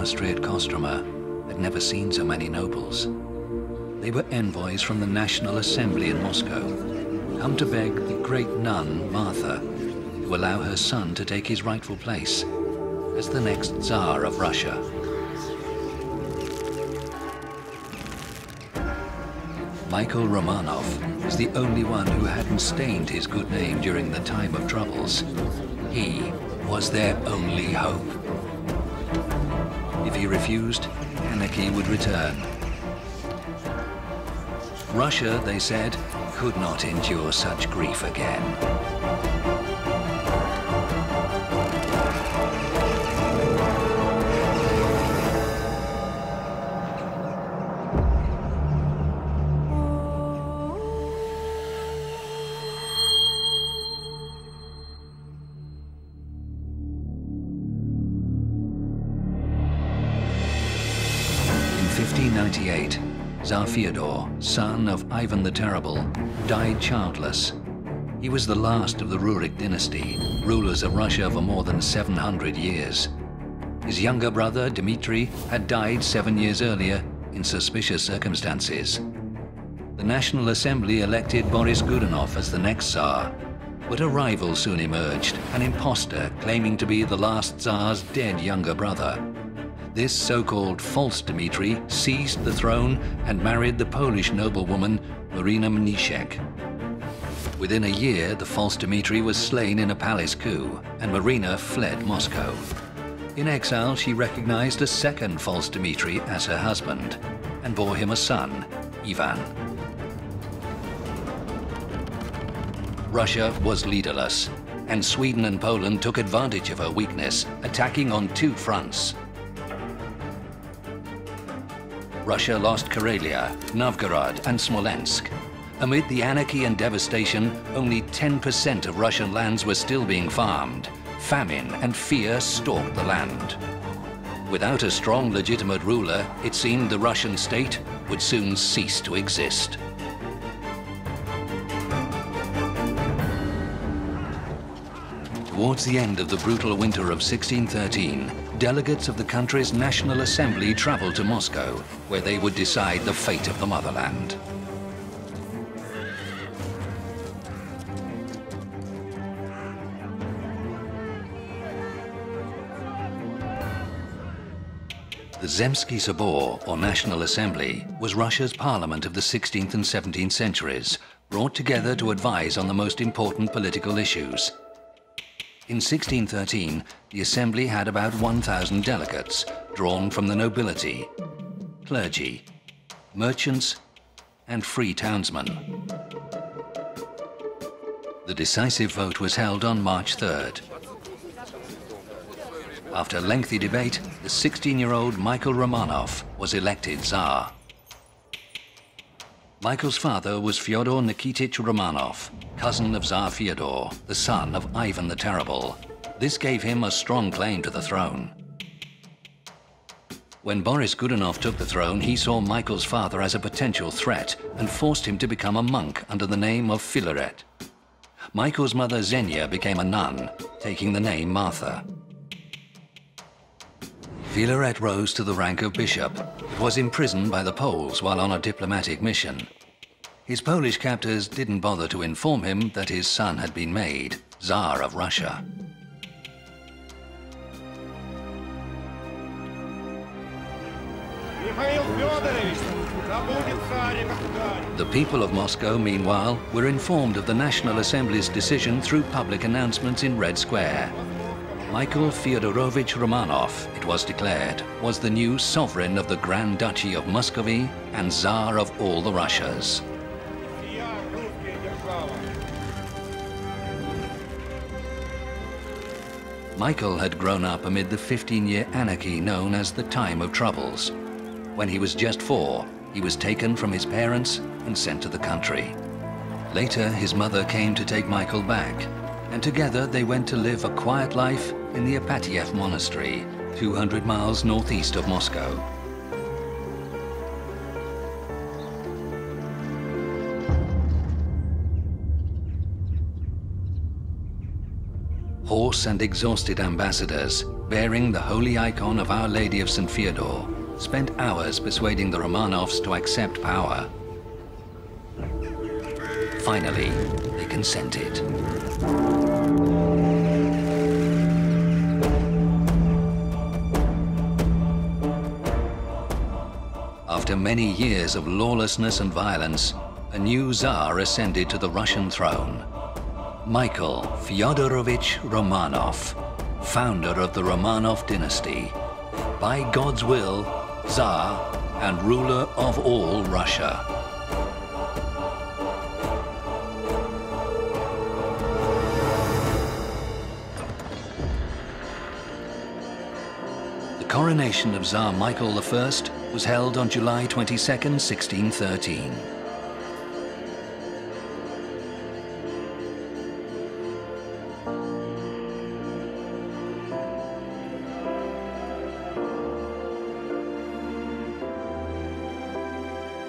monastery at Kostroma had never seen so many nobles. They were envoys from the National Assembly in Moscow, come to beg the great nun, Martha, to allow her son to take his rightful place as the next Tsar of Russia. Michael Romanov was the only one who hadn't stained his good name during the time of troubles. He was their only hope. If he refused, anarchy would return. Russia, they said, could not endure such grief again. In 1598, Tsar Fyodor, son of Ivan the Terrible, died childless. He was the last of the Rurik dynasty, rulers of Russia for more than 700 years. His younger brother, Dmitry, had died 7 years earlier in suspicious circumstances. The National Assembly elected Boris Godunov as the next Tsar, but a rival soon emerged, an impostor claiming to be the last Tsar's dead younger brother. This so-called false Dmitry seized the throne and married the Polish noblewoman Marina Mniszek. Within a year, the false Dmitry was slain in a palace coup, and Marina fled Moscow. In exile, she recognized a second false Dmitry as her husband and bore him a son, Ivan. Russia was leaderless, and Sweden and Poland took advantage of her weakness, attacking on two fronts. Russia lost Karelia, Novgorod, and Smolensk. Amid the anarchy and devastation, only 10% of Russian lands were still being farmed. Famine and fear stalked the land. Without a strong, legitimate ruler, it seemed the Russian state would soon cease to exist. Towards the end of the brutal winter of 1613, delegates of the country's National Assembly traveled to Moscow, where they would decide the fate of the motherland. The Zemsky Sobor, or National Assembly, was Russia's parliament of the 16th and 17th centuries, brought together to advise on the most important political issues. In 1613, the Assembly had about 1,000 delegates, drawn from the nobility, clergy, merchants, and free townsmen. The decisive vote was held on March 3rd. After lengthy debate, the 16-year-old Michael Romanov was elected Tsar. Michael's father was Fyodor Nikitich Romanov, cousin of Tsar Fyodor, the son of Ivan the Terrible. This gave him a strong claim to the throne. When Boris Godunov took the throne, he saw Michael's father as a potential threat and forced him to become a monk under the name of Filaret. Michael's mother Xenia became a nun, taking the name Martha. Filaret rose to the rank of bishop, but was imprisoned by the Poles while on a diplomatic mission. His Polish captors didn't bother to inform him that his son had been made Tsar of Russia. The people of Moscow, meanwhile, were informed of the National Assembly's decision through public announcements in Red Square. Michael Fyodorovich Romanov, it was declared, was the new sovereign of the Grand Duchy of Muscovy and Tsar of all the Russias. Michael had grown up amid the 15-year anarchy known as the Time of Troubles. When he was just 4, he was taken from his parents and sent to the country. Later, his mother came to take Michael back, and together they went to live a quiet life in the Ekaterinburg monastery, 200 miles northeast of Moscow. Hoarse and exhausted ambassadors, bearing the holy icon of Our Lady of St. Fyodor, spent hours persuading the Romanovs to accept power. Finally, they consented. After many years of lawlessness and violence, a new Tsar ascended to the Russian throne. Michael Fyodorovich Romanov, founder of the Romanov dynasty, by God's will, Tsar and ruler of all Russia. The coronation of Tsar Michael I was held on July 22, 1613.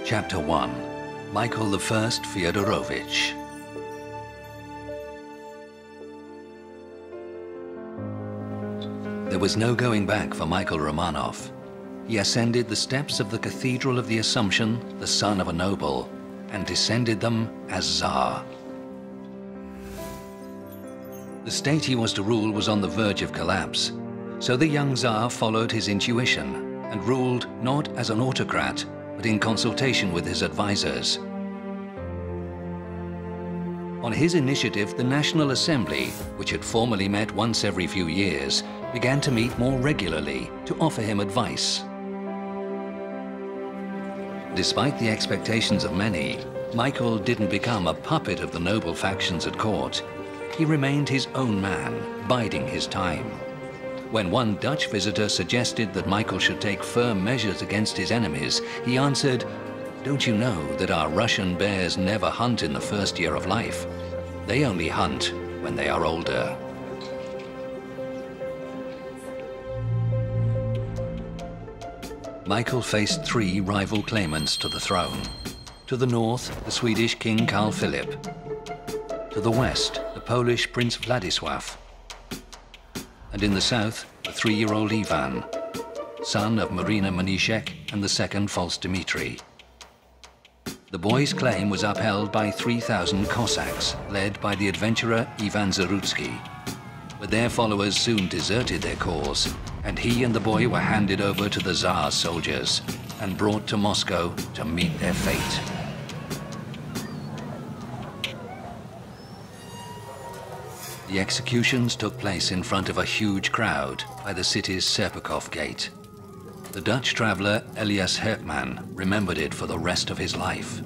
Chapter 1. Michael I Fyodorovich. There was no going back for Michael Romanov. He ascended the steps of the Cathedral of the Assumption, the son of a noble, and descended them as Tsar. The state he was to rule was on the verge of collapse, so the young Tsar followed his intuition and ruled not as an autocrat, but in consultation with his advisors. On his initiative, the National Assembly, which had formerly met once every few years, began to meet more regularly to offer him advice. Despite the expectations of many, Michael didn't become a puppet of the noble factions at court. He remained his own man, biding his time. When one Dutch visitor suggested that Michael should take firm measures against his enemies, he answered, "Don't you know that our Russian bears never hunt in the first year of life? They only hunt when they are older." Michael faced three rival claimants to the throne. To the north, the Swedish King Carl Philip. To the west, the Polish Prince Władysław. And in the south, the 3-year-old Ivan, son of Marina Moniszek and the second false Dmitri. The boy's claim was upheld by 3,000 Cossacks, led by the adventurer Ivan Zarutsky. But their followers soon deserted their cause, and he and the boy were handed over to the Tsar's soldiers and brought to Moscow to meet their fate. The executions took place in front of a huge crowd by the city's Serpukhov Gate. The Dutch traveler Elias Herkman remembered it for the rest of his life.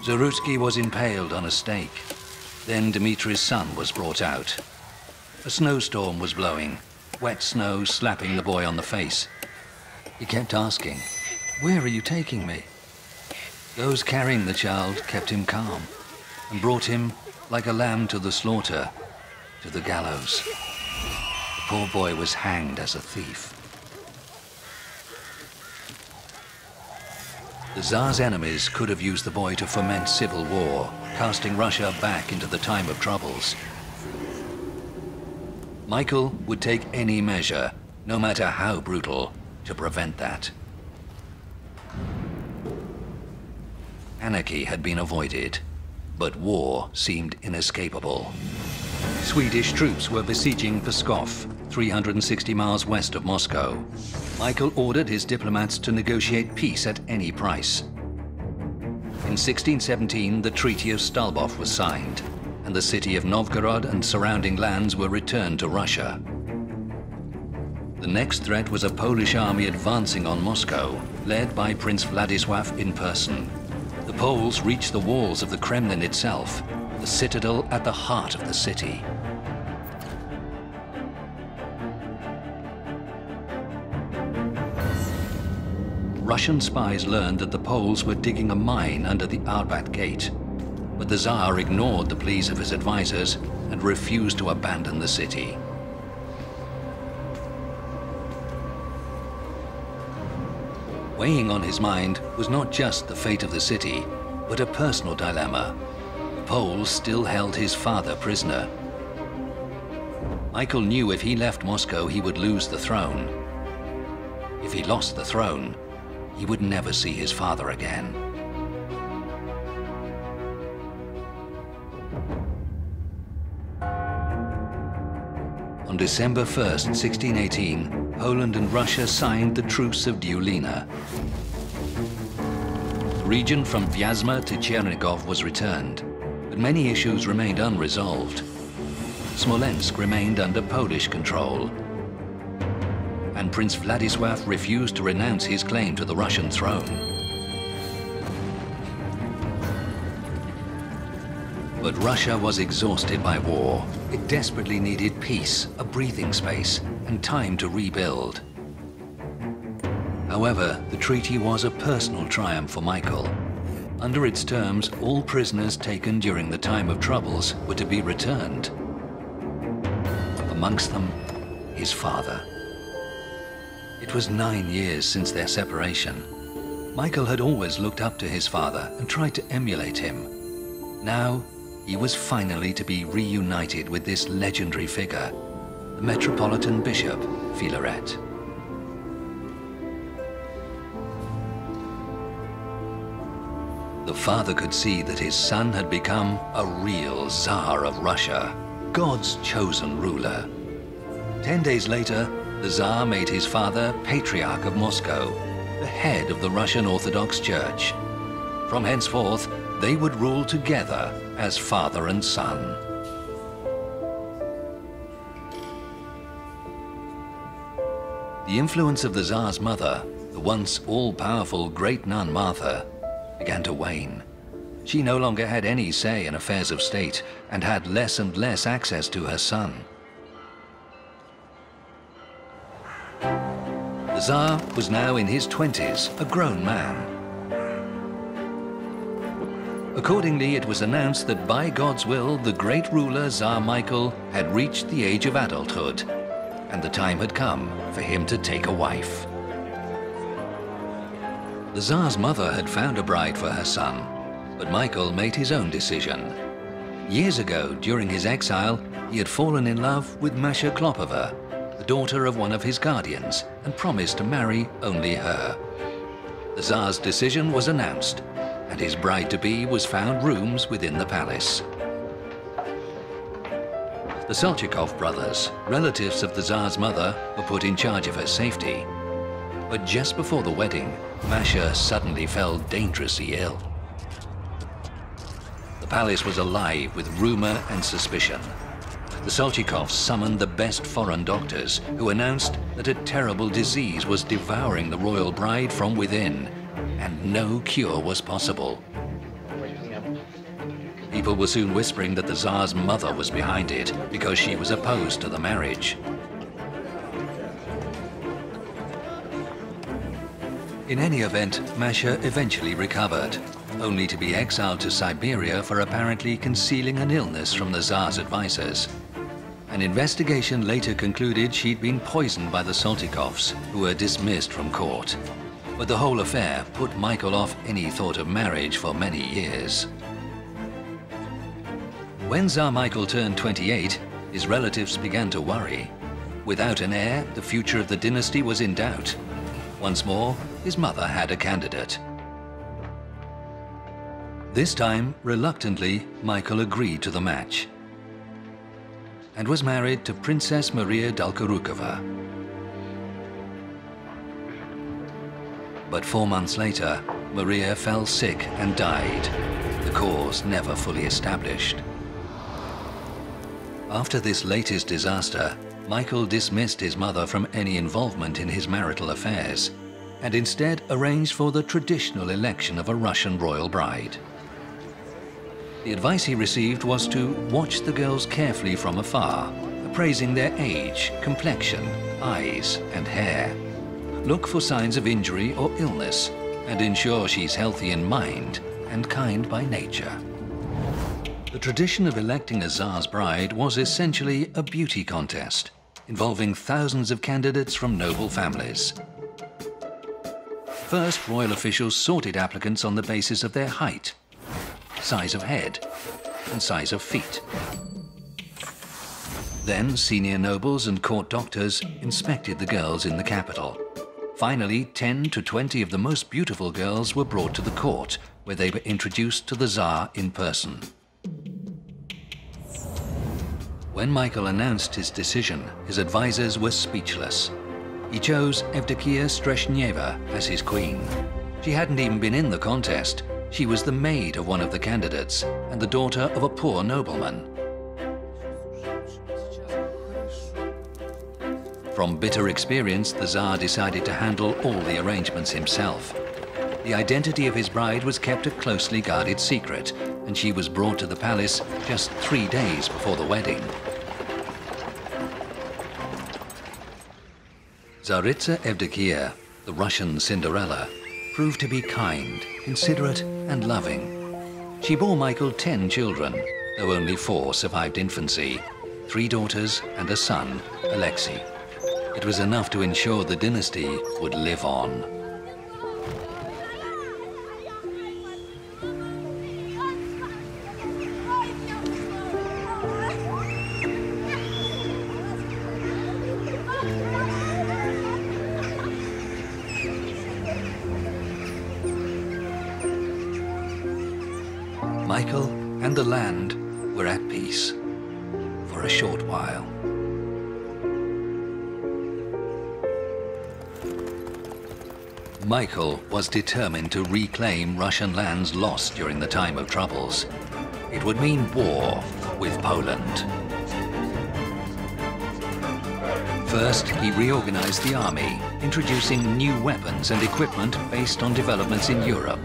Zarutsky was impaled on a stake. Then Dmitri's son was brought out. A snowstorm was blowing, wet snow slapping the boy on the face. He kept asking, "Where are you taking me?" Those carrying the child kept him calm and brought him, like a lamb to the slaughter, to the gallows. The poor boy was hanged as a thief. The Tsar's enemies could have used the boy to foment civil war, casting Russia back into the time of troubles. Michael would take any measure, no matter how brutal, to prevent that. Anarchy had been avoided, but war seemed inescapable. Swedish troops were besieging Pskov, 360 miles west of Moscow. Michael ordered his diplomats to negotiate peace at any price. In 1617, the Treaty of Stalbov was signed, and the city of Novgorod and surrounding lands were returned to Russia. The next threat was a Polish army advancing on Moscow, led by Prince Władysław in person. The Poles reached the walls of the Kremlin itself, the citadel at the heart of the city. Russian spies learned that the Poles were digging a mine under the Arbat Gate, but the Tsar ignored the pleas of his advisors and refused to abandon the city. Weighing on his mind was not just the fate of the city, but a personal dilemma. Poles still held his father prisoner. Michael knew if he left Moscow, he would lose the throne. If he lost the throne, he would never see his father again. On December 1st, 1618, Poland and Russia signed the Truce of Diulina. The region from Vyazma to Chernigov was returned, but many issues remained unresolved. Smolensk remained under Polish control, and Prince Vladislav refused to renounce his claim to the Russian throne. But Russia was exhausted by war. It desperately needed peace, a breathing space, and time to rebuild. However, the treaty was a personal triumph for Michael. Under its terms, all prisoners taken during the time of troubles were to be returned. Amongst them, his father. It was 9 years since their separation. Michael had always looked up to his father and tried to emulate him. Now, he was finally to be reunited with this legendary figure, the Metropolitan Bishop, Filaret. The father could see that his son had become a real Tsar of Russia, God's chosen ruler. 10 days later, the Tsar made his father Patriarch of Moscow, the head of the Russian Orthodox Church. From henceforth, they would rule together as father and son. The influence of the Tsar's mother, the once all-powerful great nun Martha, began to wane. She no longer had any say in affairs of state and had less and less access to her son. The Tsar was now in his 20s, a grown man. Accordingly, it was announced that by God's will, the great ruler Tsar Michael had reached the age of adulthood, and the time had come for him to take a wife. The Tsar's mother had found a bride for her son, but Michael made his own decision. Years ago, during his exile, he had fallen in love with Masha Klopova, the daughter of one of his guardians, and promised to marry only her. The Tsar's decision was announced, and his bride-to-be was found rooms within the palace. The Soltykov brothers, relatives of the Tsar's mother, were put in charge of her safety. But just before the wedding, Masha suddenly fell dangerously ill. The palace was alive with rumor and suspicion. The Soltykovs summoned the best foreign doctors, who announced that a terrible disease was devouring the royal bride from within, and no cure was possible. People were soon whispering that the Tsar's mother was behind it because she was opposed to the marriage. In any event, Masha eventually recovered, only to be exiled to Siberia for apparently concealing an illness from the Tsar's advisors. An investigation later concluded she'd been poisoned by the Soltykovs, who were dismissed from court. But the whole affair put Michael off any thought of marriage for many years. When Tsar Michael turned 28, his relatives began to worry. Without an heir, the future of the dynasty was in doubt. Once more, his mother had a candidate. This time, reluctantly, Michael agreed to the match and was married to Princess Maria Dolgorukova. But 4 months later, Maria fell sick and died, the cause never fully established. After this latest disaster, Michael dismissed his mother from any involvement in his marital affairs and instead arranged for the traditional election of a Russian royal bride. The advice he received was to watch the girls carefully from afar, appraising their age, complexion, eyes, and hair. Look for signs of injury or illness and ensure she's healthy in mind and kind by nature. The tradition of electing a Tsar's bride was essentially a beauty contest, involving thousands of candidates from noble families. First, royal officials sorted applicants on the basis of their height, size of head, and size of feet. Then senior nobles and court doctors inspected the girls in the capital. Finally, 10 to 20 of the most beautiful girls were brought to the court, where they were introduced to the Tsar in person. When Michael announced his decision, his advisors were speechless. He chose Evdokia Streshneva as his queen. She hadn't even been in the contest. She was the maid of one of the candidates and the daughter of a poor nobleman. From bitter experience, the Tsar decided to handle all the arrangements himself. The identity of his bride was kept a closely guarded secret, and she was brought to the palace just 3 days before the wedding. Tsaritsa Evdokia, the Russian Cinderella, proved to be kind, considerate, and loving. She bore Michael 10 children, though only 4 survived infancy, 3 daughters and a son, Alexei. It was enough to ensure the dynasty would live on. Michael and the land were at peace for a short while. Michael was determined to reclaim Russian lands lost during the time of troubles. It would mean war with Poland. First, he reorganized the army, introducing new weapons and equipment based on developments in Europe.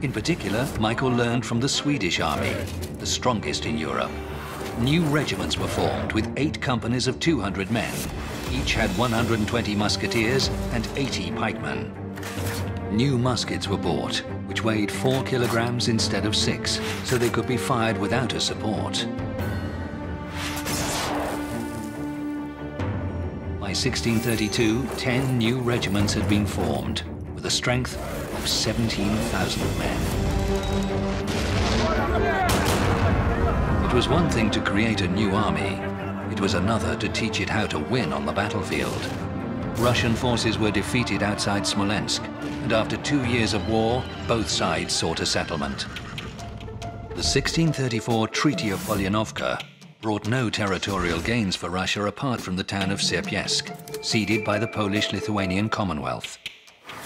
In particular, Michael learned from the Swedish army, the strongest in Europe. New regiments were formed with 8 companies of 200 men. Each had 120 musketeers and 80 pikemen. New muskets were bought, which weighed 4 kilograms instead of 6, so they could be fired without a support. By 1632, 10 new regiments had been formed, with a strength of 17,000 men. It was one thing to create a new army. It was another to teach it how to win on the battlefield. Russian forces were defeated outside Smolensk, and after 2 years of war, both sides sought a settlement. The 1634 Treaty of Polyanovka brought no territorial gains for Russia apart from the town of Sierpiesk, ceded by the Polish-Lithuanian Commonwealth.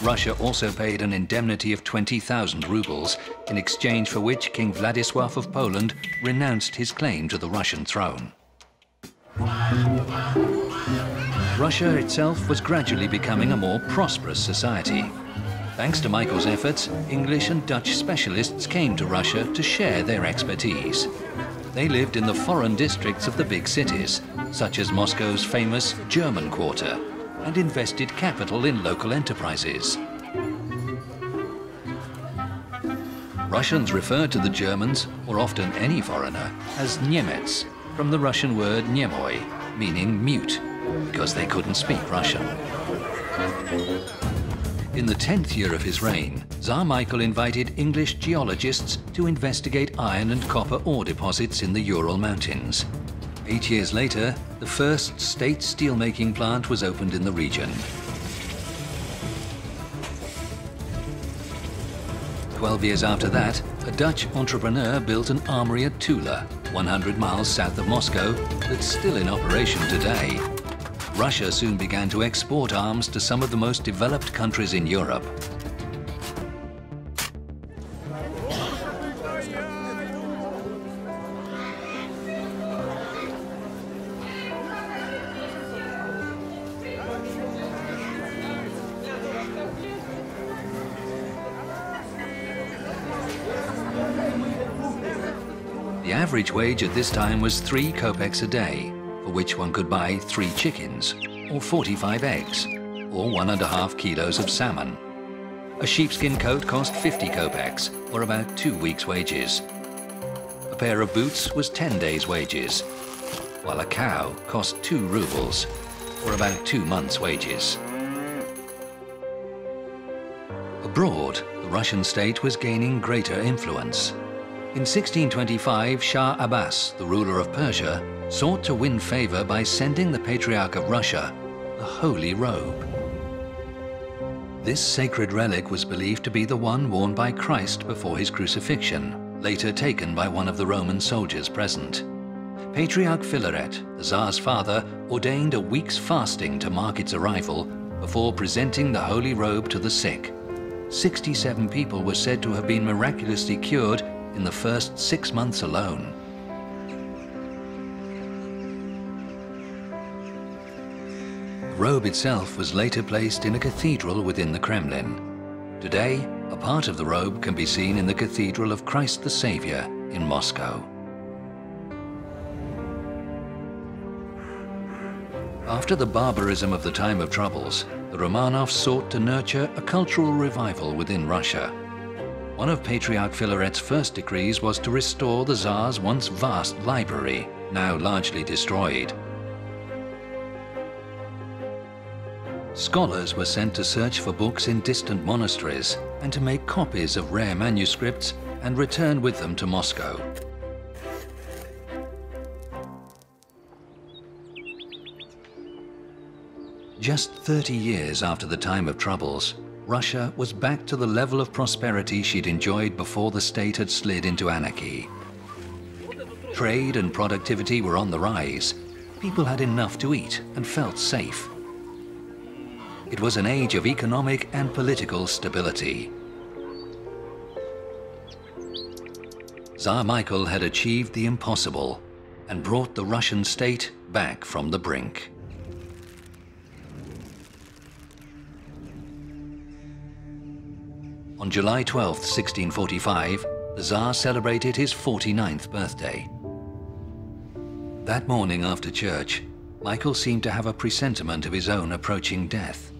Russia also paid an indemnity of 20,000 rubles, in exchange for which King Vladislav of Poland renounced his claim to the Russian throne. Russia itself was gradually becoming a more prosperous society. Thanks to Michael's efforts, English and Dutch specialists came to Russia to share their expertise. They lived in the foreign districts of the big cities, such as Moscow's famous German Quarter, and invested capital in local enterprises. Russians referred to the Germans, or often any foreigner, as Niemets, from the Russian word Niemoy, meaning mute, because they couldn't speak Russian. In the 10th year of his reign, Tsar Michael invited English geologists to investigate iron and copper ore deposits in the Ural Mountains. 8 years later, the first state steelmaking plant was opened in the region. 12 years after that, a Dutch entrepreneur built an armory at Tula, 100 miles south of Moscow, that's still in operation today. Russia soon began to export arms to some of the most developed countries in Europe. The average wage at this time was 3 kopecks a day, for which one could buy 3 chickens, or 45 eggs, or 1.5 kilos of salmon. A sheepskin coat cost 50 kopecks, or about 2 weeks' wages. A pair of boots was 10 days' wages, while a cow cost 2 rubles, or about 2 months' wages. Abroad, the Russian state was gaining greater influence. In 1625, Shah Abbas, the ruler of Persia, sought to win favor by sending the Patriarch of Russia the Holy Robe. This sacred relic was believed to be the one worn by Christ before his crucifixion, later taken by one of the Roman soldiers present. Patriarch Filaret, the Tsar's father, ordained a week's fasting to mark its arrival before presenting the Holy Robe to the sick. 67 people were said to have been miraculously cured in the first 6 months alone. The robe itself was later placed in a cathedral within the Kremlin. Today, a part of the robe can be seen in the Cathedral of Christ the Savior in Moscow. After the barbarism of the time of troubles, the Romanovs sought to nurture a cultural revival within Russia. One of Patriarch Filaret's first decrees was to restore the Tsar's once vast library, now largely destroyed. Scholars were sent to search for books in distant monasteries and to make copies of rare manuscripts and return with them to Moscow. Just 30 years after the time of troubles, Russia was back to the level of prosperity she'd enjoyed before the state had slid into anarchy. Trade and productivity were on the rise. People had enough to eat and felt safe. It was an age of economic and political stability. Tsar Michael had achieved the impossible and brought the Russian state back from the brink. On July 12, 1645, the Tsar celebrated his 49th birthday. That morning after church, Michael seemed to have a presentiment of his own approaching death.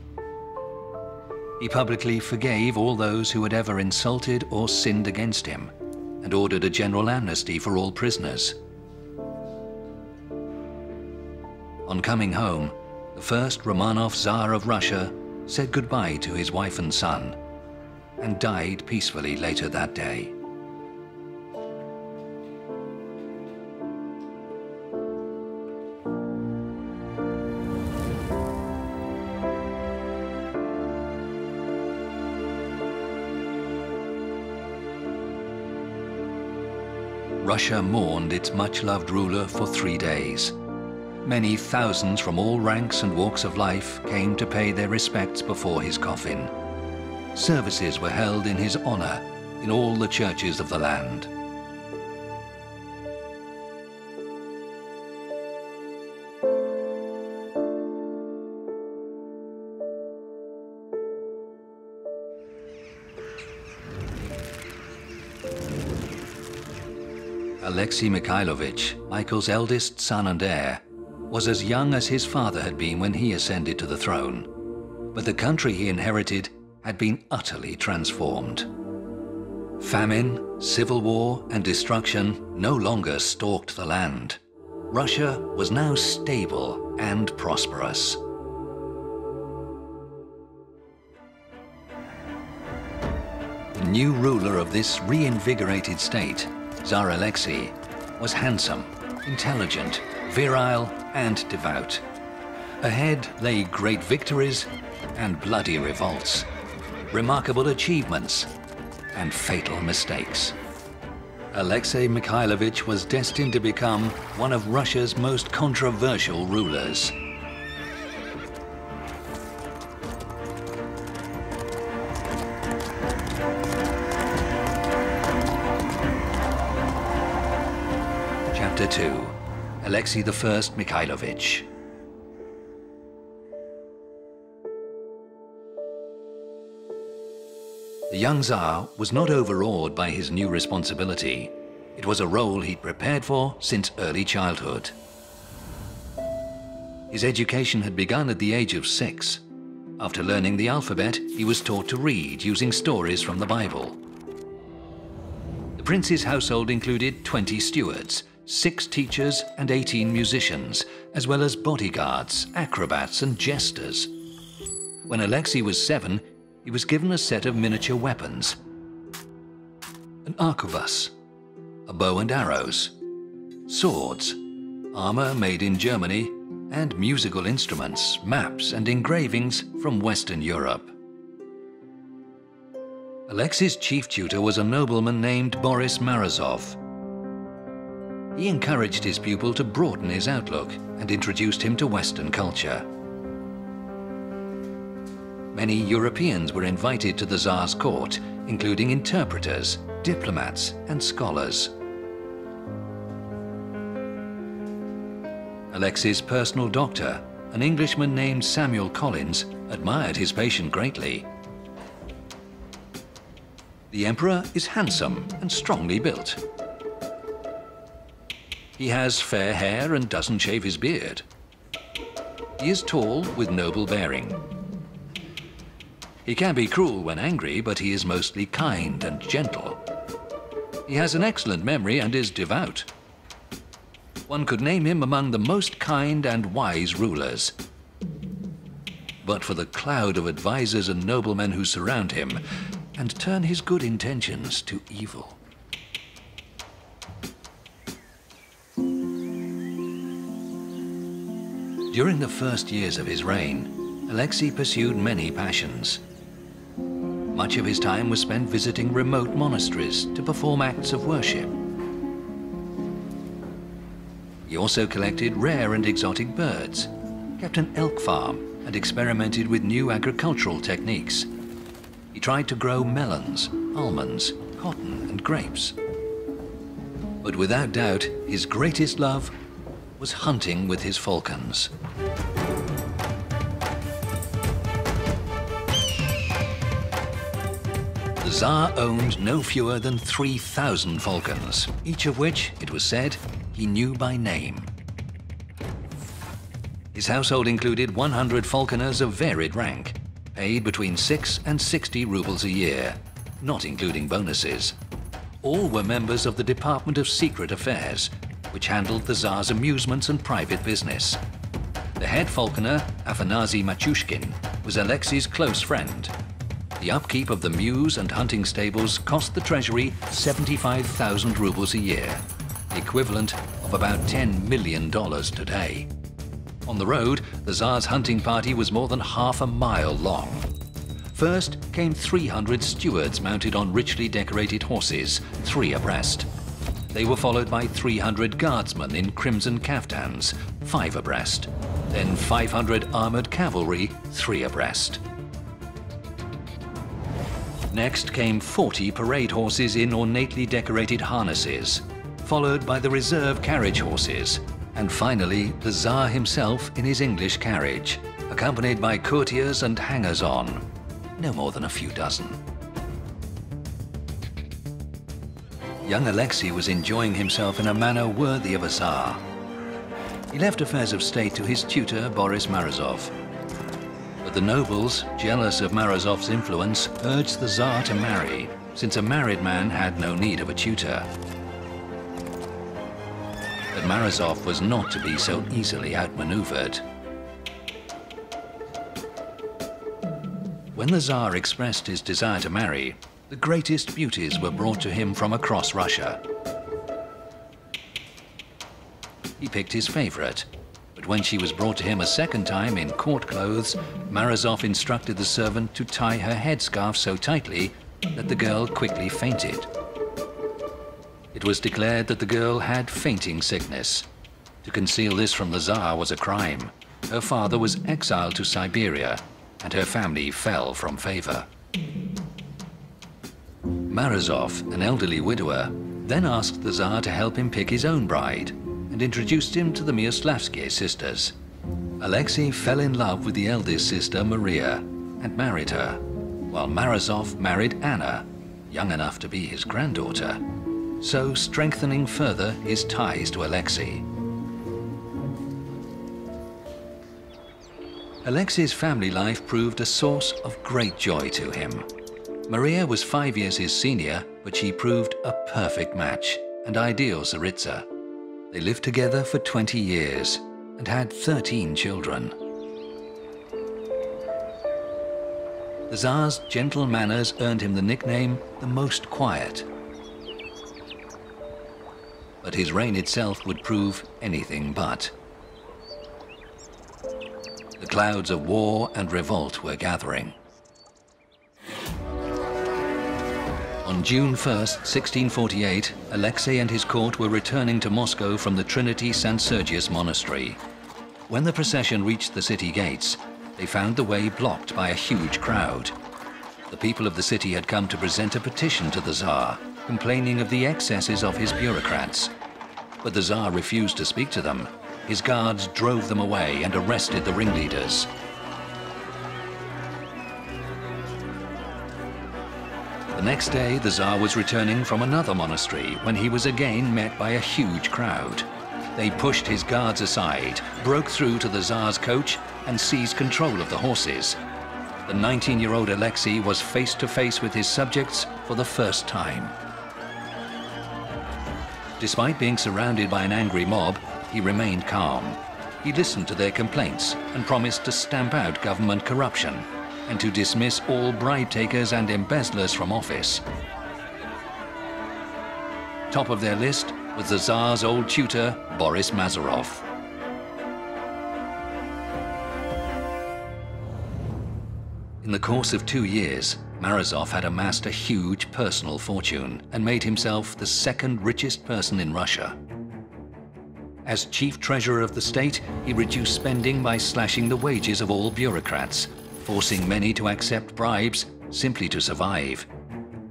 He publicly forgave all those who had ever insulted or sinned against him, and ordered a general amnesty for all prisoners. On coming home, the first Romanov Tsar of Russia said goodbye to his wife and son, and died peacefully later that day. Russia mourned its much-loved ruler for 3 days. Many thousands from all ranks and walks of life came to pay their respects before his coffin. Services were held in his honor in all the churches of the land. Alexei Mikhailovich, Michael's eldest son and heir, was as young as his father had been when he ascended to the throne. But the country he inherited had been utterly transformed. Famine, civil war, and destruction no longer stalked the land. Russia was now stable and prosperous. The new ruler of this reinvigorated state, Tsar Alexei, was handsome, intelligent, virile, and devout. Ahead lay great victories and bloody revolts, remarkable achievements and fatal mistakes. Alexei Mikhailovich was destined to become one of Russia's most controversial rulers. Chapter 2. Alexei I Mikhailovich. The young Tsar was not overawed by his new responsibility. It was a role he'd prepared for since early childhood. His education had begun at the age of 6. After learning the alphabet, he was taught to read using stories from the Bible. The prince's household included 20 stewards, 6 teachers and 18 musicians, as well as bodyguards, acrobats and jesters. When Alexei was 7, he was given a set of miniature weapons, an arquebus, a bow and arrows, swords, armor made in Germany, and musical instruments, maps, and engravings from Western Europe. Alexei's chief tutor was a nobleman named Boris Morozov. He encouraged his pupil to broaden his outlook and introduced him to Western culture. Many Europeans were invited to the Tsar's court, including interpreters, diplomats, and scholars. Alexei's personal doctor, an Englishman named Samuel Collins, admired his patient greatly. The emperor is handsome and strongly built. He has fair hair and doesn't shave his beard. He is tall with noble bearing. He can be cruel when angry, but he is mostly kind and gentle. He has an excellent memory and is devout. One could name him among the most kind and wise rulers. But for the cloud of advisors and noblemen who surround him and turn his good intentions to evil. During the first years of his reign, Alexei pursued many passions. Much of his time was spent visiting remote monasteries to perform acts of worship. He also collected rare and exotic birds, kept an elk farm, and experimented with new agricultural techniques. He tried to grow melons, almonds, cotton, and grapes. But without doubt, his greatest love was hunting with his falcons. The Tsar owned no fewer than 3,000 falcons, each of which, it was said, he knew by name. His household included 100 falconers of varied rank, paid between 6 and 60 rubles a year, not including bonuses. All were members of the Department of Secret Affairs, which handled the Tsar's amusements and private business. The head falconer, Afanasy Machushkin, was Alexei's close friend. The upkeep of the mews and hunting stables cost the treasury 75,000 rubles a year, the equivalent of about $10 million today. On the road, the Tsar's hunting party was more than half a mile long. First came 300 stewards mounted on richly decorated horses, 3 abreast. They were followed by 300 guardsmen in crimson kaftans, 5 abreast. Then 500 armored cavalry, 3 abreast. Next came 40 parade horses in ornately decorated harnesses, followed by the reserve carriage horses, and finally the Tsar himself in his English carriage, accompanied by courtiers and hangers-on, no more than a few dozen. Young Alexei was enjoying himself in a manner worthy of a Tsar. He left affairs of state to his tutor, Boris Morozov. But the nobles, jealous of Morozov's influence, urged the Tsar to marry, since a married man had no need of a tutor. But Morozov was not to be so easily outmaneuvered. When the Tsar expressed his desire to marry, the greatest beauties were brought to him from across Russia. He picked his favorite, but when she was brought to him a second time in court clothes, Morozov instructed the servant to tie her headscarf so tightly that the girl quickly fainted. It was declared that the girl had fainting sickness. To conceal this from the Tsar was a crime. Her father was exiled to Siberia, and her family fell from favor. Morozov, an elderly widower, then asked the Tsar to help him pick his own bride, and introduced him to the Myaslavsky sisters. Alexei fell in love with the eldest sister, Maria, and married her, while Morozov married Anna, young enough to be his granddaughter, so strengthening further his ties to Alexei. Alexei's family life proved a source of great joy to him. Maria was 5 years his senior, but she proved a perfect match, an ideal Tsaritsa. They lived together for 20 years and had 13 children. The Tsar's gentle manners earned him the nickname the Most Quiet. but his reign itself would prove anything but. The clouds of war and revolt were gathering. On June 1st, 1648, Alexei and his court were returning to Moscow from the Trinity St. Sergius monastery. When the procession reached the city gates, they found the way blocked by a huge crowd. The people of the city had come to present a petition to the Tsar, complaining of the excesses of his bureaucrats. But the Tsar refused to speak to them. His guards drove them away and arrested the ringleaders. The next day, the Tsar was returning from another monastery when he was again met by a huge crowd. They pushed his guards aside, broke through to the Tsar's coach, and seized control of the horses. The 19-year-old Alexei was face to face with his subjects for the first time. Despite being surrounded by an angry mob, he remained calm. He listened to their complaints and promised to stamp out government corruption and to dismiss all bribe takers and embezzlers from office. Top of their list was the Tsar's old tutor, Boris Mazarov. In the course of 2 years, Morozov had amassed a huge personal fortune and made himself the second richest person in Russia. As chief treasurer of the state, he reduced spending by slashing the wages of all bureaucrats, forcing many to accept bribes simply to survive.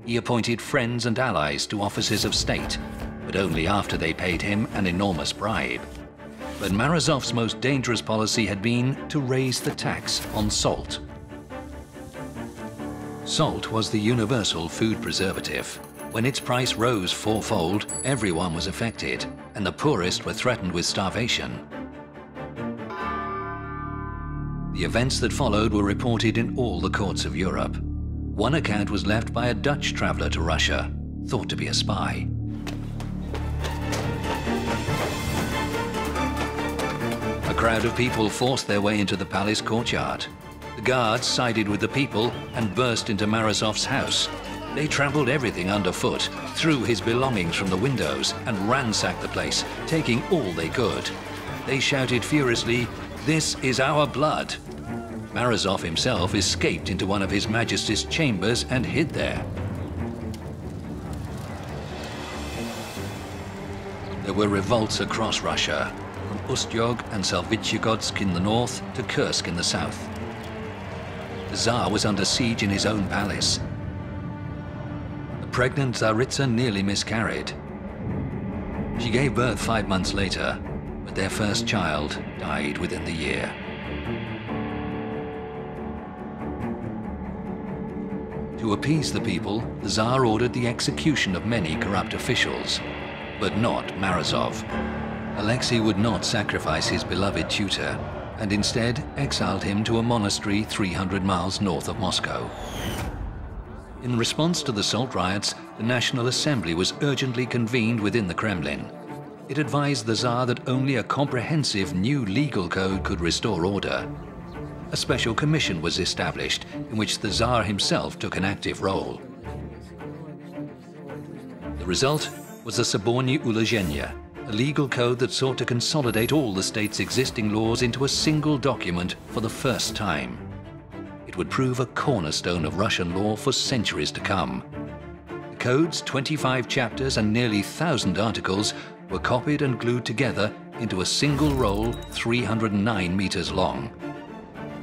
He appointed friends and allies to offices of state, but only after they paid him an enormous bribe. But Morozov's most dangerous policy had been to raise the tax on salt. Salt was the universal food preservative. When its price rose fourfold, everyone was affected, and the poorest were threatened with starvation. The events that followed were reported in all the courts of Europe. One account was left by a Dutch traveler to Russia, thought to be a spy. A crowd of people forced their way into the palace courtyard. The guards sided with the people and burst into Morozov's house. They trampled everything underfoot, threw his belongings from the windows, and ransacked the place, taking all they could. They shouted furiously, "This is our blood!" Morozov himself escaped into one of His Majesty's chambers and hid there. There were revolts across Russia, from Ustyug and Salvychegodsk in the north to Kursk in the south. The Tsar was under siege in his own palace. The pregnant Tsaritsa nearly miscarried. She gave birth 5 months later, but their first child died within the year. To appease the people, the Tsar ordered the execution of many corrupt officials, but not Morozov. Alexei would not sacrifice his beloved tutor, and instead exiled him to a monastery 300 miles north of Moscow. In response to the salt riots, the National Assembly was urgently convened within the Kremlin. It advised the Tsar that only a comprehensive new legal code could restore order. A special commission was established, in which the Tsar himself took an active role. The result was the Soborny Ulozhenia, a legal code that sought to consolidate all the state's existing laws into a single document for the first time. It would prove a cornerstone of Russian law for centuries to come. The code's 25 chapters and nearly 1,000 articles were copied and glued together into a single roll 309 meters long.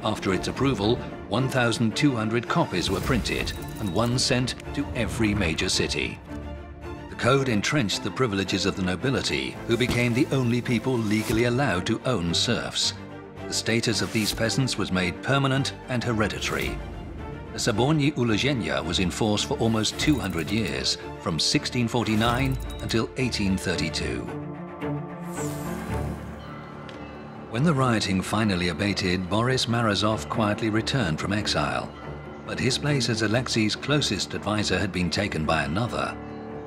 After its approval, 1,200 copies were printed and one sent to every major city. The code entrenched the privileges of the nobility, who became the only people legally allowed to own serfs. The status of these peasants was made permanent and hereditary. The Soborny Ulozhenia was in force for almost 200 years, from 1649 until 1832. When the rioting finally abated, Boris Morozov quietly returned from exile. But his place as Alexei's closest advisor had been taken by another,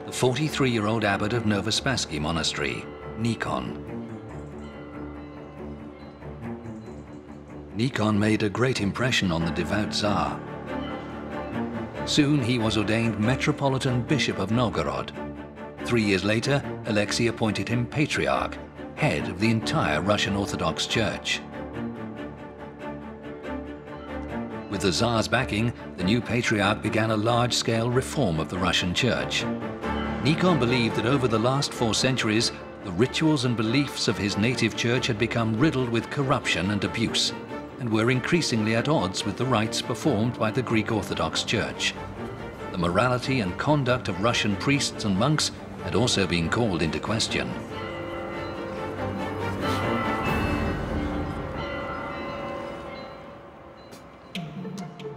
the 43-year-old abbot of Novospassky Monastery, Nikon. Nikon made a great impression on the devout Tsar. Soon he was ordained Metropolitan Bishop of Novgorod. 3 years later, Alexei appointed him Patriarch, head of the entire Russian Orthodox Church. With the Tsar's backing, the new Patriarch began a large-scale reform of the Russian Church. Nikon believed that over the last 4 centuries, the rituals and beliefs of his native church had become riddled with corruption and abuse, and were increasingly at odds with the rites performed by the Greek Orthodox Church. The morality and conduct of Russian priests and monks had also been called into question.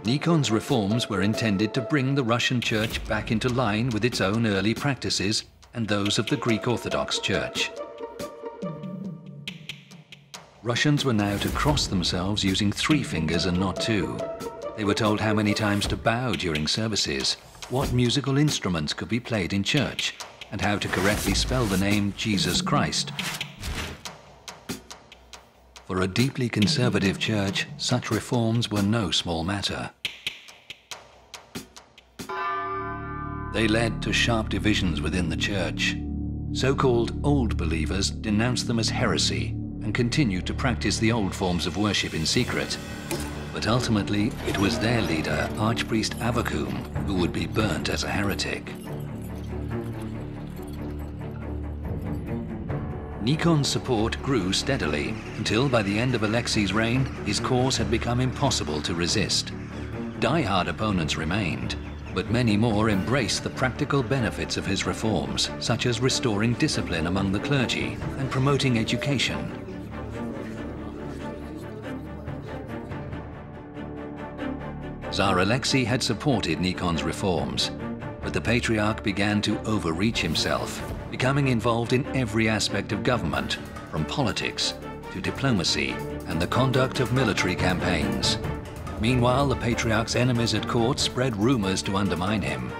Nikon's reforms were intended to bring the Russian Church back into line with its own early practices and those of the Greek Orthodox Church. Russians were now to cross themselves using 3 fingers and not 2. They were told how many times to bow during services, what musical instruments could be played in church, and how to correctly spell the name Jesus Christ. For a deeply conservative church, such reforms were no small matter. They led to sharp divisions within the church. So-called old believers denounced them as heresy and continued to practice the old forms of worship in secret. But ultimately, it was their leader, Archpriest Avakum, who would be burnt as a heretic. Nikon's support grew steadily until by the end of Alexei's reign, his cause had become impossible to resist. Die-hard opponents remained, but many more embraced the practical benefits of his reforms, such as restoring discipline among the clergy and promoting education. Tsar Alexei had supported Nikon's reforms, but the Patriarch began to overreach himself, becoming involved in every aspect of government, from politics to diplomacy and the conduct of military campaigns. Meanwhile, the Patriarch's enemies at court spread rumors to undermine him.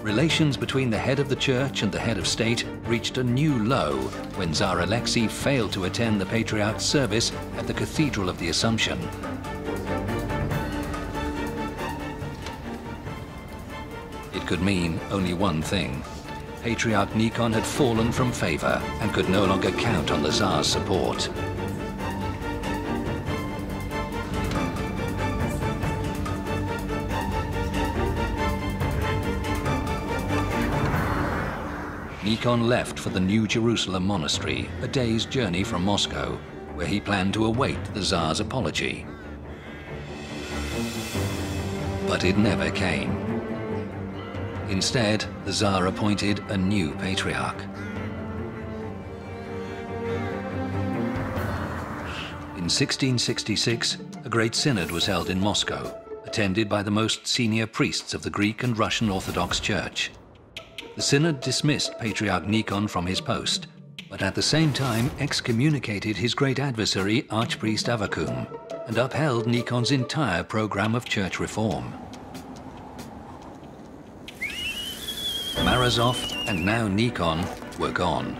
Relations between the head of the church and the head of state reached a new low when Tsar Alexei failed to attend the Patriarch's service at the Cathedral of the Assumption. It could mean only one thing. Patriarch Nikon had fallen from favor and could no longer count on the Tsar's support. Nikon left for the New Jerusalem monastery, a day's journey from Moscow, where he planned to await the Tsar's apology. But it never came. Instead, the Tsar appointed a new Patriarch. In 1666, a great synod was held in Moscow, attended by the most senior priests of the Greek and Russian Orthodox Church. The synod dismissed Patriarch Nikon from his post, but at the same time excommunicated his great adversary, Archpriest Avakum, and upheld Nikon's entire program of church reform. Morozov and now Nikon were gone.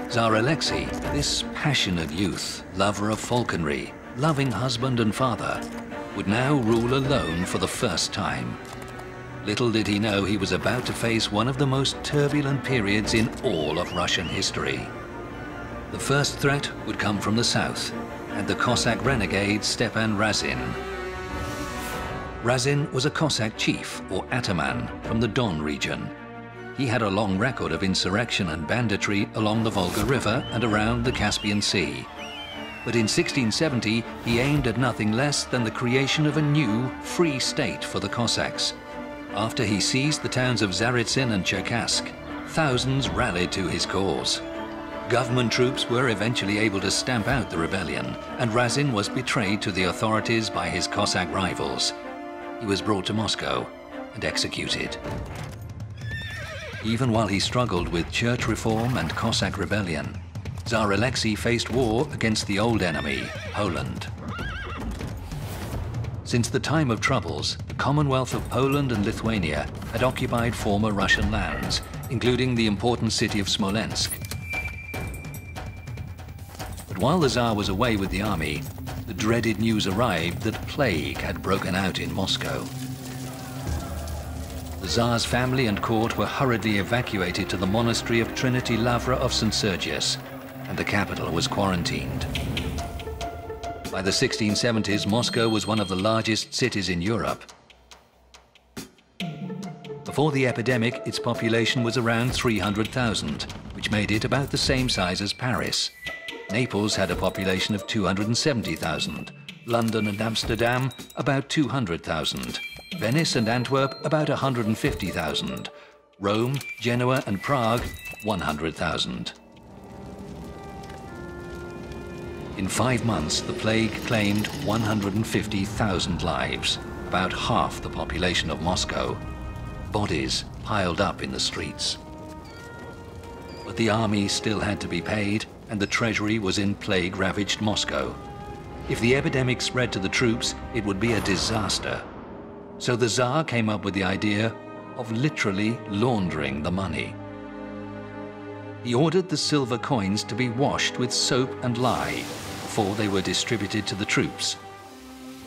Tsar Alexei, this passionate youth, lover of falconry, loving husband and father, would now rule alone for the first time. Little did he know he was about to face one of the most turbulent periods in all of Russian history. The first threat would come from the south, and the Cossack renegade Stepan Razin. Razin was a Cossack chief, or ataman, from the Don region. He had a long record of insurrection and banditry along the Volga River and around the Caspian Sea. But in 1670, he aimed at nothing less than the creation of a new, free state for the Cossacks. After he seized the towns of Tsaritsyn and Cherkassk, thousands rallied to his cause. Government troops were eventually able to stamp out the rebellion, and Razin was betrayed to the authorities by his Cossack rivals. He was brought to Moscow and executed. Even while he struggled with church reform and Cossack rebellion, Tsar Alexei faced war against the old enemy, Poland. Since the time of troubles, the Commonwealth of Poland and Lithuania had occupied former Russian lands, including the important city of Smolensk. But while the Tsar was away with the army, the dreaded news arrived that plague had broken out in Moscow. The Tsar's family and court were hurriedly evacuated to the monastery of Trinity Lavra of St. Sergius, and the capital was quarantined. By the 1670s, Moscow was one of the largest cities in Europe. Before the epidemic, its population was around 300,000, which made it about the same size as Paris. Naples had a population of 270,000, London and Amsterdam about 200,000, Venice and Antwerp about 150,000, Rome, Genoa and Prague 100,000. In 5 months, the plague claimed 150,000 lives, about half the population of Moscow. Bodies piled up in the streets. But the army still had to be paid, and the treasury was in plague-ravaged Moscow. If the epidemic spread to the troops, it would be a disaster. So the Tsar came up with the idea of literally laundering the money. He ordered the silver coins to be washed with soap and lye before they were distributed to the troops.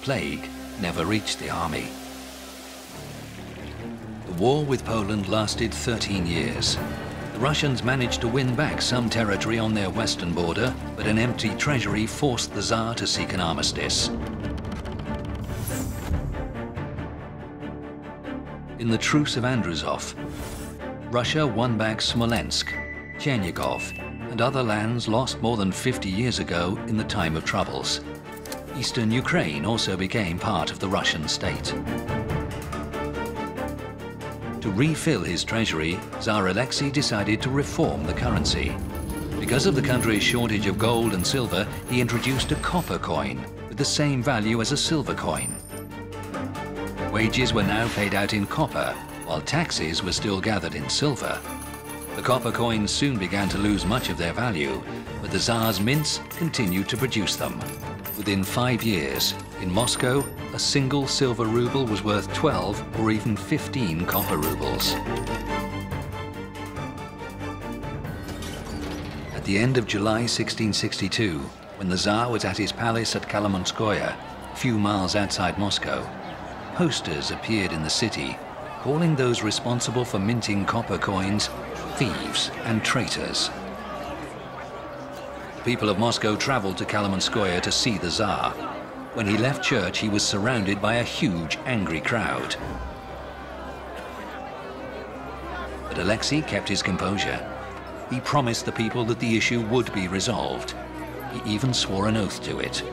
Plague never reached the army. The war with Poland lasted 13 years. The Russians managed to win back some territory on their western border, but an empty treasury forced the Tsar to seek an armistice. In the Truce of Andrusov, Russia won back Smolensk, Chernigov, and other lands lost more than 50 years ago in the time of troubles. Eastern Ukraine also became part of the Russian state. To refill his treasury, Tsar Alexei decided to reform the currency. Because of the country's shortage of gold and silver, he introduced a copper coin with the same value as a silver coin. Wages were now paid out in copper, while taxes were still gathered in silver. The copper coins soon began to lose much of their value, but the Tsar's mints continued to produce them. Within 5 years, in Moscow, a single silver ruble was worth 12 or even 15 copper rubles. At the end of July 1662, when the Tsar was at his palace at Kolomenskoye, a few miles outside Moscow, posters appeared in the city, calling those responsible for minting copper coins thieves and traitors. The people of Moscow traveled to Kolomenskoye to see the Tsar. When he left church, he was surrounded by a huge, angry crowd. But Alexei kept his composure. He promised the people that the issue would be resolved. He even swore an oath to it.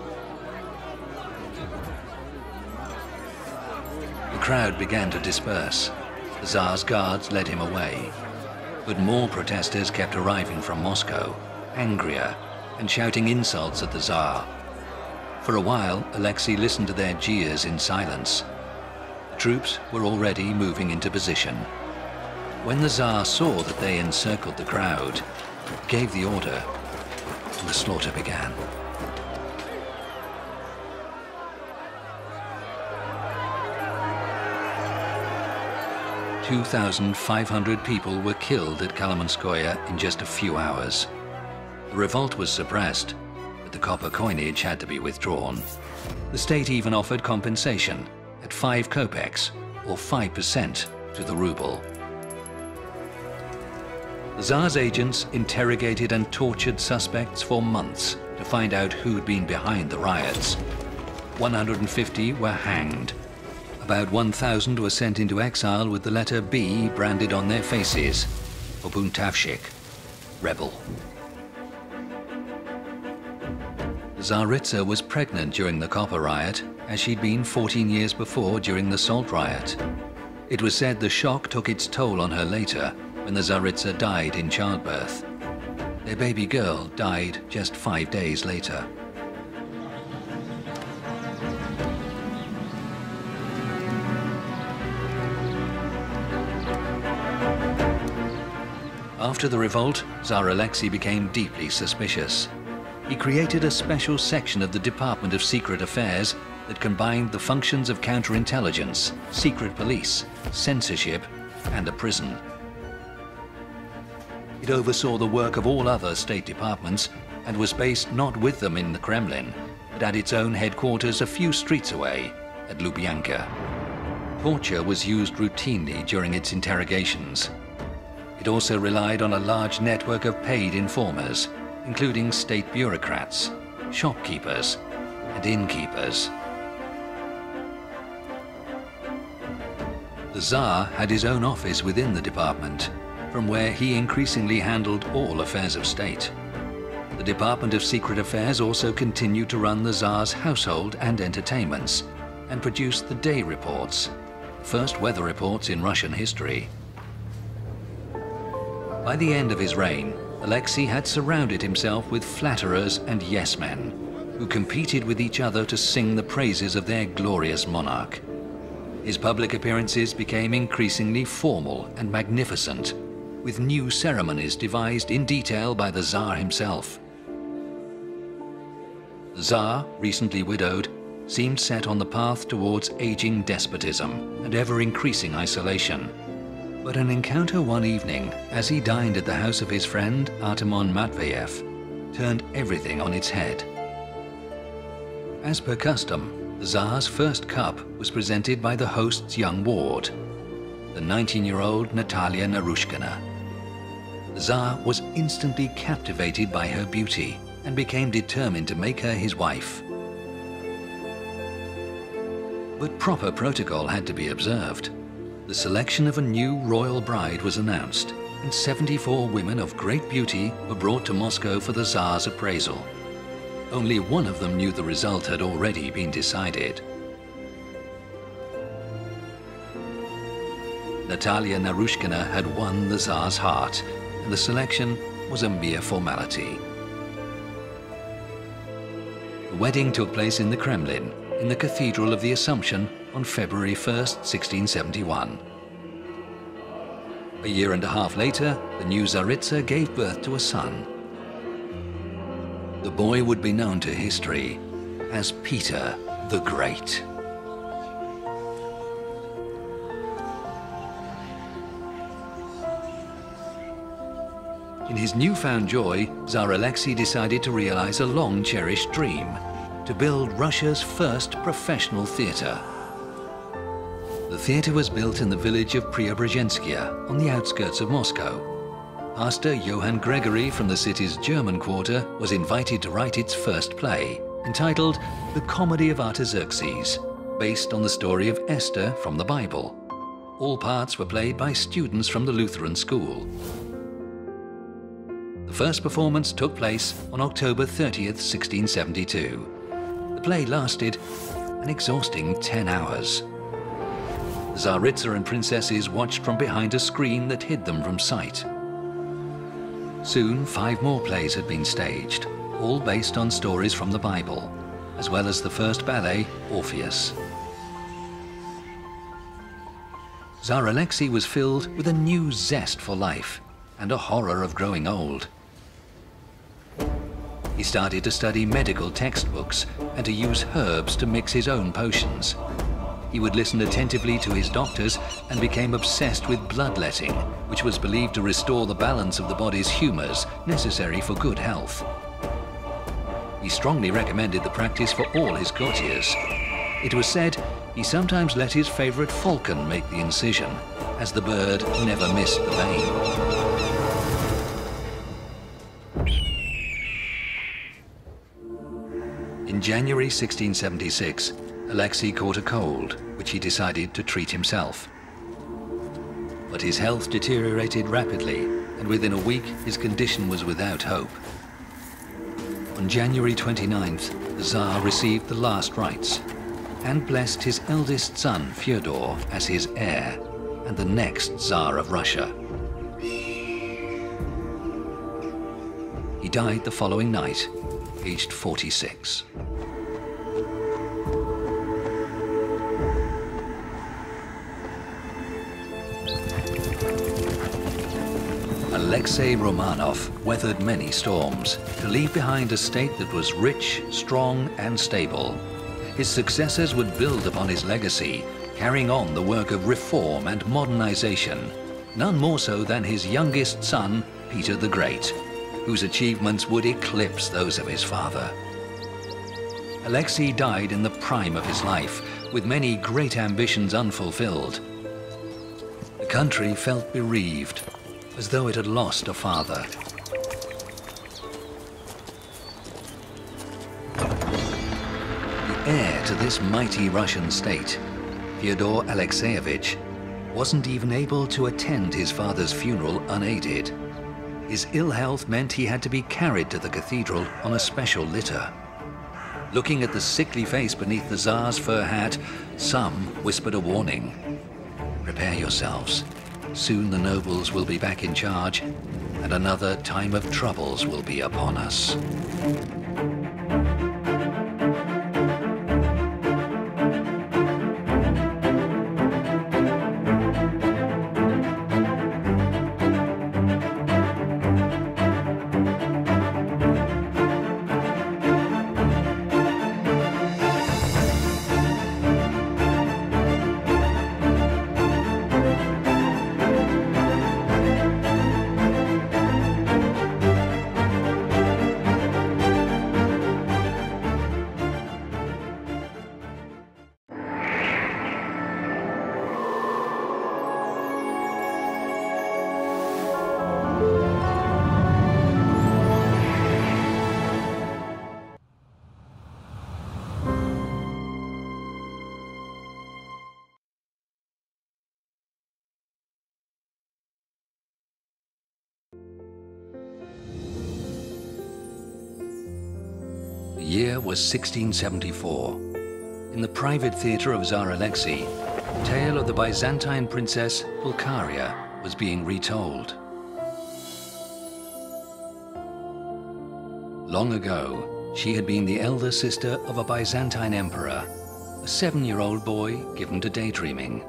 The crowd began to disperse. The Tsar's guards led him away. But more protesters kept arriving from Moscow, angrier, and shouting insults at the Tsar. For a while, Alexei listened to their jeers in silence. The troops were already moving into position. When the Tsar saw that they encircled the crowd, he gave the order, and the slaughter began. "2,500 people were killed at Kolomenskoye in just a few hours. The revolt was suppressed, but the copper coinage had to be withdrawn. The state even offered compensation at 5 kopecks, or 5% to the ruble. The Tsar's agents interrogated and tortured suspects for months to find out who'd been behind the riots. 150 were hanged. About 1,000 were sent into exile with the letter B branded on their faces, for buntavshik, rebel. The Tsaritsa was pregnant during the copper riot, as she'd been 14 years before during the Salt riot. It was said the shock took its toll on her later, when the Tsaritsa died in childbirth. Their baby girl died just 5 days later. After the revolt, Tsar Alexei became deeply suspicious. He created a special section of the Department of Secret Affairs that combined the functions of counterintelligence, secret police, censorship, and a prison. It oversaw the work of all other state departments and was based not with them in the Kremlin, but at its own headquarters a few streets away at Lubyanka. Torture was used routinely during its interrogations. It also relied on a large network of paid informers, including state bureaucrats, shopkeepers, and innkeepers. The Tsar had his own office within the department, from where he increasingly handled all affairs of state. The Department of Secret Affairs also continued to run the Tsar's household and entertainments, and produced the day reports, the first weather reports in Russian history. By the end of his reign, Alexei had surrounded himself with flatterers and yes-men, who competed with each other to sing the praises of their glorious monarch. His public appearances became increasingly formal and magnificent, with new ceremonies devised in detail by the Tsar himself. The Tsar, recently widowed, seemed set on the path towards aging despotism and ever-increasing isolation. But an encounter one evening, as he dined at the house of his friend Artemon Matveyev, turned everything on its head. As per custom, the Tsar's first cup was presented by the host's young ward, the 19-year-old Natalia Narushkina. The Tsar was instantly captivated by her beauty and became determined to make her his wife. But proper protocol had to be observed. The selection of a new royal bride was announced, and 74 women of great beauty were brought to Moscow for the Tsar's appraisal. Only one of them knew the result had already been decided. Natalia Narushkina had won the Tsar's heart, and the selection was a mere formality. The wedding took place in the Kremlin, in the Cathedral of the Assumption, on February 1st, 1671. A year and a half later, the new Tsaritsa gave birth to a son. The boy would be known to history as Peter the Great. In his newfound joy, Tsar Alexei decided to realize a long-cherished dream, to build Russia's first professional theater. The theater was built in the village of Preobrazhenskaya, on the outskirts of Moscow. Pastor Johann Gregory from the city's German quarter was invited to write its first play, entitled The Comedy of Artaxerxes, based on the story of Esther from the Bible. All parts were played by students from the Lutheran school. The first performance took place on October 30th, 1672. The play lasted an exhausting 10 hours. The Tsaritsa and princesses watched from behind a screen that hid them from sight. Soon, 5 more plays had been staged, all based on stories from the Bible, as well as the first ballet, Orpheus. Tsar Alexei was filled with a new zest for life and a horror of growing old. He started to study medical textbooks and to use herbs to mix his own potions. He would listen attentively to his doctors and became obsessed with bloodletting, which was believed to restore the balance of the body's humors necessary for good health. He strongly recommended the practice for all his courtiers. It was said he sometimes let his favorite falcon make the incision, as the bird never missed the vein. In January 1676, Alexei caught a cold, which he decided to treat himself. But his health deteriorated rapidly, and within a week his condition was without hope. On January 29th, the Tsar received the last rites and blessed his eldest son, Fyodor, as his heir and the next Tsar of Russia. He died the following night, aged 46. Alexei Romanov weathered many storms to leave behind a state that was rich, strong, and stable. His successors would build upon his legacy, carrying on the work of reform and modernization, none more so than his youngest son, Peter the Great, whose achievements would eclipse those of his father. Alexei died in the prime of his life, with many great ambitions unfulfilled. The country felt bereaved, as though it had lost a father. The heir to this mighty Russian state, Fyodor Alexeyevich, wasn't even able to attend his father's funeral unaided. His ill health meant he had to be carried to the cathedral on a special litter. Looking at the sickly face beneath the Tsar's fur hat, some whispered a warning. Prepare yourselves. Soon the nobles will be back in charge, and another time of troubles will be upon us. The year was 1674. In the private theater of Tsar Alexei, the tale of the Byzantine princess Pulcheria was being retold. Long ago, she had been the elder sister of a Byzantine emperor, a 7-year-old boy given to daydreaming.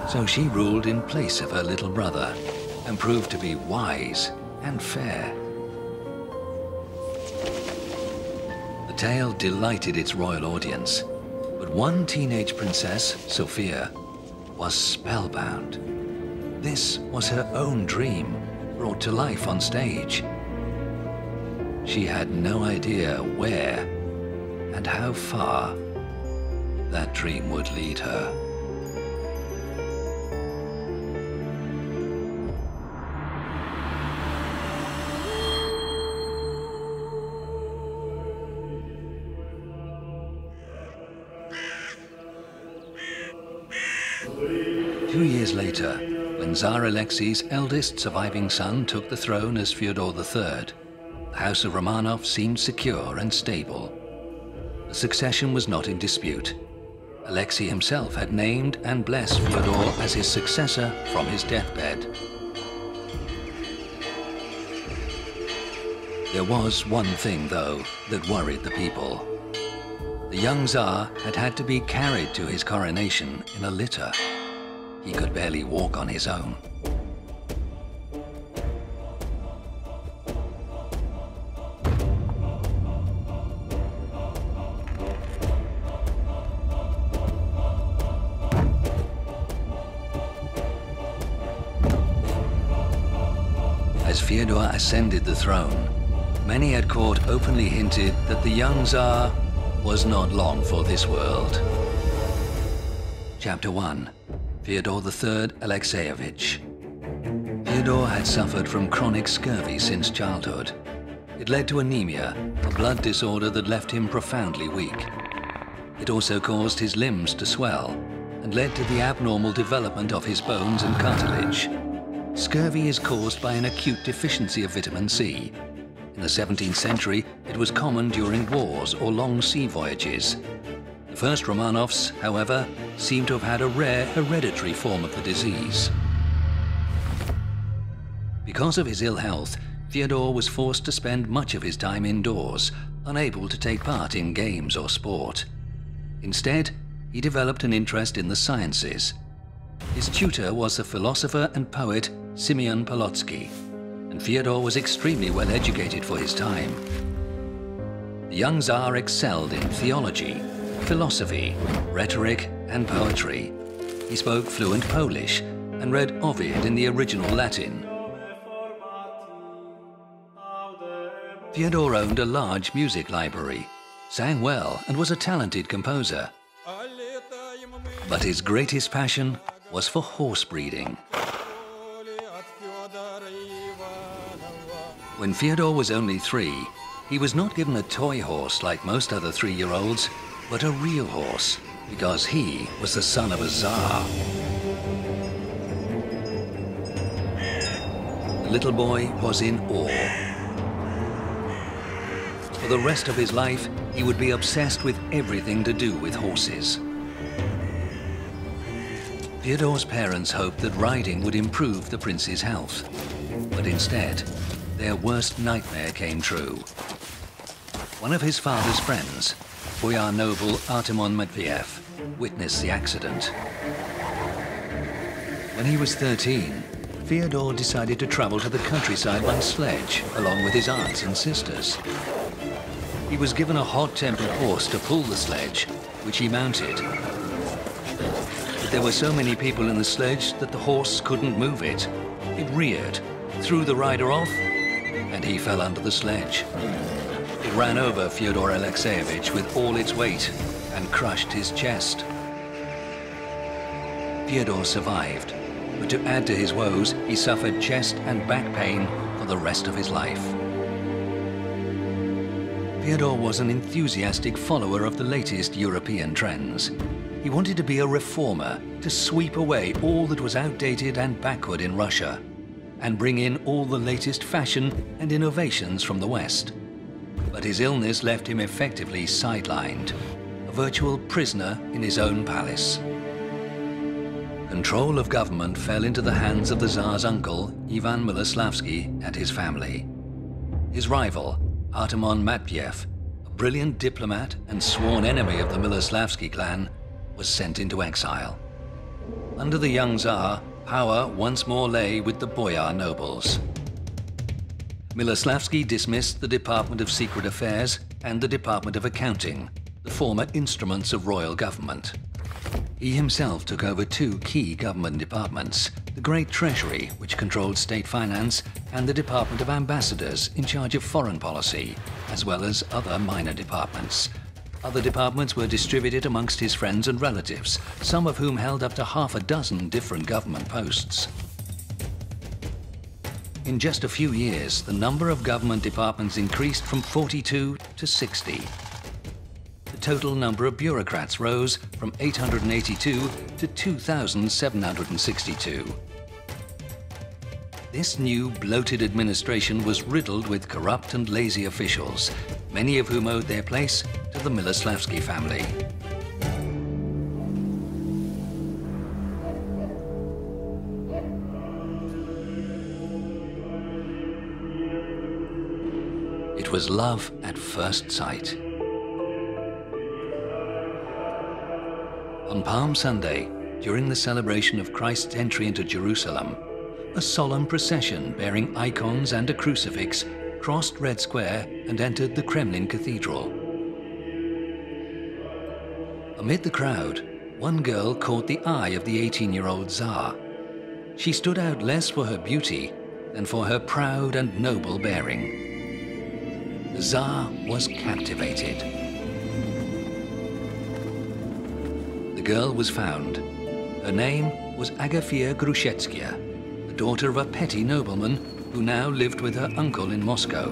So she ruled in place of her little brother and proved to be wise and fair. The tale delighted its royal audience, but one teenage princess, Sophia, was spellbound. This was her own dream, brought to life on stage. She had no idea where and how far that dream would lead her. Two years later, when Tsar Alexei's eldest surviving son took the throne as Fyodor III, the House of Romanov seemed secure and stable. The succession was not in dispute. Alexei himself had named and blessed Fyodor as his successor from his deathbed. There was one thing, though, that worried the people. The young Tsar had had to be carried to his coronation in a litter. He could barely walk on his own. As Fyodor ascended the throne, many at court openly hinted that the young Tsar was not long for this world. Chapter 1. Fyodor III Alexeyevich. Fyodor had suffered from chronic scurvy since childhood. It led to anemia, a blood disorder that left him profoundly weak. It also caused his limbs to swell and led to the abnormal development of his bones and cartilage. Scurvy is caused by an acute deficiency of vitamin C. In the 17th century, it was common during wars or long sea voyages. The first Romanovs, however, seem to have had a rare hereditary form of the disease. Because of his ill health, Fyodor was forced to spend much of his time indoors, unable to take part in games or sport. Instead, he developed an interest in the sciences. His tutor was the philosopher and poet Simeon Polotsky, and Fyodor was extremely well educated for his time. The young Tsar excelled in theology, philosophy, rhetoric, and poetry. He spoke fluent Polish and read Ovid in the original Latin. Fyodor owned a large music library, sang well and was a talented composer. But his greatest passion was for horse breeding. When Fyodor was only 3, he was not given a toy horse like most other 3-year-olds, but a real horse, because he was the son of a Tsar. The little boy was in awe. For the rest of his life, he would be obsessed with everything to do with horses. Fyodor's parents hoped that riding would improve the prince's health, but instead, their worst nightmare came true. One of his father's friends, boyar noble Artemon Matveyev, witnessed the accident. When he was 13, Fyodor decided to travel to the countryside by sledge, along with his aunts and sisters. He was given a hot-tempered horse to pull the sledge, which he mounted. But there were so many people in the sledge that the horse couldn't move it. It reared, threw the rider off, and he fell under the sledge. It ran over Fyodor Alexeyevich with all its weight and crushed his chest. Fyodor survived, but to add to his woes, he suffered chest and back pain for the rest of his life. Fyodor was an enthusiastic follower of the latest European trends. He wanted to be a reformer, to sweep away all that was outdated and backward in Russia, and bring in all the latest fashion and innovations from the West. But his illness left him effectively sidelined, a virtual prisoner in his own palace. Control of government fell into the hands of the Tsar's uncle, Ivan Miloslavsky, and his family. His rival, Artemon Matveyev, a brilliant diplomat and sworn enemy of the Miloslavsky clan, was sent into exile. Under the young Tsar, power once more lay with the boyar nobles. Miloslavsky dismissed the Department of Secret Affairs and the Department of Accounting, the former instruments of royal government. He himself took over 2 key government departments, the Great Treasury, which controlled state finance, and the Department of Ambassadors, in charge of foreign policy, as well as other minor departments. Other departments were distributed amongst his friends and relatives, some of whom held up to half a dozen different government posts. In just a few years, the number of government departments increased from 42 to 60. The total number of bureaucrats rose from 882 to 2,762. This new bloated administration was riddled with corrupt and lazy officials, many of whom owed their place to the Miloslavsky family. It was love at first sight. On Palm Sunday, during the celebration of Christ's entry into Jerusalem, a solemn procession bearing icons and a crucifix crossed Red Square and entered the Kremlin Cathedral. Amid the crowd, one girl caught the eye of the 18-year-old Tsar. She stood out less for her beauty than for her proud and noble bearing. The Tsar was captivated. The girl was found. Her name was Agafia Grushetskia, the daughter of a petty nobleman who now lived with her uncle in Moscow.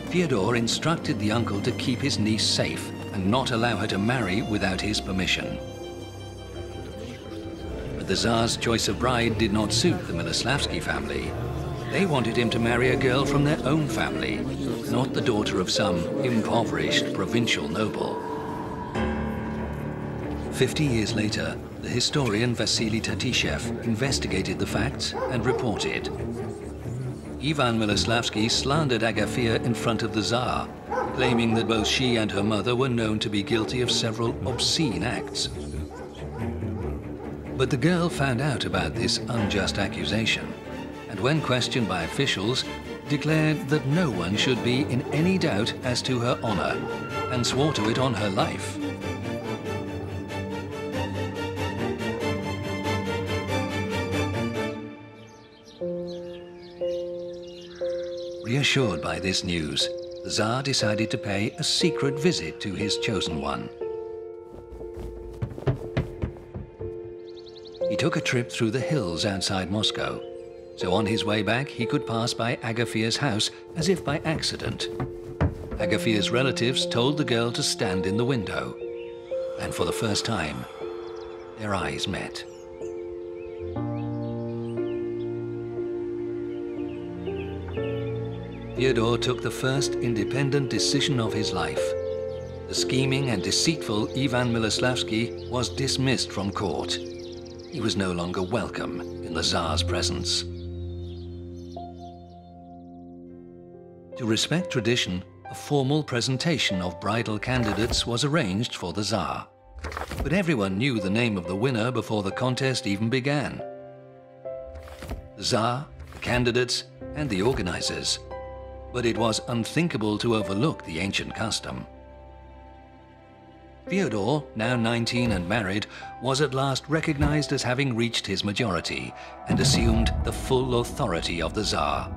Fyodor instructed the uncle to keep his niece safe and not allow her to marry without his permission. But the Tsar's choice of bride did not suit the Miloslavsky family. They wanted him to marry a girl from their own family, not the daughter of some impoverished provincial noble. 50 years later, the historian Vasily Tatishev investigated the facts and reported. Ivan Miloslavsky slandered Agafia in front of the Tsar, claiming that both she and her mother were known to be guilty of several obscene acts. But the girl found out about this unjust accusation, and when questioned by officials, declared that no one should be in any doubt as to her honor, and swore to it on her life. Reassured by this news, the Tsar decided to pay a secret visit to his chosen one. He took a trip through the hills outside Moscow, so on his way back he could pass by Agafia's house as if by accident. Agafia's relatives told the girl to stand in the window, and for the first time, their eyes met. Fyodor took the first independent decision of his life. The scheming and deceitful Ivan Miloslavsky was dismissed from court. He was no longer welcome in the Tsar's presence. To respect tradition, a formal presentation of bridal candidates was arranged for the Tsar. But everyone knew the name of the winner before the contest even began. The Tsar, the candidates, and the organizers. But it was unthinkable to overlook the ancient custom. Fyodor, now 19 and married, was at last recognized as having reached his majority and assumed the full authority of the Tsar.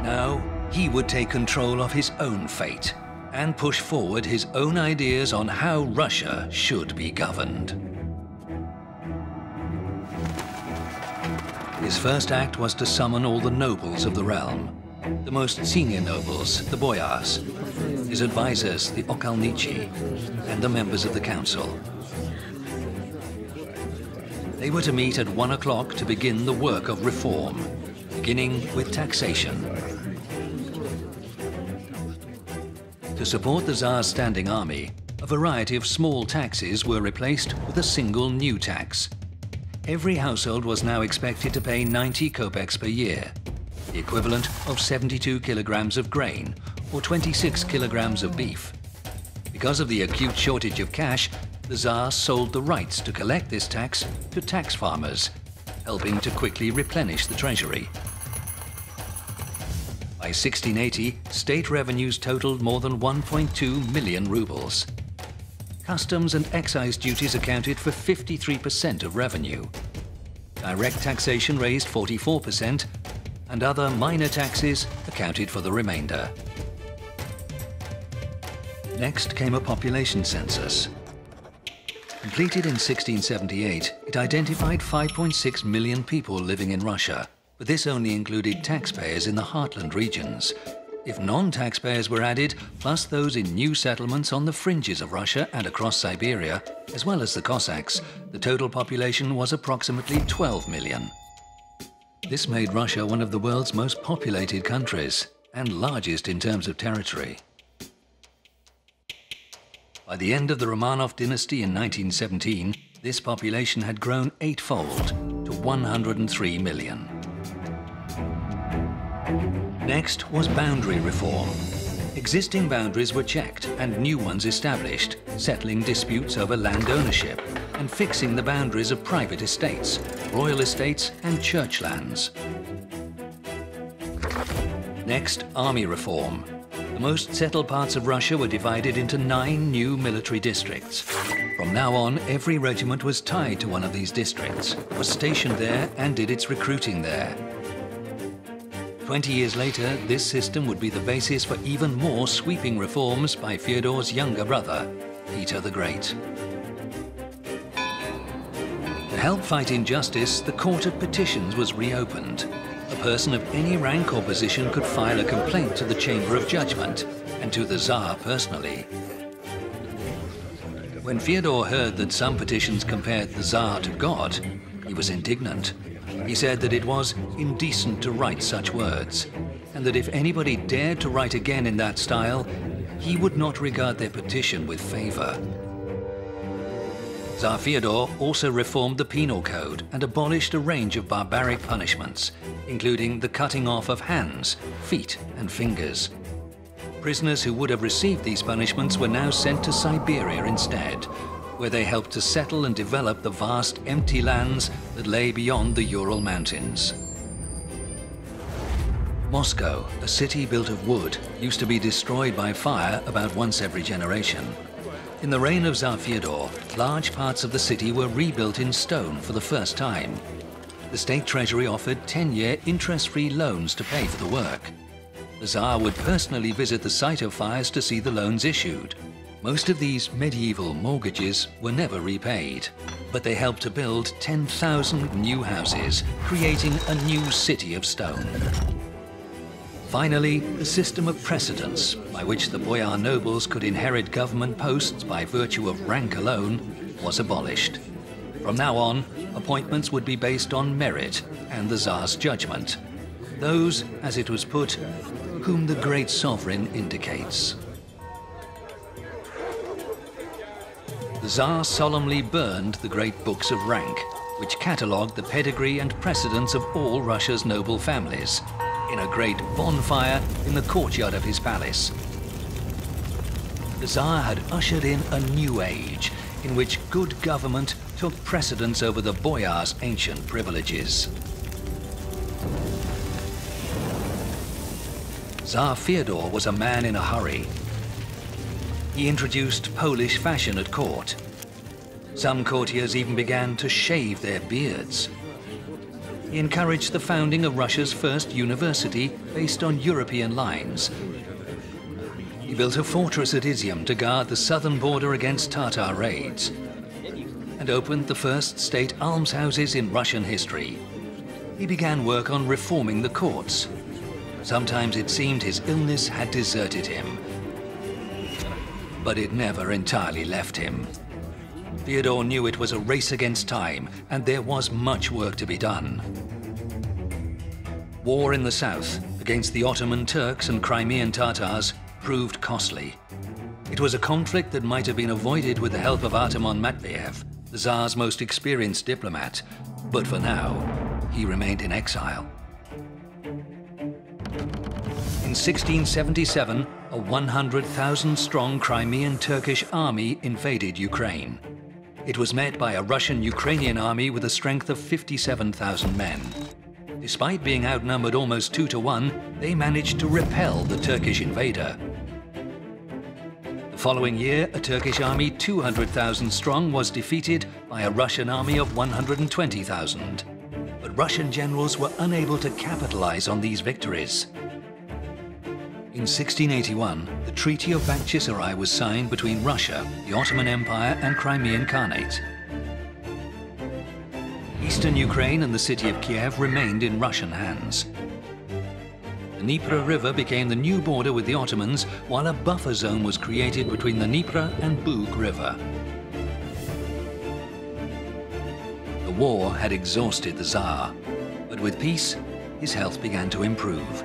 Now, he would take control of his own fate and push forward his own ideas on how Russia should be governed. His first act was to summon all the nobles of the realm, the most senior nobles, the boyars, his advisors, the okolnichi, and the members of the council. They were to meet at 1 o'clock to begin the work of reform, beginning with taxation. To support the Tsar's standing army, a variety of small taxes were replaced with a single new tax. Every household was now expected to pay 90 kopecks per year, the equivalent of 72 kilograms of grain or 26 kilograms of beef. Because of the acute shortage of cash, the Tsar sold the rights to collect this tax to tax farmers, helping to quickly replenish the treasury. By 1680, state revenues totaled more than 1.2 million rubles. Customs and excise duties accounted for 53% of revenue. Direct taxation raised 44%, and other minor taxes accounted for the remainder. Next came a population census. Completed in 1678, it identified 5.6 million people living in Russia, but this only included taxpayers in the heartland regions. If non-taxpayers were added, plus those in new settlements on the fringes of Russia and across Siberia, as well as the Cossacks, the total population was approximately 12 million. This made Russia one of the world's most populated countries, and largest in terms of territory. By the end of the Romanov dynasty in 1917, this population had grown eightfold to 103 million. Next was boundary reform. Existing boundaries were checked and new ones established, settling disputes over land ownership and fixing the boundaries of private estates, royal estates and church lands. Next, army reform. The most settled parts of Russia were divided into 9 new military districts. From now on, every regiment was tied to one of these districts, was stationed there and did its recruiting there. 20 years later, this system would be the basis for even more sweeping reforms by Fyodor's younger brother, Peter the Great. To help fight injustice, the Court of Petitions was reopened. A person of any rank or position could file a complaint to the Chamber of Judgment and to the Tsar personally. When Fyodor heard that some petitions compared the Tsar to God, he was indignant. He said that it was indecent to write such words, and that if anybody dared to write again in that style, he would not regard their petition with favor. Tsar Fyodor also reformed the penal code and abolished a range of barbaric punishments, including the cutting off of hands, feet, and fingers. Prisoners who would have received these punishments were now sent to Siberia instead, where they helped to settle and develop the vast empty lands that lay beyond the Ural Mountains. Moscow, a city built of wood, used to be destroyed by fire about once every generation. In the reign of Tsar Fyodor, large parts of the city were rebuilt in stone for the first time. The state treasury offered 10-year interest-free loans to pay for the work. The Tsar would personally visit the site of fires to see the loans issued. Most of these medieval mortgages were never repaid, but they helped to build 10,000 new houses, creating a new city of stone. Finally, the system of precedence, by which the boyar nobles could inherit government posts by virtue of rank alone, was abolished. From now on, appointments would be based on merit and the Tsar's judgment. Those, as it was put, whom the great sovereign indicates. The Tsar solemnly burned the great books of rank, which catalogued the pedigree and precedence of all Russia's noble families, in a great bonfire in the courtyard of his palace. The Tsar had ushered in a new age, in which good government took precedence over the boyar's ancient privileges. Tsar Fyodor was a man in a hurry. He introduced Polish fashion at court. Some courtiers even began to shave their beards. He encouraged the founding of Russia's first university based on European lines. He built a fortress at Izium to guard the southern border against Tatar raids, and opened the first state almshouses in Russian history. He began work on reforming the courts. Sometimes it seemed his illness had deserted him, but it never entirely left him. Fyodor knew it was a race against time, and there was much work to be done. War in the south against the Ottoman Turks and Crimean Tatars proved costly. It was a conflict that might have been avoided with the help of Artemon Matveyev, the Tsar's most experienced diplomat, but for now, he remained in exile. In 1677, a 100,000-strong Crimean Turkish army invaded Ukraine. It was met by a Russian-Ukrainian army with a strength of 57,000 men. Despite being outnumbered almost 2 to 1, they managed to repel the Turkish invader. The following year, a Turkish army 200,000 strong was defeated by a Russian army of 120,000. But Russian generals were unable to capitalize on these victories. In 1681, the Treaty of Bakhchisarai was signed between Russia, the Ottoman Empire, and Crimean Khanate. Eastern Ukraine and the city of Kiev remained in Russian hands. The Dnieper River became the new border with the Ottomans, while a buffer zone was created between the Dnieper and Bug River. The war had exhausted the Tsar, but with peace, his health began to improve.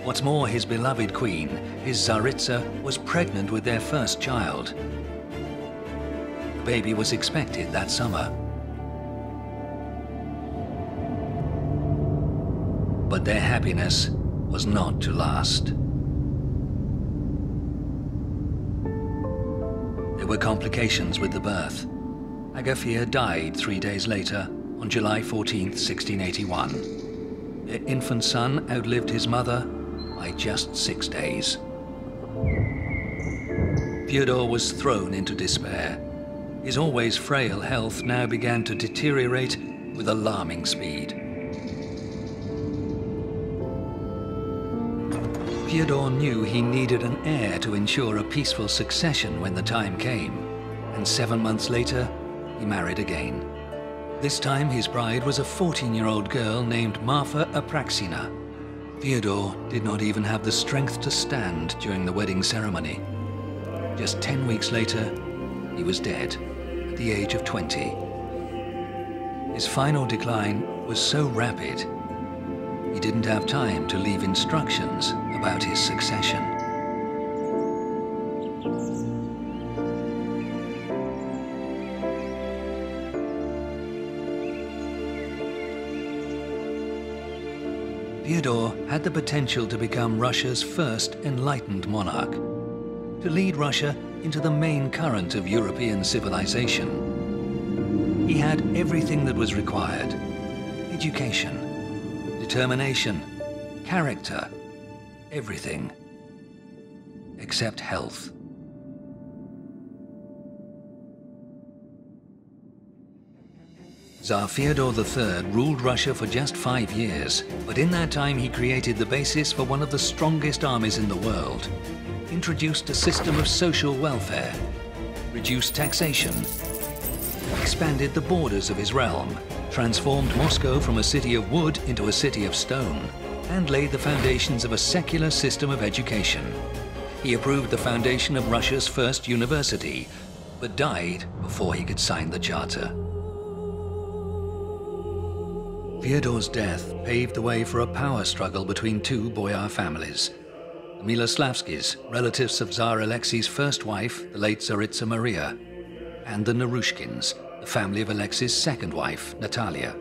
What's more, his beloved queen, his Tsaritsa, was pregnant with their first child. The baby was expected that summer. But their happiness was not to last. There were complications with the birth. Agafia died 3 days later, on July 14, 1681. Their infant son outlived his mother by just 6 days. Fyodor was thrown into despair. His always frail health now began to deteriorate with alarming speed. Fyodor knew he needed an heir to ensure a peaceful succession when the time came, and 7 months later, he married again. This time his bride was a 14-year-old girl named Marfa Apraxina. Fyodor did not even have the strength to stand during the wedding ceremony. Just 10 weeks later, he was dead at the age of 20. His final decline was so rapid, he didn't have time to leave instructions about his succession. Fyodor had the potential to become Russia's first enlightened monarch, to lead Russia into the main current of European civilization. He had everything that was required: education, determination, character, everything except health. Tsar Fyodor III ruled Russia for just 5 years, but in that time he created the basis for one of the strongest armies in the world, introduced a system of social welfare, reduced taxation, expanded the borders of his realm, transformed Moscow from a city of wood into a city of stone, and laid the foundations of a secular system of education. He approved the foundation of Russia's first university, but died before he could sign the charter. Fyodor's death paved the way for a power struggle between two boyar families. The Miloslavskis, relatives of Tsar Alexei's first wife, the late Tsaritsa Maria, and the Narushkins, the family of Alexei's second wife, Natalia.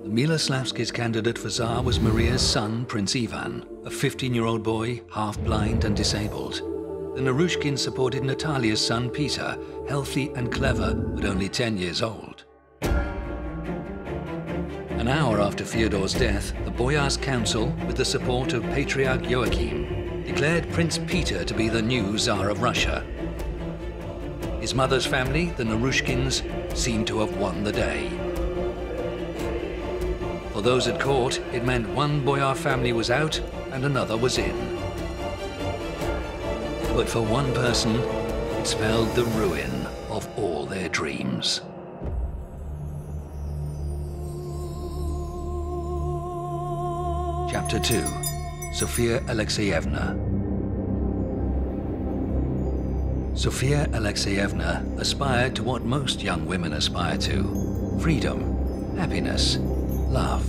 The Miloslavskis' candidate for Tsar was Maria's son, Prince Ivan, a 15-year-old boy, half-blind and disabled. The Narushkins supported Natalia's son, Peter, healthy and clever, but only 10 years old. An hour after Fyodor's death, the Boyars' Council, with the support of Patriarch Joachim, declared Prince Peter to be the new Tsar of Russia. His mother's family, the Narushkins, seemed to have won the day. For those at court, it meant one boyar family was out and another was in. But for one person, it spelled the ruin of all their dreams. Chapter 2. Sofia Alexeyevna. Sofia Alexeyevna aspired to what most young women aspire to: freedom, happiness, love.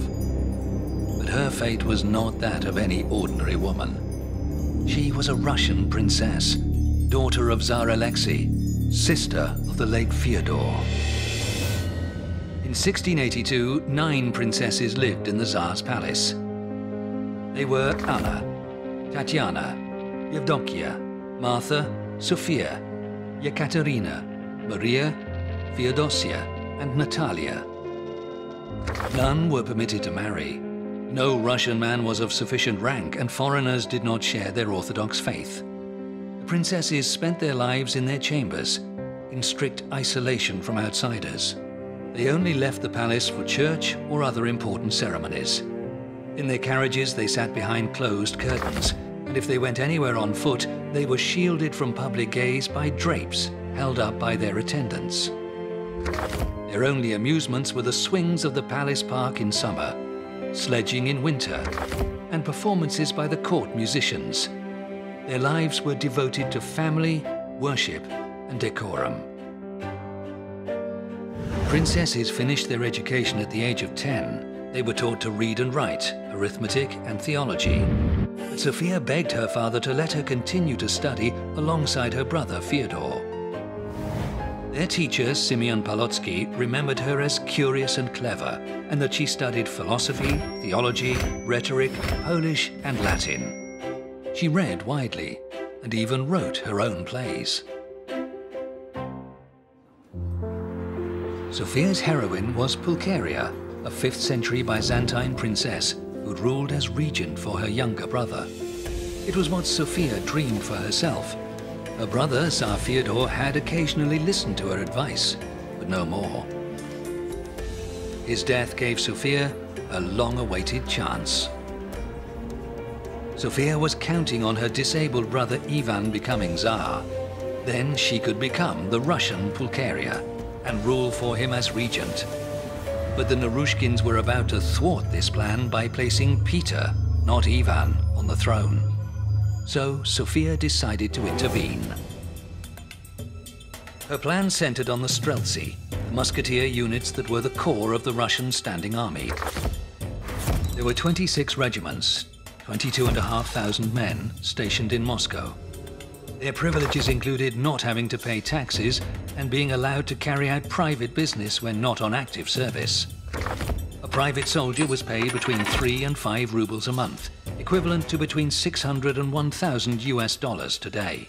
But her fate was not that of any ordinary woman. She was a Russian princess, daughter of Tsar Alexei, sister of the late Fyodor. In 1682, 9 princesses lived in the Tsar's palace. They were Anna, Tatiana, Yevdokia, Martha, Sophia, Ekaterina, Maria, Feodosia, and Natalia. None were permitted to marry. No Russian man was of sufficient rank, and foreigners did not share their Orthodox faith. The princesses spent their lives in their chambers, in strict isolation from outsiders. They only left the palace for church or other important ceremonies. In their carriages, they sat behind closed curtains, and if they went anywhere on foot, they were shielded from public gaze by drapes held up by their attendants. Their only amusements were the swings of the palace park in summer, sledging in winter, and performances by the court musicians. Their lives were devoted to family, worship, and decorum. Princesses finished their education at the age of 10. They were taught to read and write, arithmetic, and theology. But Sophia begged her father to let her continue to study alongside her brother Fyodor. Their teacher, Simeon Palotsky, remembered her as curious and clever, and that she studied philosophy, theology, rhetoric, Polish, and Latin. She read widely, and even wrote her own plays. Sophia's heroine was Pulcheria, a 5th century Byzantine princess who'd ruled as regent for her younger brother. It was what Sophia dreamed for herself. Her brother, Tsar Fyodor, had occasionally listened to her advice, but no more. His death gave Sophia a long-awaited chance. Sophia was counting on her disabled brother Ivan becoming Tsar. Then she could become the Russian Pulcheria and rule for him as regent. But the Narushkins were about to thwart this plan by placing Peter, not Ivan, on the throne. So Sophia decided to intervene. Her plan centered on the Streltsy, the musketeer units that were the core of the Russian standing army. There were 26 regiments, 22,500 men stationed in Moscow. Their privileges included not having to pay taxes and being allowed to carry out private business when not on active service. A private soldier was paid between 3 and 5 rubles a month, equivalent to between $600 and $1,000 today.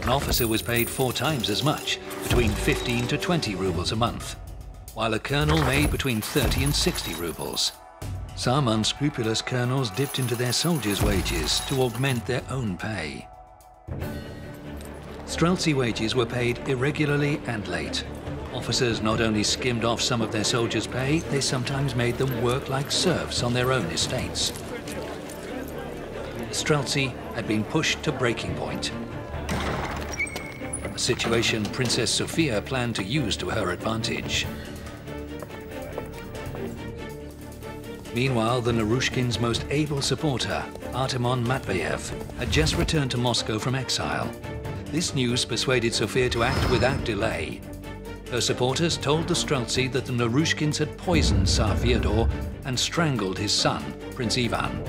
An officer was paid 4 times as much, between 15 to 20 rubles a month, while a colonel made between 30 and 60 rubles. Some unscrupulous colonels dipped into their soldiers' wages to augment their own pay. Streltsy wages were paid irregularly and late. Officers not only skimmed off some of their soldiers' pay, they sometimes made them work like serfs on their own estates. The Streltsy had been pushed to breaking point, a situation Princess Sophia planned to use to her advantage. Meanwhile, the Narushkins' most able supporter, Artemon Matveyev, had just returned to Moscow from exile. This news persuaded Sophia to act without delay. Her supporters told the Streltsy that the Narushkins had poisoned Tsar Fyodor and strangled his son, Prince Ivan.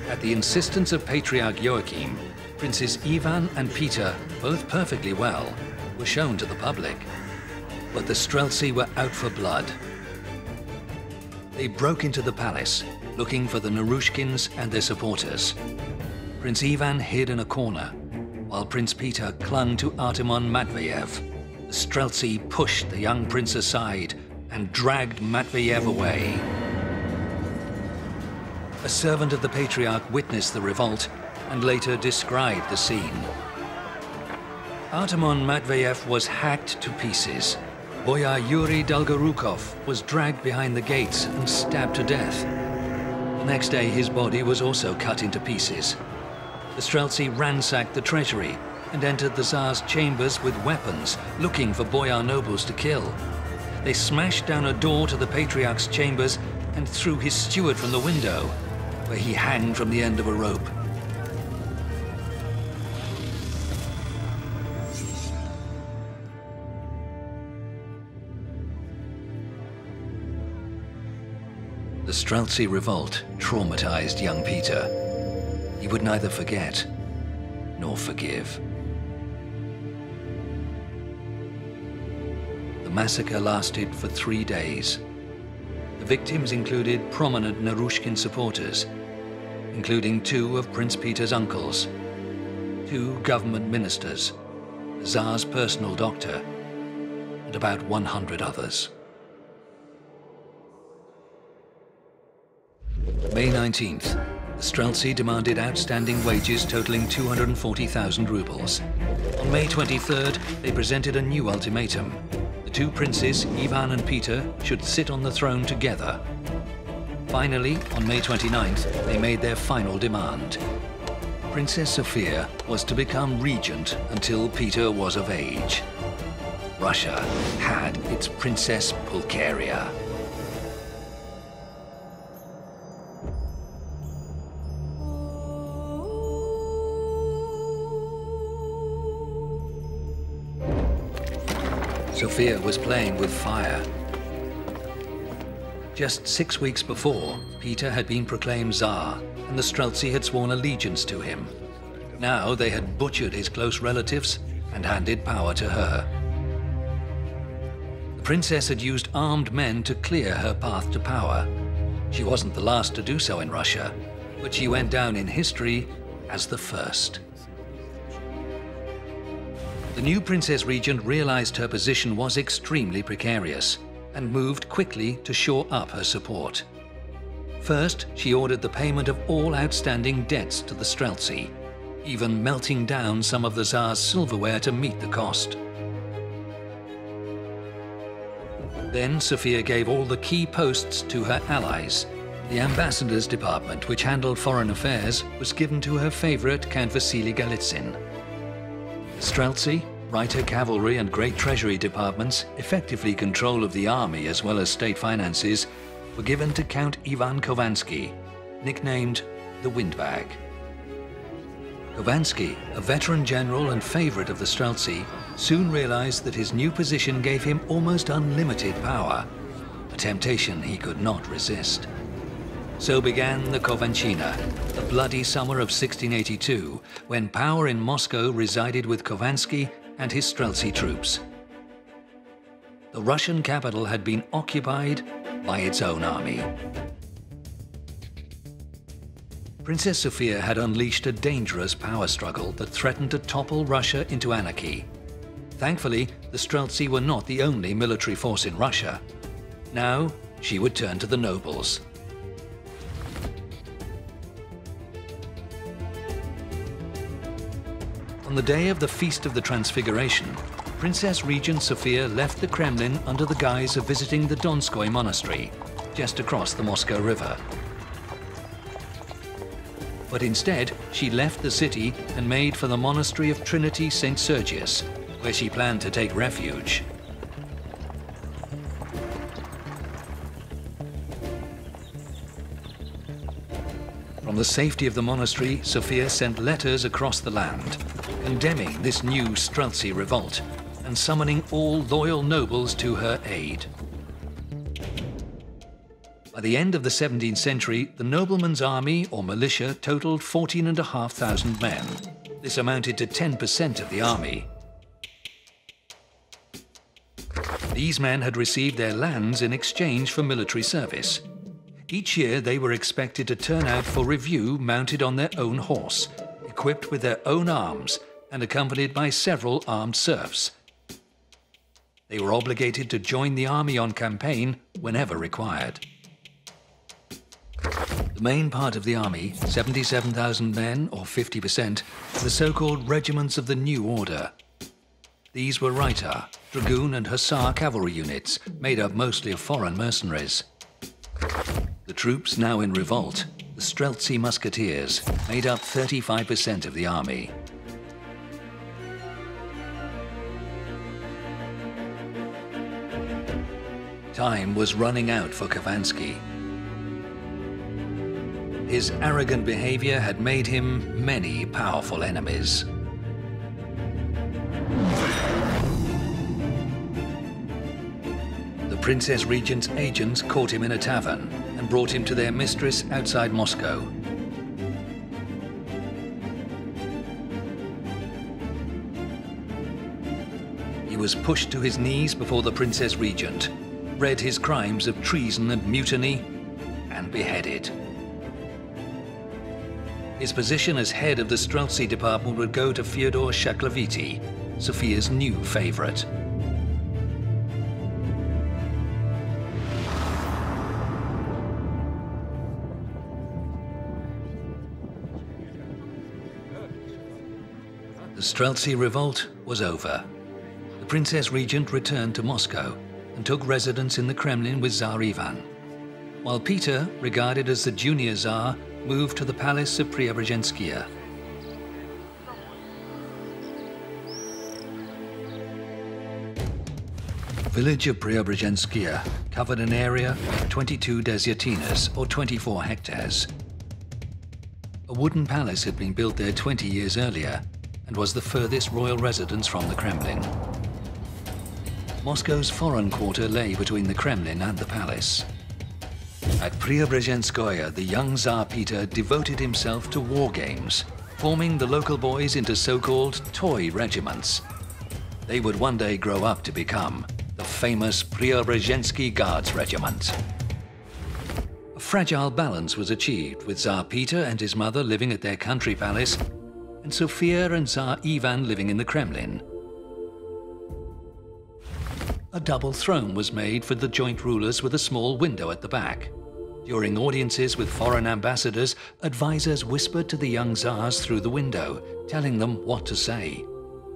At the insistence of Patriarch Joachim, Princes Ivan and Peter, both perfectly well, were shown to the public. But the Streltsy were out for blood. They broke into the palace, looking for the Narushkins and their supporters. Prince Ivan hid in a corner, while Prince Peter clung to Artemon Matveyev. The Streltsy pushed the young prince aside and dragged Matveyev away. A servant of the Patriarch witnessed the revolt and later described the scene. Artemon Matveyev was hacked to pieces. Boyar Yuri Dolgorukov was dragged behind the gates and stabbed to death. The next day, his body was also cut into pieces. The Streltsy ransacked the treasury and entered the Tsar's chambers with weapons, looking for boyar nobles to kill. They smashed down a door to the Patriarch's chambers and threw his steward from the window, where he hanged from the end of a rope. The Streltsy revolt traumatized young Peter. He would neither forget nor forgive. The massacre lasted for 3 days. The victims included prominent Narushkin supporters, including 2 of Prince Peter's uncles, 2 government ministers, the Tsar's personal doctor, and about 100 others. May 19th, the Streltsy demanded outstanding wages totaling 240,000 rubles. On May 23rd, they presented a new ultimatum. The 2 princes, Ivan and Peter, should sit on the throne together. Finally, on May 29th, they made their final demand. Princess Sophia was to become regent until Peter was of age. Russia had its Princess Pulcheria. Sophia was playing with fire. Just 6 weeks before, Peter had been proclaimed Tsar, and the Streltsy had sworn allegiance to him. Now they had butchered his close relatives and handed power to her. The princess had used armed men to clear her path to power. She wasn't the last to do so in Russia, but she went down in history as the first. The new princess regent realized her position was extremely precarious and moved quickly to shore up her support. First, she ordered the payment of all outstanding debts to the Streltsy, even melting down some of the Tsar's silverware to meet the cost. Then Sophia gave all the key posts to her allies. The ambassador's department, which handled foreign affairs, was given to her favorite Count Vasily Golitsyn. Streltsy, Reiter Cavalry and Great Treasury departments, effectively control of the army as well as state finances, were given to Count Ivan Khovansky, nicknamed the Windbag. Khovansky, a veteran general and favorite of the Streltsy, soon realized that his new position gave him almost unlimited power, a temptation he could not resist. So began the Khovanshchina, the bloody summer of 1682, when power in Moscow resided with Khovansky and his Streltsy troops. The Russian capital had been occupied by its own army. Princess Sophia had unleashed a dangerous power struggle that threatened to topple Russia into anarchy. Thankfully, the Streltsy were not the only military force in Russia. Now, she would turn to the nobles. On the day of the Feast of the Transfiguration, Princess Regent Sophia left the Kremlin under the guise of visiting the Donskoy Monastery, just across the Moscow River. But instead, she left the city and made for the monastery of Trinity St. Sergius, where she planned to take refuge. From the safety of the monastery, Sophia sent letters across the land, condemning this new Streltsy revolt and summoning all loyal nobles to her aid. By the end of the 17th century, the nobleman's army or militia totaled 14,500 men. This amounted to 10% of the army. These men had received their lands in exchange for military service. Each year they were expected to turn out for review mounted on their own horse, equipped with their own arms and accompanied by several armed serfs. They were obligated to join the army on campaign whenever required. The main part of the army, 77,000 men or 50%, were the so-called regiments of the New Order. These were Reiter, Dragoon and Hussar cavalry units, made up mostly of foreign mercenaries. The troops now in revolt, the Streltsy Musketeers, made up 35% of the army. Time was running out for Khovansky. His arrogant behavior had made him many powerful enemies. The Princess Regent's agents caught him in a tavern and brought him to their mistress outside Moscow. He was pushed to his knees before the Princess Regent, read his crimes of treason and mutiny, and beheaded. His position as head of the Streltsy department would go to Fyodor Shaklovity, Sophia's new favorite. The Streltsy revolt was over. The Princess Regent returned to Moscow and took residence in the Kremlin with Tsar Ivan, while Peter, regarded as the junior Tsar, moved to the palace of Preobrazhenskaya. The village of Preobrazhenskaya covered an area of 22 desyatinas, or 24 hectares. A wooden palace had been built there 20 years earlier and was the furthest royal residence from the Kremlin. Moscow's foreign quarter lay between the Kremlin and the palace. At Preobrazhenskaya, the young Tsar Peter devoted himself to war games, forming the local boys into so-called toy regiments. They would one day grow up to become the famous Preobrazhensky Guards Regiment. A fragile balance was achieved, with Tsar Peter and his mother living at their country palace, and Sophia and Tsar Ivan living in the Kremlin. A double throne was made for the joint rulers with a small window at the back. During audiences with foreign ambassadors, advisors whispered to the young Tsars through the window, telling them what to say.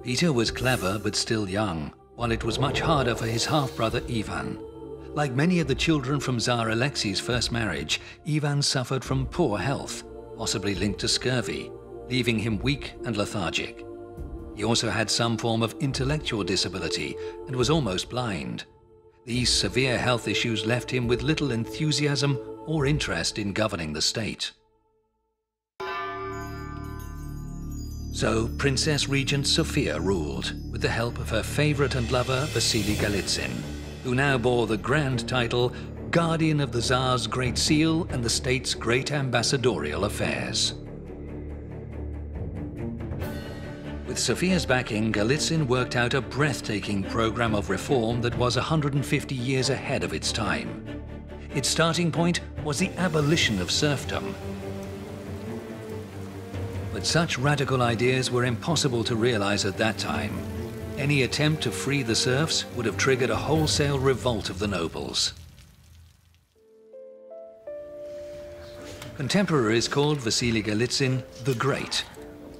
Peter was clever but still young, while it was much harder for his half-brother Ivan. Like many of the children from Tsar Alexei's first marriage, Ivan suffered from poor health, possibly linked to scurvy, leaving him weak and lethargic. He also had some form of intellectual disability and was almost blind. These severe health issues left him with little enthusiasm or interest in governing the state. So Princess Regent Sophia ruled, with the help of her favorite and lover Vasily Golitsyn, who now bore the grand title Guardian of the Tsar's Great Seal and the state's great ambassadorial affairs. With Sophia's backing, Golitsyn worked out a breathtaking program of reform that was 150 years ahead of its time. Its starting point was the abolition of serfdom. But such radical ideas were impossible to realize at that time. Any attempt to free the serfs would have triggered a wholesale revolt of the nobles. Contemporaries called Vasily Golitsyn the Great.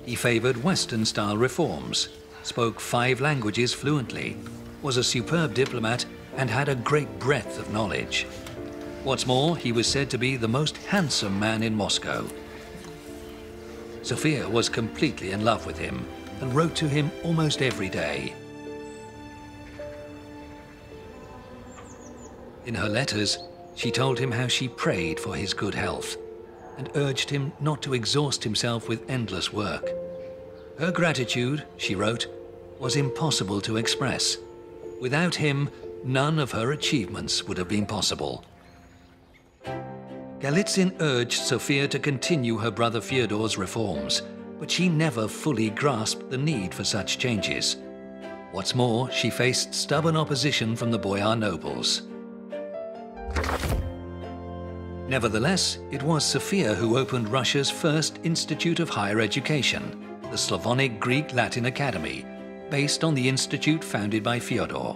He favored Western-style reforms, spoke 5 languages fluently, was a superb diplomat, and had a great breadth of knowledge. What's more, he was said to be the most handsome man in Moscow. Sophia was completely in love with him and wrote to him almost every day. In her letters, she told him how she prayed for his good health and urged him not to exhaust himself with endless work. Her gratitude, she wrote, was impossible to express. Without him, none of her achievements would have been possible. Golitsyn urged Sophia to continue her brother Fyodor's reforms, but she never fully grasped the need for such changes. What's more, she faced stubborn opposition from the boyar nobles. Nevertheless, it was Sophia who opened Russia's first institute of higher education, the Slavonic Greek Latin Academy, based on the institute founded by Fyodor.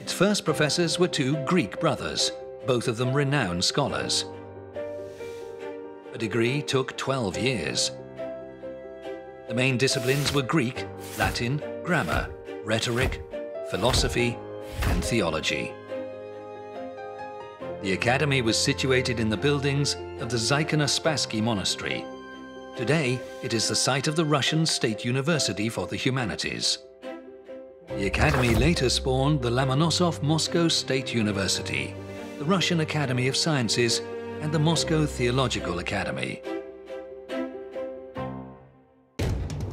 Its first professors were 2 Greek brothers, both of them renowned scholars. A degree took 12 years. The main disciplines were Greek, Latin, grammar, rhetoric, philosophy, and theology. The academy was situated in the buildings of the Zaykona-Spassky Monastery. Today, it is the site of the Russian State University for the Humanities. The academy later spawned the Lomonosov Moscow State University, the Russian Academy of Sciences, and the Moscow Theological Academy.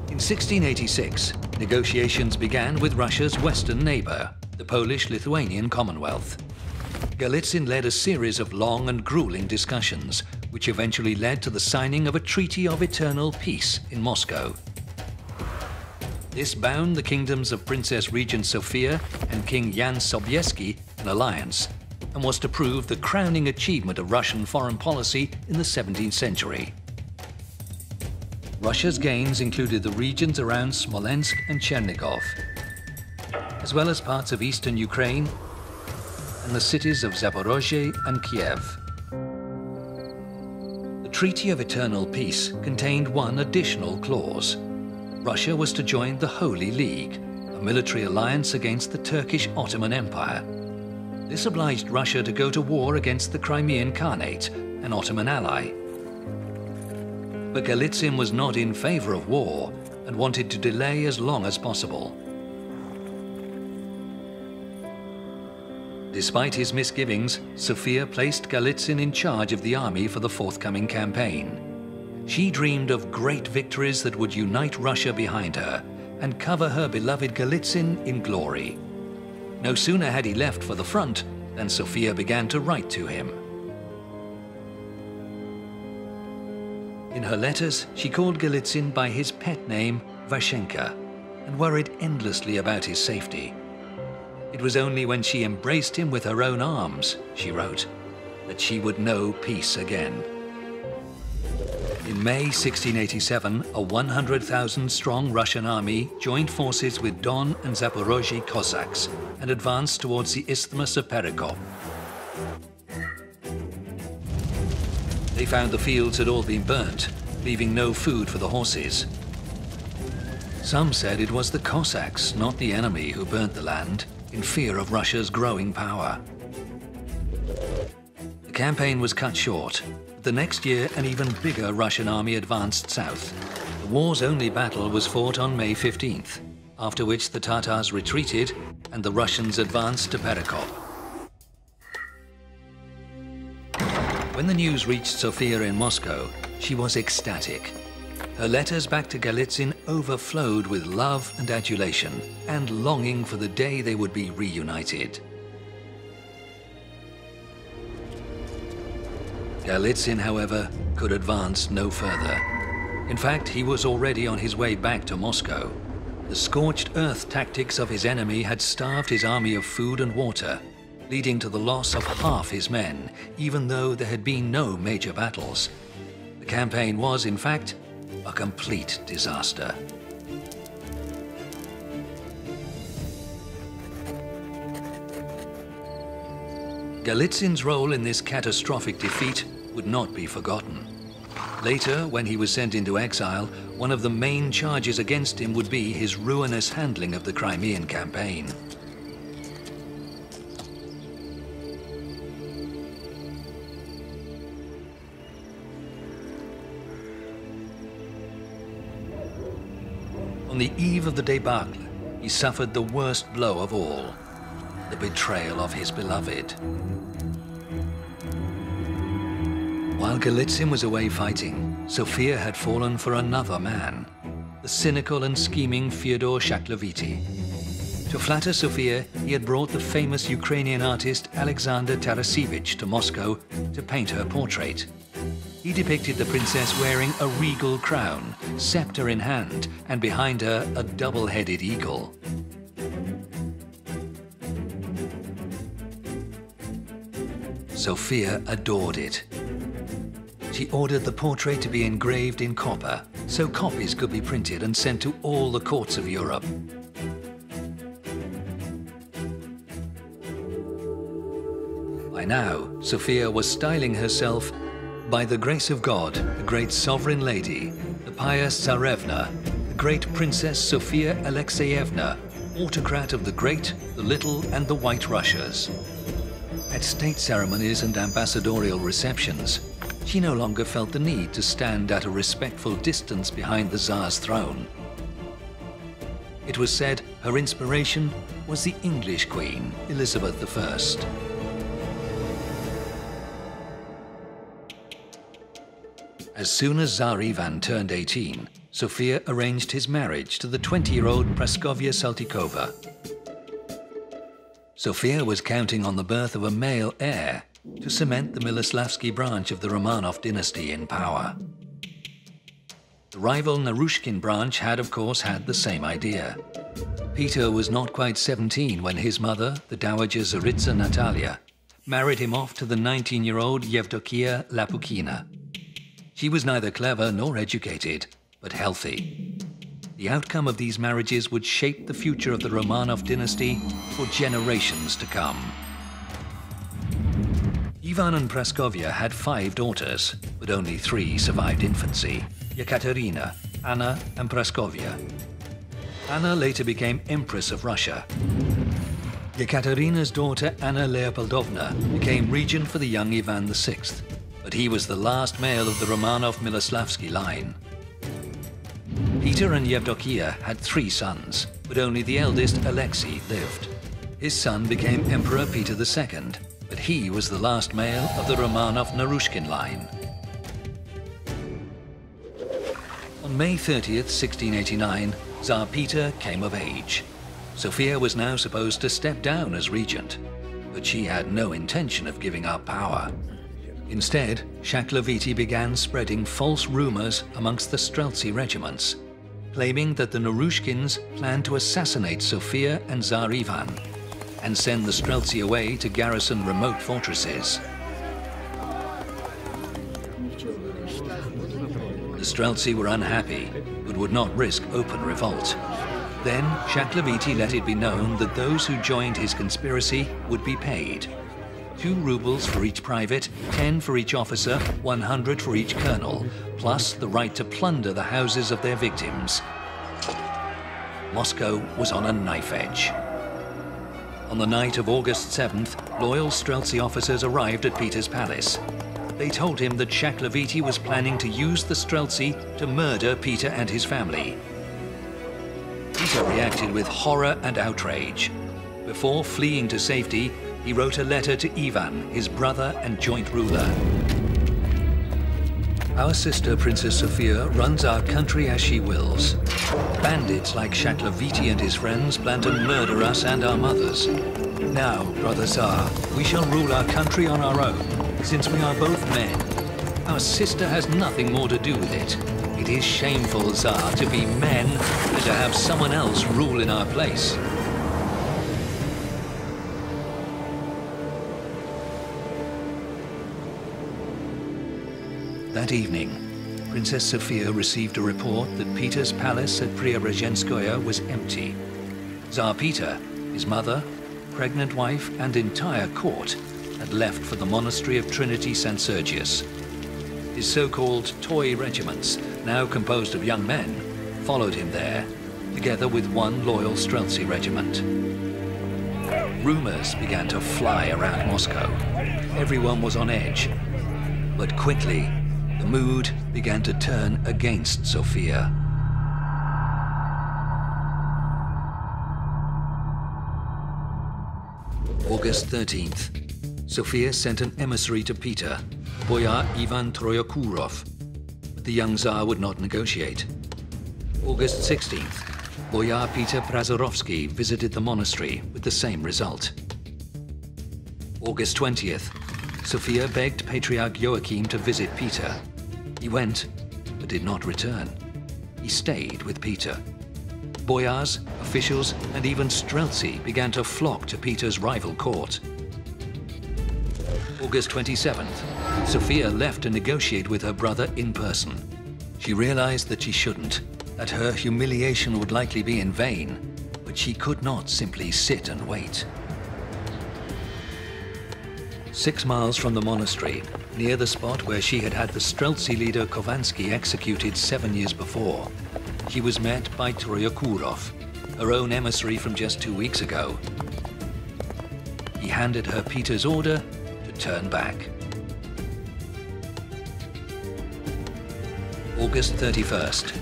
In 1686, negotiations began with Russia's western neighbor, the Polish-Lithuanian Commonwealth. Golitsyn led a series of long and grueling discussions, which eventually led to the signing of a Treaty of Eternal Peace in Moscow. This bound the kingdoms of Princess Regent Sophia and King Jan Sobieski in alliance, and was to prove the crowning achievement of Russian foreign policy in the 17th century. Russia's gains included the regions around Smolensk and Chernigov, as well as parts of eastern Ukraine and the cities of Zaporozhye and Kiev. The Treaty of Eternal Peace contained one additional clause. Russia was to join the Holy League, a military alliance against the Turkish Ottoman Empire. This obliged Russia to go to war against the Crimean Khanate, an Ottoman ally. But Golitsyn was not in favor of war and wanted to delay as long as possible. Despite his misgivings, Sophia placed Golitsyn in charge of the army for the forthcoming campaign. She dreamed of great victories that would unite Russia behind her and cover her beloved Golitsyn in glory. No sooner had he left for the front than Sophia began to write to him. In her letters, she called Golitsyn by his pet name, Vashenka, and worried endlessly about his safety. It was only when she embraced him with her own arms, she wrote, that she would know peace again. In May 1687, a 100,000-strong Russian army joined forces with Don and Zaporozhye Cossacks and advanced towards the Isthmus of Perekop. They found the fields had all been burnt, leaving no food for the horses. Some said it was the Cossacks, not the enemy, who burnt the land, in fear of Russia's growing power. The campaign was cut short. The next year, an even bigger Russian army advanced south. The war's only battle was fought on May 15th, after which the Tatars retreated and the Russians advanced to Perekop. When the news reached Sophia in Moscow, she was ecstatic. Her letters back to Golitsyn overflowed with love and adulation, and longing for the day they would be reunited. Golitsyn, however, could advance no further. In fact, he was already on his way back to Moscow. The scorched earth tactics of his enemy had starved his army of food and water, leading to the loss of half his men, even though there had been no major battles. The campaign was, in fact, a complete disaster. Golitsyn's role in this catastrophic defeat would not be forgotten. Later, when he was sent into exile, one of the main charges against him would be his ruinous handling of the Crimean campaign. On the eve of the debacle, he suffered the worst blow of all, the betrayal of his beloved. While Golitsyn was away fighting, Sofia had fallen for another man, the cynical and scheming Fyodor Shaklovity. To flatter Sofia, he had brought the famous Ukrainian artist Alexander Tarasevich to Moscow to paint her portrait. He depicted the princess wearing a regal crown, scepter in hand, and behind her a double-headed eagle. Sofia adored it. She ordered the portrait to be engraved in copper, so copies could be printed and sent to all the courts of Europe. By now, Sofia was styling herself by the grace of God, the great sovereign lady, the pious Tsarevna, the great Princess Sofia Alexeyevna, autocrat of the Great, the Little, and the White Russias. At state ceremonies and ambassadorial receptions, she no longer felt the need to stand at a respectful distance behind the Tsar's throne. It was said her inspiration was the English Queen, Elizabeth I. As soon as Tsar Ivan turned 18, Sofia arranged his marriage to the 20-year-old Praskovya Saltykova. Sofia was counting on the birth of a male heir to cement the Miloslavsky branch of the Romanov dynasty in power. The rival Narushkin branch had, of course, had the same idea. Peter was not quite 17 when his mother, the Dowager Tsaritsa Natalia, married him off to the 19-year-old Yevdokia Lapukina. She was neither clever nor educated, but healthy. The outcome of these marriages would shape the future of the Romanov dynasty for generations to come. Ivan and Praskovya had 5 daughters, but only 3 survived infancy: Ekaterina, Anna, and Praskovya. Anna later became Empress of Russia. Ekaterina's daughter Anna Leopoldovna became regent for the young Ivan VI, but he was the last male of the Romanov-Miloslavsky line. Peter and Yevdokia had 3 sons, but only the eldest, Alexei, lived. His son became Emperor Peter II, but he was the last male of the Romanov-Narushkin line. On May 30th, 1689, Tsar Peter came of age. Sofia was now supposed to step down as regent, but she had no intention of giving up power. Instead, Shaklovity began spreading false rumors amongst the Streltsy regiments, claiming that the Narushkins planned to assassinate Sofia and Tsar Ivan and send the Streltsy away to garrison remote fortresses. The Streltsy were unhappy, but would not risk open revolt. Then Shaklovity let it be known that those who joined his conspiracy would be paid. 2 rubles for each private, 10 for each officer, 100 for each colonel, plus the right to plunder the houses of their victims. Moscow was on a knife edge. On the night of August 7th, loyal Streltsy officers arrived at Peter's palace. They told him that Shaklovity was planning to use the Streltsy to murder Peter and his family. Peter reacted with horror and outrage. Before fleeing to safety, he wrote a letter to Ivan, his brother and joint ruler. Our sister, Princess Sofia, runs our country as she wills. Bandits like Shaklovity and his friends plan to murder us and our mothers. Now, Brother Tsar, we shall rule our country on our own, since we are both men. Our sister has nothing more to do with it. It is shameful, Tsar, to be men and to have someone else rule in our place. That evening, Princess Sofia received a report that Peter's palace at Preobrazhenskoye was empty. Tsar Peter, his mother, pregnant wife, and entire court had left for the monastery of Trinity St. Sergius. His so-called toy regiments, now composed of young men, followed him there, together with one loyal Streltsy regiment. Rumors began to fly around Moscow. Everyone was on edge. But quickly, the mood began to turn against Sofia. August 13th, Sofia sent an emissary to Peter, Boyar Ivan Troyekurovich, but the young Tsar would not negotiate. August 16th, Boyar Peter Prazorovsky visited the monastery with the same result. August 20th, Sofia begged Patriarch Joachim to visit Peter. He went, but did not return. He stayed with Peter. Boyars, officials, and even Streltsy began to flock to Peter's rival court. August 27th, Sofia left to negotiate with her brother in person. She realized that she shouldn't, that her humiliation would likely be in vain, but she could not simply sit and wait. 6 miles from the monastery, near the spot where she had the Streltsy leader Khovansky executed 7 years before, she was met by Troyekurovich, her own emissary from just 2 weeks ago. He handed her Peter's order to turn back. August 31st,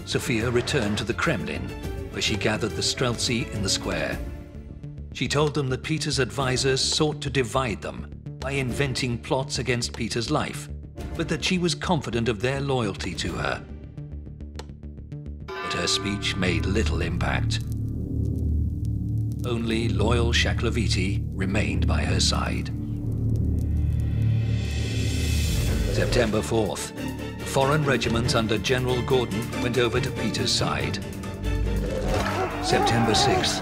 Sofia returned to the Kremlin, where she gathered the Streltsy in the square. She told them that Peter's advisors sought to divide them by inventing plots against Peter's life, but that she was confident of their loyalty to her. But her speech made little impact. Only loyal Shaklovity remained by her side. September 4th, the foreign regiments under General Gordon went over to Peter's side. September 6th,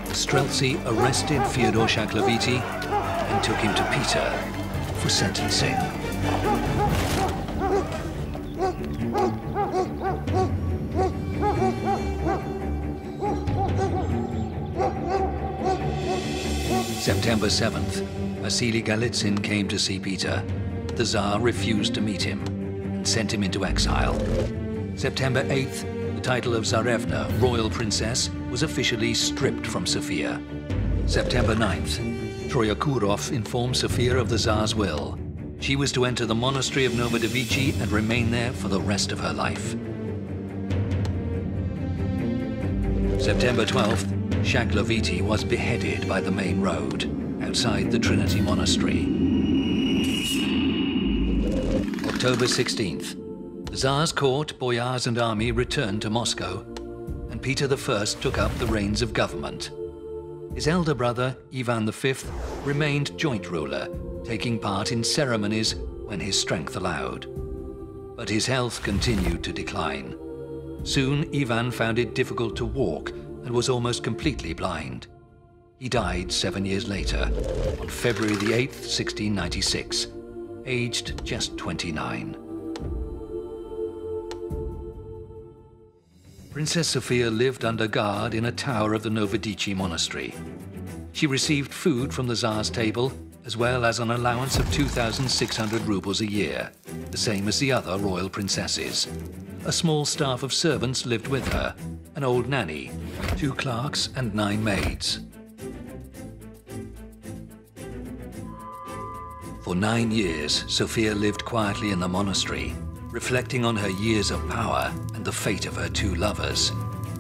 the Streltsy arrested Fyodor Shaklovity and took him to Peter for sentencing. September 7th, Vasily Golitsyn came to see Peter. The Tsar refused to meet him and sent him into exile. September 8th, the title of Tsarevna, Royal Princess, was officially stripped from Sofia. September 9th, Troyekurovich informed Sofia of the Tsar's will. She was to enter the monastery of Novodevichy and remain there for the rest of her life. September 12th, Shaklovity was beheaded by the main road outside the Trinity Monastery. October 16th, the Tsar's court, boyars and army returned to Moscow, and Peter I took up the reins of government. His elder brother, Ivan V, remained joint ruler, taking part in ceremonies when his strength allowed. But his health continued to decline. Soon, Ivan found it difficult to walk and was almost completely blind. He died 7 years later, on February the 8th, 1696, aged just 29. Princess Sofia lived under guard in a tower of the Novodevichy monastery. She received food from the Tsar's table, as well as an allowance of 2,600 rubles a year, the same as the other royal princesses. A small staff of servants lived with her, an old nanny, 2 clerks and 9 maids. For 9 years, Sofia lived quietly in the monastery, reflecting on her years of power and the fate of her 2 lovers,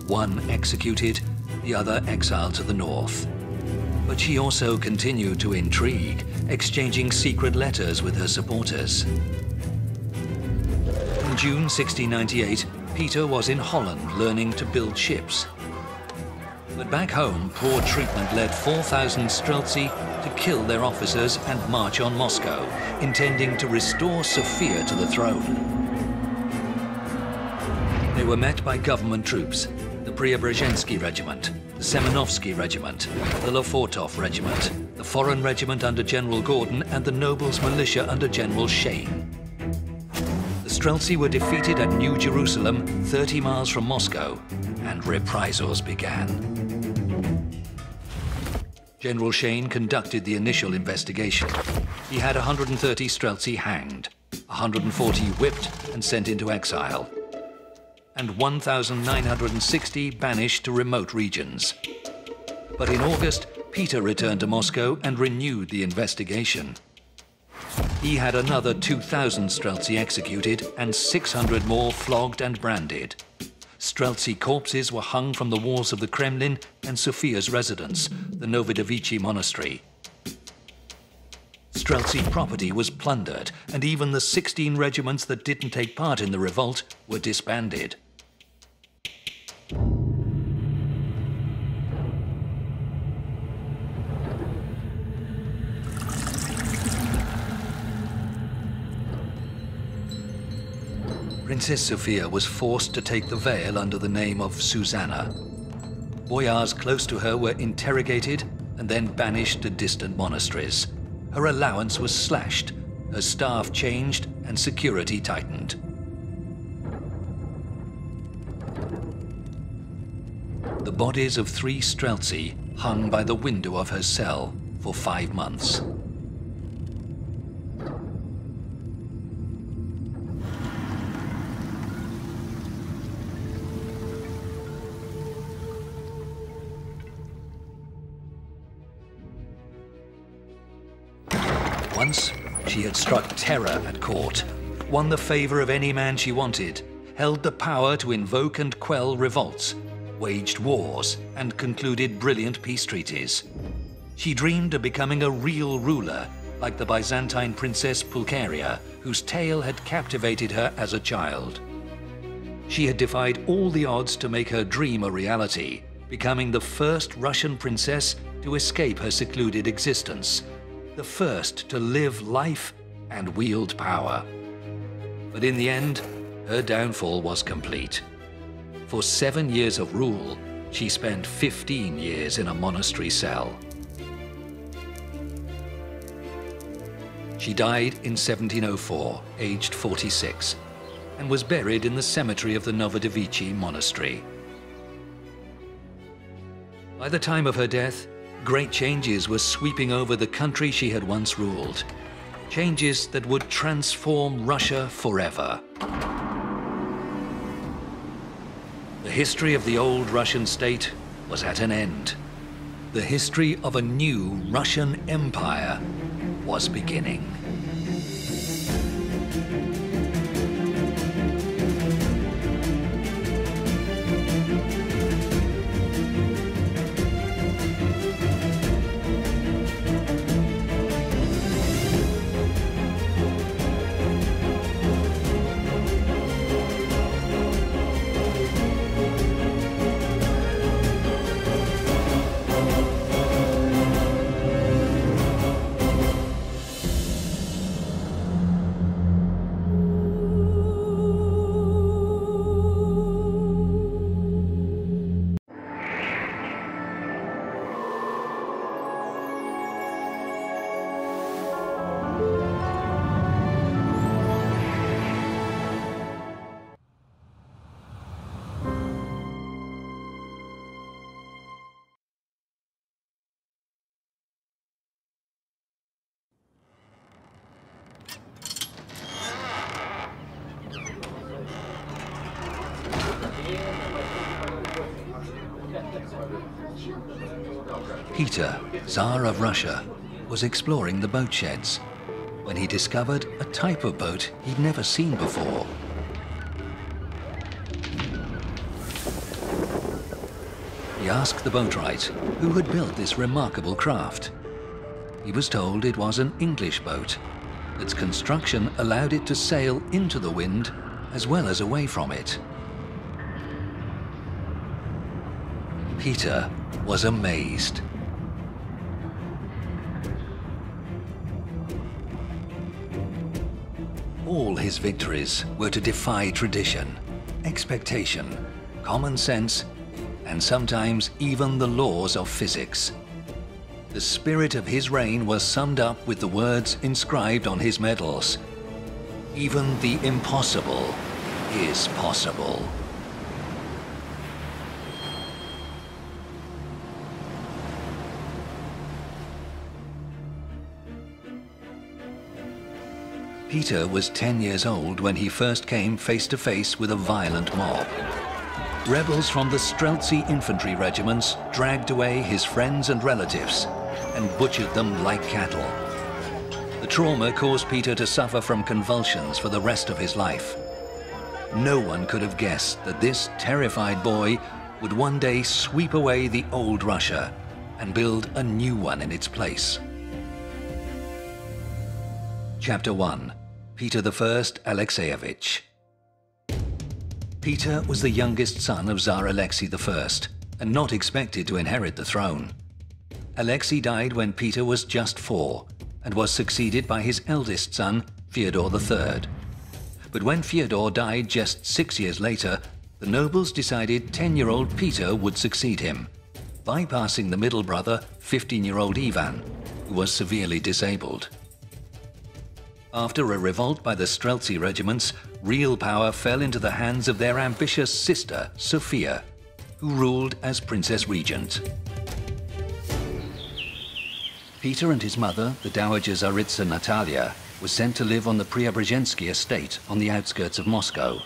one executed, the other exiled to the north. But she also continued to intrigue, exchanging secret letters with her supporters. In June 1698, Peter was in Holland learning to build ships. But back home, poor treatment led 4,000 Streltsy to kill their officers and march on Moscow, intending to restore Sofia to the throne. They were met by government troops, the Preobrazhensky Regiment, the Semenovsky Regiment, the Lefortov Regiment, the Foreign Regiment under General Gordon, and the Nobles' Militia under General Shane. The Streltsy were defeated at New Jerusalem, 30 miles from Moscow, and reprisals began. General Shane conducted the initial investigation. He had 130 Streltsy hanged, 140 whipped and sent into exile, and 1,960 banished to remote regions. But in August, Peter returned to Moscow and renewed the investigation. He had another 2,000 Streltsy executed and 600 more flogged and branded. Streltsy corpses were hung from the walls of the Kremlin and Sofia's residence, the Novodevichy monastery. Streltsy property was plundered, and even the 16 regiments that didn't take part in the revolt were disbanded. Princess Sofia was forced to take the veil under the name of Susanna. Boyars close to her were interrogated and then banished to distant monasteries. Her allowance was slashed, her staff changed, and security tightened. The bodies of 3 Streltsy hung by the window of her cell for 5 months. Once, she had struck terror at court, won the favor of any man she wanted, held the power to invoke and quell revolts, waged wars, and concluded brilliant peace treaties. She dreamed of becoming a real ruler, like the Byzantine princess Pulcheria, whose tale had captivated her as a child. She had defied all the odds to make her dream a reality, becoming the first Russian princess to escape her secluded existence, the first to live life and wield power. But in the end, her downfall was complete. For 7 years of rule, she spent 15 years in a monastery cell. She died in 1704, aged 46, and was buried in the cemetery of the Novodevichy monastery. By the time of her death, great changes were sweeping over the country she had once ruled. Changes that would transform Russia forever. The history of the old Russian state was at an end. The history of a new Russian empire was beginning. Peter, Tsar of Russia, was exploring the boat sheds when he discovered a type of boat he'd never seen before. He asked the boatwright who had built this remarkable craft. He was told it was an English boat. Its construction allowed it to sail into the wind as well as away from it. Peter was amazed. All his victories were to defy tradition, expectation, common sense, and sometimes even the laws of physics. The spirit of his reign was summed up with the words inscribed on his medals: "Even the impossible is possible." Peter was 10 years old when he first came face to face with a violent mob. Rebels from the Streltsy infantry regiments dragged away his friends and relatives and butchered them like cattle. The trauma caused Peter to suffer from convulsions for the rest of his life. No one could have guessed that this terrified boy would one day sweep away the old Russia and build a new one in its place. Chapter 1. Peter I Alexeyevich. Peter was the youngest son of Tsar Alexei I and not expected to inherit the throne. Alexei died when Peter was just 4 and was succeeded by his eldest son, Fyodor III. But when Fyodor died just 6 years later, the nobles decided 10-year-old Peter would succeed him, bypassing the middle brother, 15-year-old Ivan, who was severely disabled. After a revolt by the Streltsy regiments, real power fell into the hands of their ambitious sister, Sophia, who ruled as Princess Regent. Peter and his mother, the Dowager Tsaritsa Natalia, were sent to live on the Preobrazhensky estate on the outskirts of Moscow.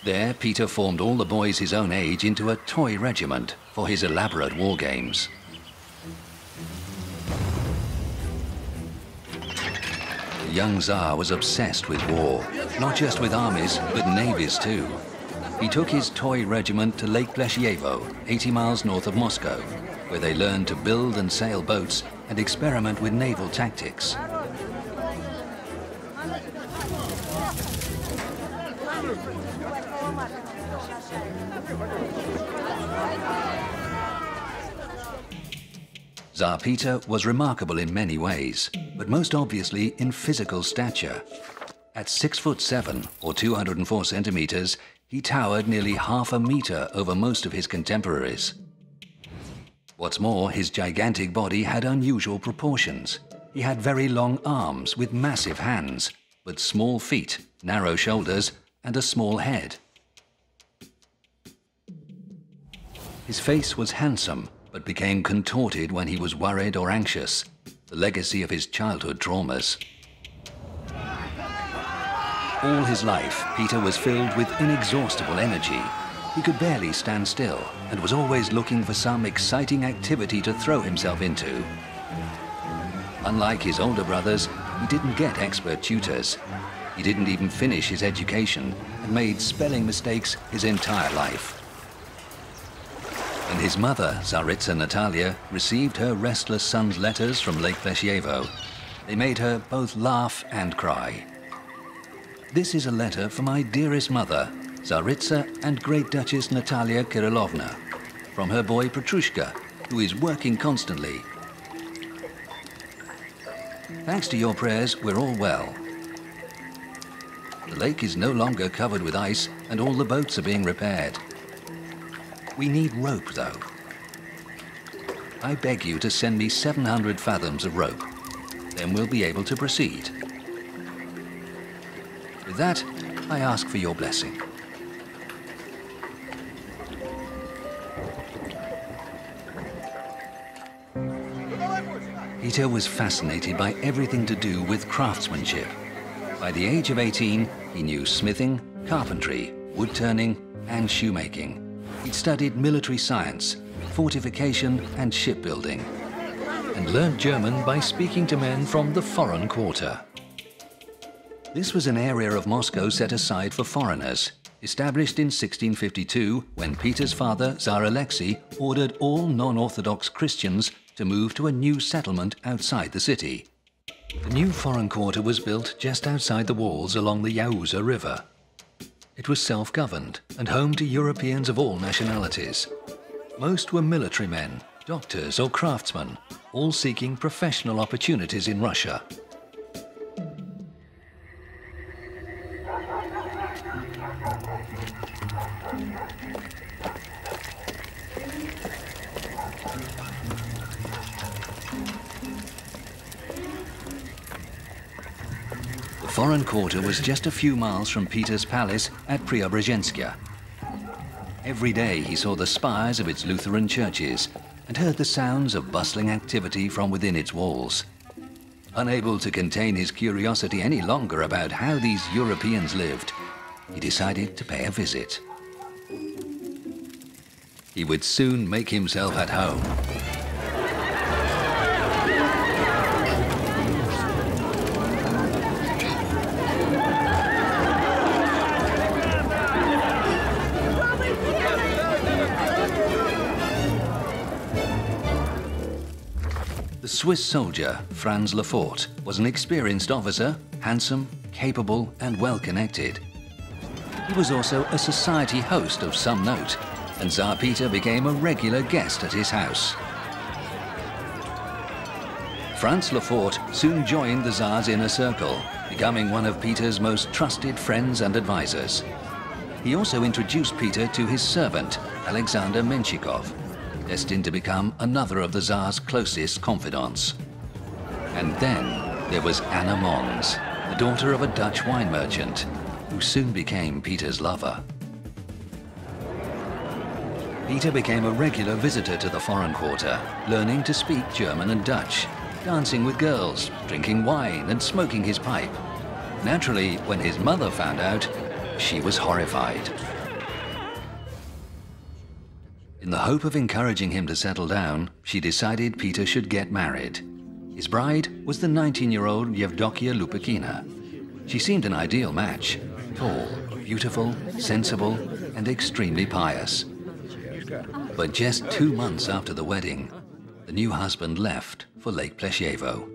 There, Peter formed all the boys his own age into a toy regiment for his elaborate war games. The young Tsar was obsessed with war, not just with armies, but navies too. He took his toy regiment to Lake Pleshievo, 80 miles north of Moscow, where they learned to build and sail boats and experiment with naval tactics. Tsar Peter was remarkable in many ways, but most obviously in physical stature. At 6'7" or 204 centimeters, he towered nearly half a meter over most of his contemporaries. What's more, his gigantic body had unusual proportions. He had very long arms with massive hands, but small feet, narrow shoulders, and a small head. His face was handsome, but became contorted when he was worried or anxious, the legacy of his childhood traumas. All his life, Peter was filled with inexhaustible energy. He could barely stand still and was always looking for some exciting activity to throw himself into. Unlike his older brothers, he didn't get expert tutors. He didn't even finish his education and made spelling mistakes his entire life. When his mother, Tsaritsa Natalia, received her restless son's letters from Lake Pleshievo, they made her both laugh and cry. This is a letter for my dearest mother, Tsaritsa and Great Duchess Natalia Kirillovna, from her boy Petrushka, who is working constantly. Thanks to your prayers, we're all well. The lake is no longer covered with ice and all the boats are being repaired. We need rope, though. I beg you to send me 700 fathoms of rope. Then we'll be able to proceed. With that, I ask for your blessing. Peter was fascinated by everything to do with craftsmanship. By the age of 18, he knew smithing, carpentry, wood turning, and shoemaking. He'd studied military science, fortification and shipbuilding, and learned German by speaking to men from the foreign quarter. This was an area of Moscow set aside for foreigners, established in 1652 when Peter's father, Tsar Alexei, ordered all non-Orthodox Christians to move to a new settlement outside the city. The new foreign quarter was built just outside the walls along the Yauza River. It was self-governed and home to Europeans of all nationalities. Most were military men, doctors or craftsmen, all seeking professional opportunities in Russia. The foreign quarter was just a few miles from Peter's palace at Preobrazhensky. Every day he saw the spires of its Lutheran churches and heard the sounds of bustling activity from within its walls. Unable to contain his curiosity any longer about how these Europeans lived, he decided to pay a visit. He would soon make himself at home. The Swiss soldier, Franz Lefort, was an experienced officer, handsome, capable, and well-connected. He was also a society host of some note, and Tsar Peter became a regular guest at his house. Franz Lefort soon joined the Tsar's inner circle, becoming one of Peter's most trusted friends and advisors. He also introduced Peter to his servant, Alexander Menshikov, destined to become another of the Tsar's closest confidants. And then there was Anna Mons, the daughter of a Dutch wine merchant, who soon became Peter's lover. Peter became a regular visitor to the foreign quarter, learning to speak German and Dutch, dancing with girls, drinking wine and smoking his pipe. Naturally, when his mother found out, she was horrified. In the hope of encouraging him to settle down, she decided Peter should get married. His bride was the 19-year-old Yevdokia Lupakina. She seemed an ideal match, tall, beautiful, sensible, and extremely pious. But just 2 months after the wedding, the new husband left for Lake Pleshevo.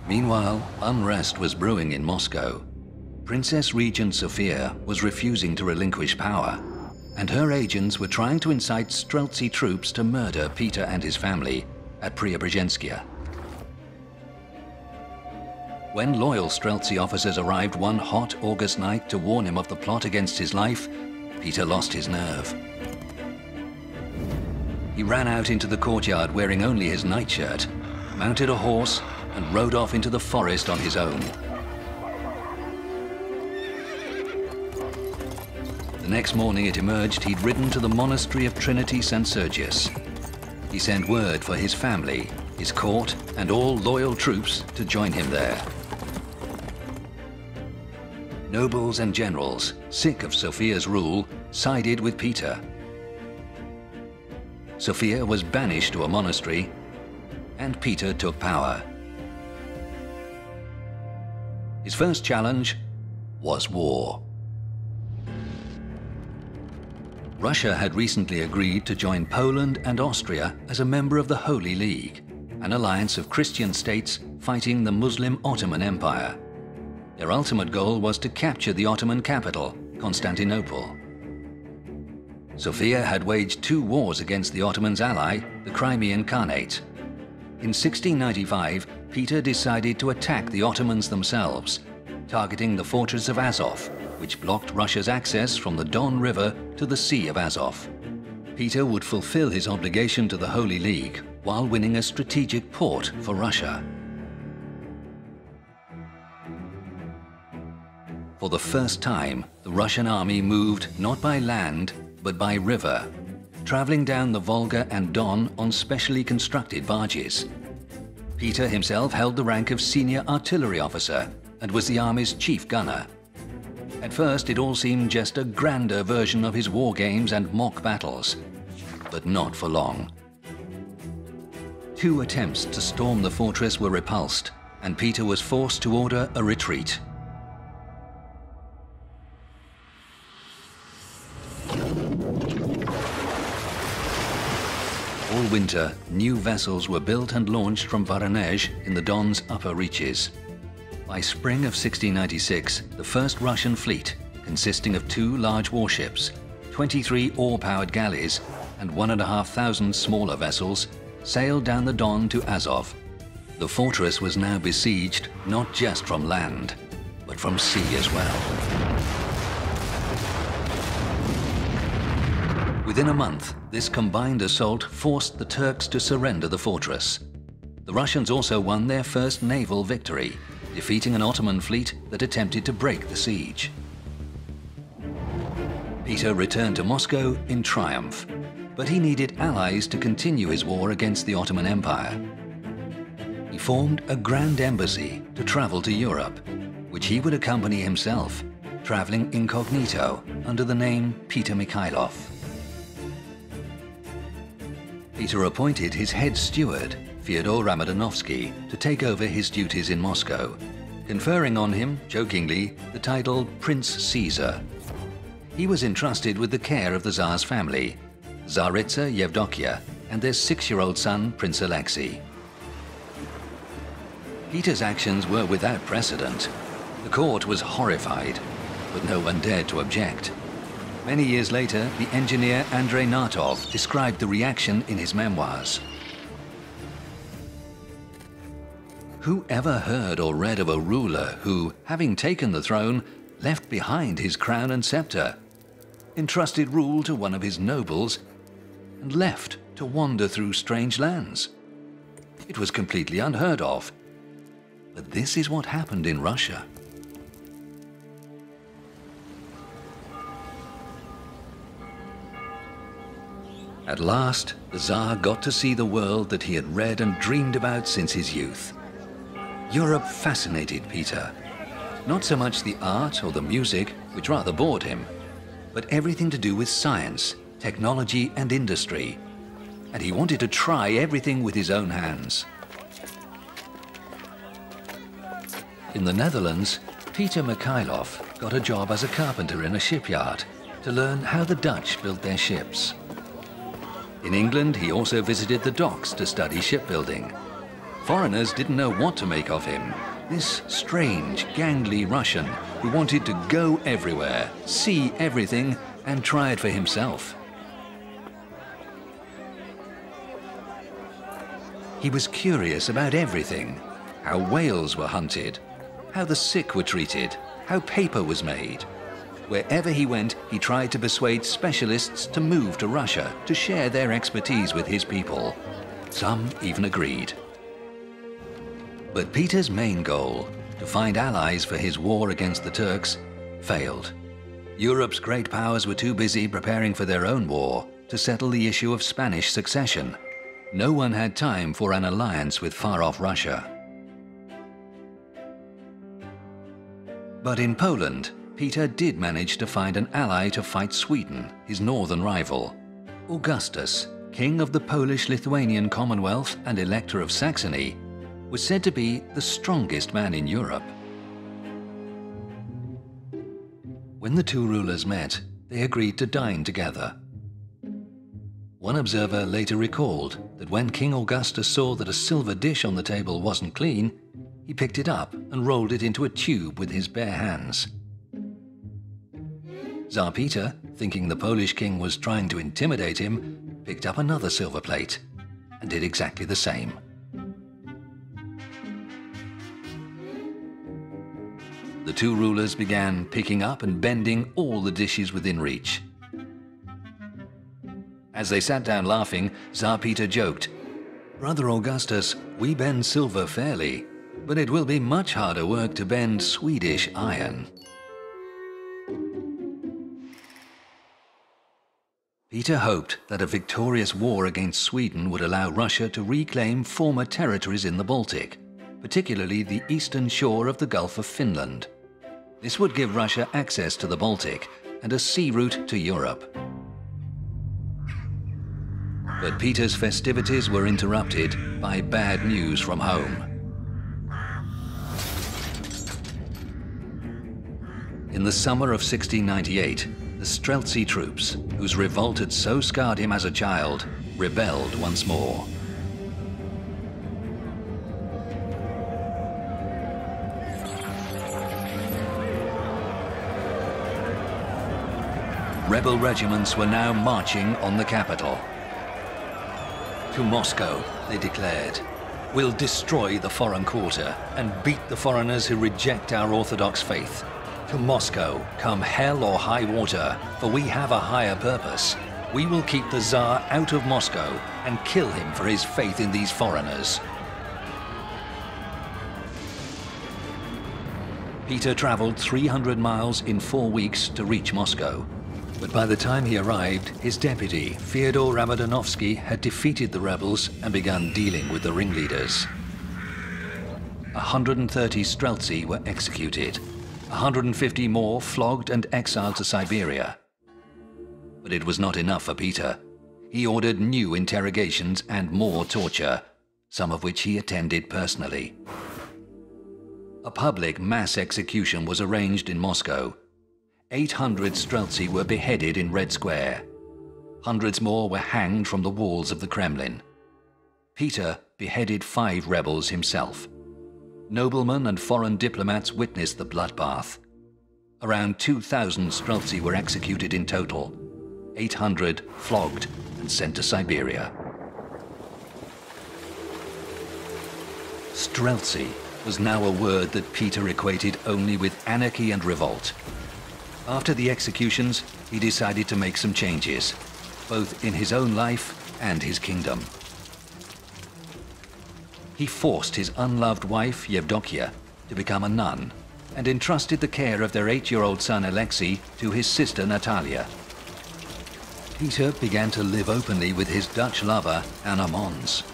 Meanwhile, unrest was brewing in Moscow. Princess Regent Sofia was refusing to relinquish power, and her agents were trying to incite Streltsy troops to murder Peter and his family at Preobrazhenskaya. When loyal Streltsy officers arrived one hot August night to warn him of the plot against his life, Peter lost his nerve. He ran out into the courtyard wearing only his nightshirt, mounted a horse, and rode off into the forest on his own. The next morning it emerged he'd ridden to the monastery of Trinity St. Sergius. He sent word for his family, his court, and all loyal troops to join him there. Nobles and generals, sick of Sofia's rule, sided with Peter. Sofia was banished to a monastery, and Peter took power. His first challenge was war. Russia had recently agreed to join Poland and Austria as a member of the Holy League, an alliance of Christian states fighting the Muslim Ottoman Empire. Their ultimate goal was to capture the Ottoman capital, Constantinople. Sofia had waged 2 wars against the Ottomans' ally, the Crimean Khanate. In 1695, Peter decided to attack the Ottomans themselves, targeting the fortress of Azov, which blocked Russia's access from the Don River to the Sea of Azov. Peter would fulfill his obligation to the Holy League while winning a strategic port for Russia. For the first time, the Russian army moved not by land, but by river, traveling down the Volga and Don on specially constructed barges. Peter himself held the rank of senior artillery officer and was the army's chief gunner. At first, it all seemed just a grander version of his war games and mock battles, but not for long. 2 attempts to storm the fortress were repulsed, and Peter was forced to order a retreat. All winter, new vessels were built and launched from Voronezh in the Don's upper reaches. By spring of 1696, the first Russian fleet, consisting of 2 large warships, 23 oar-powered galleys, and 1,500 smaller vessels, sailed down the Don to Azov. The fortress was now besieged not just from land, but from sea as well. Within a month, this combined assault forced the Turks to surrender the fortress. The Russians also won their first naval victory, defeating an Ottoman fleet that attempted to break the siege. Peter returned to Moscow in triumph, but he needed allies to continue his war against the Ottoman Empire. He formed a grand embassy to travel to Europe, which he would accompany himself, traveling incognito under the name Peter Mikhailov. Peter appointed his head steward, Fyodor Ramodanovsky, to take over his duties in Moscow, conferring on him, jokingly, the title Prince Caesar. He was entrusted with the care of the Tsar's family, Tsaritsa Yevdokia, and their 6-year-old son, Prince Alexei. Peter's actions were without precedent. The court was horrified, but no one dared to object. Many years later, the engineer Andrei Nartov described the reaction in his memoirs. Who ever heard or read of a ruler who, having taken the throne, left behind his crown and scepter, entrusted rule to one of his nobles, and left to wander through strange lands? It was completely unheard of. But this is what happened in Russia. At last, the Tsar got to see the world that he had read and dreamed about since his youth. Europe fascinated Peter. Not so much the art or the music, which rather bored him, but everything to do with science, technology and industry. And he wanted to try everything with his own hands. In the Netherlands, Peter Mikhailov got a job as a carpenter in a shipyard to learn how the Dutch built their ships. In England, he also visited the docks to study shipbuilding. Foreigners didn't know what to make of him, this strange, gangly Russian who wanted to go everywhere, see everything, and try it for himself. He was curious about everything: how whales were hunted, how the sick were treated, how paper was made. Wherever he went, he tried to persuade specialists to move to Russia to share their expertise with his people. Some even agreed. But Peter's main goal, to find allies for his war against the Turks, failed. Europe's great powers were too busy preparing for their own war to settle the issue of Spanish succession. No one had time for an alliance with far-off Russia. But in Poland, Peter did manage to find an ally to fight Sweden, his northern rival. Augustus, king of the Polish-Lithuanian Commonwealth and Elector of Saxony, was said to be the strongest man in Europe. When the two rulers met, they agreed to dine together. One observer later recalled that when King Augustus saw that a silver dish on the table wasn't clean, he picked it up and rolled it into a tube with his bare hands. Tsar Peter, thinking the Polish king was trying to intimidate him, picked up another silver plate and did exactly the same. The two rulers began picking up and bending all the dishes within reach. As they sat down laughing, Tsar Peter joked, "Brother Augustus, we bend silver fairly, but it will be much harder work to bend Swedish iron." Peter hoped that a victorious war against Sweden would allow Russia to reclaim former territories in the Baltic, particularly the eastern shore of the Gulf of Finland. This would give Russia access to the Baltic and a sea route to Europe. But Peter's festivities were interrupted by bad news from home. In the summer of 1698, the Streltsy troops, whose revolt had so scarred him as a child, rebelled once more. Rebel regiments were now marching on the capital. "To Moscow," they declared. "We'll destroy the foreign quarter and beat the foreigners who reject our Orthodox faith. To Moscow, come hell or high water, for we have a higher purpose. We will keep the Tsar out of Moscow and kill him for his faith in these foreigners." Peter traveled 300 miles in 4 weeks to reach Moscow. But by the time he arrived, his deputy, Fyodor Ramodanovsky, had defeated the rebels and begun dealing with the ringleaders. 130 Streltsy were executed, 150 more flogged and exiled to Siberia. But it was not enough for Peter. He ordered new interrogations and more torture, some of which he attended personally. A public mass execution was arranged in Moscow. 800 Streltsy were beheaded in Red Square. Hundreds more were hanged from the walls of the Kremlin. Peter beheaded 5 rebels himself. Noblemen and foreign diplomats witnessed the bloodbath. Around 2,000 Streltsy were executed in total, 800 flogged and sent to Siberia. Streltsy was now a word that Peter equated only with anarchy and revolt. After the executions, he decided to make some changes, both in his own life and his kingdom. He forced his unloved wife, Yevdokia, to become a nun and entrusted the care of their 8-year-old son Alexei to his sister Natalia. Peter began to live openly with his Dutch lover, Anna Mons.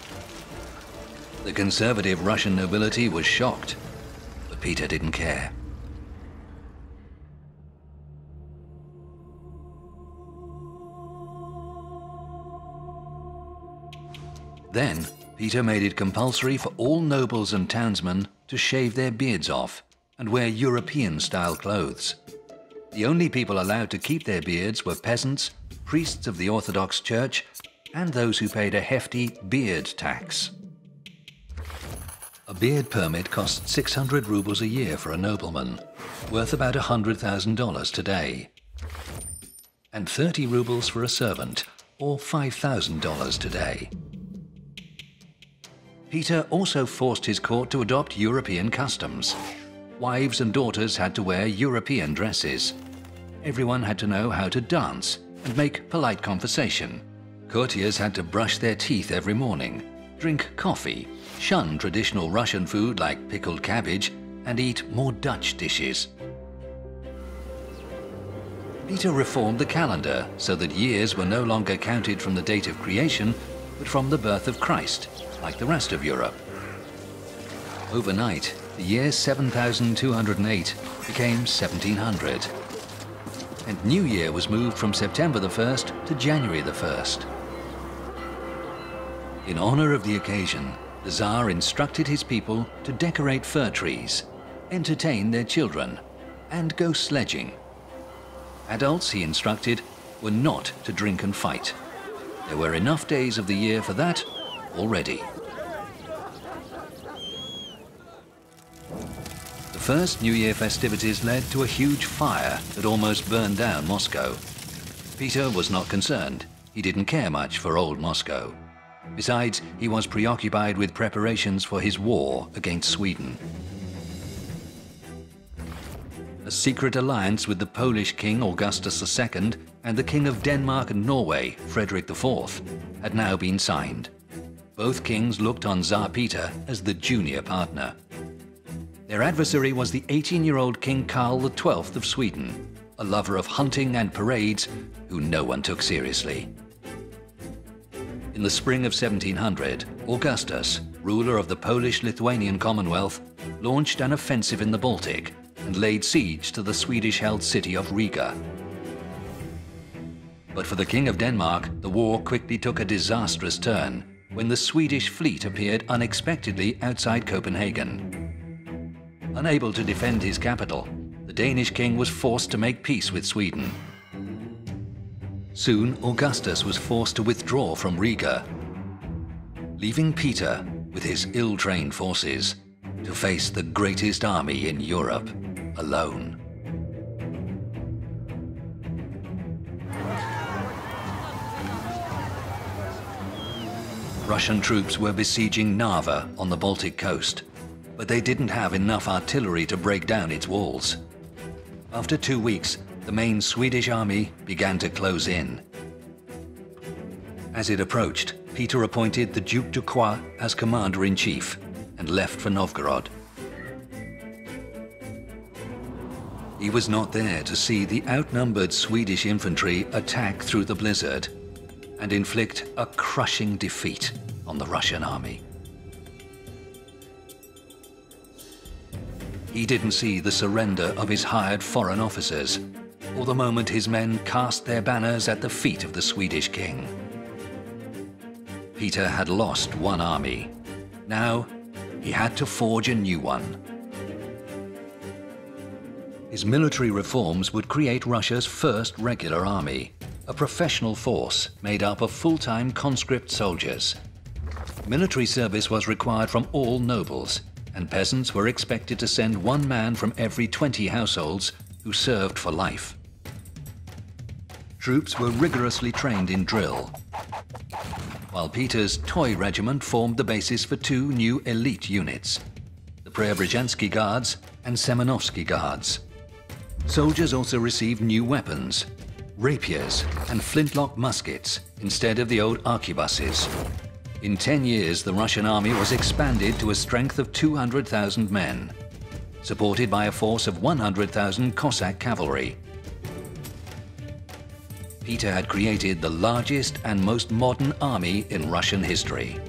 The conservative Russian nobility was shocked, but Peter didn't care. Then, Peter made it compulsory for all nobles and townsmen to shave their beards off and wear European-style clothes. The only people allowed to keep their beards were peasants, priests of the Orthodox Church, and those who paid a hefty beard tax. A beard permit cost 600 rubles a year for a nobleman, worth about $100,000 today, and 30 rubles for a servant, or $5,000 today. Peter also forced his court to adopt European customs. Wives and daughters had to wear European dresses. Everyone had to know how to dance and make polite conversation. Courtiers had to brush their teeth every morning, drink coffee, shun traditional Russian food like pickled cabbage, and eat more Dutch dishes. Peter reformed the calendar so that years were no longer counted from the date of creation, but from the birth of Christ, like the rest of Europe. Overnight, the year 7208 became 1700. And New Year was moved from September the 1st to January the 1st. In honor of the occasion, the Tsar instructed his people to decorate fir trees, entertain their children, and go sledging. Adults, he instructed, were not to drink and fight. There were enough days of the year for that already. The first New Year festivities led to a huge fire that almost burned down Moscow. Peter was not concerned. He didn't care much for old Moscow. Besides, he was preoccupied with preparations for his war against Sweden. A secret alliance with the Polish King Augustus II and the King of Denmark and Norway, Frederick IV, had now been signed. Both kings looked on Tsar Peter as the junior partner. Their adversary was the 18-year-old King Carl XII of Sweden, a lover of hunting and parades who no one took seriously. In the spring of 1700, Augustus, ruler of the Polish-Lithuanian Commonwealth, launched an offensive in the Baltic and laid siege to the Swedish-held city of Riga. But for the King of Denmark, the war quickly took a disastrous turn when the Swedish fleet appeared unexpectedly outside Copenhagen. Unable to defend his capital, the Danish king was forced to make peace with Sweden. Soon, Augustus was forced to withdraw from Riga, leaving Peter with his ill-trained forces to face the greatest army in Europe alone. Russian troops were besieging Narva on the Baltic coast, but they didn't have enough artillery to break down its walls. After 2 weeks, the main Swedish army began to close in. As it approached, Peter appointed the Duc de Croix as commander-in-chief and left for Novgorod. He was not there to see the outnumbered Swedish infantry attack through the blizzard and inflict a crushing defeat on the Russian army. He didn't see the surrender of his hired foreign officers, or the moment his men cast their banners at the feet of the Swedish king. Peter had lost one army. Now, he had to forge a new one. His military reforms would create Russia's first regular army, a professional force made up of full-time conscript soldiers. Military service was required from all nobles, and peasants were expected to send one man from every 20 households who served for life. Troops were rigorously trained in drill, while Peter's toy regiment formed the basis for two new elite units, the Preobrazhensky Guards and Semenovsky Guards. Soldiers also received new weapons, rapiers and flintlock muskets instead of the old arquebuses. In 10 years, the Russian army was expanded to a strength of 200,000 men, supported by a force of 100,000 Cossack cavalry. Peter had created the largest and most modern army in Russian history.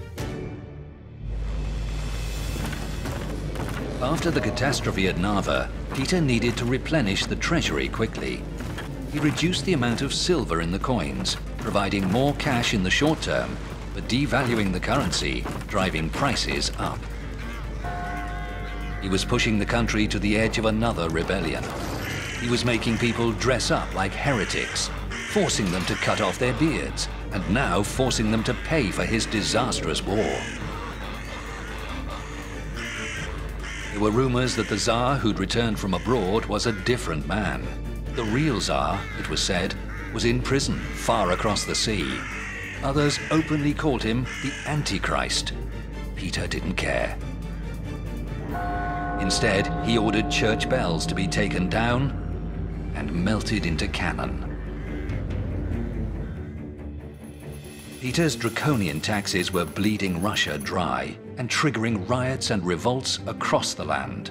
After the catastrophe at Narva, Peter needed to replenish the treasury quickly. He reduced the amount of silver in the coins, providing more cash in the short term, but devaluing the currency, driving prices up. He was pushing the country to the edge of another rebellion. He was making people dress up like heretics, forcing them to cut off their beards, and now forcing them to pay for his disastrous war. There were rumors that the Tsar who'd returned from abroad was a different man. The real Tsar, it was said, was in prison far across the sea. Others openly called him the Antichrist. Peter didn't care. Instead, he ordered church bells to be taken down and melted into cannon. Peter's draconian taxes were bleeding Russia dry and triggering riots and revolts across the land.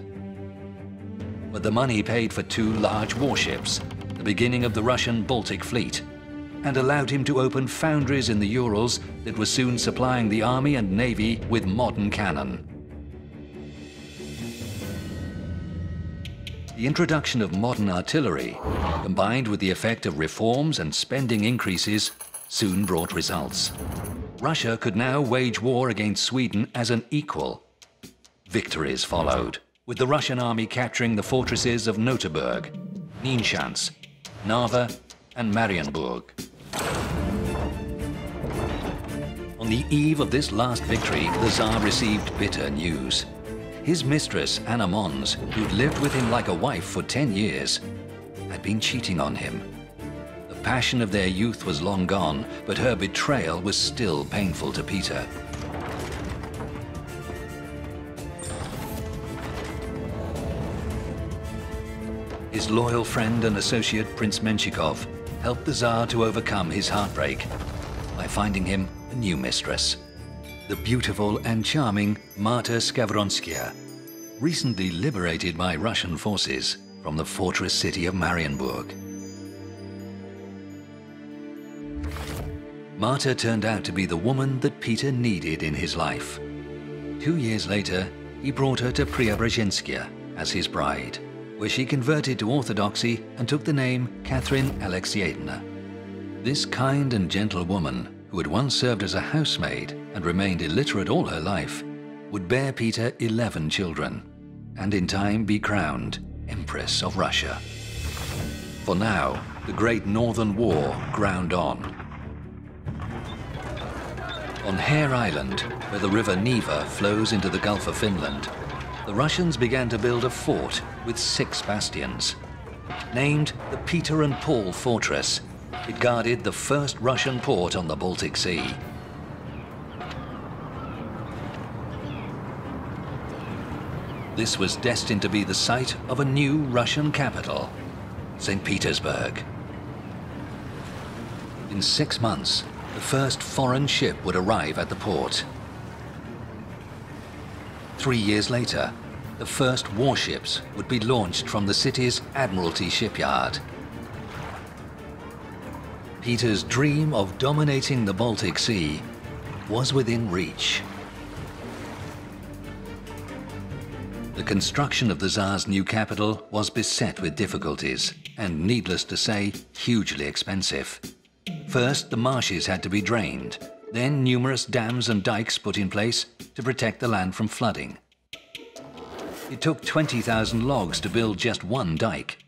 But the money paid for two large warships, the beginning of the Russian Baltic Fleet, and allowed him to open foundries in the Urals that were soon supplying the army and navy with modern cannon. The introduction of modern artillery, combined with the effect of reforms and spending increases, soon brought results. Russia could now wage war against Sweden as an equal. Victories followed, with the Russian army capturing the fortresses of Noterburg, Nienschans, Narva, and Marienburg. On the eve of this last victory, the Tsar received bitter news. His mistress, Anna Mons, who'd lived with him like a wife for 10 years, had been cheating on him. The passion of their youth was long gone, but her betrayal was still painful to Peter. His loyal friend and associate Prince Menshikov helped the Tsar to overcome his heartbreak by finding him a new mistress, the beautiful and charming Marta Skavronskaya, recently liberated by Russian forces from the fortress city of Marienburg. Marta turned out to be the woman that Peter needed in his life. 2 years later, he brought her to Preobrazhenskaya as his bride, where she converted to Orthodoxy and took the name Catherine Alexeyevna. This kind and gentle woman, who had once served as a housemaid and remained illiterate all her life, would bear Peter 11 children, and in time be crowned Empress of Russia. For now, the Great Northern War ground on. On Hare Island, where the river Neva flows into the Gulf of Finland, the Russians began to build a fort with 6 bastions. Named the Peter and Paul Fortress, it guarded the first Russian port on the Baltic Sea. This was destined to be the site of a new Russian capital, St. Petersburg. In 6 months, the first foreign ship would arrive at the port. 3 years later, the first warships would be launched from the city's Admiralty shipyard. Peter's dream of dominating the Baltic Sea was within reach. The construction of the Tsar's new capital was beset with difficulties, and needless to say, hugely expensive. First, the marshes had to be drained, then numerous dams and dikes put in place to protect the land from flooding. It took 20,000 logs to build just one dike.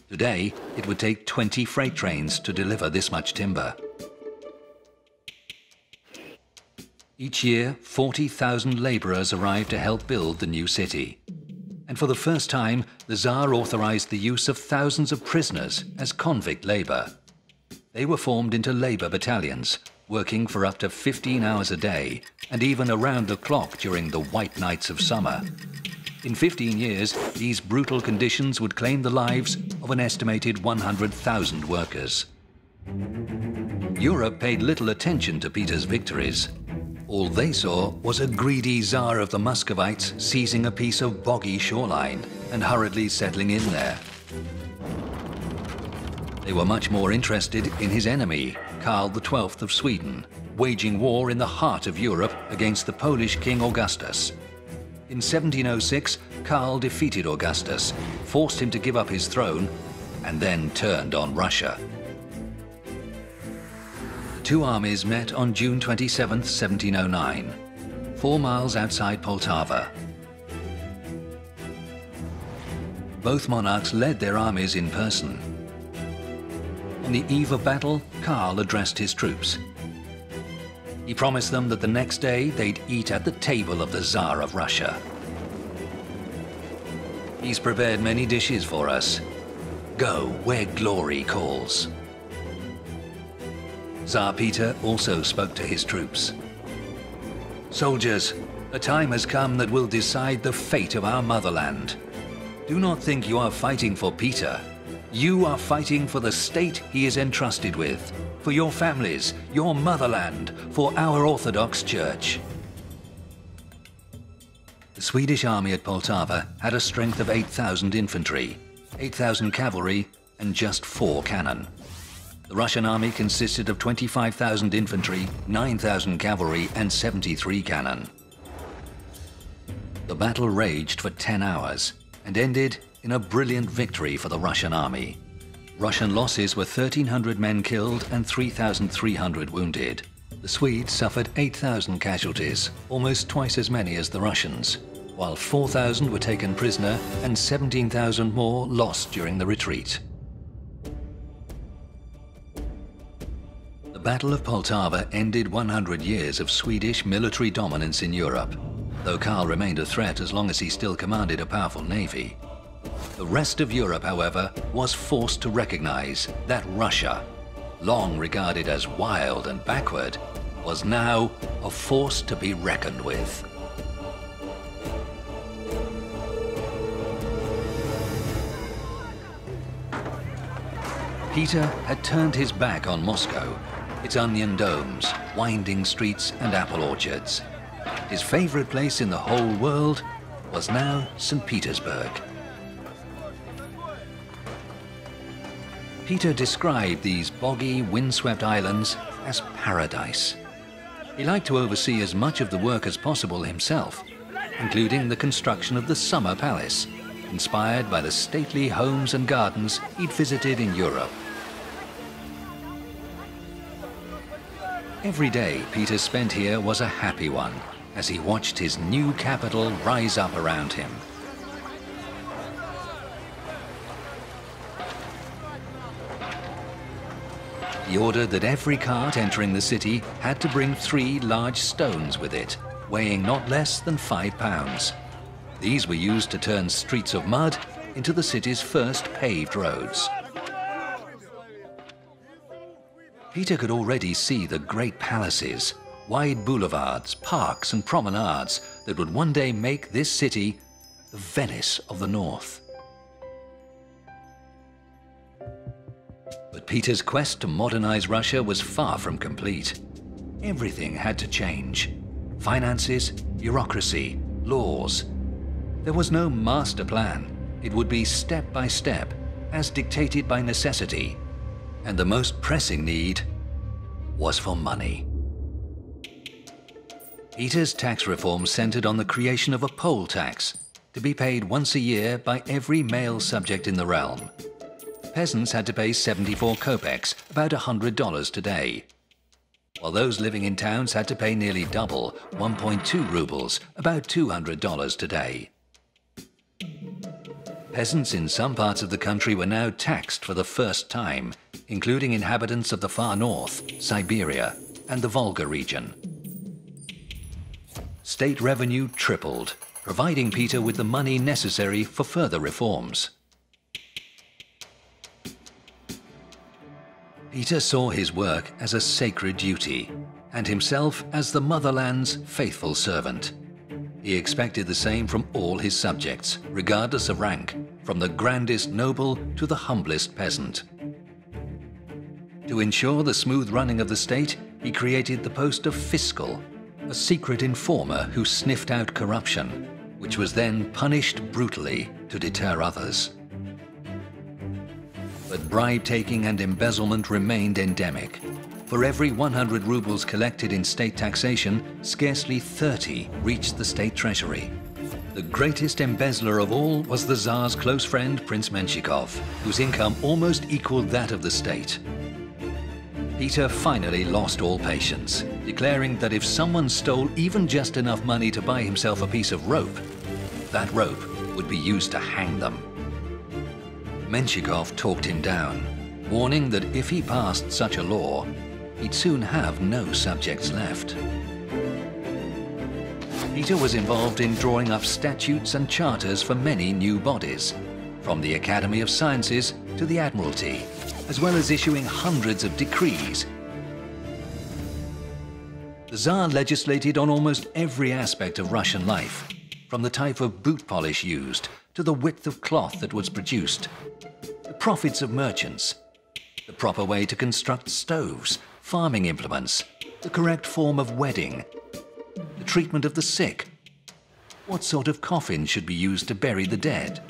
Today, it would take 20 freight trains to deliver this much timber. Each year, 40,000 laborers arrived to help build the new city. And for the first time, the Tsar authorized the use of thousands of prisoners as convict labor. They were formed into labor battalions, working for up to 15 hours a day, and even around the clock during the white nights of summer. In 15 years, these brutal conditions would claim the lives of an estimated 100,000 workers. Europe paid little attention to Peter's victories. All they saw was a greedy Tsar of the Muscovites seizing a piece of boggy shoreline and hurriedly settling in there. They were much more interested in his enemy, Karl XII of Sweden, waging war in the heart of Europe against the Polish King Augustus. In 1706, Karl defeated Augustus, forced him to give up his throne, and then turned on Russia. The two armies met on June 27, 1709, 4 miles outside Poltava. Both monarchs led their armies in person. On the eve of battle, Karl addressed his troops. He promised them that the next day they'd eat at the table of the Tsar of Russia. He's prepared many dishes for us. Go where glory calls. Tsar Peter also spoke to his troops. Soldiers, a time has come that will decide the fate of our motherland. Do not think you are fighting for Peter. You are fighting for the state he is entrusted with, for your families, your motherland, for our Orthodox Church. The Swedish army at Poltava had a strength of 8,000 infantry, 8,000 cavalry, and just 4 cannon. The Russian army consisted of 25,000 infantry, 9,000 cavalry, and 73 cannon. The battle raged for 10 hours and ended in a brilliant victory for the Russian army. Russian losses were 1,300 men killed and 3,300 wounded. The Swedes suffered 8,000 casualties, almost twice as many as the Russians, while 4,000 were taken prisoner and 17,000 more lost during the retreat. The Battle of Poltava ended 100 years of Swedish military dominance in Europe, though Karl remained a threat as long as he still commanded a powerful navy. The rest of Europe, however, was forced to recognize that Russia, long regarded as wild and backward, was now a force to be reckoned with. Peter had turned his back on Moscow, its onion domes, winding streets, and apple orchards. His favorite place in the whole world was now St. Petersburg. Peter described these boggy, windswept islands as paradise. He liked to oversee as much of the work as possible himself, including the construction of the Summer Palace, inspired by the stately homes and gardens he'd visited in Europe. Every day Peter spent here was a happy one, as he watched his new capital rise up around him. He ordered that every cart entering the city had to bring 3 large stones with it, weighing not less than 5 pounds. These were used to turn streets of mud into the city's first paved roads. Peter could already see the great palaces, wide boulevards, parks, and promenades that would one day make this city the Venice of the North. But Peter's quest to modernize Russia was far from complete. Everything had to change. Finances, bureaucracy, laws. There was no master plan. It would be step by step, as dictated by necessity. And the most pressing need was for money. Peter's tax reform centered on the creation of a poll tax, to be paid once a year by every male subject in the realm. Peasants had to pay 74 kopecks, about $100 today, while those living in towns had to pay nearly double, 1.2 rubles, about $200 today. Peasants in some parts of the country were now taxed for the first time, including inhabitants of the far north, Siberia, and the Volga region. State revenue tripled, providing Peter with the money necessary for further reforms. Peter saw his work as a sacred duty, and himself as the motherland's faithful servant. He expected the same from all his subjects, regardless of rank, from the grandest noble to the humblest peasant. To ensure the smooth running of the state, he created the post of fiscal, a secret informer who sniffed out corruption, which was then punished brutally to deter others. But bribe-taking and embezzlement remained endemic. For every 100 rubles collected in state taxation, scarcely 30 reached the state treasury. The greatest embezzler of all was the Tsar's close friend, Prince Menshikov, whose income almost equaled that of the state. Peter finally lost all patience, declaring that if someone stole even just enough money to buy himself a piece of rope, that rope would be used to hang them. Menshikov talked him down, warning that if he passed such a law, he'd soon have no subjects left. Peter was involved in drawing up statutes and charters for many new bodies, from the Academy of Sciences to the Admiralty, as well as issuing hundreds of decrees. The Tsar legislated on almost every aspect of Russian life, from the type of boot polish used to the width of cloth that was produced, the profits of merchants, the proper way to construct stoves, farming implements, the correct form of wedding, the treatment of the sick, what sort of coffin should be used to bury the dead,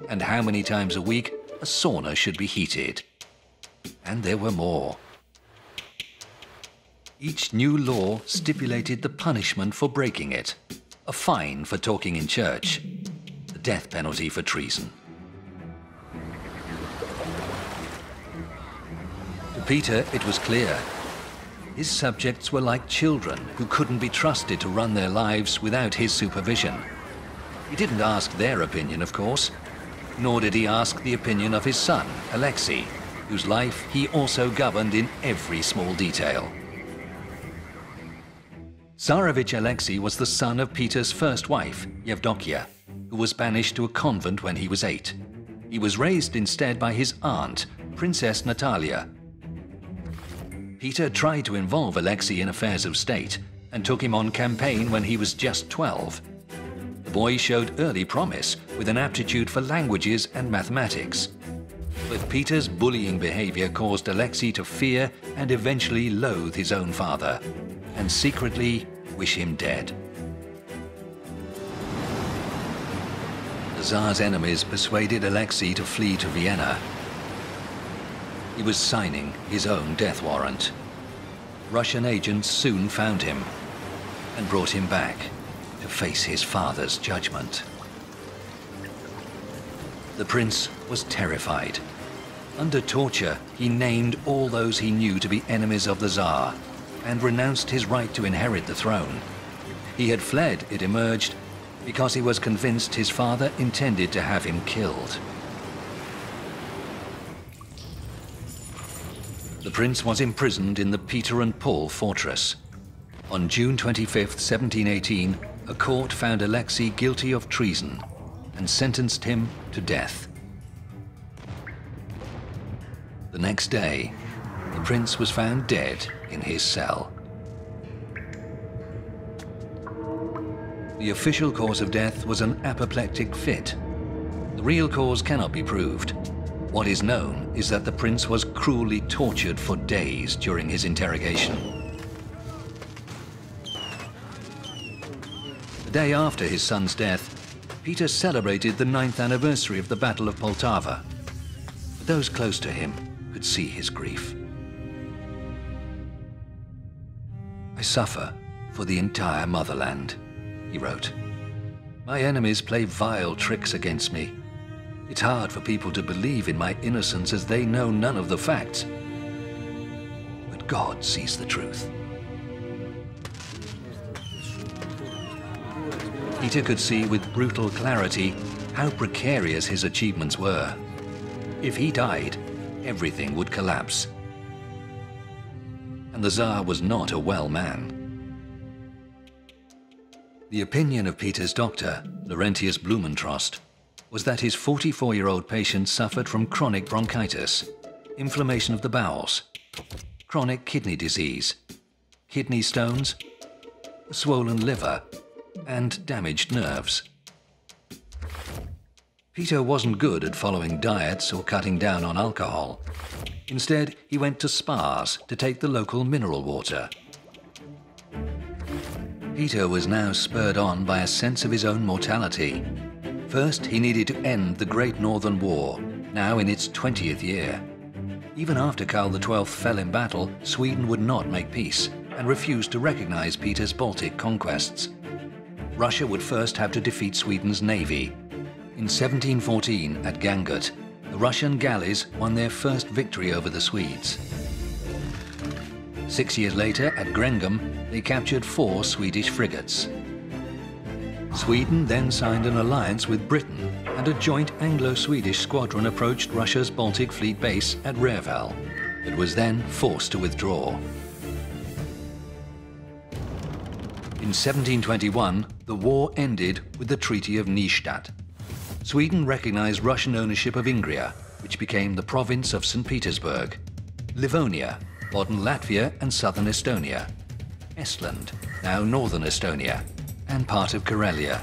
and how many times a week a sauna should be heated. And there were more. Each new law stipulated the punishment for breaking it, a fine for talking in church, the death penalty for treason. To Peter, it was clear. His subjects were like children who couldn't be trusted to run their lives without his supervision. He didn't ask their opinion, of course, nor did he ask the opinion of his son, Alexei, whose life he also governed in every small detail. Tsarevich Alexei was the son of Peter's first wife, Yevdokia, who was banished to a convent when he was 8. He was raised instead by his aunt, Princess Natalia. Peter tried to involve Alexei in affairs of state and took him on campaign when he was just 12. The boy showed early promise with an aptitude for languages and mathematics. But Peter's bullying behavior caused Alexei to fear and eventually loathe his own father, and secretly wish him dead. The Tsar's enemies persuaded Alexei to flee to Vienna. He was signing his own death warrant. Russian agents soon found him and brought him back to face his father's judgment. The prince was terrified. Under torture, he named all those he knew to be enemies of the Tsar and renounced his right to inherit the throne. He had fled, it emerged, because he was convinced his father intended to have him killed. The prince was imprisoned in the Peter and Paul fortress. On June 25, 1718, a court found Alexei guilty of treason and sentenced him to death. The next day, the prince was found dead in his cell. The official cause of death was an apoplectic fit. The real cause cannot be proved. What is known is that the prince was cruelly tortured for days during his interrogation. The day after his son's death, Peter celebrated the 9th anniversary of the Battle of Poltava. But those close to him could see his grief. "I suffer for the entire motherland," he wrote. "My enemies play vile tricks against me. It's hard for people to believe in my innocence as they know none of the facts. But God sees the truth." Peter could see with brutal clarity how precarious his achievements were. If he died, everything would collapse. And the Tsar was not a well man. The opinion of Peter's doctor, Laurentius Blumentrost, was that his 44-year-old patient suffered from chronic bronchitis, inflammation of the bowels, chronic kidney disease, kidney stones, a swollen liver, and damaged nerves. Peter wasn't good at following diets or cutting down on alcohol. Instead, he went to spas to take the local mineral water. Peter was now spurred on by a sense of his own mortality. First, he needed to end the Great Northern War, now in its 20th year. Even after Karl XII fell in battle, Sweden would not make peace and refused to recognize Peter's Baltic conquests. Russia would first have to defeat Sweden's navy. In 1714, at Gangut, the Russian galleys won their first victory over the Swedes. 6 years later, at Grengam, they captured 4 Swedish frigates. Sweden then signed an alliance with Britain, and a joint Anglo-Swedish squadron approached Russia's Baltic Fleet base at Reval, but was then forced to withdraw. In 1721, the war ended with the Treaty of Nystadt. Sweden recognized Russian ownership of Ingria, which became the province of St. Petersburg, Livonia, modern Latvia and southern Estonia, Estland, now northern Estonia, and part of Karelia.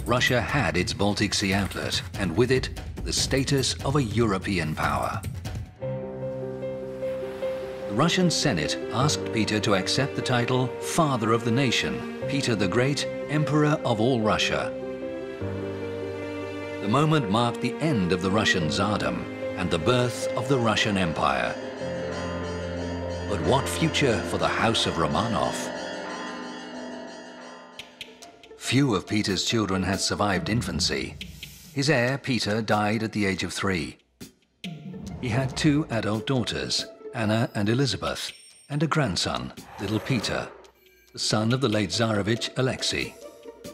Russia had its Baltic Sea outlet, and with it, the status of a European power. The Russian Senate asked Peter to accept the title Father of the Nation, Peter the Great, Emperor of all Russia. The moment marked the end of the Russian Tsardom and the birth of the Russian Empire. But what future for the House of Romanov? Few of Peter's children had survived infancy. His heir, Peter, died at the age of 3. He had 2 adult daughters, Anna and Elizabeth, and a grandson, little Peter, the son of the late Tsarevich Alexei.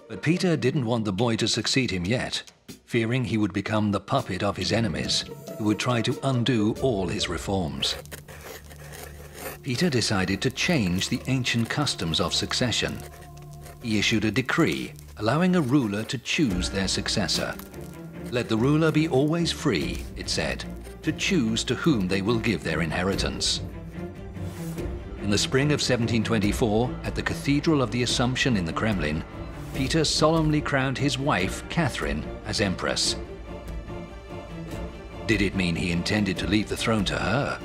But Peter didn't want the boy to succeed him yet, fearing he would become the puppet of his enemies, who would try to undo all his reforms. Peter decided to change the ancient customs of succession. He issued a decree allowing a ruler to choose their successor. "Let the ruler be always free," it said, "to choose to whom they will give their inheritance." In the spring of 1724, at the Cathedral of the Assumption in the Kremlin, Peter solemnly crowned his wife, Catherine, as Empress. Did it mean he intended to leave the throne to her?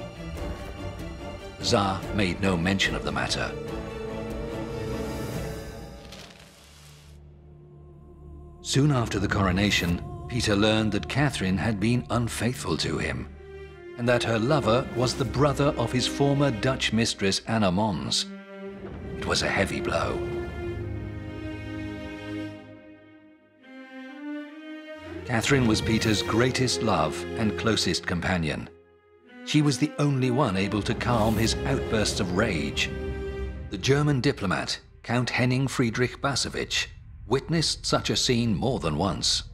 The Tsar made no mention of the matter. Soon after the coronation, Peter learned that Catherine had been unfaithful to him, and that her lover was the brother of his former Dutch mistress Anna Mons. It was a heavy blow. Catherine was Peter's greatest love and closest companion. She was the only one able to calm his outbursts of rage. The German diplomat, Count Henning Friedrich Bassevich, witnessed such a scene more than once.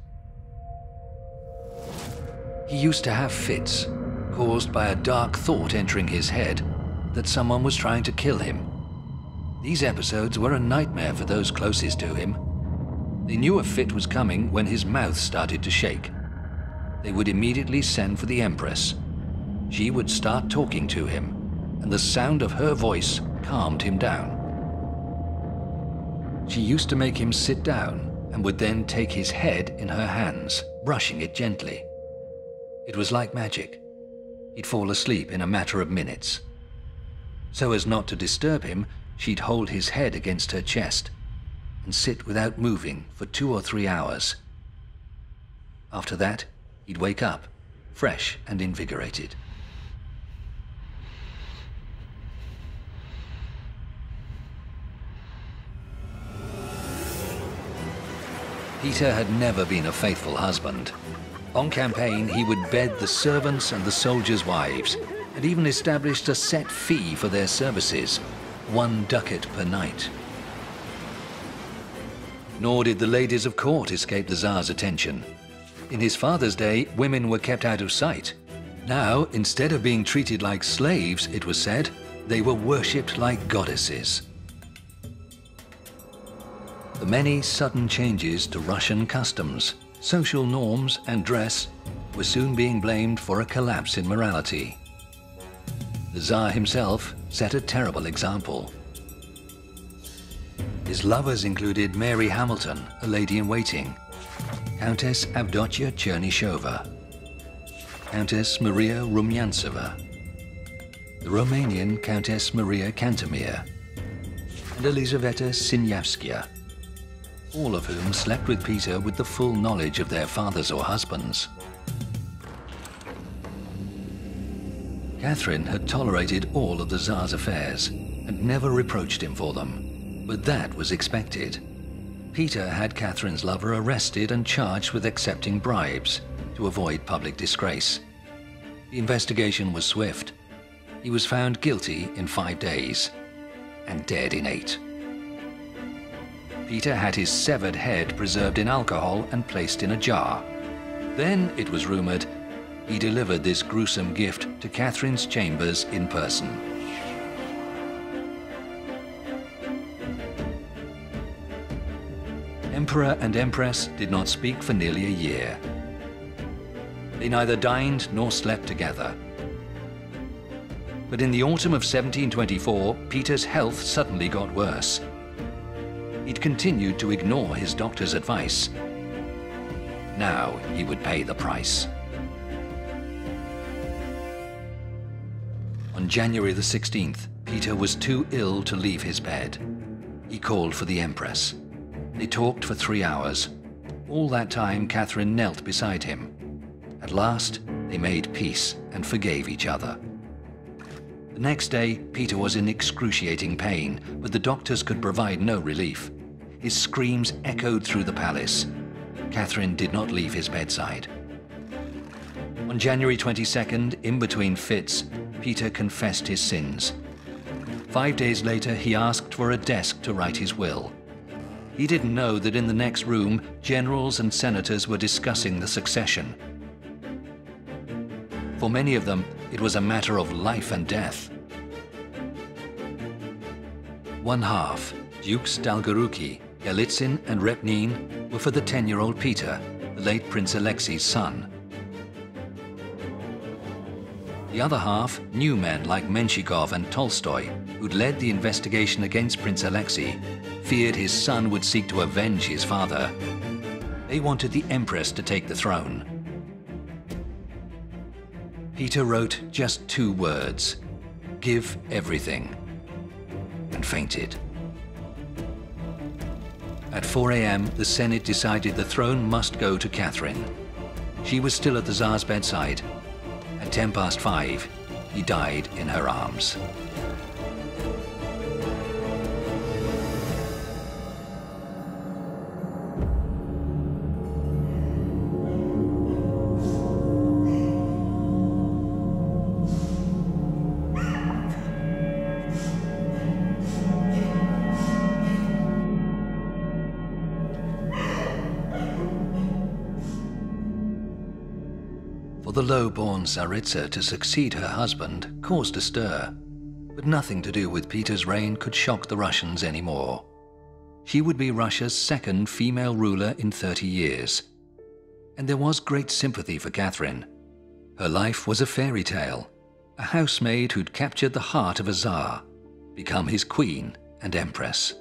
He used to have fits, caused by a dark thought entering his head that someone was trying to kill him. These episodes were a nightmare for those closest to him. They knew a fit was coming when his mouth started to shake. They would immediately send for the Empress. She would start talking to him, and the sound of her voice calmed him down. She used to make him sit down and would then take his head in her hands, brushing it gently. It was like magic. He'd fall asleep in a matter of minutes. So as not to disturb him, she'd hold his head against her chest, and sit without moving for 2 or 3 hours. After that, he'd wake up, fresh and invigorated. Peter had never been a faithful husband. On campaign, he would bed the servants and the soldiers' wives, and even established a set fee for their services, 1 ducat per night. Nor did the ladies of court escape the Tsar's attention. In his father's day, women were kept out of sight. Now, instead of being treated like slaves, it was said, they were worshipped like goddesses. The many sudden changes to Russian customs, social norms and dress were soon being blamed for a collapse in morality. The Tsar himself set a terrible example. His lovers included Mary Hamilton, a lady-in-waiting, Countess Avdotia Chernyshova, Countess Maria Rumyantsova, the Romanian Countess Maria Cantemir, and Elizaveta Sinyavskaya, all of whom slept with Peter with the full knowledge of their fathers or husbands. Catherine had tolerated all of the Tsar's affairs and never reproached him for them, but that was expected. Peter had Catherine's lover arrested and charged with accepting bribes to avoid public disgrace. The investigation was swift. He was found guilty in 5 days and dead in 8. Peter had his severed head preserved in alcohol and placed in a jar. Then, it was rumored, he delivered this gruesome gift to Catherine's chambers in person. Emperor and Empress did not speak for nearly a year. They neither dined nor slept together. But in the autumn of 1724, Peter's health suddenly got worse. He'd continued to ignore his doctor's advice. Now he would pay the price. On January the 16th, Peter was too ill to leave his bed. He called for the Empress. They talked for 3 hours. All that time, Catherine knelt beside him. At last, they made peace and forgave each other. The next day, Peter was in excruciating pain, but the doctors could provide no relief. His screams echoed through the palace. Catherine did not leave his bedside. On January 22nd, in between fits, Peter confessed his sins. 5 days later, he asked for a desk to write his will. He didn't know that in the next room, generals and senators were discussing the succession. For many of them, it was a matter of life and death. One half, Dukes Dolgoruki, Galitsyn and Repnin, were for the 10-year-old Peter, the late Prince Alexei's son. The other half, new men like Menshikov and Tolstoy, who'd led the investigation against Prince Alexei, feared his son would seek to avenge his father. They wanted the Empress to take the throne. Peter wrote just 2 words, "Give everything," and fainted. At 4 a.m., the Senate decided the throne must go to Catherine. She was still at the Tsar's bedside. At 5:10, he died in her arms. The low-born Tsaritsa to succeed her husband caused a stir, but nothing to do with Peter's reign could shock the Russians anymore. She would be Russia's second female ruler in 30 years. And there was great sympathy for Catherine. Her life was a fairy tale, a housemaid who'd captured the heart of a Tsar, become his queen and empress.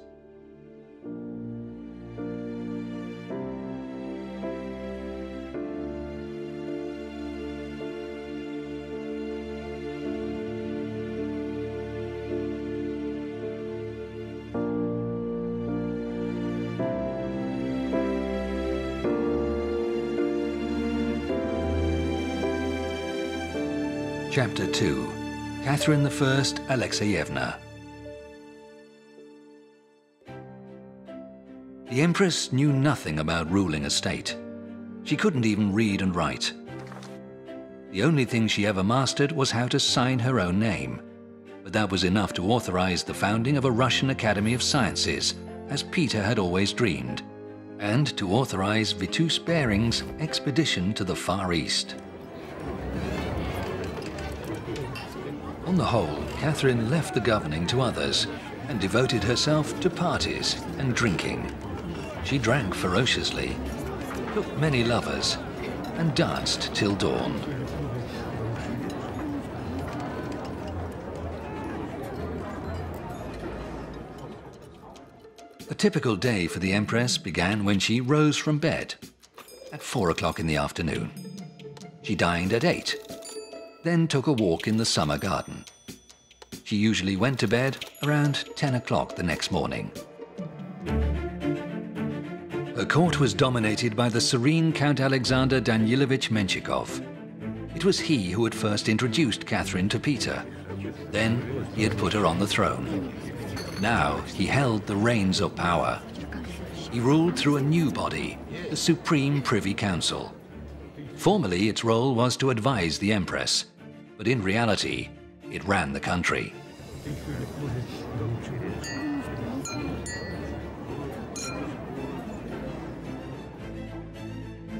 Chapter 2. Catherine I Alexeyevna. The Empress knew nothing about ruling a state. She couldn't even read and write. The only thing she ever mastered was how to sign her own name, but that was enough to authorize the founding of a Russian Academy of Sciences, as Peter had always dreamed, and to authorize Vitus Bering's expedition to the Far East. On the whole, Catherine left the governing to others and devoted herself to parties and drinking. She drank ferociously, took many lovers, and danced till dawn. A typical day for the Empress began when she rose from bed at 4 o'clock in the afternoon. She dined at 8, then took a walk in the summer garden. She usually went to bed around 10 o'clock the next morning. Her court was dominated by the serene Count Alexander Danilovich Menshikov. It was he who had first introduced Catherine to Peter. Then he had put her on the throne. Now he held the reins of power. He ruled through a new body, the Supreme Privy Council. Formally, its role was to advise the Empress, but in reality, it ran the country.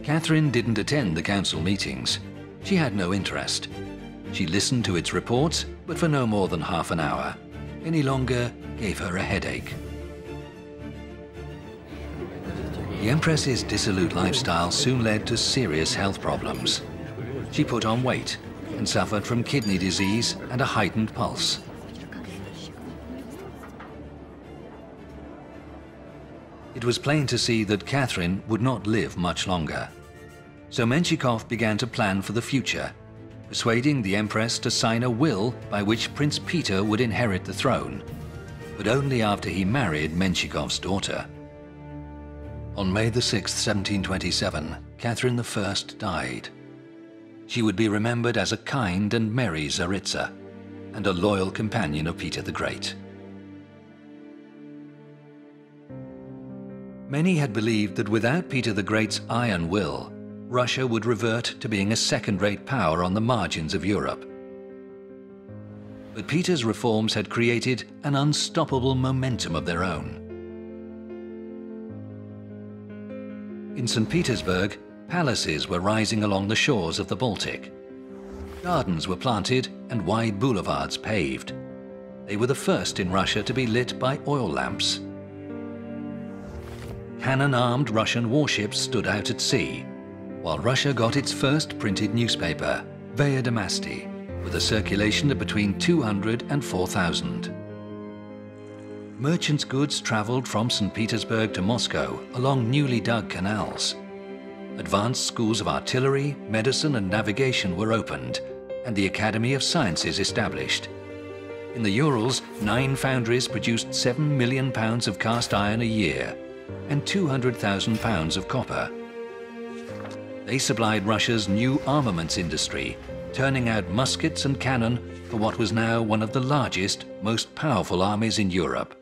Catherine didn't attend the council meetings. She had no interest. She listened to its reports, but for no more than half an hour. Any longer gave her a headache. The Empress's dissolute lifestyle soon led to serious health problems. She put on weight and suffered from kidney disease and a heightened pulse. It was plain to see that Catherine would not live much longer. So Menshikov began to plan for the future, persuading the Empress to sign a will by which Prince Peter would inherit the throne, but only after he married Menshikov's daughter. On May 6, 1727, Catherine I died. She would be remembered as a kind and merry Tsaritsa, and a loyal companion of Peter the Great. Many had believed that without Peter the Great's iron will, Russia would revert to being a second-rate power on the margins of Europe. But Peter's reforms had created an unstoppable momentum of their own. In St. Petersburg, palaces were rising along the shores of the Baltic. Gardens were planted and wide boulevards paved. They were the first in Russia to be lit by oil lamps. Cannon-armed Russian warships stood out at sea, while Russia got its first printed newspaper, DYNASTY, with a circulation of between 200 and 4,000. Merchants' goods traveled from St. Petersburg to Moscow along newly dug canals. Advanced schools of artillery, medicine and navigation were opened, and the Academy of Sciences established. In the Urals, 9 foundries produced 7 million pounds of cast iron a year, and 200,000 pounds of copper. They supplied Russia's new armaments industry, turning out muskets and cannon for what was now one of the largest, most powerful armies in Europe.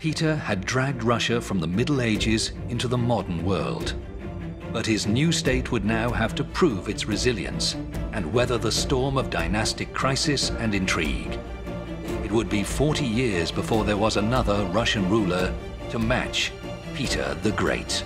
Peter had dragged Russia from the Middle Ages into the modern world. But his new state would now have to prove its resilience and weather the storm of dynastic crisis and intrigue. It would be 40 years before there was another Russian ruler to match Peter the Great.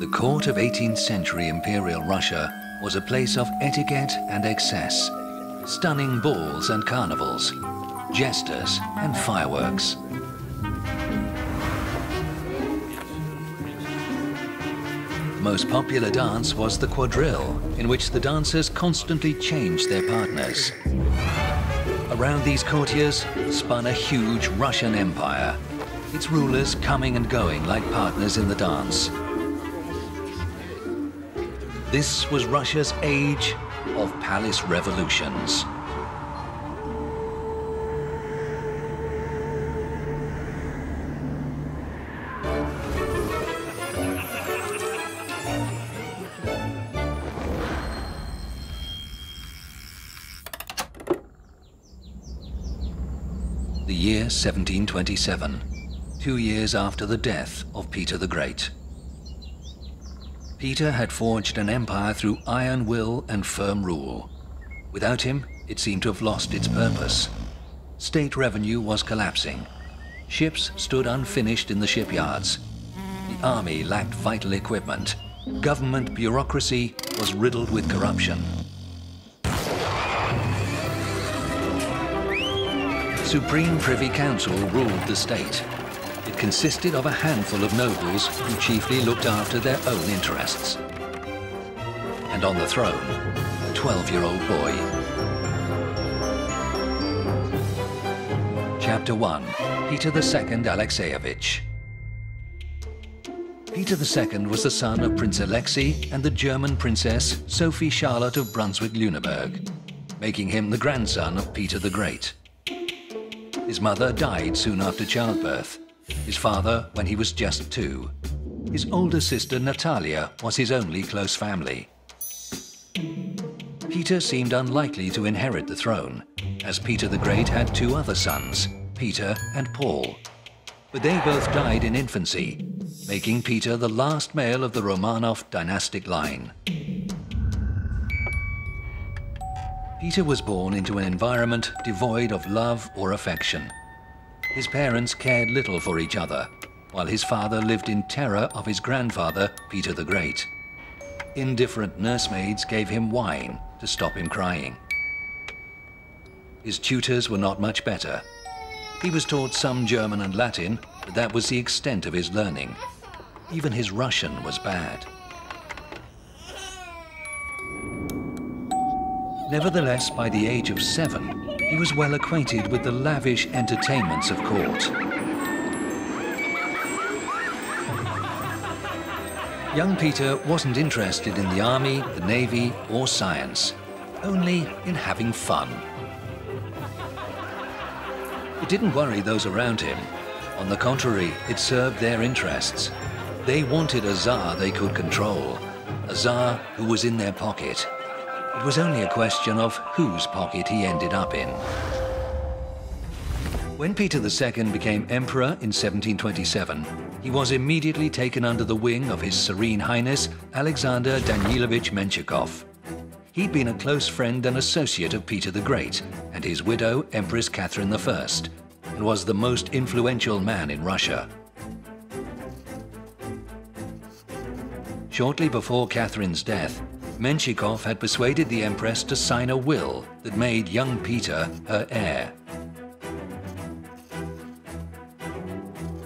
The court of 18th century Imperial Russia was a place of etiquette and excess, stunning balls and carnivals, jesters and fireworks. The most popular dance was the quadrille, in which the dancers constantly changed their partners. Around these courtiers spun a huge Russian empire, its rulers coming and going like partners in the dance. This was Russia's age of palace revolutions. The year 1727, 2 years after the death of Peter the Great. Peter had forged an empire through iron will and firm rule. Without him, it seemed to have lost its purpose. State revenue was collapsing. Ships stood unfinished in the shipyards. The army lacked vital equipment. Government bureaucracy was riddled with corruption. Supreme Privy Council ruled the state. It consisted of a handful of nobles who chiefly looked after their own interests. And on the throne, a 12-year-old boy. Chapter 1. Peter II Alexeyevich. Peter II was the son of Prince Alexei and the German Princess Sophie Charlotte of Brunswick-Lüneburg, making him the grandson of Peter the Great. His mother died soon after childbirth, his father when he was just 2. His older sister Natalia was his only close family. Peter seemed unlikely to inherit the throne, as Peter the Great had 2 other sons, Peter and Paul. But they both died in infancy, making Peter the last male of the Romanov dynastic line. Peter was born into an environment devoid of love or affection. His parents cared little for each other, while his father lived in terror of his grandfather, Peter the Great. Indifferent nursemaids gave him wine to stop him crying. His tutors were not much better. He was taught some German and Latin, but that was the extent of his learning. Even his Russian was bad. Nevertheless, by the age of 7, he was well acquainted with the lavish entertainments of court. Young Peter wasn't interested in the army, the navy, or science, only in having fun. It didn't worry those around him. On the contrary, it served their interests. They wanted a Tsar they could control, a Tsar who was in their pocket. It was only a question of whose pocket he ended up in. When Peter II became emperor in 1727, he was immediately taken under the wing of His Serene Highness Alexander Danilovich Menshikov. He'd been a close friend and associate of Peter the Great and his widow, Empress Catherine I, and was the most influential man in Russia. Shortly before Catherine's death, Menshikov had persuaded the Empress to sign a will that made young Peter her heir.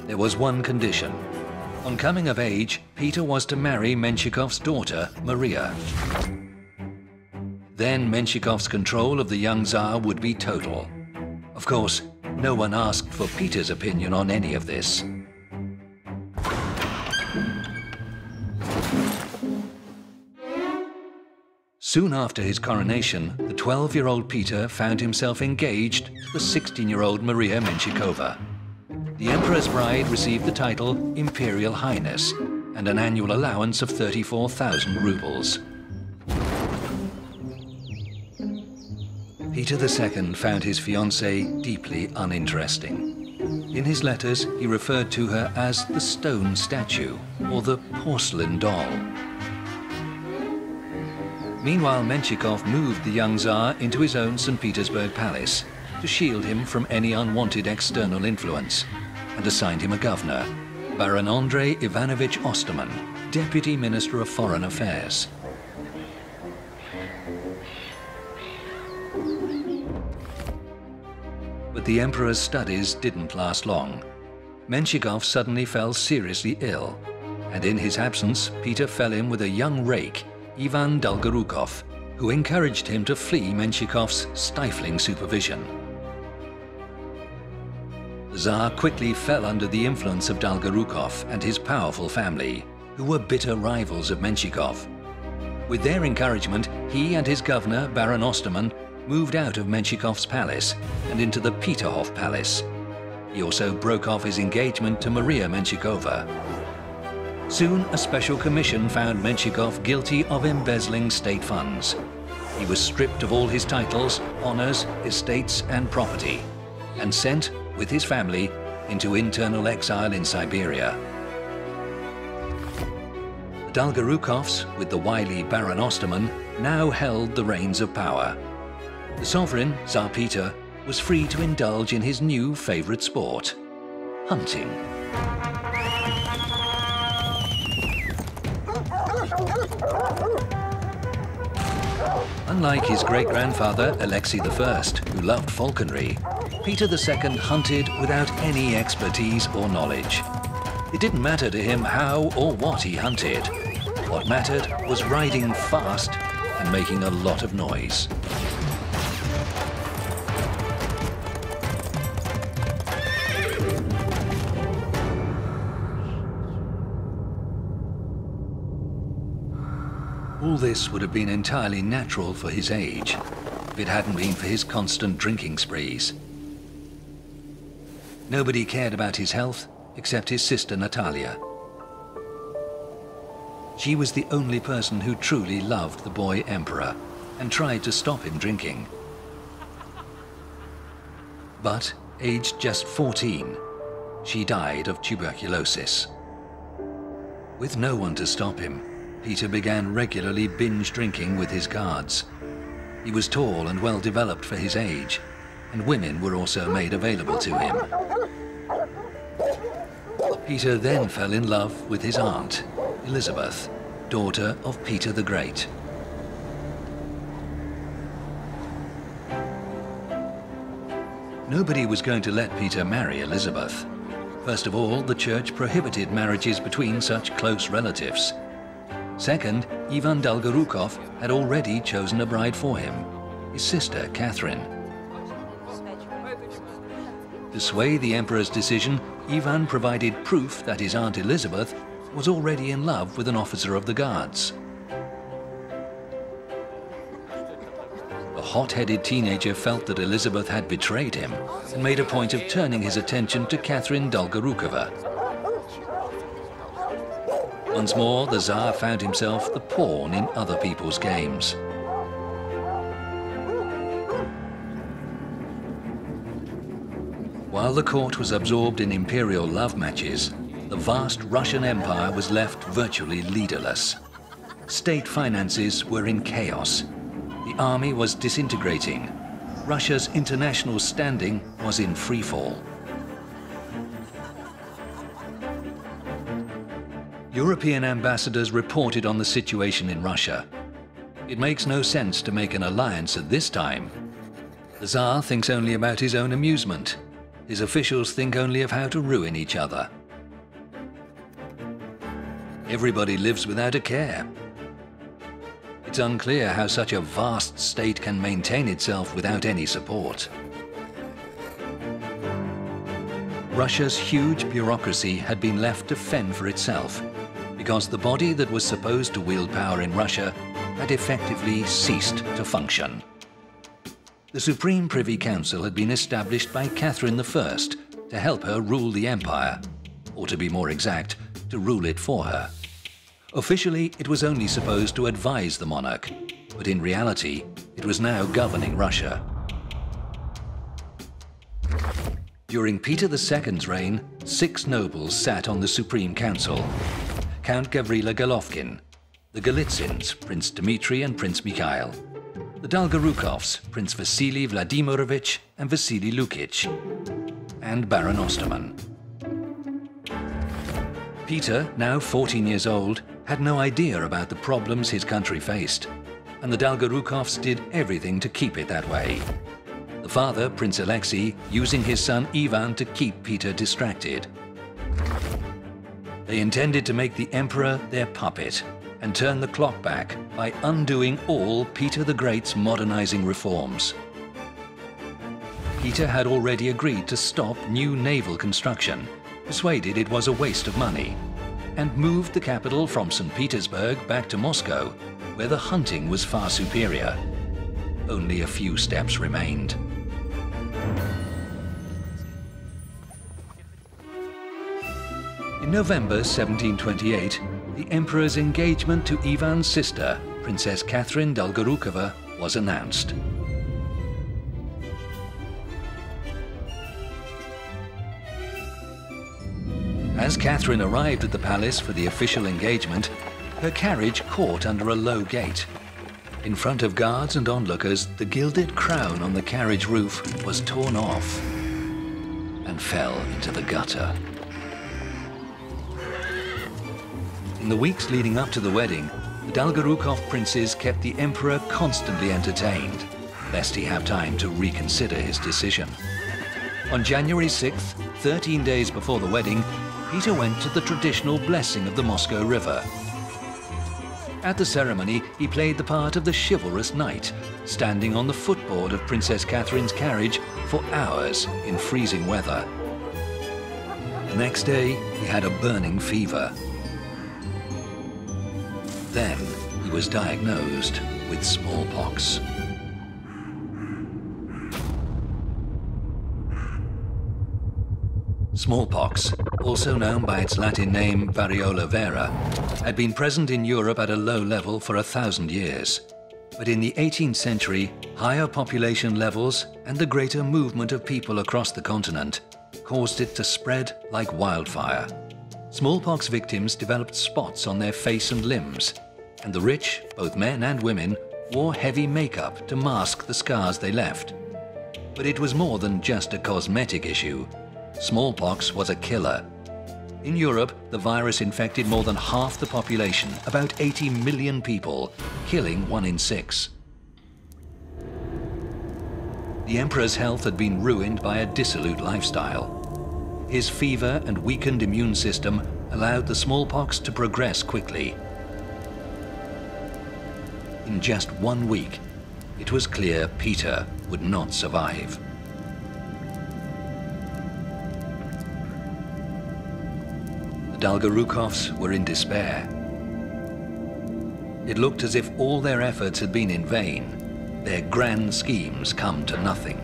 There was one condition. On coming of age, Peter was to marry Menshikov's daughter, Maria. Then Menshikov's control of the young Tsar would be total. Of course, no one asked for Peter's opinion on any of this. Soon after his coronation, the 12-year-old Peter found himself engaged to the 16-year-old Maria Menshikova. The Emperor's bride received the title Imperial Highness and an annual allowance of 34,000 rubles. Peter II found his fiancée deeply uninteresting. In his letters, he referred to her as the stone statue or the porcelain doll. Meanwhile, Menshikov moved the young Tsar into his own St. Petersburg palace to shield him from any unwanted external influence, and assigned him a governor, Baron Andrei Ivanovich Osterman, Deputy Minister of Foreign Affairs. But the emperor's studies didn't last long. Menshikov suddenly fell seriously ill, and in his absence, Peter fell in with a young rake, Ivan Dolgorukov, who encouraged him to flee Menshikov's stifling supervision. The Tsar quickly fell under the influence of Dolgorukov and his powerful family, who were bitter rivals of Menshikov. With their encouragement, he and his governor, Baron Osterman, moved out of Menshikov's palace and into the Peterhof Palace. He also broke off his engagement to Maria Menshikova. Soon, a special commission found Menshikov guilty of embezzling state funds. He was stripped of all his titles, honors, estates, and property, and sent, with his family, into internal exile in Siberia. The Dolgorukovs, with the wily Baron Osterman, now held the reins of power. The sovereign, Tsar Peter, was free to indulge in his new favorite sport, hunting. Unlike his great-grandfather, Alexei I, who loved falconry, Peter II hunted without any expertise or knowledge. It didn't matter to him how or what he hunted. What mattered was riding fast and making a lot of noise. All this would have been entirely natural for his age, if it hadn't been for his constant drinking sprees. Nobody cared about his health except his sister Natalia. She was the only person who truly loved the boy emperor and tried to stop him drinking. But, aged just 14, she died of tuberculosis. With no one to stop him, Peter began regularly binge drinking with his guards. He was tall and well developed for his age, and women were also made available to him. Peter then fell in love with his aunt, Elizabeth, daughter of Peter the Great. Nobody was going to let Peter marry Elizabeth. First of all, the church prohibited marriages between such close relatives. Second, Ivan Dolgorukov had already chosen a bride for him, his sister Catherine. To sway the emperor's decision, Ivan provided proof that his aunt Elizabeth was already in love with an officer of the guards. The hot-headed teenager felt that Elizabeth had betrayed him and made a point of turning his attention to Catherine Dolgorukova. Once more, the Tsar found himself the pawn in other people's games. While the court was absorbed in imperial love matches, the vast Russian Empire was left virtually leaderless. State finances were in chaos. The army was disintegrating. Russia's international standing was in freefall. European ambassadors reported on the situation in Russia. It makes no sense to make an alliance at this time. The Tsar thinks only about his own amusement. His officials think only of how to ruin each other. Everybody lives without a care. It's unclear how such a vast state can maintain itself without any support. Russia's huge bureaucracy had been left to fend for itself, because the body that was supposed to wield power in Russia had effectively ceased to function. The Supreme Privy Council had been established by Catherine I to help her rule the empire, or to be more exact, to rule it for her. Officially, it was only supposed to advise the monarch, but in reality, it was now governing Russia. During Peter II's reign, 6 nobles sat on the Supreme Council: Count Gavrila Golovkin, the Golitsins, Prince Dmitry and Prince Mikhail, the Dolgorukovs, Prince Vasily Vladimirovich and Vasily Lukich, and Baron Osterman. Peter, now 14 years old, had no idea about the problems his country faced, and the Dolgorukovs did everything to keep it that way. The father, Prince Alexei, using his son Ivan to keep Peter distracted. They intended to make the emperor their puppet and turn the clock back by undoing all Peter the Great's modernizing reforms. Peter had already agreed to stop new naval construction, persuaded it was a waste of money, and moved the capital from St. Petersburg back to Moscow, where the hunting was far superior. Only a few steps remained. In November 1728, the emperor's engagement to Ivan's sister, Princess Catherine Dolgorukova, was announced. As Catherine arrived at the palace for the official engagement, her carriage caught under a low gate. In front of guards and onlookers, the gilded crown on the carriage roof was torn off and fell into the gutter. In the weeks leading up to the wedding, the Dolgorukov princes kept the emperor constantly entertained, lest he have time to reconsider his decision. On January 6th, 13 days before the wedding, Peter went to the traditional blessing of the Moscow River. At the ceremony, he played the part of the chivalrous knight, standing on the footboard of Princess Catherine's carriage for hours in freezing weather. The next day, he had a burning fever. Then, he was diagnosed with smallpox. Smallpox, also known by its Latin name variola vera, had been present in Europe at a low level for 1,000 years. But in the 18th century, higher population levels and the greater movement of people across the continent caused it to spread like wildfire. Smallpox victims developed spots on their face and limbs, and the rich, both men and women, wore heavy makeup to mask the scars they left. But it was more than just a cosmetic issue. Smallpox was a killer. In Europe, the virus infected more than half the population, about 80 million people, killing 1 in 6. The emperor's health had been ruined by a dissolute lifestyle. His fever and weakened immune system allowed the smallpox to progress quickly. In just 1 week, it was clear Peter would not survive. The Dolgorukovs were in despair. It looked as if all their efforts had been in vain, their grand schemes come to nothing.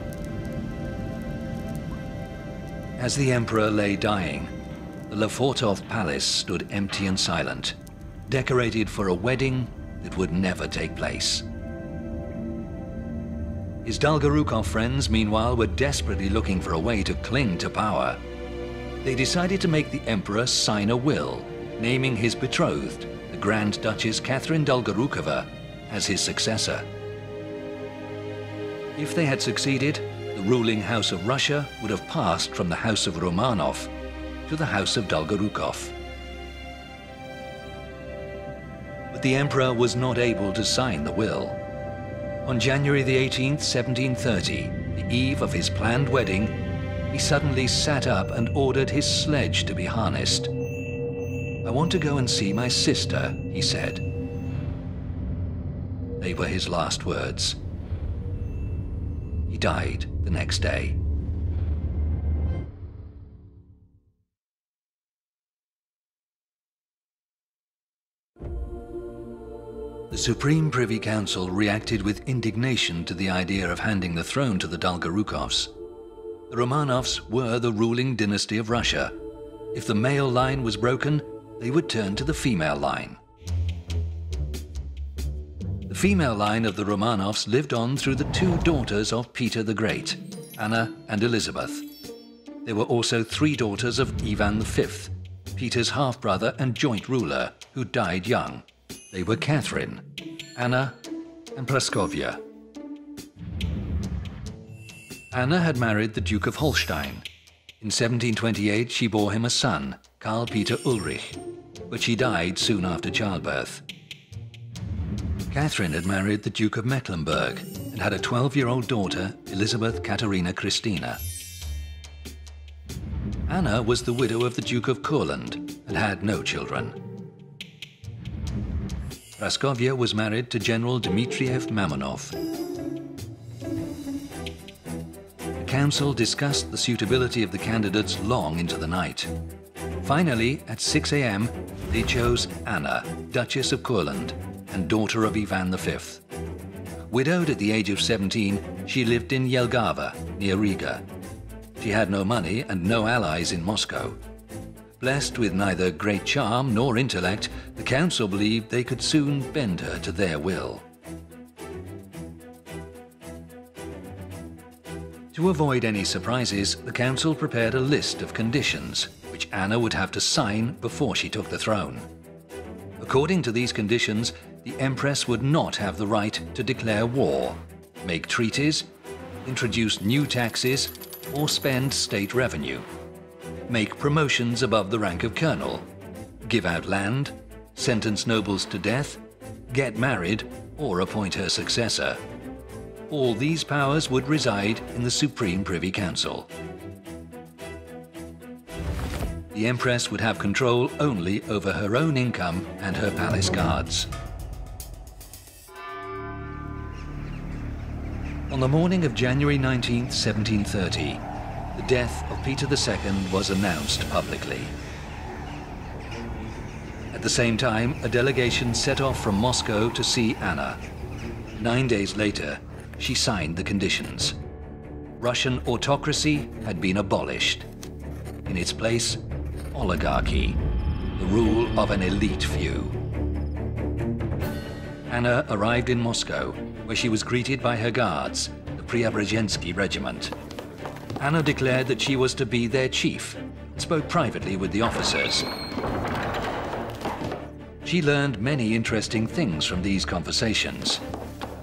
As the emperor lay dying, the Lefortov palace stood empty and silent, decorated for a wedding that would never take place. His Dolgorukov friends, meanwhile, were desperately looking for a way to cling to power. They decided to make the emperor sign a will, naming his betrothed, the Grand Duchess Catherine Dolgorukova, as his successor. If they had succeeded, the ruling House of Russia would have passed from the House of Romanov to the House of Dolgorukov. But the emperor was not able to sign the will. On January the 18th, 1730, the eve of his planned wedding, he suddenly sat up and ordered his sledge to be harnessed. "I want to go and see my sister," he said. They were his last words. He died the next day. The Supreme Privy Council reacted with indignation to the idea of handing the throne to the Dolgorukovs. The Romanovs were the ruling dynasty of Russia. If the male line was broken, they would turn to the female line. The female line of the Romanovs lived on through the 2 daughters of Peter the Great, Anna and Elizabeth. There were also 3 daughters of Ivan V, Peter's half-brother and joint ruler, who died young. They were Catherine, Anna, and Praskovia. Anna had married the Duke of Holstein. In 1728, she bore him a son, Karl Peter Ulrich. but she died soon after childbirth. Catherine had married the Duke of Mecklenburg and had a 12-year-old daughter, Elizabeth Katerina Christina. Anna was the widow of the Duke of Courland and had no children. Praskovia was married to General Dmitriev Mamonov. The council discussed the suitability of the candidates long into the night. Finally, at 6 a.m., they chose Anna, Duchess of Courland, and daughter of Ivan V. Widowed at the age of 17, she lived in Jelgava, near Riga. She had no money and no allies in Moscow. Blessed with neither great charm nor intellect, the council believed they could soon bend her to their will. To avoid any surprises, the council prepared a list of conditions which Anna would have to sign before she took the throne. According to these conditions, the Empress would not have the right to declare war, make treaties, introduce new taxes, or spend state revenue, make promotions above the rank of colonel, give out land, sentence nobles to death, get married, or appoint her successor. All these powers would reside in the Supreme Privy Council. The Empress would have control only over her own income and her palace guards. On the morning of January 19, 1730, the death of Peter II was announced publicly. At the same time, a delegation set off from Moscow to see Anna. 9 days later, she signed the conditions. Russian autocracy had been abolished. In its place, oligarchy, the rule of an elite few. Anna arrived in Moscow, where she was greeted by her guards, the Preobrazhensky Regiment. Anna declared that she was to be their chief and spoke privately with the officers. She learned many interesting things from these conversations.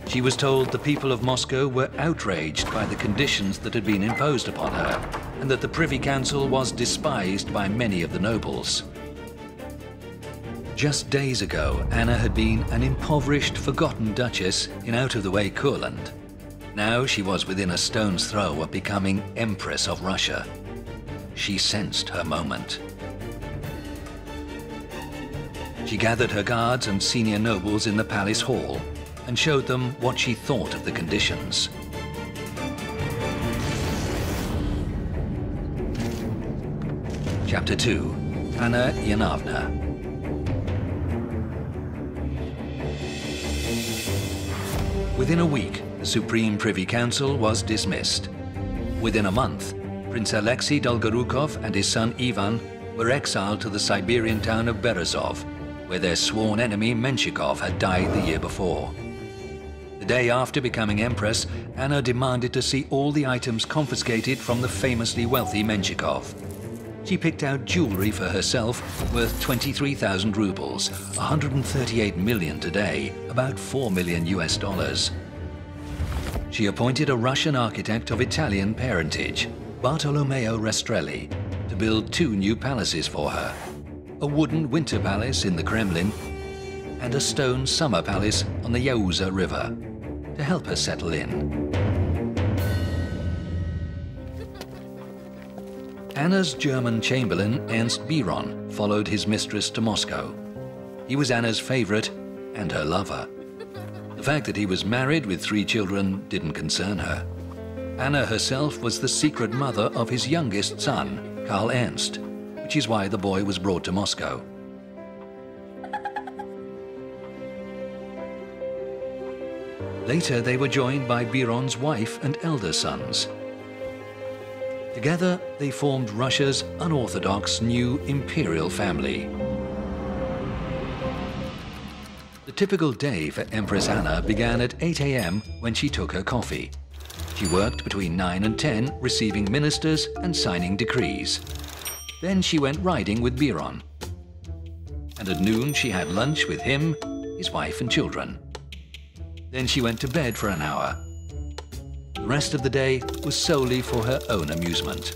She was told the people of Moscow were outraged by the conditions that had been imposed upon her, and that the Privy Council was despised by many of the nobles. Just days ago, Anna had been an impoverished, forgotten duchess in out-of-the-way Courland. Now she was within a stone's throw of becoming Empress of Russia. She sensed her moment. She gathered her guards and senior nobles in the palace hall and showed them what she thought of the conditions. Chapter 2. Anna Ivanovna. Within a week, the Supreme Privy Council was dismissed. Within a month, Prince Alexei Dolgorukov and his son Ivan were exiled to the Siberian town of Berezov, where their sworn enemy Menshikov had died the year before. The day after becoming Empress, Anna demanded to see all the items confiscated from the famously wealthy Menshikov. She picked out jewelry for herself worth 23,000 rubles, 138 million today, about $4 million US. She appointed a Russian architect of Italian parentage, Bartolomeo Rastrelli, to build 2 new palaces for her, a wooden winter palace in the Kremlin and a stone summer palace on the Yauza River, to help her settle in. Anna's German chamberlain, Ernst Biron, followed his mistress to Moscow. He was Anna's favorite and her lover. The fact that he was married with 3 children didn't concern her. Anna herself was the secret mother of his youngest son, Karl Ernst, which is why the boy was brought to Moscow. Later, they were joined by Biron's wife and elder sons. Together, they formed Russia's unorthodox new imperial family. The typical day for Empress Anna began at 8 a.m. when she took her coffee. She worked between 9 and 10, receiving ministers and signing decrees. Then she went riding with Biron. And at noon she had lunch with him, his wife and children. Then she went to bed for an hour. The rest of the day was solely for her own amusement.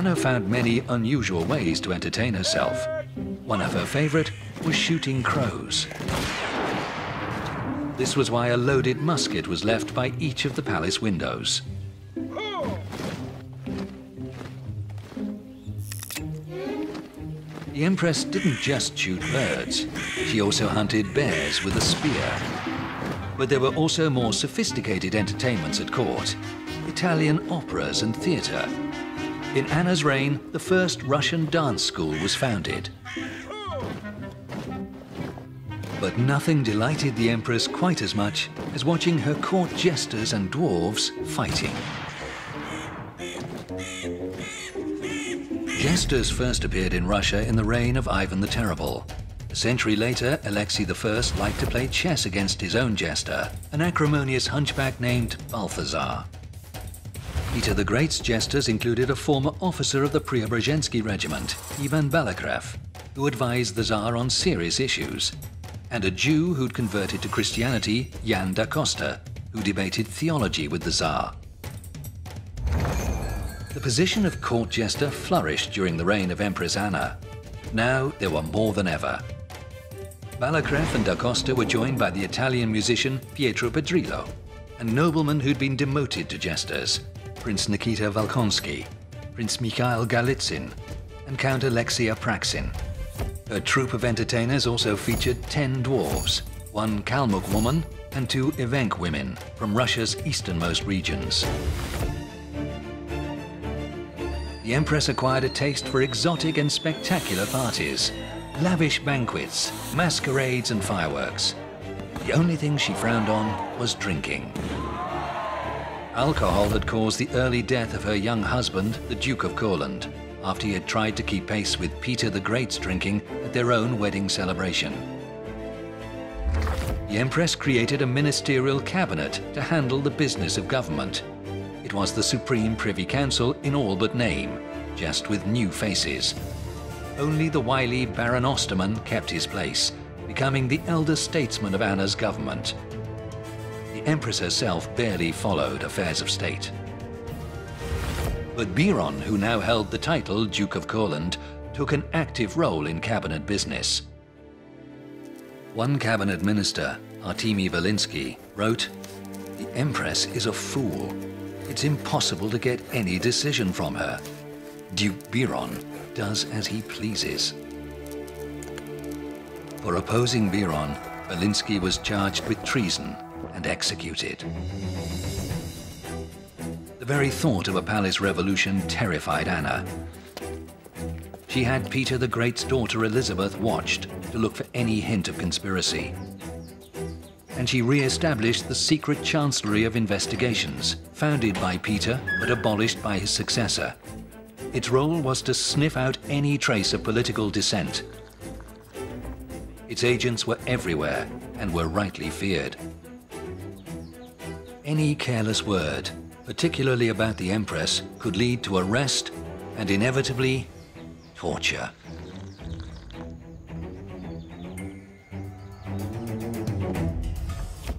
Anna found many unusual ways to entertain herself. One of her favorite was shooting crows. This was why a loaded musket was left by each of the palace windows. The Empress didn't just shoot birds, she also hunted bears with a spear. But there were also more sophisticated entertainments at court, Italian operas and theatre. In Anna's reign, the first Russian dance school was founded. But nothing delighted the Empress quite as much as watching her court jesters and dwarves fighting. Jesters first appeared in Russia in the reign of Ivan the Terrible. A century later, Alexei I liked to play chess against his own jester, an acrimonious hunchback named Balthazar. Peter the Great's jesters included a former officer of the Preobrazhensky regiment, Ivan Balakrev, who advised the Tsar on serious issues, and a Jew who'd converted to Christianity, Jan da Costa, who debated theology with the Tsar. The position of court jester flourished during the reign of Empress Anna. Now there were more than ever. Balakrev and da Costa were joined by the Italian musician Pietro Pedrillo, a nobleman who'd been demoted to jesters, Prince Nikita Volkonsky, Prince Mikhail Galitsyn, and Count Alexei Apraksin. Her troupe of entertainers also featured 10 dwarves, 1 Kalmuk woman, and 2 Evenk women from Russia's easternmost regions. The Empress acquired a taste for exotic and spectacular parties, lavish banquets, masquerades and fireworks. The only thing she frowned on was drinking. Alcohol had caused the early death of her young husband, the Duke of Courland, after he had tried to keep pace with Peter the Great's drinking at their own wedding celebration. The Empress created a ministerial cabinet to handle the business of government. It was the Supreme Privy Council in all but name, just with new faces. Only the wily Baron Osterman kept his place, becoming the elder statesman of Anna's government. The Empress herself barely followed affairs of state. But Biron, who now held the title Duke of Courland, took an active role in cabinet business. One cabinet minister, Artemy Volinsky, wrote, "The Empress is a fool. It's impossible to get any decision from her. Duke Biron does as he pleases." For opposing Biron, Volinsky was charged with treason and executed. The very thought of a palace revolution terrified Anna. She had Peter the Great's daughter Elizabeth watched to look for any hint of conspiracy. And she re-established the secret Chancellery of Investigations, founded by Peter but abolished by his successor. Its role was to sniff out any trace of political dissent. Its agents were everywhere and were rightly feared. Any careless word, particularly about the Empress, could lead to arrest and inevitably torture.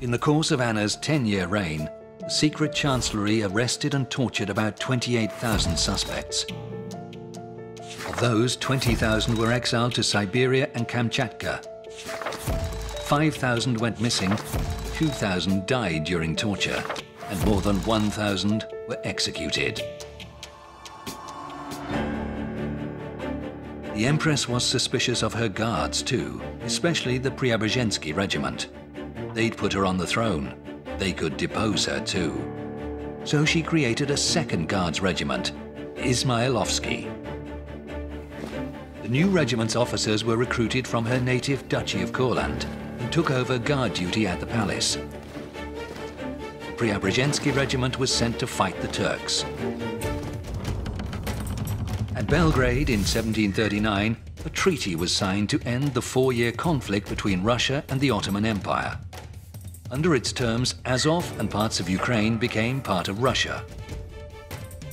In the course of Anna's 10-year reign, the secret Chancellery arrested and tortured about 28,000 suspects. Of those, 20,000 were exiled to Siberia and Kamchatka. 5,000 went missing, 2,000 died during torture, and more than 1,000 were executed. The Empress was suspicious of her guards too, especially the Preobrazhensky regiment. They'd put her on the throne. They could depose her too. So she created a second guards regiment, Izmailovsky. The new regiment's officers were recruited from her native Duchy of Courland and took over guard duty at the palace. The Preobrazhensky regiment was sent to fight the Turks. At Belgrade in 1739, a treaty was signed to end the 4-year conflict between Russia and the Ottoman Empire. Under its terms, Azov and parts of Ukraine became part of Russia.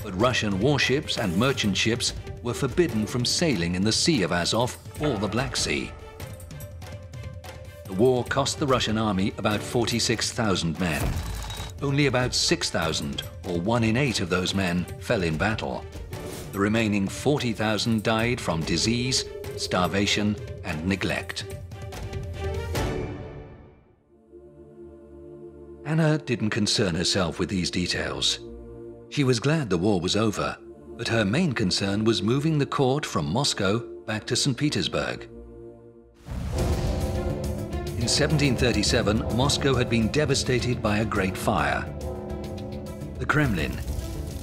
But Russian warships and merchant ships were forbidden from sailing in the Sea of Azov or the Black Sea. The war cost the Russian army about 46,000 men. Only about 6,000, or 1 in 8 of those men, fell in battle. The remaining 40,000 died from disease, starvation, and neglect. Anna didn't concern herself with these details. She was glad the war was over, but her main concern was moving the court from Moscow back to St. Petersburg. In 1737, Moscow had been devastated by a great fire. The Kremlin,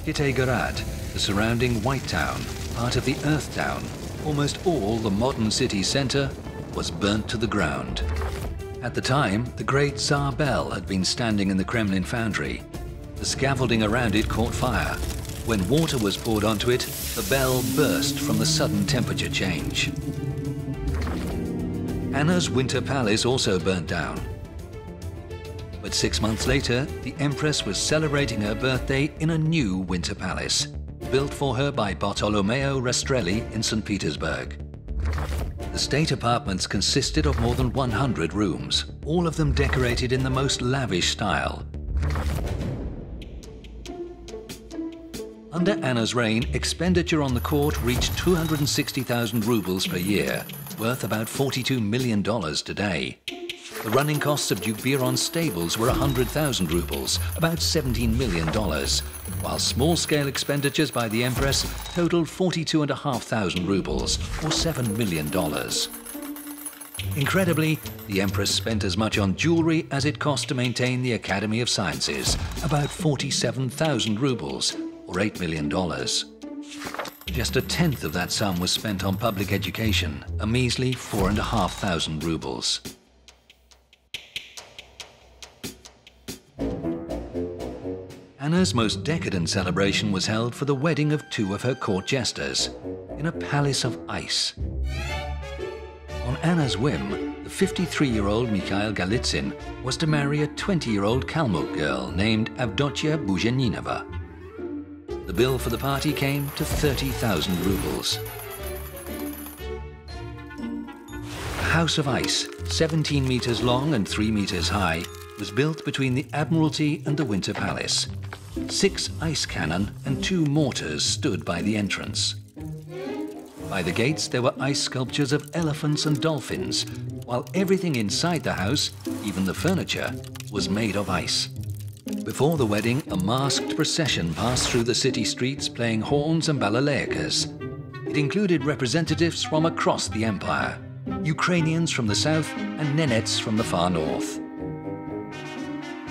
Kitay-Gorod, the surrounding White Town, part of the Earth Town, almost all the modern city center, was burnt to the ground. At the time, the great Tsar bell had been standing in the Kremlin foundry. The scaffolding around it caught fire. When water was poured onto it, the bell burst from the sudden temperature change. Anna's winter palace also burnt down. But 6 months later, the Empress was celebrating her birthday in a new winter palace, built for her by Bartolomeo Rastrelli in St. Petersburg. The state apartments consisted of more than 100 rooms, all of them decorated in the most lavish style. Under Anna's reign, expenditure on the court reached 260,000 rubles per year, worth about $42 million today. The running costs of Duke Biron's stables were 100,000 rubles, about $17 million, while small-scale expenditures by the Empress totaled 42,500 rubles, or $7 million. Incredibly, the Empress spent as much on jewelry as it cost to maintain the Academy of Sciences, about 47,000 rubles, or $8 million. Just a tenth of that sum was spent on public education, a measly 4,500 rubles. Anna's most decadent celebration was held for the wedding of two of her court jesters, in a palace of ice. On Anna's whim, the 53-year-old Mikhail Golitsyn was to marry a 20-year-old Kalmuk girl named Avdotia Buzheninova. The bill for the party came to 30,000 rubles. A house of ice, 17 meters long and 3 meters high, was built between the Admiralty and the Winter Palace. 6 ice cannon and 2 mortars stood by the entrance. By the gates there were ice sculptures of elephants and dolphins, while everything inside the house, even the furniture, was made of ice. Before the wedding, a masked procession passed through the city streets playing horns and balalaikas. It included representatives from across the empire, Ukrainians from the south and Nenets from the far north.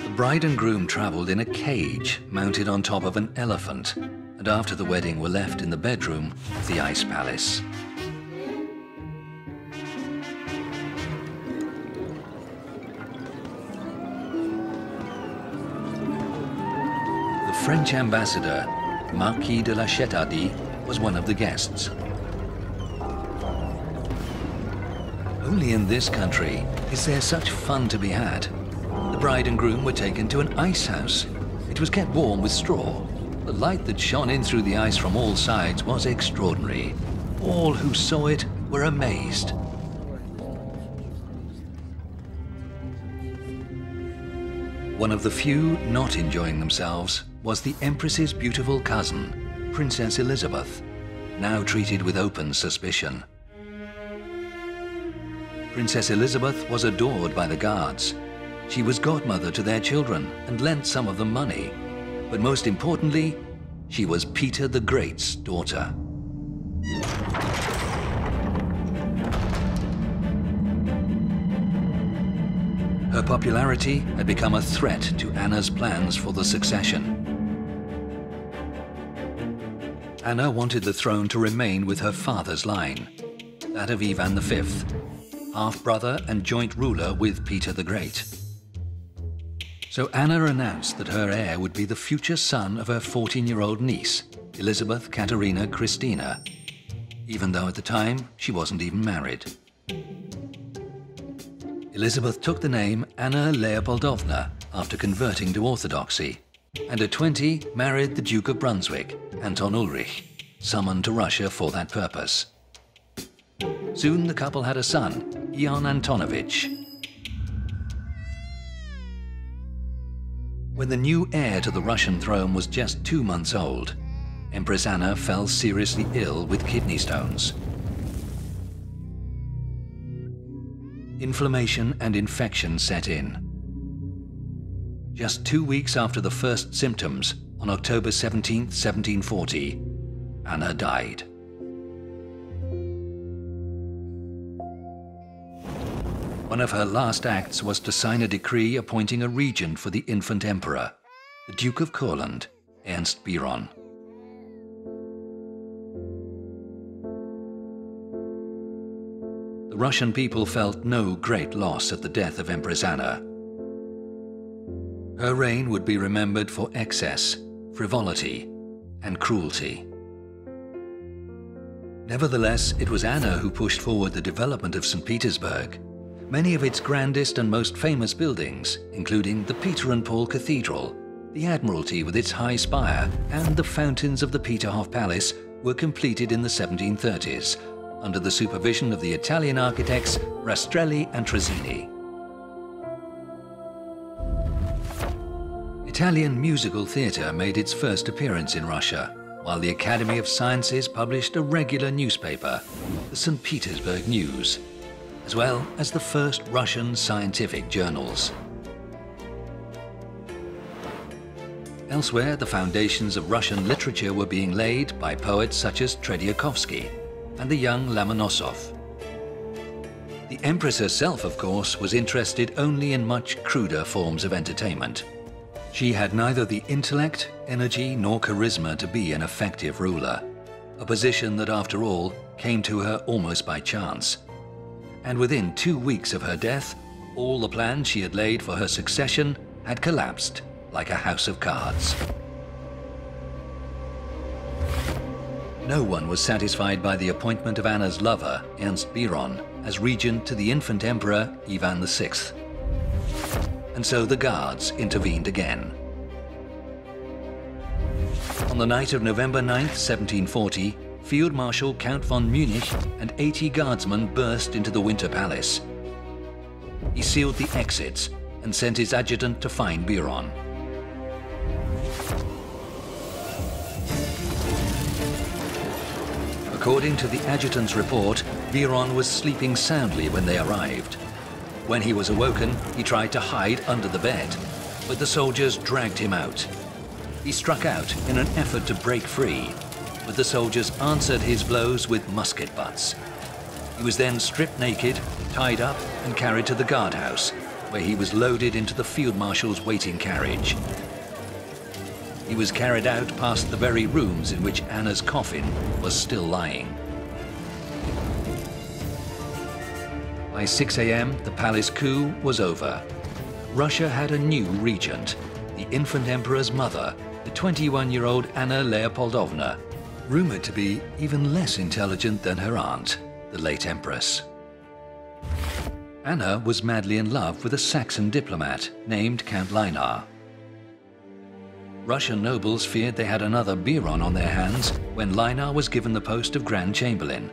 The bride and groom traveled in a cage mounted on top of an elephant, and after the wedding were left in the bedroom of the ice palace. The French ambassador, Marquis de la Chetardie, was one of the guests. Only in this country is there such fun to be had. The bride and groom were taken to an ice house. It was kept warm with straw. The light that shone in through the ice from all sides was extraordinary. All who saw it were amazed. One of the few not enjoying themselves was the Empress's beautiful cousin, Princess Elizabeth, now treated with open suspicion. Princess Elizabeth was adored by the guards. She was godmother to their children and lent some of them money. But most importantly, she was Peter the Great's daughter. Her popularity had become a threat to Anna's plans for the succession. Anna wanted the throne to remain with her father's line, that of Ivan V, half-brother and joint ruler with Peter the Great. So Anna announced that her heir would be the future son of her 14-year-old niece, Elizabeth Katerina Christina, even though at the time she wasn't even married. Elizabeth took the name Anna Leopoldovna after converting to Orthodoxy, and at 20 married the Duke of Brunswick, Anton Ulrich, summoned to Russia for that purpose. Soon the couple had a son, Ion Antonovich. When the new heir to the Russian throne was just 2 months old, Empress Anna fell seriously ill with kidney stones. Inflammation and infection set in. Just 2 weeks after the first symptoms, on October 17, 1740, Anna died. One of her last acts was to sign a decree appointing a regent for the infant emperor, the Duke of Courland, Ernst Biron. The Russian people felt no great loss at the death of Empress Anna. Her reign would be remembered for excess, frivolity, and cruelty. Nevertheless, it was Anna who pushed forward the development of St. Petersburg. Many of its grandest and most famous buildings, including the Peter and Paul Cathedral, the Admiralty with its high spire, and the fountains of the Peterhof Palace, were completed in the 1730s, under the supervision of the Italian architects Rastrelli and Trezzini. Italian musical theatre made its first appearance in Russia, while the Academy of Sciences published a regular newspaper, the St. Petersburg News, as well as the first Russian scientific journals. Elsewhere, the foundations of Russian literature were being laid by poets such as Trediakovsky and the young Lomonosov. The Empress herself, of course, was interested only in much cruder forms of entertainment. She had neither the intellect, energy, nor charisma to be an effective ruler, a position that, after all, came to her almost by chance. And within 2 weeks of her death, all the plans she had laid for her succession had collapsed like a house of cards. No one was satisfied by the appointment of Anna's lover, Ernst Biron, as regent to the infant emperor Ivan VI. And so the Guards intervened again. On the night of November 9, 1740, Field Marshal Count von Munich and 80 guardsmen burst into the Winter Palace. He sealed the exits and sent his adjutant to find Biron. According to the adjutant's report, Biron was sleeping soundly when they arrived. When he was awoken, he tried to hide under the bed, but the soldiers dragged him out. He struck out in an effort to break free, but the soldiers answered his blows with musket butts. He was then stripped naked, tied up, and carried to the guardhouse, where he was loaded into the field marshal's waiting carriage. He was carried out past the very rooms in which Anna's coffin was still lying. By 6 a.m., the palace coup was over. Russia had a new regent, the infant emperor's mother, the 21-year-old Anna Leopoldovna, rumored to be even less intelligent than her aunt, the late empress. Anna was madly in love with a Saxon diplomat named Count Lynar. Russian nobles feared they had another Biron on their hands when Lynar was given the post of Grand Chamberlain.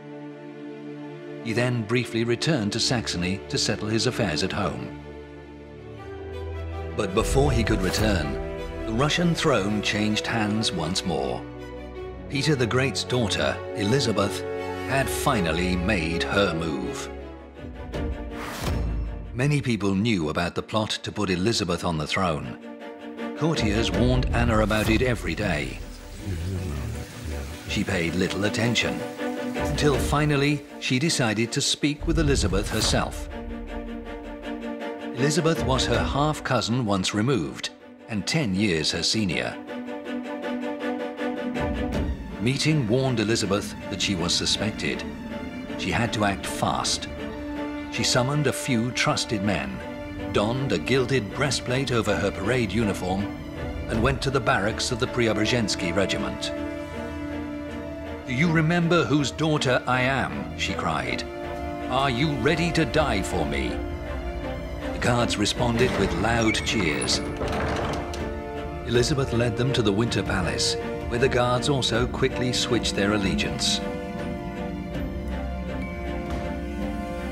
He then briefly returned to Saxony to settle his affairs at home. But before he could return, the Russian throne changed hands once more. Peter the Great's daughter, Elizabeth, had finally made her move. Many people knew about the plot to put Elizabeth on the throne. Courtiers warned Anna about it every day. She paid little attention, until finally she decided to speak with Elizabeth herself. Elizabeth was her half-cousin once removed, and 10 years her senior. Meeting warned Elizabeth that she was suspected. She had to act fast. She summoned a few trusted men, donned a gilded breastplate over her parade uniform, and went to the barracks of the Preobrazhensky regiment. "Do you remember whose daughter I am?" she cried. "Are you ready to die for me?" The guards responded with loud cheers. Elizabeth led them to the Winter Palace, where the guards also quickly switched their allegiance.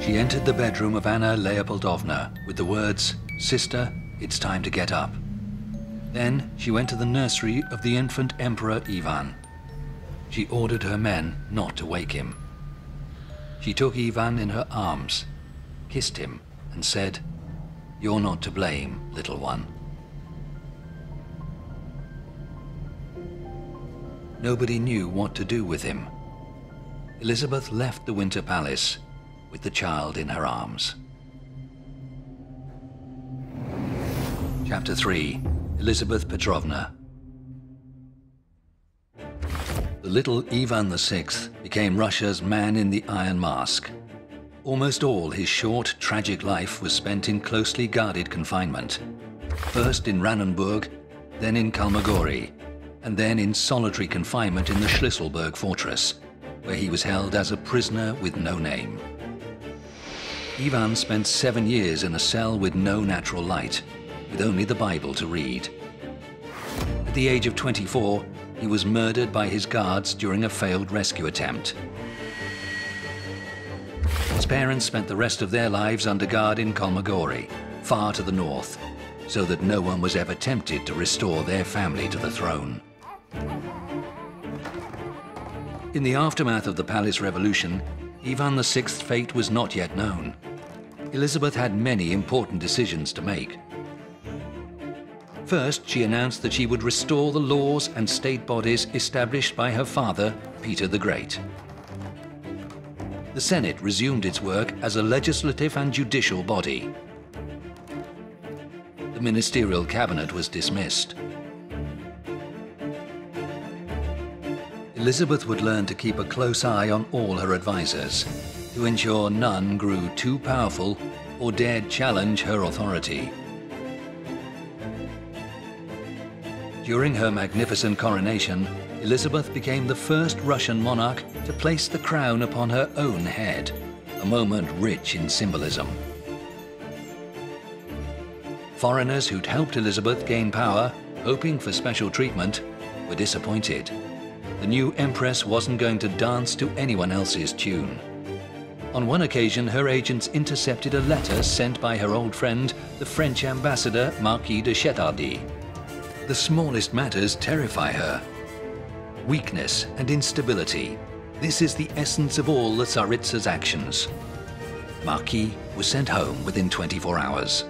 She entered the bedroom of Anna Leopoldovna with the words, "Sister, it's time to get up." Then she went to the nursery of the infant Emperor Ivan. she ordered her men not to wake him. She took Ivan in her arms, kissed him, and said, "You're not to blame, little one." Nobody knew what to do with him. Elizabeth left the Winter Palace with the child in her arms. Chapter 3. Elizabeth Petrovna. The little Ivan VI became Russia's man in the Iron Mask. Almost all his short, tragic life was spent in closely guarded confinement. First in Ranenburg, then in Kalmagory, and then in solitary confinement in the Schlisselburg fortress, where he was held as a prisoner with no name. Ivan spent 7 years in a cell with no natural light, with only the Bible to read. At the age of 24, he was murdered by his guards during a failed rescue attempt. His parents spent the rest of their lives under guard in Kolmogorye, far to the north, so that no one was ever tempted to restore their family to the throne. In the aftermath of the Palace Revolution, Ivan VI's fate was not yet known. Elizabeth had many important decisions to make. First, she announced that she would restore the laws and state bodies established by her father, Peter the Great. The Senate resumed its work as a legislative and judicial body. The ministerial cabinet was dismissed. Elizabeth would learn to keep a close eye on all her advisors, to ensure none grew too powerful or dared challenge her authority. During her magnificent coronation, Elizabeth became the first Russian monarch to place the crown upon her own head, a moment rich in symbolism. Foreigners who'd helped Elizabeth gain power, hoping for special treatment, were disappointed. The new empress wasn't going to dance to anyone else's tune. On one occasion, her agents intercepted a letter sent by her old friend, the French ambassador Marquis de Chettardy. The smallest matters terrify her. Weakness and instability. This is the essence of all the Tsaritsa's actions. Marquis was sent home within 24 hours.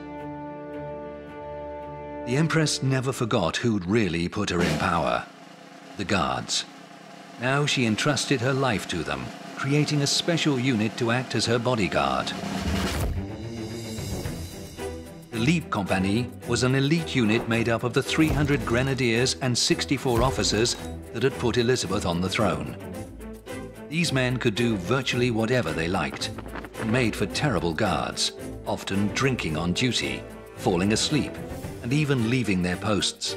The Empress never forgot who'd really put her in power. The Guards. Now she entrusted her life to them, creating a special unit to act as her bodyguard. The Leap Company was an elite unit made up of the 300 grenadiers and 64 officers that had put Elizabeth on the throne. These men could do virtually whatever they liked, and made for terrible guards, often drinking on duty, falling asleep, and even leaving their posts.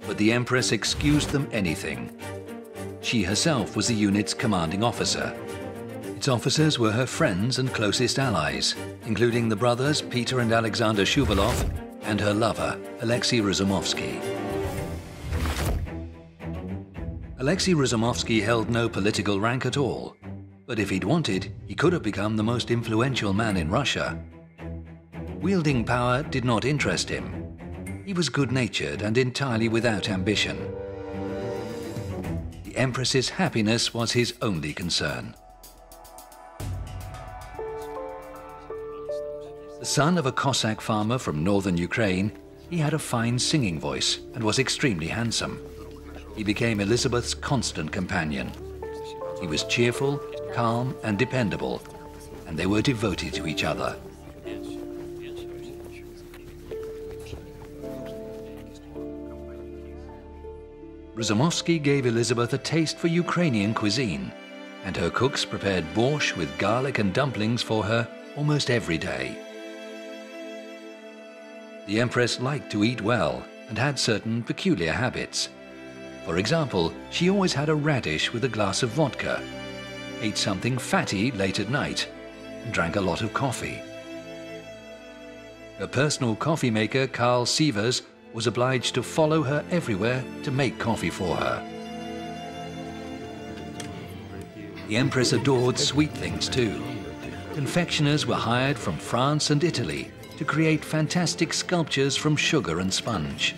But the Empress excused them anything. She herself was the unit's commanding officer. Its officers were her friends and closest allies, including the brothers Peter and Alexander Shuvalov and her lover, Alexei Razumovsky. Alexei Razumovsky held no political rank at all, but if he'd wanted, he could have become the most influential man in Russia. Wielding power did not interest him. He was good-natured and entirely without ambition. The Empress's happiness was his only concern. The son of a Cossack farmer from northern Ukraine, he had a fine singing voice and was extremely handsome. He became Elizabeth's constant companion. He was cheerful, calm, and dependable, and they were devoted to each other. Razumovsky gave Elizabeth a taste for Ukrainian cuisine, and her cooks prepared borscht with garlic and dumplings for her almost every day. The Empress liked to eat well and had certain peculiar habits. For example, she always had a radish with a glass of vodka, ate something fatty late at night, and drank a lot of coffee. Her personal coffee maker, Karl Sievers, was obliged to follow her everywhere to make coffee for her. The Empress adored sweet things too. Confectioners were hired from France and Italy to create fantastic sculptures from sugar and sponge.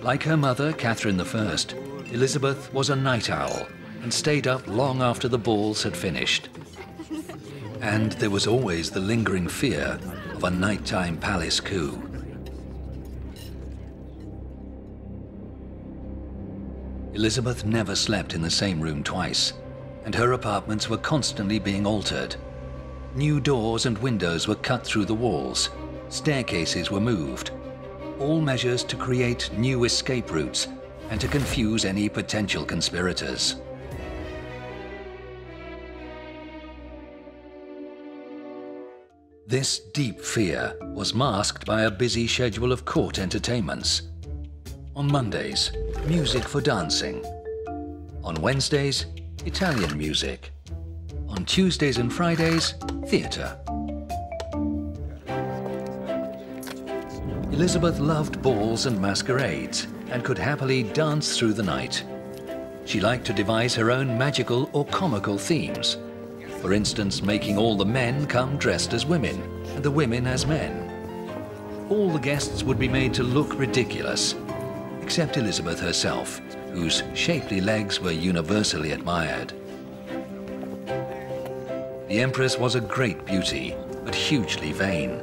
Like her mother, Catherine I, Elizabeth was a night owl and stayed up long after the balls had finished. And there was always the lingering fear of a nighttime palace coup. Elizabeth never slept in the same room twice, and her apartments were constantly being altered. New doors and windows were cut through the walls, staircases were moved, all measures to create new escape routes and to confuse any potential conspirators. This deep fear was masked by a busy schedule of court entertainments. On Mondays, music for dancing. On Wednesdays, Italian music. On Tuesdays and Fridays, theatre. Elizabeth loved balls and masquerades and could happily dance through the night. She liked to devise her own magical or comical themes. For instance, making all the men come dressed as women and the women as men. All the guests would be made to look ridiculous, except Elizabeth herself, whose shapely legs were universally admired. The Empress was a great beauty, but hugely vain.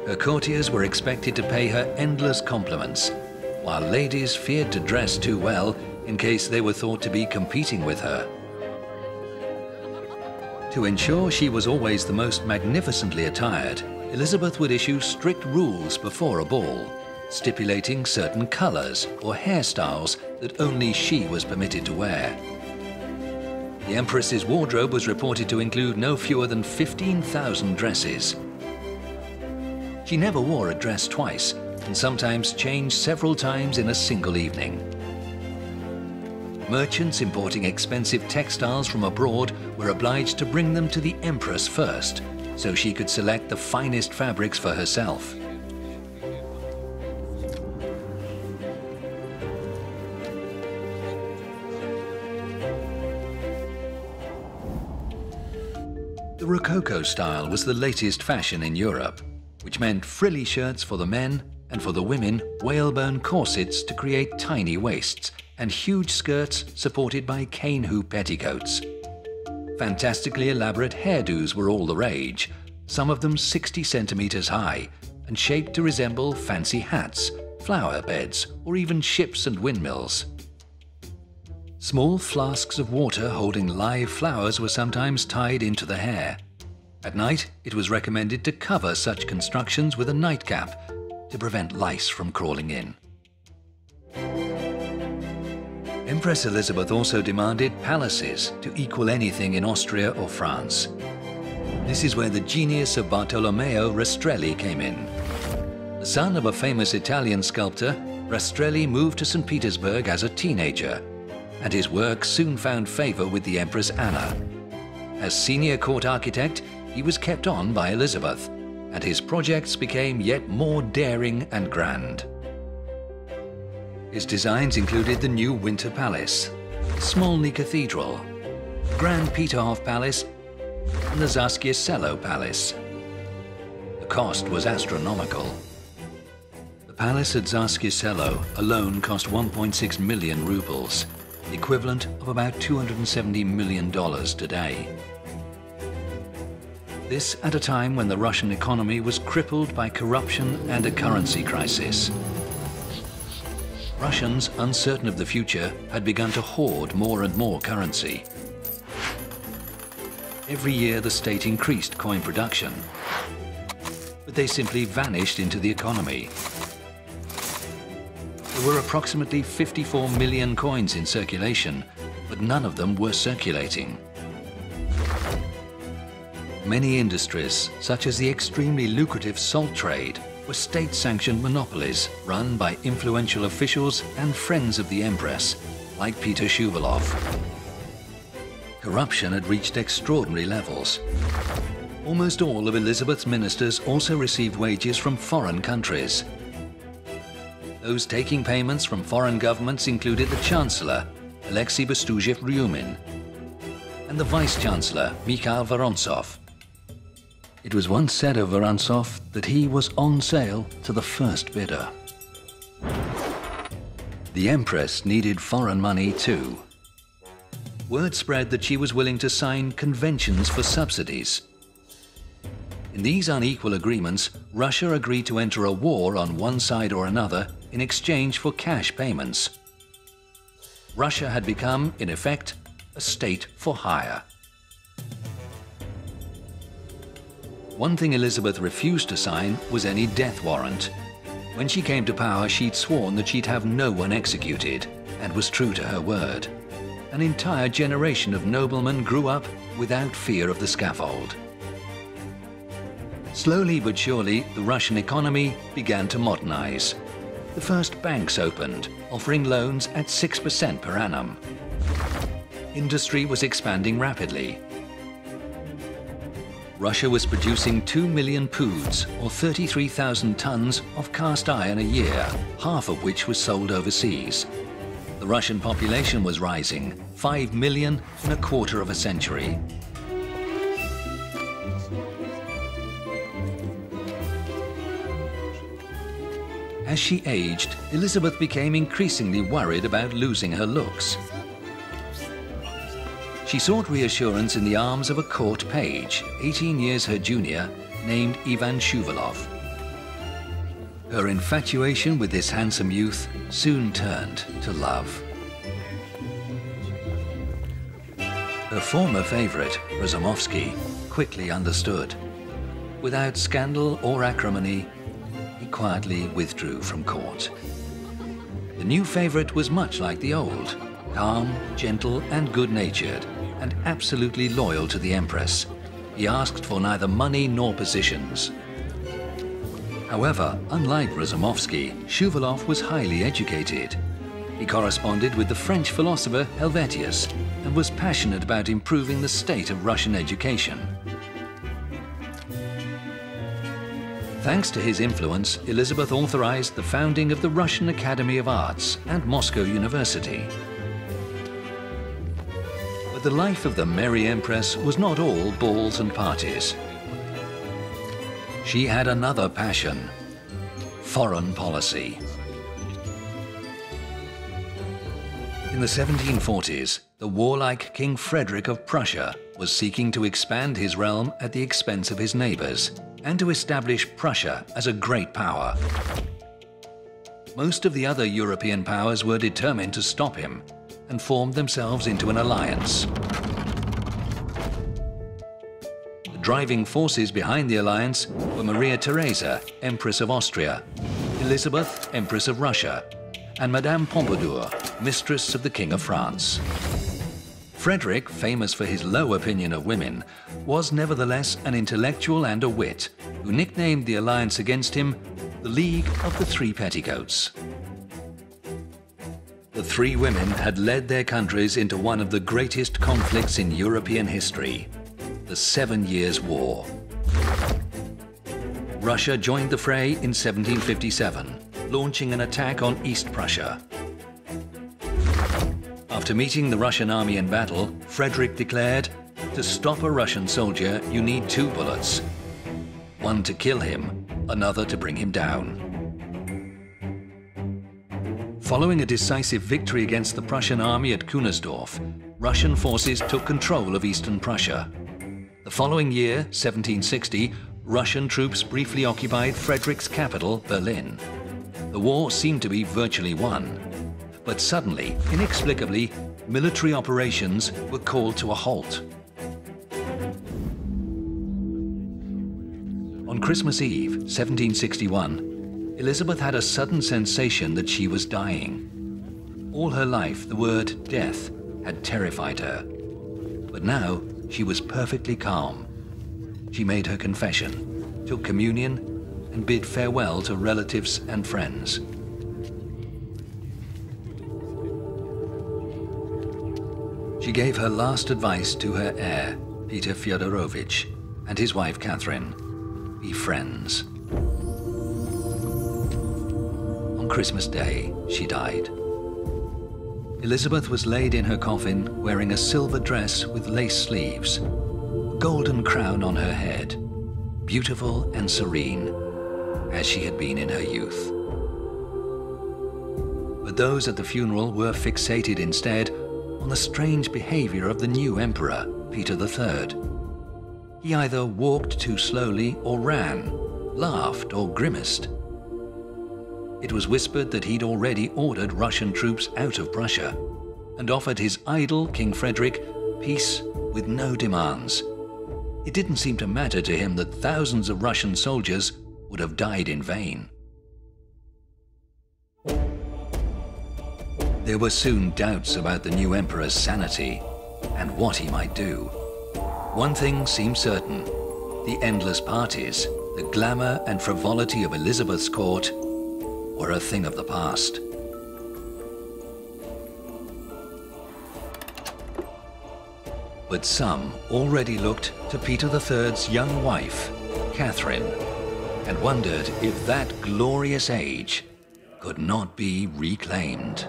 Her courtiers were expected to pay her endless compliments, while ladies feared to dress too well in case they were thought to be competing with her. To ensure she was always the most magnificently attired, Elizabeth would issue strict rules before a ball, stipulating certain colors or hairstyles that only she was permitted to wear. The Empress's wardrobe was reported to include no fewer than 15,000 dresses. She never wore a dress twice, and sometimes changed several times in a single evening. Merchants importing expensive textiles from abroad were obliged to bring them to the Empress first, so she could select the finest fabrics for herself. The Rococo style was the latest fashion in Europe, which meant frilly shirts for the men and for the women whalebone corsets to create tiny waists and huge skirts supported by cane hoop petticoats. Fantastically elaborate hairdos were all the rage, some of them 60 centimeters high and shaped to resemble fancy hats, flower beds, or even ships and windmills. Small flasks of water holding live flowers were sometimes tied into the hair. At night, it was recommended to cover such constructions with a nightcap to prevent lice from crawling in. Empress Elizabeth also demanded palaces to equal anything in Austria or France. This is where the genius of Bartolomeo Rastrelli came in. The son of a famous Italian sculptor, Rastrelli moved to St. Petersburg as a teenager, and his work soon found favor with the Empress Anna. As senior court architect, he was kept on by Elizabeth, and his projects became yet more daring and grand. His designs included the new Winter Palace, Smolny Cathedral, Grand Peterhof Palace, and the Zaskie Selo Palace. The cost was astronomical. The palace at Zaskie Selo alone cost 1.6 million rubles, the equivalent of about $270 million today. This at a time when the Russian economy was crippled by corruption and a currency crisis. Russians, uncertain of the future, had begun to hoard more and more currency. Every year the state increased coin production, but they simply vanished into the economy. There were approximately 54 million coins in circulation, but none of them were circulating. Many industries, such as the extremely lucrative salt trade, were state-sanctioned monopolies run by influential officials and friends of the Empress, like Peter Shuvalov. Corruption had reached extraordinary levels. Almost all of Elizabeth's ministers also received wages from foreign countries. Those taking payments from foreign governments included the Chancellor, Alexei Bestuzhev-Ryumin, and the Vice-Chancellor, Mikhail Vorontsov. It was once said of Vorontsov that he was on sale to the first bidder. The Empress needed foreign money too. Word spread that she was willing to sign conventions for subsidies. In these unequal agreements, Russia agreed to enter a war on one side or another in exchange for cash payments. Russia had become, in effect, a state for hire. One thing Elizabeth refused to sign was any death warrant. When she came to power, she'd sworn that she'd have no one executed, and was true to her word. An entire generation of noblemen grew up without fear of the scaffold. Slowly but surely, the Russian economy began to modernize. The first banks opened, offering loans at 6% per annum. Industry was expanding rapidly. Russia was producing 2 million poods, or 33,000 tons, of cast iron a year, half of which was sold overseas. The Russian population was rising, 5 million in a quarter of a century. As she aged, Elizabeth became increasingly worried about losing her looks. She sought reassurance in the arms of a court page, 18 years her junior, named Ivan Shuvalov. Her infatuation with this handsome youth soon turned to love. Her former favorite, Romanovs, quickly understood. Without scandal or acrimony, he quietly withdrew from court. The new favorite was much like the old, calm, gentle, and good-natured, and absolutely loyal to the Empress. He asked for neither money nor positions. However, unlike Romanovs, Shuvalov was highly educated. He corresponded with the French philosopher Helvetius and was passionate about improving the state of Russian education. Thanks to his influence, Elizabeth authorized the founding of the Russian Academy of Arts and Moscow University. But the life of the merry Empress was not all balls and parties. She had another passion: foreign policy. In the 1740s, the warlike King Frederick of Prussia was seeking to expand his realm at the expense of his neighbors, and to establish Prussia as a great power. Most of the other European powers were determined to stop him, and formed themselves into an alliance. The driving forces behind the alliance were Maria Theresa, Empress of Austria, Elizabeth, Empress of Russia, and Madame Pompadour, mistress of the King of France. Frederick, famous for his low opinion of women, was nevertheless an intellectual and a wit, who nicknamed the alliance against him the League of the Three Petticoats. The three women had led their countries into one of the greatest conflicts in European history, the 7 Years' War. Russia joined the fray in 1757, launching an attack on East Prussia. After meeting the Russian army in battle, Frederick declared, "To stop a Russian soldier, you need 2 bullets. One to kill him, another to bring him down." Following a decisive victory against the Prussian army at Kunersdorf, Russian forces took control of eastern Prussia. The following year, 1760, Russian troops briefly occupied Frederick's capital, Berlin. The war seemed to be virtually won. But suddenly, inexplicably, military operations were called to a halt. On Christmas Eve, 1761, Elizabeth had a sudden sensation that she was dying. All her life, the word death had terrified her. But now, she was perfectly calm. She made her confession, took communion, and bid farewell to relatives and friends. She gave her last advice to her heir, Peter Fyodorovich, and his wife Catherine: be friends. On Christmas Day, she died. Elizabeth was laid in her coffin wearing a silver dress with lace sleeves, a golden crown on her head, beautiful and serene, as she had been in her youth. But those at the funeral were fixated instead on the strange behavior of the new emperor, Peter III. He either walked too slowly or ran, laughed or grimaced. It was whispered that he'd already ordered Russian troops out of Prussia and offered his idol, King Frederick, peace with no demands. It didn't seem to matter to him that thousands of Russian soldiers would have died in vain. There were soon doubts about the new emperor's sanity and what he might do. One thing seemed certain: the endless parties, the glamour and frivolity of Elizabeth's court were a thing of the past. But some already looked to Peter III's young wife, Catherine, and wondered if that glorious age could not be reclaimed.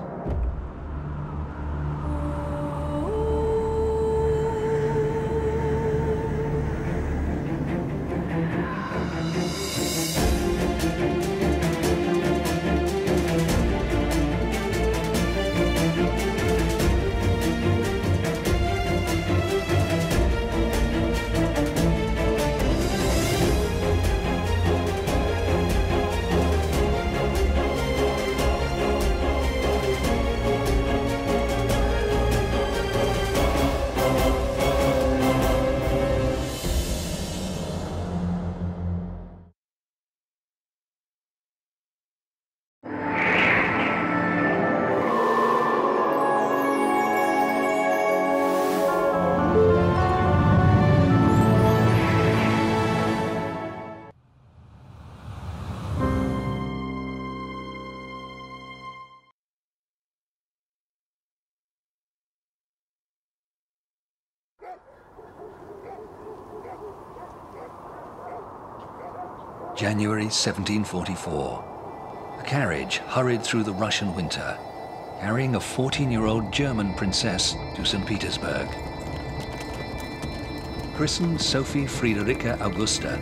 January 1744. A carriage hurried through the Russian winter, carrying a 14-year-old German princess to St. Petersburg. Christened Sophie Friederike Augusta,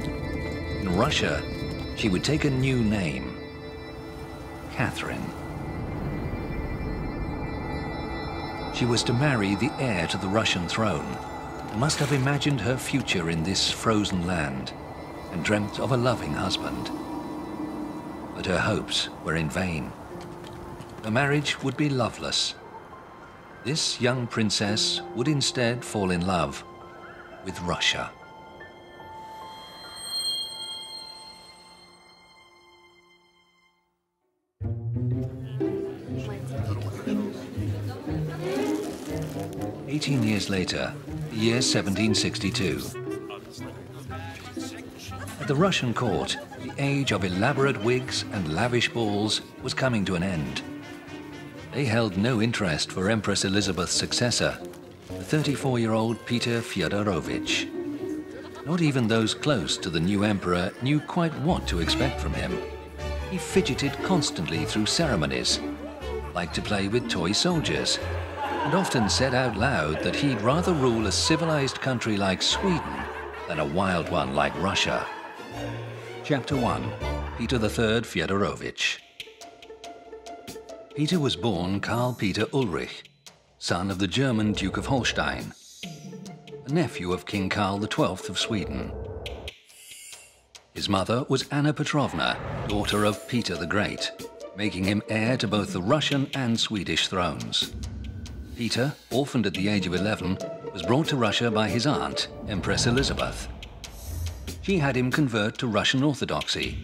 in Russia, she would take a new name: Catherine. She was to marry the heir to the Russian throne, and must have imagined her future in this frozen land, and dreamt of a loving husband. But her hopes were in vain. The marriage would be loveless. This young princess would instead fall in love with Russia. "18 years later, the year 1762. At the Russian court, the age of elaborate wigs and lavish balls was coming to an end. They held no interest for Empress Elizabeth's successor, the 34-year-old Peter Fyodorovich. Not even those close to the new emperor knew quite what to expect from him. He fidgeted constantly through ceremonies, liked to play with toy soldiers, and often said out loud that he'd rather rule a civilized country like Sweden than a wild one like Russia. Chapter 1. Peter III Fyodorovich. Peter was born Karl Peter Ulrich, son of the German Duke of Holstein, a nephew of King Karl XII of Sweden. His mother was Anna Petrovna, daughter of Peter the Great, making him heir to both the Russian and Swedish thrones. Peter, orphaned at the age of 11, was brought to Russia by his aunt, Empress Elizabeth. She had him convert to Russian Orthodoxy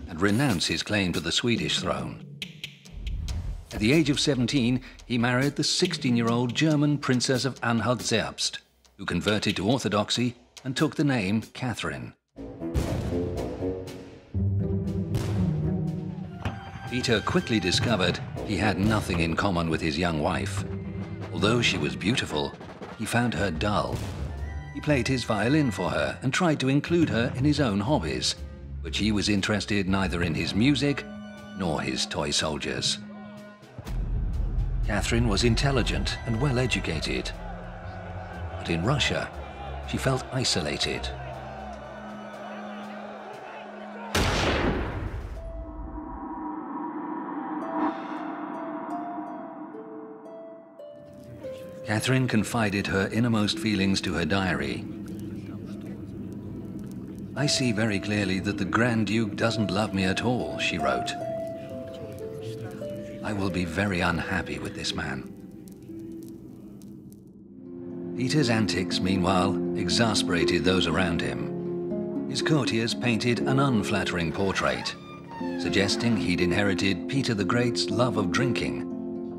and renounce his claim to the Swedish throne. At the age of 17, he married the 16-year-old German Princess of Anhalt-Zerbst, who converted to Orthodoxy and took the name Catherine. Peter quickly discovered he had nothing in common with his young wife. Although she was beautiful, he found her dull. He played his violin for her and tried to include her in his own hobbies, but she was interested neither in his music nor his toy soldiers. Catherine was intelligent and well educated, but in Russia, she felt isolated. Catherine confided her innermost feelings to her diary. "I see very clearly that the Grand Duke doesn't love me at all," she wrote. "I will be very unhappy with this man." Peter's antics, meanwhile, exasperated those around him. His courtiers painted an unflattering portrait, suggesting he'd inherited Peter the Great's love of drinking,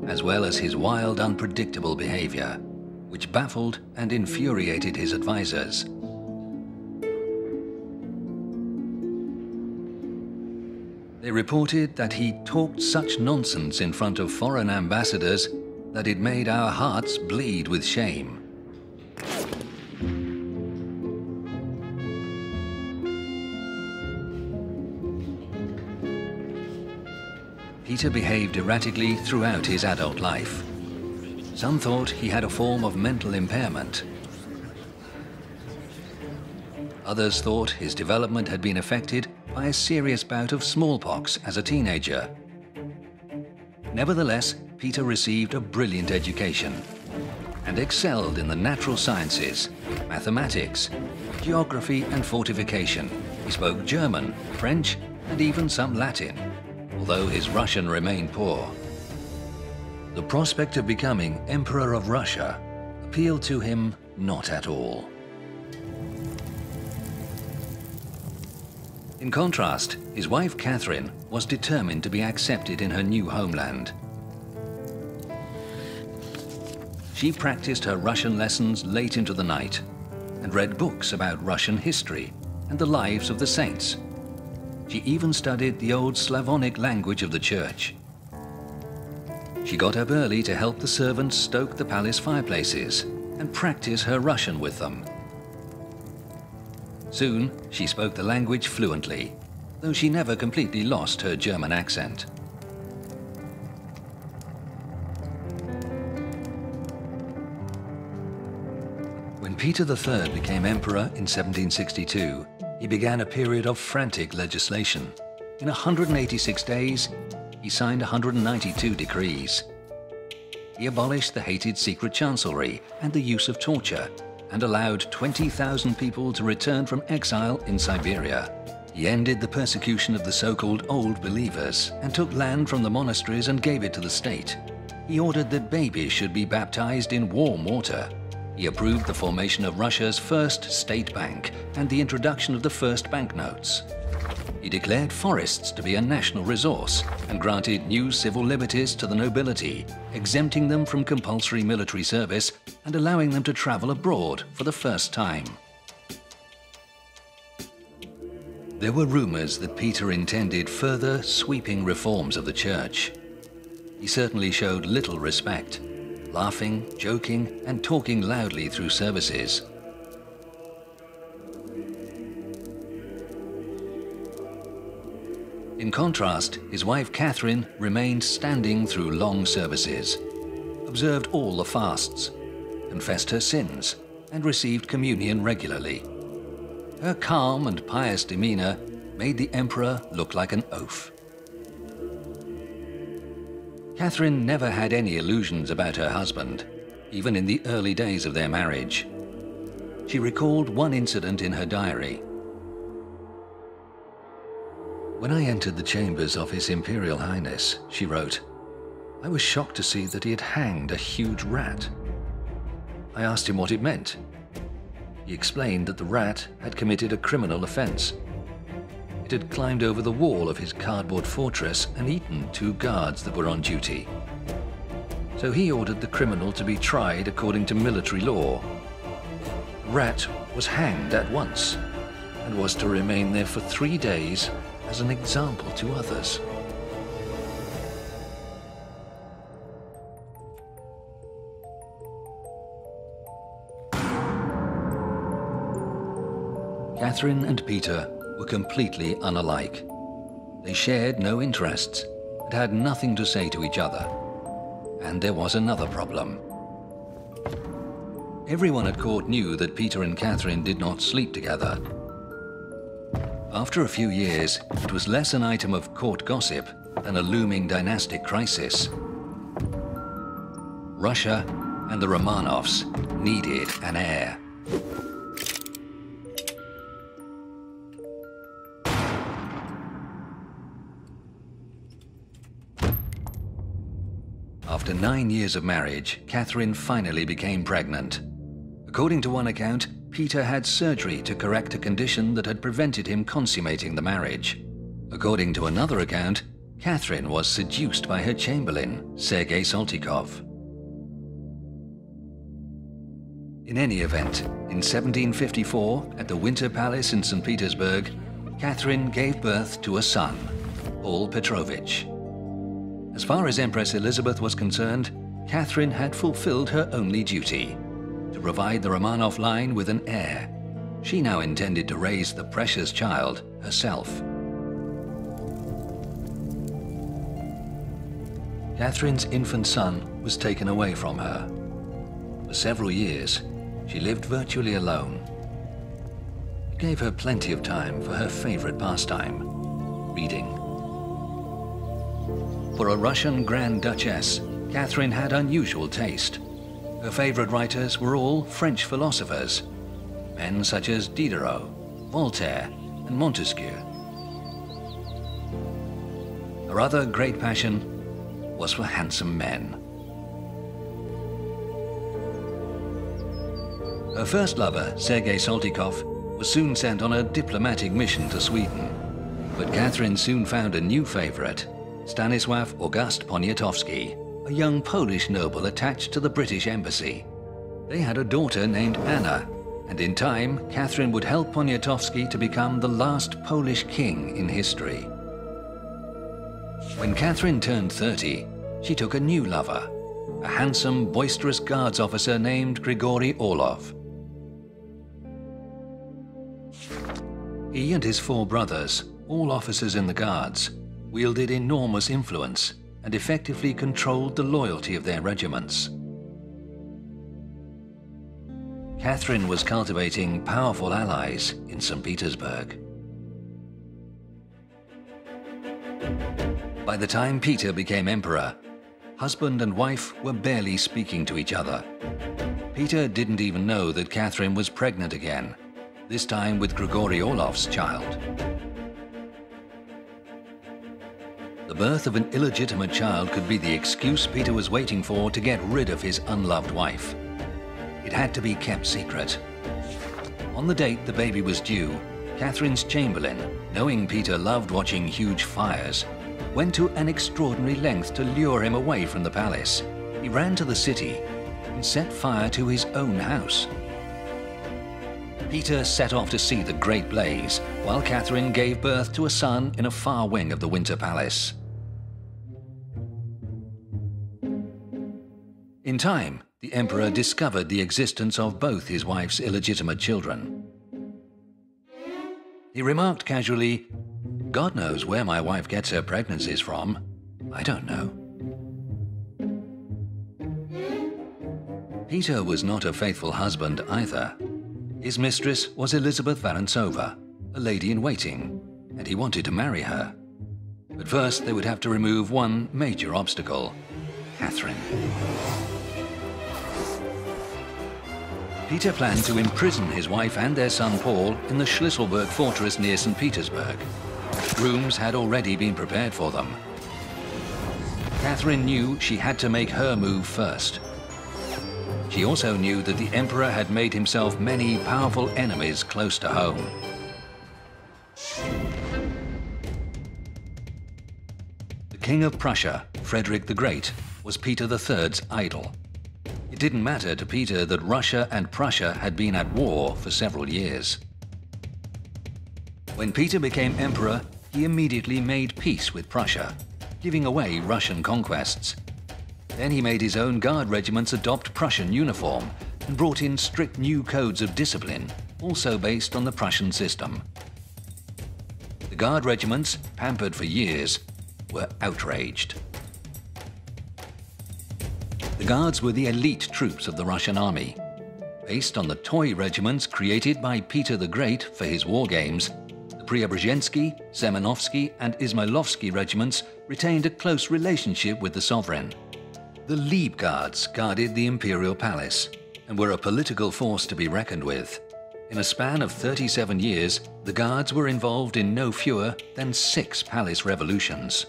as well as his wild, unpredictable behavior, which baffled and infuriated his advisors. They reported that he talked such nonsense in front of foreign ambassadors that it made our hearts bleed with shame. Peter behaved erratically throughout his adult life. Some thought he had a form of mental impairment. Others thought his development had been affected by a serious bout of smallpox as a teenager. Nevertheless, Peter received a brilliant education and excelled in the natural sciences, mathematics, geography and fortification. He spoke German, French, and even some Latin, although his Russian remained poor. The prospect of becoming Emperor of Russia appealed to him not at all. In contrast, his wife Catherine was determined to be accepted in her new homeland. She practiced her Russian lessons late into the night and read books about Russian history and the lives of the saints. She even studied the old Slavonic language of the church. She got up early to help the servants stoke the palace fireplaces and practice her Russian with them. Soon, she spoke the language fluently, though she never completely lost her German accent. When Peter III became emperor in 1762, he began a period of frantic legislation. In 186 days, he signed 192 decrees. He abolished the hated secret chancellery and the use of torture, and allowed 20,000 people to return from exile in Siberia. He ended the persecution of the so-called Old Believers and took land from the monasteries and gave it to the state. He ordered that babies should be baptized in warm water. He approved the formation of Russia's first state bank and the introduction of the first banknotes. He declared forests to be a national resource and granted new civil liberties to the nobility, exempting them from compulsory military service and allowing them to travel abroad for the first time. There were rumors that Peter intended further sweeping reforms of the church. He certainly showed little respect, laughing, joking, and talking loudly through services. In contrast, his wife Catherine remained standing through long services, observed all the fasts, confessed her sins, and received communion regularly. Her calm and pious demeanor made the emperor look like an oaf. Catherine never had any illusions about her husband, even in the early days of their marriage. She recalled one incident in her diary. "When I entered the chambers of His Imperial Highness," she wrote, "I was shocked to see that he had hanged a huge rat. I asked him what it meant. He explained that the rat had committed a criminal offense. It had climbed over the wall of his cardboard fortress and eaten 2 guards that were on duty. So he ordered the criminal to be tried according to military law. The rat was hanged at once and was to remain there for 3 days as an example to others." Catherine and Peter were completely unalike. They shared no interests and had nothing to say to each other. And there was another problem. Everyone at court knew that Peter and Catherine did not sleep together. After a few years, it was less an item of court gossip than a looming dynastic crisis. Russia and the Romanovs needed an heir. After 9 years of marriage, Catherine finally became pregnant. According to one account, Peter had surgery to correct a condition that had prevented him consummating the marriage. According to another account, Catherine was seduced by her chamberlain, Sergei Saltykov. In any event, in 1754, at the Winter Palace in St. Petersburg, Catherine gave birth to a son, Paul Petrovich. As far as Empress Elizabeth was concerned, Catherine had fulfilled her only duty, to provide the Romanov line with an heir. She now intended to raise the precious child herself. Catherine's infant son was taken away from her. For several years, she lived virtually alone. It gave her plenty of time for her favorite pastime, reading. For a Russian Grand Duchess, Catherine had unusual taste. Her favorite writers were all French philosophers, men such as Diderot, Voltaire, and Montesquieu. Her other great passion was for handsome men. Her first lover, Sergei Saltykov, was soon sent on a diplomatic mission to Sweden. But Catherine soon found a new favorite, Stanisław August Poniatowski, a young Polish noble attached to the British embassy. They had a daughter named Anna, and in time, Catherine would help Poniatowski to become the last Polish king in history. When Catherine turned 30, she took a new lover, a handsome, boisterous guards officer named Grigory Orlov. He and his 4 brothers, all officers in the guards, wielded enormous influence and effectively controlled the loyalty of their regiments. Catherine was cultivating powerful allies in St. Petersburg. By the time Peter became emperor, husband and wife were barely speaking to each other. Peter didn't even know that Catherine was pregnant again, this time with Grigory Orlov's child. The birth of an illegitimate child could be the excuse Peter was waiting for to get rid of his unloved wife. It had to be kept secret. On the date the baby was due, Catherine's chamberlain, knowing Peter loved watching huge fires, went to an extraordinary length to lure him away from the palace. He ran to the city and set fire to his own house. Peter set off to see the great blaze, while Catherine gave birth to a son in a far wing of the Winter Palace. In time, the emperor discovered the existence of both his wife's illegitimate children. He remarked casually, "God knows where my wife gets her pregnancies from. I don't know." Peter was not a faithful husband either. His mistress was Elizabeth Vorontsova, a lady-in-waiting, and he wanted to marry her. But first they would have to remove one major obstacle, Catherine. Peter planned to imprison his wife and their son Paul in the Schlisselburg fortress near St. Petersburg. Rooms had already been prepared for them. Catherine knew she had to make her move first. She also knew that the emperor had made himself many powerful enemies close to home. The King of Prussia, Frederick the Great, was Peter III's idol. It didn't matter to Peter that Russia and Prussia had been at war for several years. When Peter became emperor, he immediately made peace with Prussia, giving away Russian conquests. Then he made his own guard regiments adopt Prussian uniform and brought in strict new codes of discipline, also based on the Prussian system. The guard regiments, pampered for years, were outraged. The guards were the elite troops of the Russian army. Based on the toy regiments created by Peter the Great for his war games, the Preobrazhensky, Semenovsky, and Izmailovsky regiments retained a close relationship with the sovereign. The Lieb Guards guarded the imperial palace and were a political force to be reckoned with. In a span of 37 years, the Guards were involved in no fewer than 6 palace revolutions.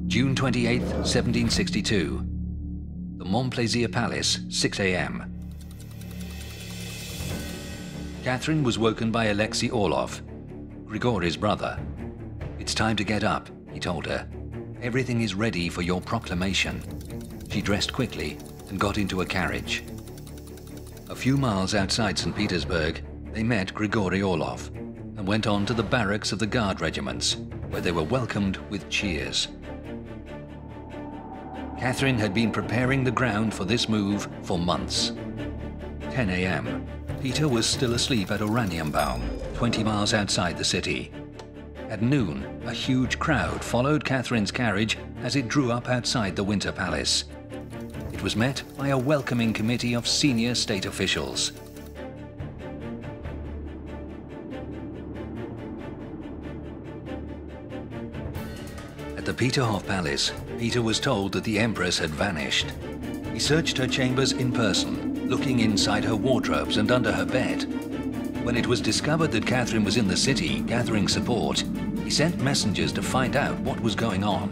June 28, 1762. The Montplaisir Palace, 6 a.m. Catherine was woken by Alexei Orlov, Grigory's brother. "It's time to get up," he told her. "Everything is ready for your proclamation." She dressed quickly and got into a carriage. A few miles outside St. Petersburg, they met Grigory Orlov and went on to the barracks of the Guard regiments, where they were welcomed with cheers. Catherine had been preparing the ground for this move for months. 10 a.m. Peter was still asleep at Oranienbaum, 20 miles outside the city. At noon, a huge crowd followed Catherine's carriage as it drew up outside the Winter Palace. It was met by a welcoming committee of senior state officials. At the Peterhof Palace, Peter was told that the Empress had vanished. He searched her chambers in person, looking inside her wardrobes and under her bed. When it was discovered that Catherine was in the city gathering support, he sent messengers to find out what was going on.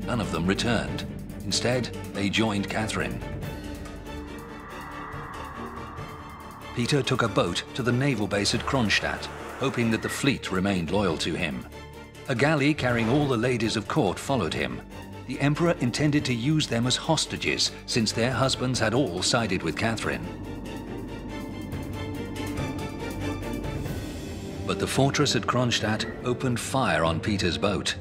None of them returned. Instead, they joined Catherine. Peter took a boat to the naval base at Kronstadt, hoping that the fleet remained loyal to him. A galley carrying all the ladies of court followed him. The emperor intended to use them as hostages, since their husbands had all sided with Catherine. But the fortress at Kronstadt opened fire on Peter's boat.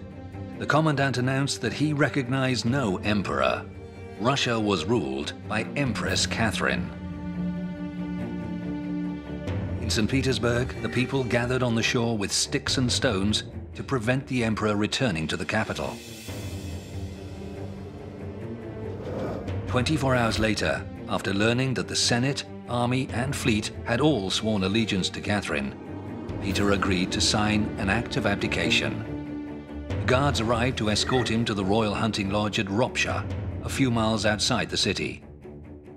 The commandant announced that he recognized no emperor. Russia was ruled by Empress Catherine. In St. Petersburg, the people gathered on the shore with sticks and stones to prevent the emperor returning to the capital. 24 hours later, after learning that the Senate, army, and fleet had all sworn allegiance to Catherine, Peter agreed to sign an act of abdication. The guards arrived to escort him to the royal hunting lodge at Ropsha, a few miles outside the city.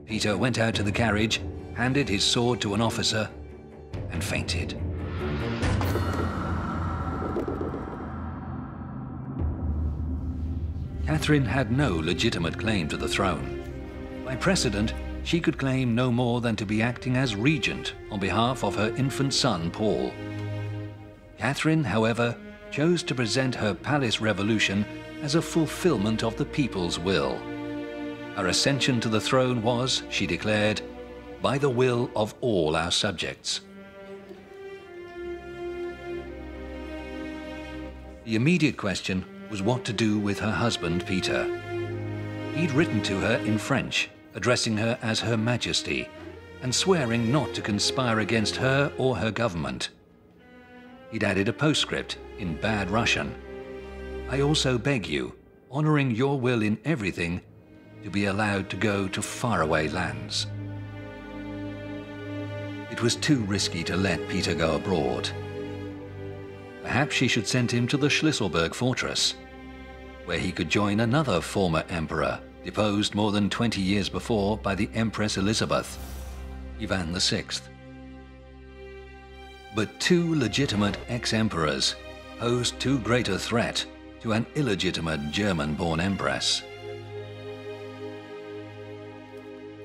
Peter went out to the carriage, handed his sword to an officer, and fainted. Catherine had no legitimate claim to the throne. By precedent, she could claim no more than to be acting as regent on behalf of her infant son, Paul. Catherine, however, chose to present her palace revolution as a fulfillment of the people's will. Her ascension to the throne was, she declared, by the will of all our subjects. The immediate question was what to do with her husband, Peter. He'd written to her in French, addressing her as Her Majesty, and swearing not to conspire against her or her government. He'd added a postscript in bad Russian. "I also beg you, honoring your will in everything, to be allowed to go to faraway lands." It was too risky to let Peter go abroad. Perhaps she should send him to the Schlisselburg fortress, where he could join another former emperor, deposed more than 20 years before by the Empress Elizabeth, Ivan VI. But 2 legitimate ex-emperors posed too great a threat to an illegitimate German-born empress.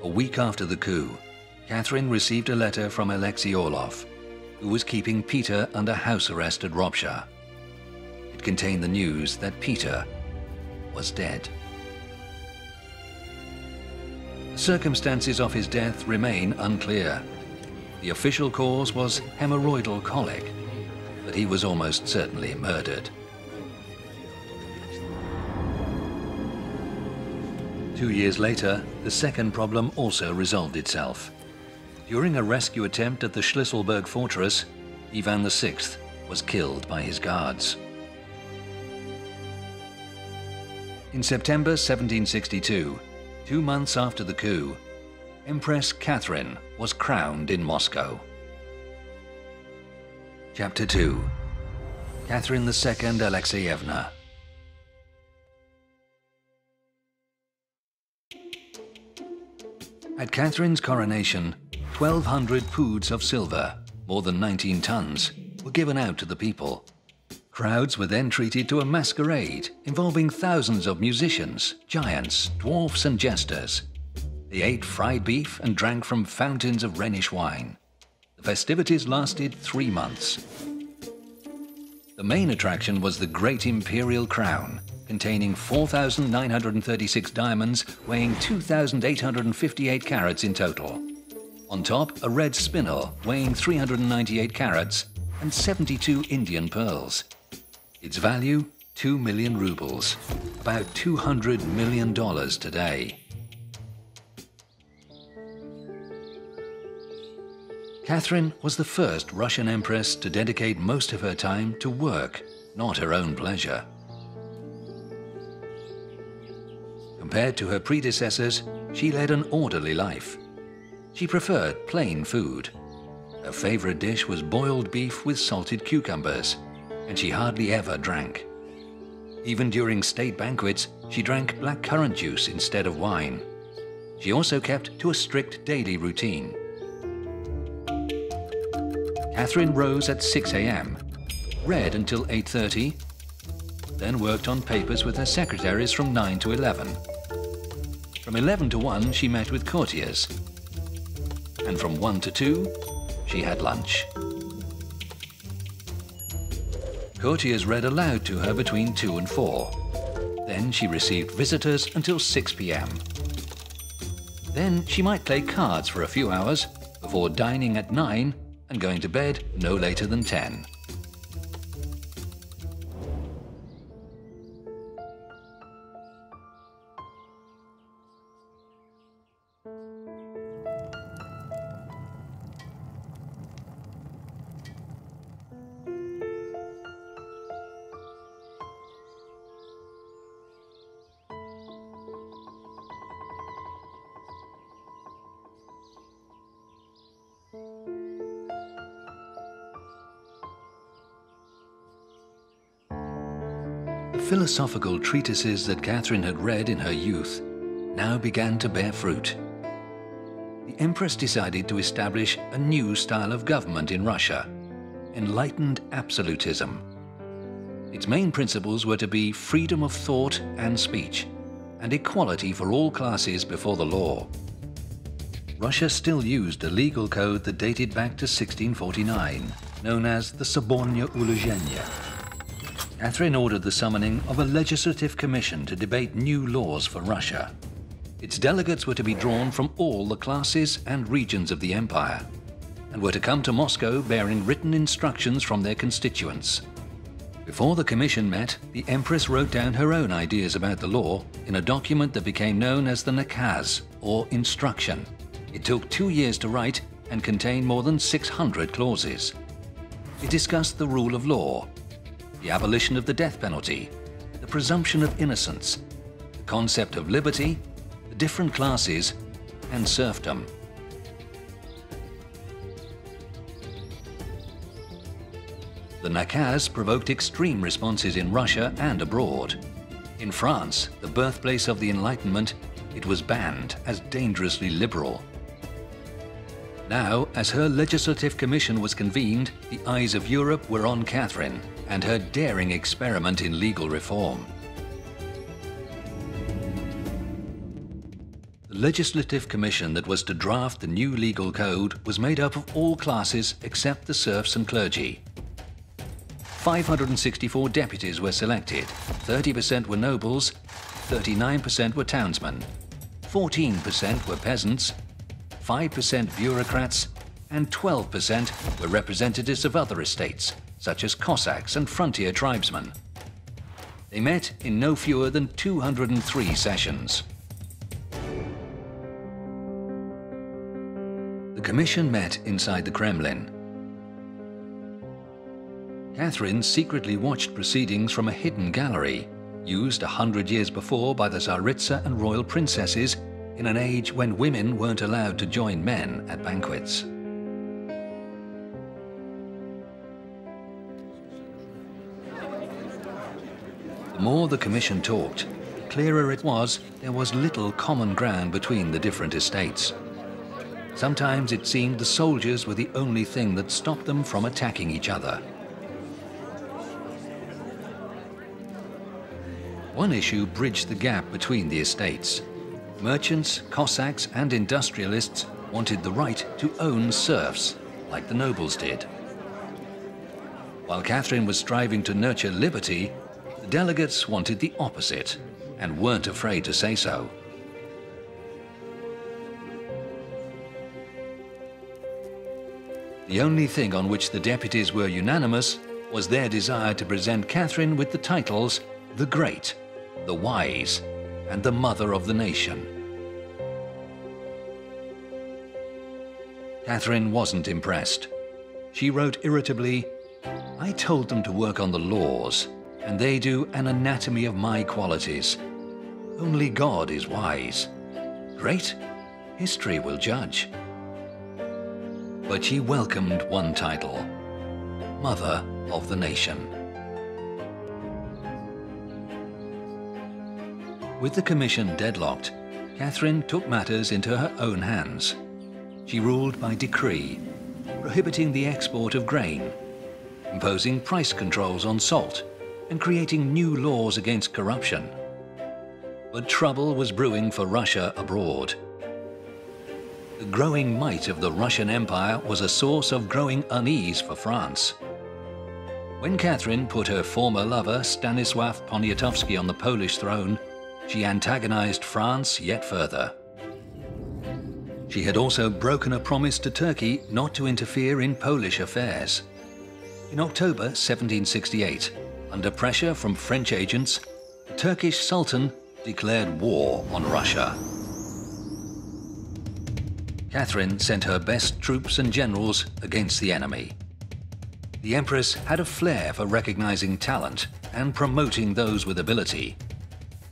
A week after the coup, Catherine received a letter from Alexei Orlov, who was keeping Peter under house arrest at Ropsha. It contained the news that Peter was dead. The circumstances of his death remain unclear. The official cause was hemorrhoidal colic, but he was almost certainly murdered. 2 years later, the second problem also resolved itself. During a rescue attempt at the Schlisselburg fortress, Ivan VI was killed by his guards. In September 1762, 2 months after the coup, Empress Catherine was crowned in Moscow. Chapter 2. Catherine II Alexeyevna. At Catherine's coronation, 1,200 poods of silver, more than 19 tons, were given out to the people. Crowds were then treated to a masquerade involving thousands of musicians, giants, dwarfs and jesters. They ate fried beef and drank from fountains of Rhenish wine. The festivities lasted 3 months. The main attraction was the Great Imperial Crown, containing 4,936 diamonds weighing 2,858 carats in total. On top, a red spinel weighing 398 carats and 72 Indian pearls. Its value, 2 million rubles, about $200 million today. Catherine was the first Russian empress to dedicate most of her time to work, not her own pleasure. Compared to her predecessors, she led an orderly life. She preferred plain food. Her favorite dish was boiled beef with salted cucumbers, and she hardly ever drank. Even during state banquets, she drank blackcurrant juice instead of wine. She also kept to a strict daily routine. Catherine rose at 6 a.m., read until 8:30, then worked on papers with her secretaries from 9 to 11. From 11 to 1, she met with courtiers, and from 1 to 2, she had lunch. Courtiers read aloud to her between 2 and 4. Then she received visitors until 6 p.m. Then she might play cards for a few hours before dining at 9 and going to bed no later than 10. The philosophical treatises that Catherine had read in her youth now began to bear fruit. The Empress decided to establish a new style of government in Russia, enlightened absolutism. Its main principles were to be freedom of thought and speech, and equality for all classes before the law. Russia still used a legal code that dated back to 1649, known as the Soborное Uложение. Catherine ordered the summoning of a legislative commission to debate new laws for Russia. Its delegates were to be drawn from all the classes and regions of the empire, and were to come to Moscow bearing written instructions from their constituents. Before the commission met, the Empress wrote down her own ideas about the law in a document that became known as the nakaz, or instruction. It took 2 years to write and contained more than 600 clauses. It discussed the rule of law, the abolition of the death penalty, the presumption of innocence, the concept of liberty, the different classes, and serfdom. The nakaz provoked extreme responses in Russia and abroad. In France, the birthplace of the Enlightenment, it was banned as dangerously liberal. Now, as her legislative commission was convened, the eyes of Europe were on Catherine and her daring experiment in legal reform. The legislative commission that was to draft the new legal code was made up of all classes except the serfs and clergy. 564 deputies were selected, 30% were nobles, 39% were townsmen, 14% were peasants, 5% bureaucrats, and 12% were representatives of other estates, such as Cossacks and frontier tribesmen. They met in no fewer than 203 sessions. The commission met inside the Kremlin. Catherine secretly watched proceedings from a hidden gallery, used 100 years before by the Tsaritsa and royal princesses in an age when women weren't allowed to join men at banquets. The more the commission talked, the clearer it was there was little common ground between the different estates. Sometimes it seemed the soldiers were the only thing that stopped them from attacking each other. One issue bridged the gap between the estates. Merchants, Cossacks, and industrialists wanted the right to own serfs, like the nobles did. While Catherine was striving to nurture liberty, the delegates wanted the opposite, and weren't afraid to say so. The only thing on which the deputies were unanimous was their desire to present Catherine with the titles the Great, the Wise, and the Mother of the Nation. Catherine wasn't impressed. She wrote irritably, "I told them to work on the laws, and they do an anatomy of my qualities. Only God is wise. Great? History will judge." But she welcomed one title, Mother of the Nation. With the commission deadlocked, Catherine took matters into her own hands. She ruled by decree, prohibiting the export of grain, imposing price controls on salt, and creating new laws against corruption. But trouble was brewing for Russia abroad. The growing might of the Russian Empire was a source of growing unease for France. When Catherine put her former lover Stanisław Poniatowski on the Polish throne, she antagonized France yet further. She had also broken a promise to Turkey not to interfere in Polish affairs. In October 1768, under pressure from French agents, the Turkish Sultan declared war on Russia. Catherine sent her best troops and generals against the enemy. The Empress had a flair for recognizing talent and promoting those with ability.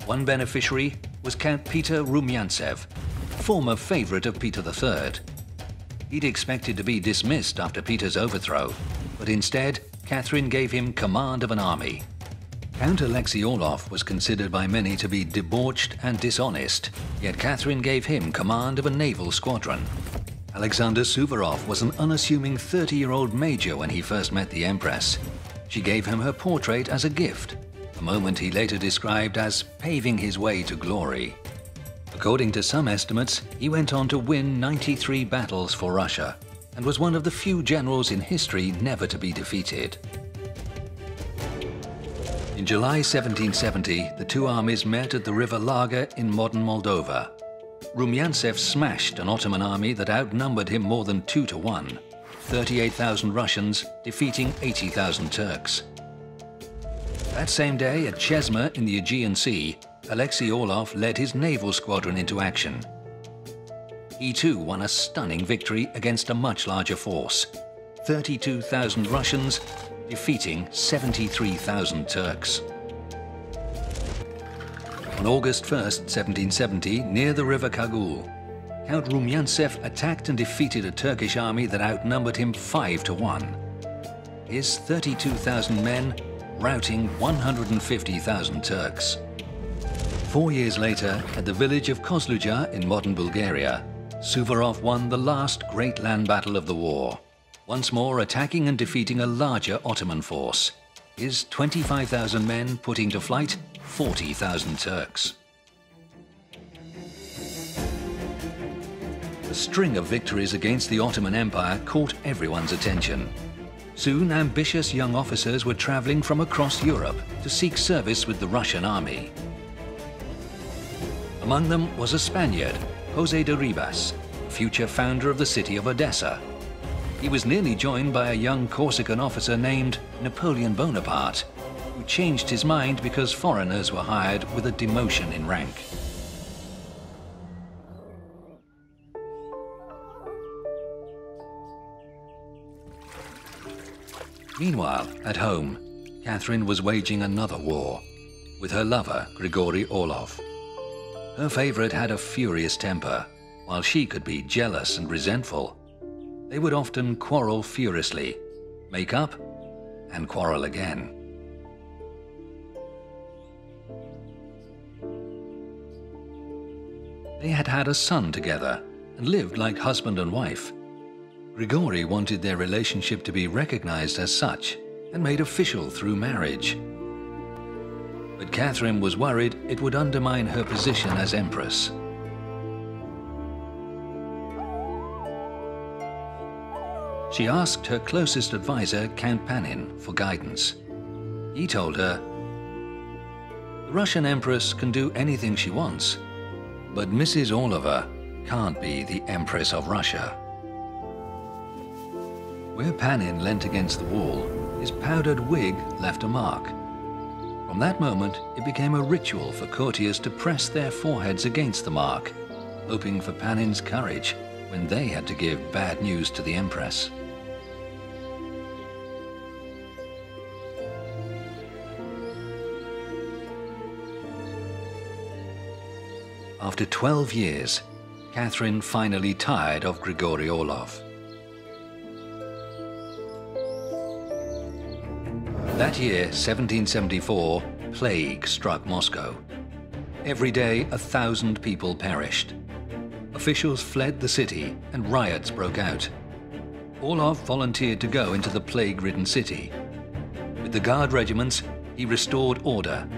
One beneficiary was Count Peter Rumyantsev, former favorite of Peter III. He'd expected to be dismissed after Peter's overthrow, but instead, Catherine gave him command of an army. Count Alexei Orlov was considered by many to be debauched and dishonest, yet Catherine gave him command of a naval squadron. Alexander Suvorov was an unassuming 30-year-old major when he first met the Empress. She gave him her portrait as a gift, a moment he later described as paving his way to glory. According to some estimates, he went on to win 93 battles for Russia and was one of the few generals in history never to be defeated. In July 1770, the two armies met at the river Laga in modern Moldova. Rumyantsev smashed an Ottoman army that outnumbered him more than 2 to 1, 38,000 Russians defeating 80,000 Turks. That same day at Chesma in the Aegean Sea, Alexei Orlov led his naval squadron into action. He too won a stunning victory against a much larger force, 32,000 Russians defeating 73,000 Turks. On August 1st, 1770, near the river Kagul, Count Rumyantsev attacked and defeated a Turkish army that outnumbered him 5 to 1. His 32,000 men routing 150,000 Turks. 4 years later, at the village of Kozluja in modern Bulgaria, Suvorov won the last great land battle of the war, once more attacking and defeating a larger Ottoman force, his 25,000 men putting to flight 40,000 Turks. The string of victories against the Ottoman Empire caught everyone's attention. Soon, ambitious young officers were traveling from across Europe to seek service with the Russian army. Among them was a Spaniard, José de Ribas, future founder of the city of Odessa. He was nearly joined by a young Corsican officer named Napoleon Bonaparte, who changed his mind because foreigners were hired with a demotion in rank. Meanwhile, at home, Catherine was waging another war with her lover, Grigory Orlov. Her favorite had a furious temper, while she could be jealous and resentful. They would often quarrel furiously, make up, and quarrel again. They had had a son together, and lived like husband and wife. Grigory wanted their relationship to be recognized as such and made official through marriage. But Catherine was worried it would undermine her position as empress. She asked her closest advisor, Count Panin, for guidance. He told her, "The Russian empress can do anything she wants, but Mrs. Orlova can't be the Empress of Russia." Where Panin leant against the wall, his powdered wig left a mark. From that moment, it became a ritual for courtiers to press their foreheads against the mark, hoping for Panin's courage when they had to give bad news to the Empress. After 12 years, Catherine finally tired of Grigory Orlov. That year, 1774, plague struck Moscow. Every day, 1,000 people perished. Officials fled the city and riots broke out. Orlov volunteered to go into the plague-ridden city. With the Guard regiments, he restored order,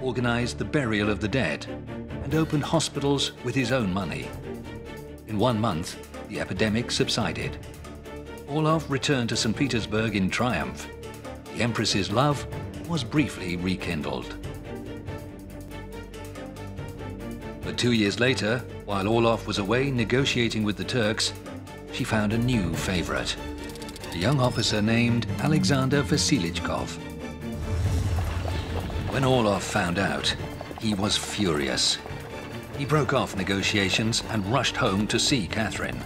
organized the burial of the dead, and opened hospitals with his own money. In 1 month, the epidemic subsided. Orlov returned to St. Petersburg in triumph. The Empress's love was briefly rekindled. But 2 years later, while Orlov was away negotiating with the Turks, she found a new favorite, a young officer named Alexander Vasilichkov. When Orlov found out, he was furious. He broke off negotiations and rushed home to see Catherine.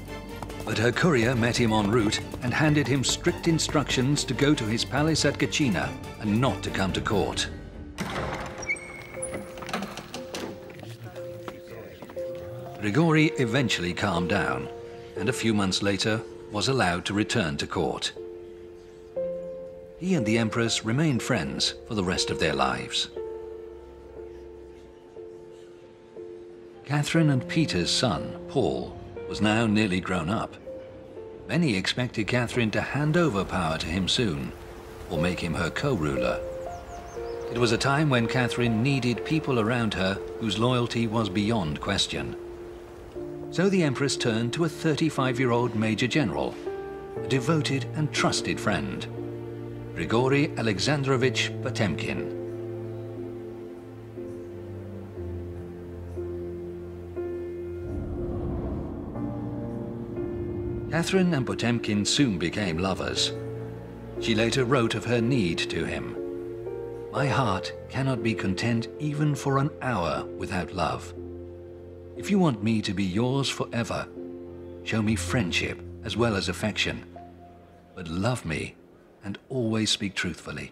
But her courier met him en route and handed him strict instructions to go to his palace at Gatchina and not to come to court. Grigory eventually calmed down, and a few months later was allowed to return to court. He and the Empress remained friends for the rest of their lives. Catherine and Peter's son, Paul, was now nearly grown up. Many expected Catherine to hand over power to him soon, or make him her co-ruler. It was a time when Catherine needed people around her whose loyalty was beyond question. So the Empress turned to a 35-year-old Major General, a devoted and trusted friend, Grigory Alexandrovich Potemkin. Catherine and Potemkin soon became lovers. She later wrote of her need to him. "My heart cannot be content even for an hour without love. If you want me to be yours forever, show me friendship as well as affection, but love me and always speak truthfully."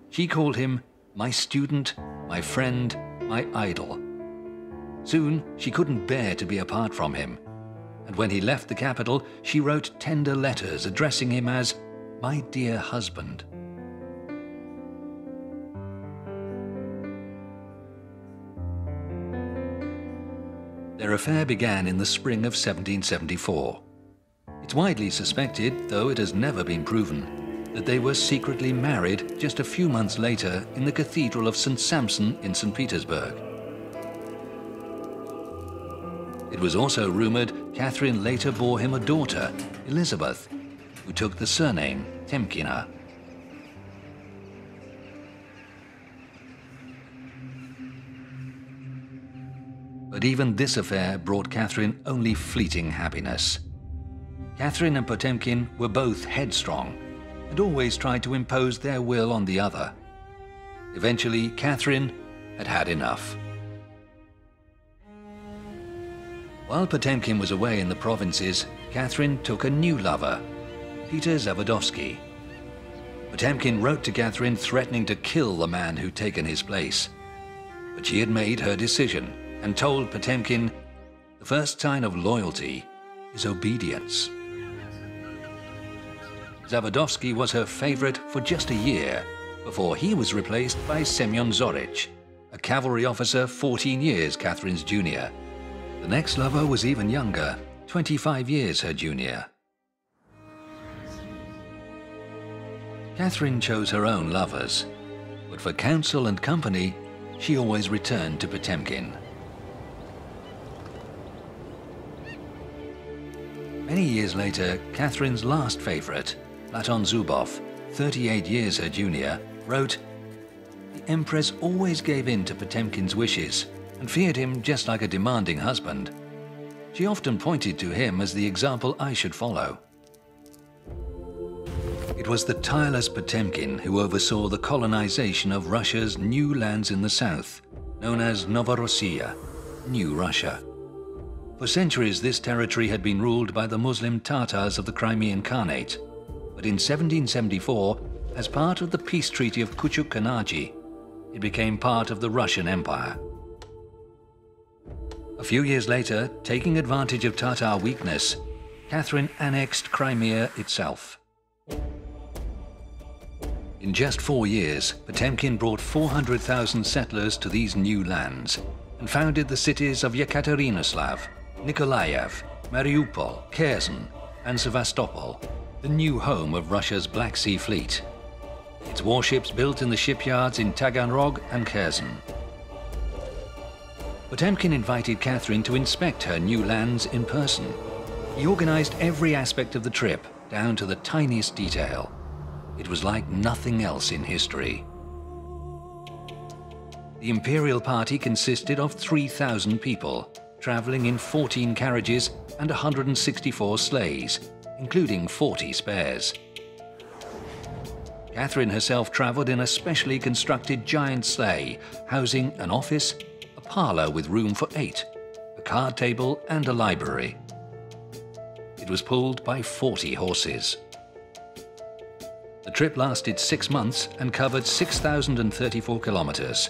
She called him my student, my friend, my idol. Soon, she couldn't bear to be apart from him, and when he left the capital, she wrote tender letters addressing him as my dear husband. Their affair began in the spring of 1774. It's widely suspected, though it has never been proven, that they were secretly married just a few months later in the Cathedral of St. Samson in St. Petersburg. It was also rumored Catherine later bore him a daughter, Elizabeth, who took the surname Temkina. But even this affair brought Catherine only fleeting happiness. Catherine and Potemkin were both headstrong and always tried to impose their will on the other. Eventually, Catherine had had enough. While Potemkin was away in the provinces, Catherine took a new lover, Peter Zavadovsky. Potemkin wrote to Catherine threatening to kill the man who'd taken his place. But she had made her decision and told Potemkin, "The first sign of loyalty is obedience." Zavadovsky was her favorite for just a year before he was replaced by Semyon Zorich, a cavalry officer 14 years Catherine's junior. The next lover was even younger, 25 years her junior. Catherine chose her own lovers, but for counsel and company, she always returned to Potemkin. Many years later, Catherine's last favorite, Platon Zubov, 38 years her junior, wrote, "The Empress always gave in to Potemkin's wishes and feared him just like a demanding husband. She often pointed to him as the example I should follow." It was the tireless Potemkin who oversaw the colonization of Russia's new lands in the south, known as Novorossiya, New Russia. For centuries, this territory had been ruled by the Muslim Tatars of the Crimean Khanate, but in 1774, as part of the peace treaty of Kuchuk-Kanaji, it became part of the Russian Empire. A few years later, taking advantage of Tatar weakness, Catherine annexed Crimea itself. In just 4 years, Potemkin brought 400,000 settlers to these new lands and founded the cities of Yekaterinoslav, Nikolaev, Mariupol, Kherson, and Sevastopol, the new home of Russia's Black Sea Fleet. Its warships built in the shipyards in Taganrog and Kherson. Potemkin invited Catherine to inspect her new lands in person. He organized every aspect of the trip, down to the tiniest detail. It was like nothing else in history. The imperial party consisted of 3,000 people, traveling in 14 carriages and 164 sleighs, including 40 spares. Catherine herself traveled in a specially constructed giant sleigh, housing an office, a parlor with room for 8, a card table and a library. It was pulled by 40 horses. The trip lasted 6 months and covered 6,034 kilometers.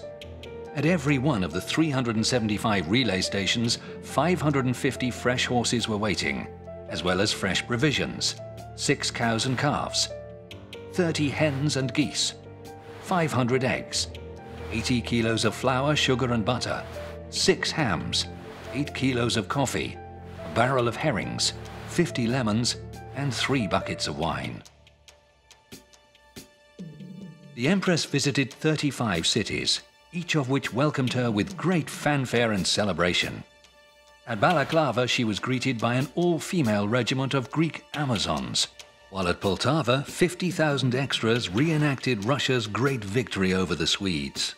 At every one of the 375 relay stations, 550 fresh horses were waiting, as well as fresh provisions, 6 cows and calves, 30 hens and geese, 500 eggs, 80 kilos of flour, sugar and butter, 6 hams, 8 kilos of coffee, a barrel of herrings, 50 lemons, and 3 buckets of wine. The Empress visited 35 cities, each of which welcomed her with great fanfare and celebration. At Balaclava, she was greeted by an all-female regiment of Greek Amazons, while at Poltava, 50,000 extras reenacted Russia's great victory over the Swedes.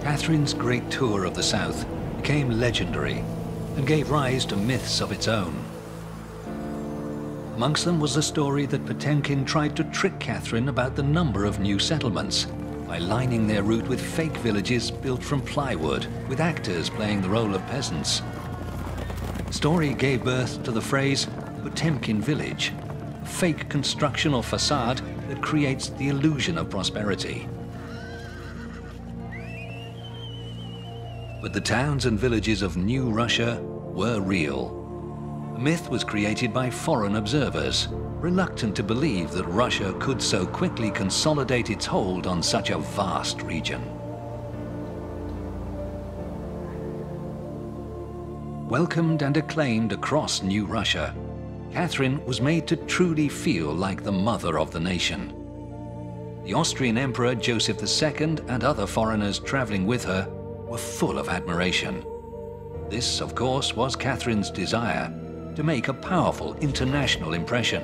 Catherine's great tour of the South became legendary and gave rise to myths of its own. Amongst them was the story that Potemkin tried to trick Catherine about the number of new settlements by lining their route with fake villages built from plywood, with actors playing the role of peasants. The story gave birth to the phrase Potemkin village, a fake construction or facade that creates the illusion of prosperity. But the towns and villages of New Russia were real. The myth was created by foreign observers, reluctant to believe that Russia could so quickly consolidate its hold on such a vast region. Welcomed and acclaimed across New Russia, Catherine was made to truly feel like the mother of the nation. The Austrian Emperor Joseph II and other foreigners traveling with her were full of admiration. This, of course, was Catherine's desire, to make a powerful international impression.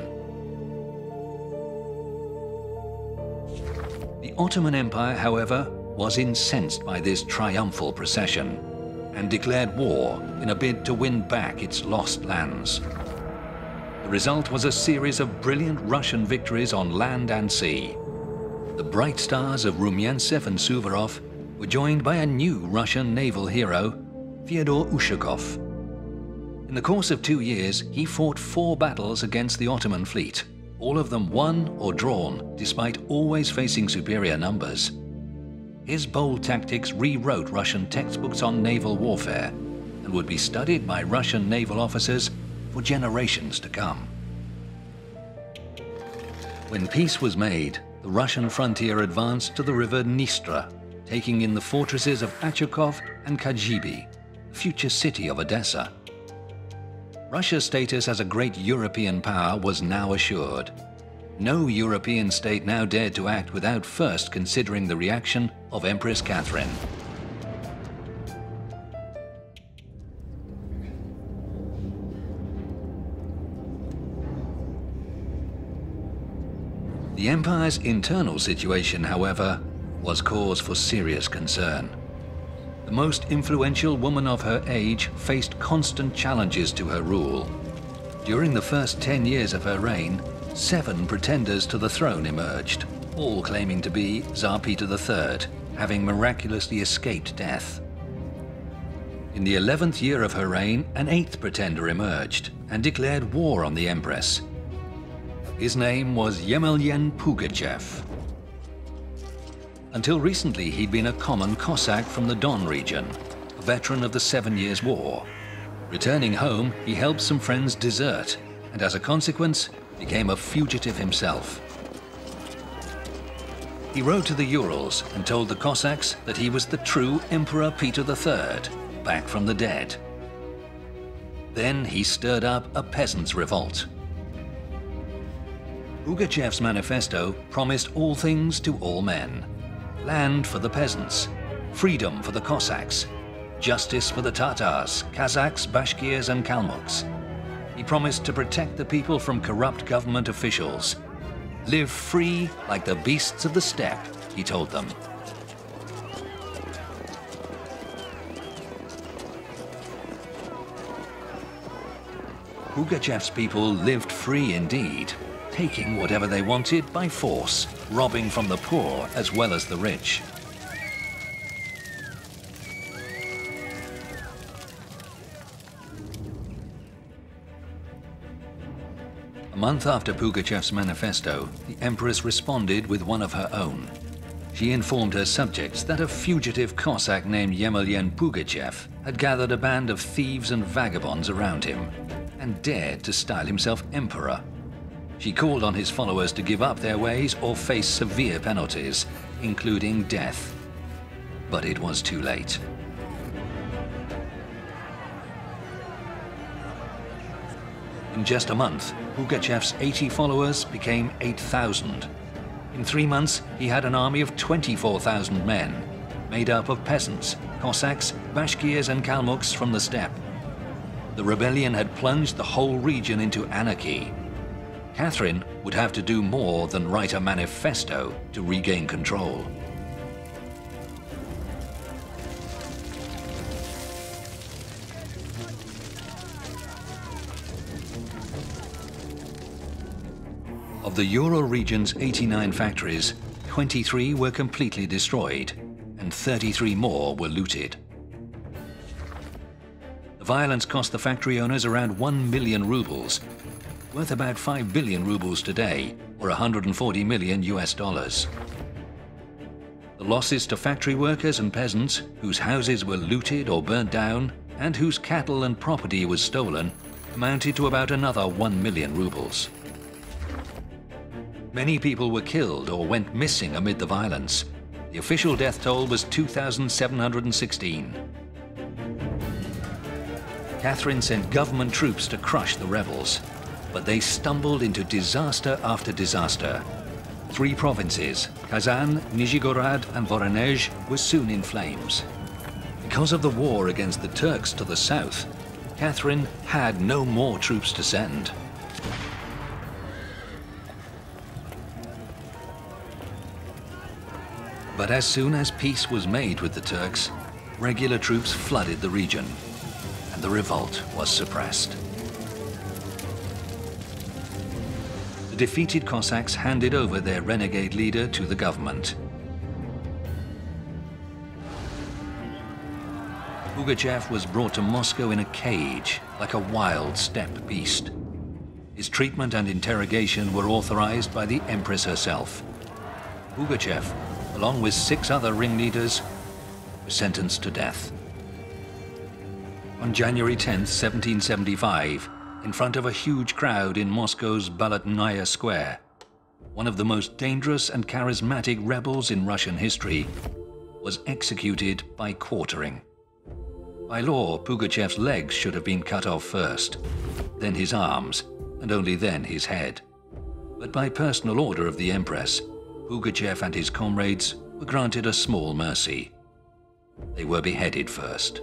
The Ottoman Empire, however, was incensed by this triumphal procession, and declared war in a bid to win back its lost lands. The result was a series of brilliant Russian victories on land and sea. The bright stars of Rumyantsev and Suvorov were joined by a new Russian naval hero, Fyodor Ushakov. In the course of 2 years, he fought 4 battles against the Ottoman fleet, all of them won or drawn despite always facing superior numbers. His bold tactics rewrote Russian textbooks on naval warfare and would be studied by Russian naval officers for generations to come. When peace was made, the Russian frontier advanced to the river Dnistra, taking in the fortresses of Achakov and Kazhibi, the future city of Odessa. Russia's status as a great European power was now assured. No European state now dared to act without first considering the reaction of Empress Catherine. The empire's internal situation, however, was cause for serious concern. The most influential woman of her age faced constant challenges to her rule. During the first 10 years of her reign, 7 pretenders to the throne emerged, all claiming to be Tsar Peter III, having miraculously escaped death. In the 11th year of her reign, an 8th pretender emerged and declared war on the Empress. His name was Yemelyan Pugachev. Until recently, he'd been a common Cossack from the Don region, a veteran of the 7 Years' War. Returning home, he helped some friends desert, and as a consequence, became a fugitive himself. He rode to the Urals and told the Cossacks that he was the true Emperor Peter III, back from the dead. Then he stirred up a peasants' revolt. Pugachev's manifesto promised all things to all men. Land for the peasants, freedom for the Cossacks, justice for the Tatars, Kazakhs, Bashkirs and Kalmuks. He promised to protect the people from corrupt government officials. Live free like the beasts of the steppe, he told them. Pugachev's people lived free indeed, taking whatever they wanted by force, robbing from the poor as well as the rich. A month after Pugachev's manifesto, the Empress responded with one of her own. She informed her subjects that a fugitive Cossack named Yemelyan Pugachev had gathered a band of thieves and vagabonds around him and dared to style himself emperor. She called on his followers to give up their ways or face severe penalties, including death. But it was too late. In just a month, Pugachev's 80 followers became 8,000. In 3 months, he had an army of 24,000 men, made up of peasants, Cossacks, Bashkirs and Kalmuks from the steppe. The rebellion had plunged the whole region into anarchy. Catherine would have to do more than write a manifesto to regain control. Of the Ural region's 89 factories, 23 were completely destroyed, and 33 more were looted. The violence cost the factory owners around 1 million rubles, worth about 5 billion rubles today, or 140 million US dollars. The losses to factory workers and peasants, whose houses were looted or burnt down, and whose cattle and property was stolen, amounted to about another 1 million rubles. Many people were killed or went missing amid the violence. The official death toll was 2,716. Catherine sent government troops to crush the rebels, but they stumbled into disaster after disaster. 3 provinces, Kazan, Nizhegorod and Voronezh, were soon in flames. Because of the war against the Turks to the south, Catherine had no more troops to send. But as soon as peace was made with the Turks, regular troops flooded the region, and the revolt was suppressed. The defeated Cossacks handed over their renegade leader to the government. Pugachev was brought to Moscow in a cage, like a wild steppe beast. His treatment and interrogation were authorized by the Empress herself. Pugachev, along with 6 other ringleaders, was sentenced to death. On January 10, 1775, in front of a huge crowd in Moscow's Bolotnaya Square, one of the most dangerous and charismatic rebels in Russian history was executed by quartering. By law, Pugachev's legs should have been cut off first, then his arms, and only then his head. But by personal order of the Empress, Pugachev and his comrades were granted a small mercy. They were beheaded first.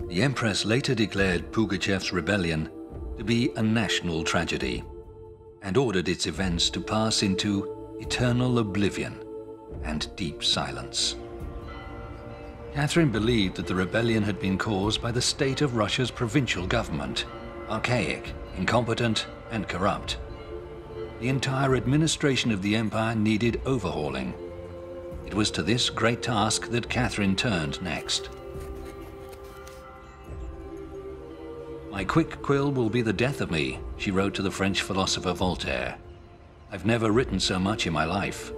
The Empress later declared Pugachev's rebellion to be a national tragedy and ordered its events to pass into eternal oblivion and deep silence. Catherine believed that the rebellion had been caused by the state of Russia's provincial government, archaic, incompetent, and corrupt. The entire administration of the empire needed overhauling. It was to this great task that Catherine turned next. "My quick quill will be the death of me," she wrote to the French philosopher Voltaire. "I've never written so much in my life."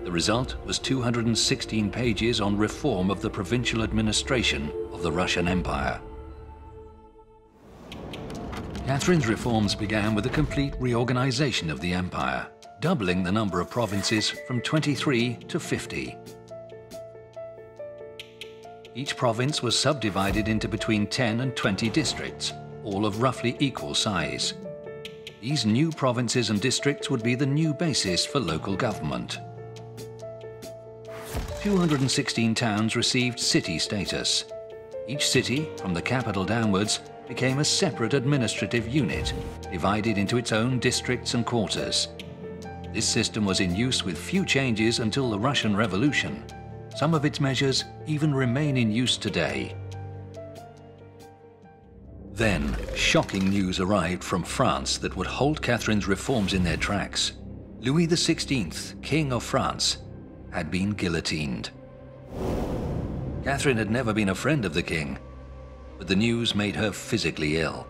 The result was 216 pages on reform of the provincial administration of the Russian Empire. Catherine's reforms began with a complete reorganization of the empire, doubling the number of provinces from 23 to 50. Each province was subdivided into between 10 and 20 districts, all of roughly equal size. These new provinces and districts would be the new basis for local government. 216 towns received city status. Each city, from the capital downwards, became a separate administrative unit, divided into its own districts and quarters. This system was in use with few changes until the Russian Revolution. Some of its measures even remain in use today. Then, shocking news arrived from France that would halt Catherine's reforms in their tracks. Louis XVI, King of France, had been guillotined. Catherine had never been a friend of the king, but the news made her physically ill.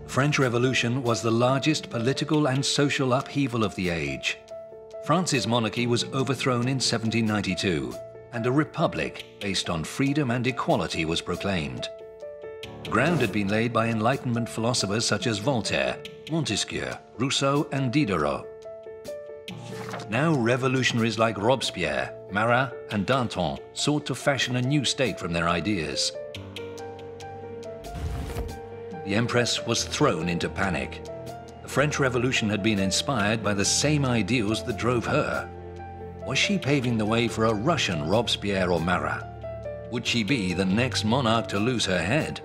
The French Revolution was the largest political and social upheaval of the age. France's monarchy was overthrown in 1792, and a republic based on freedom and equality was proclaimed. The ground had been laid by Enlightenment philosophers such as Voltaire, Montesquieu, Rousseau, and Diderot. Now revolutionaries like Robespierre, Marat, and Danton sought to fashion a new state from their ideas. The Empress was thrown into panic. The French Revolution had been inspired by the same ideals that drove her. Was she paving the way for a Russian Robespierre or Marat? Would she be the next monarch to lose her head?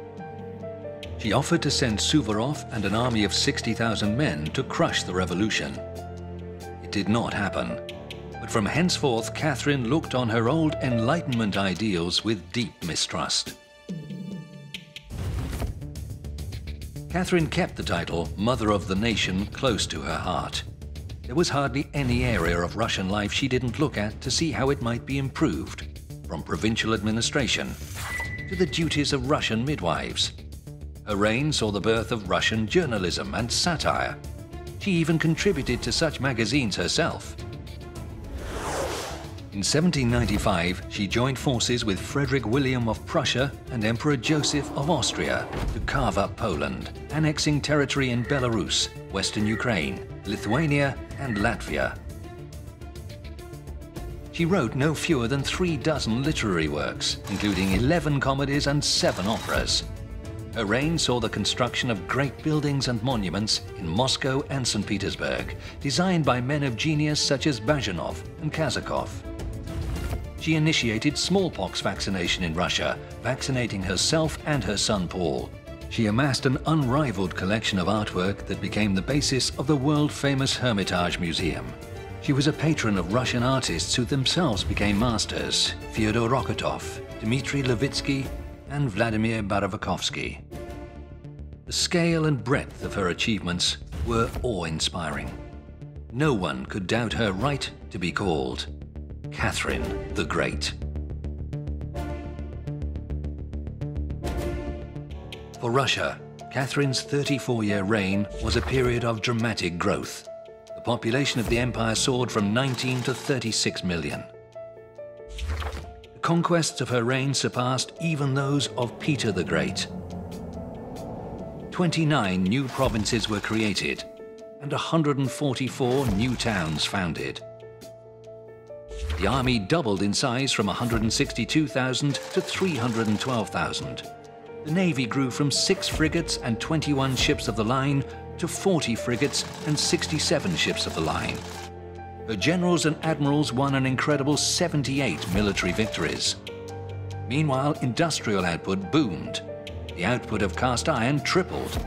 She offered to send Suvorov and an army of 60,000 men to crush the revolution. It did not happen, but from henceforth Catherine looked on her old Enlightenment ideals with deep mistrust. Catherine kept the title Mother of the Nation close to her heart. There was hardly any area of Russian life she didn't look at to see how it might be improved, from provincial administration to the duties of Russian midwives. Her reign saw the birth of Russian journalism and satire. She even contributed to such magazines herself. In 1795, she joined forces with Frederick William of Prussia and Emperor Joseph of Austria to carve up Poland, annexing territory in Belarus, Western Ukraine, Lithuania, and Latvia. She wrote no fewer than 36 literary works, including 11 comedies and 7 operas. Her reign saw the construction of great buildings and monuments in Moscow and St. Petersburg, designed by men of genius such as Bazhanov and Kazakov. She initiated smallpox vaccination in Russia, vaccinating herself and her son Paul. She amassed an unrivaled collection of artwork that became the basis of the world-famous Hermitage Museum. She was a patron of Russian artists who themselves became masters: Fyodor Rokossov, Dmitry Levitsky, and Vladimir Baravakovsky. The scale and breadth of her achievements were awe-inspiring. No one could doubt her right to be called Catherine the Great. For Russia, Catherine's 34-year reign was a period of dramatic growth. The population of the empire soared from 19 to 36 million. The conquests of her reign surpassed even those of Peter the Great. 29 new provinces were created and 144 new towns founded. The army doubled in size from 162,000 to 312,000. The navy grew from 6 frigates and 21 ships of the line to 40 frigates and 67 ships of the line. Her generals and admirals won an incredible 78 military victories. Meanwhile, industrial output boomed. The output of cast iron tripled.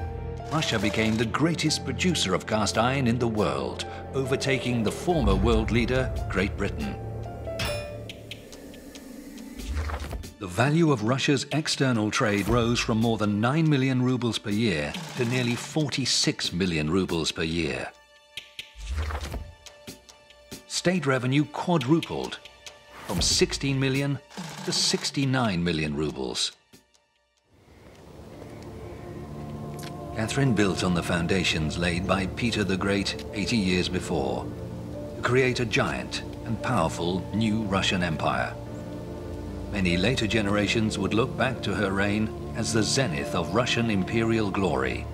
Russia became the greatest producer of cast iron in the world, overtaking the former world leader, Great Britain. The value of Russia's external trade rose from more than 9 million rubles per year to nearly 46 million rubles per year. State revenue quadrupled, from 16 million to 69 million rubles. Catherine built on the foundations laid by Peter the Great 80 years before, to create a giant and powerful new Russian empire. Many later generations would look back to her reign as the zenith of Russian imperial glory.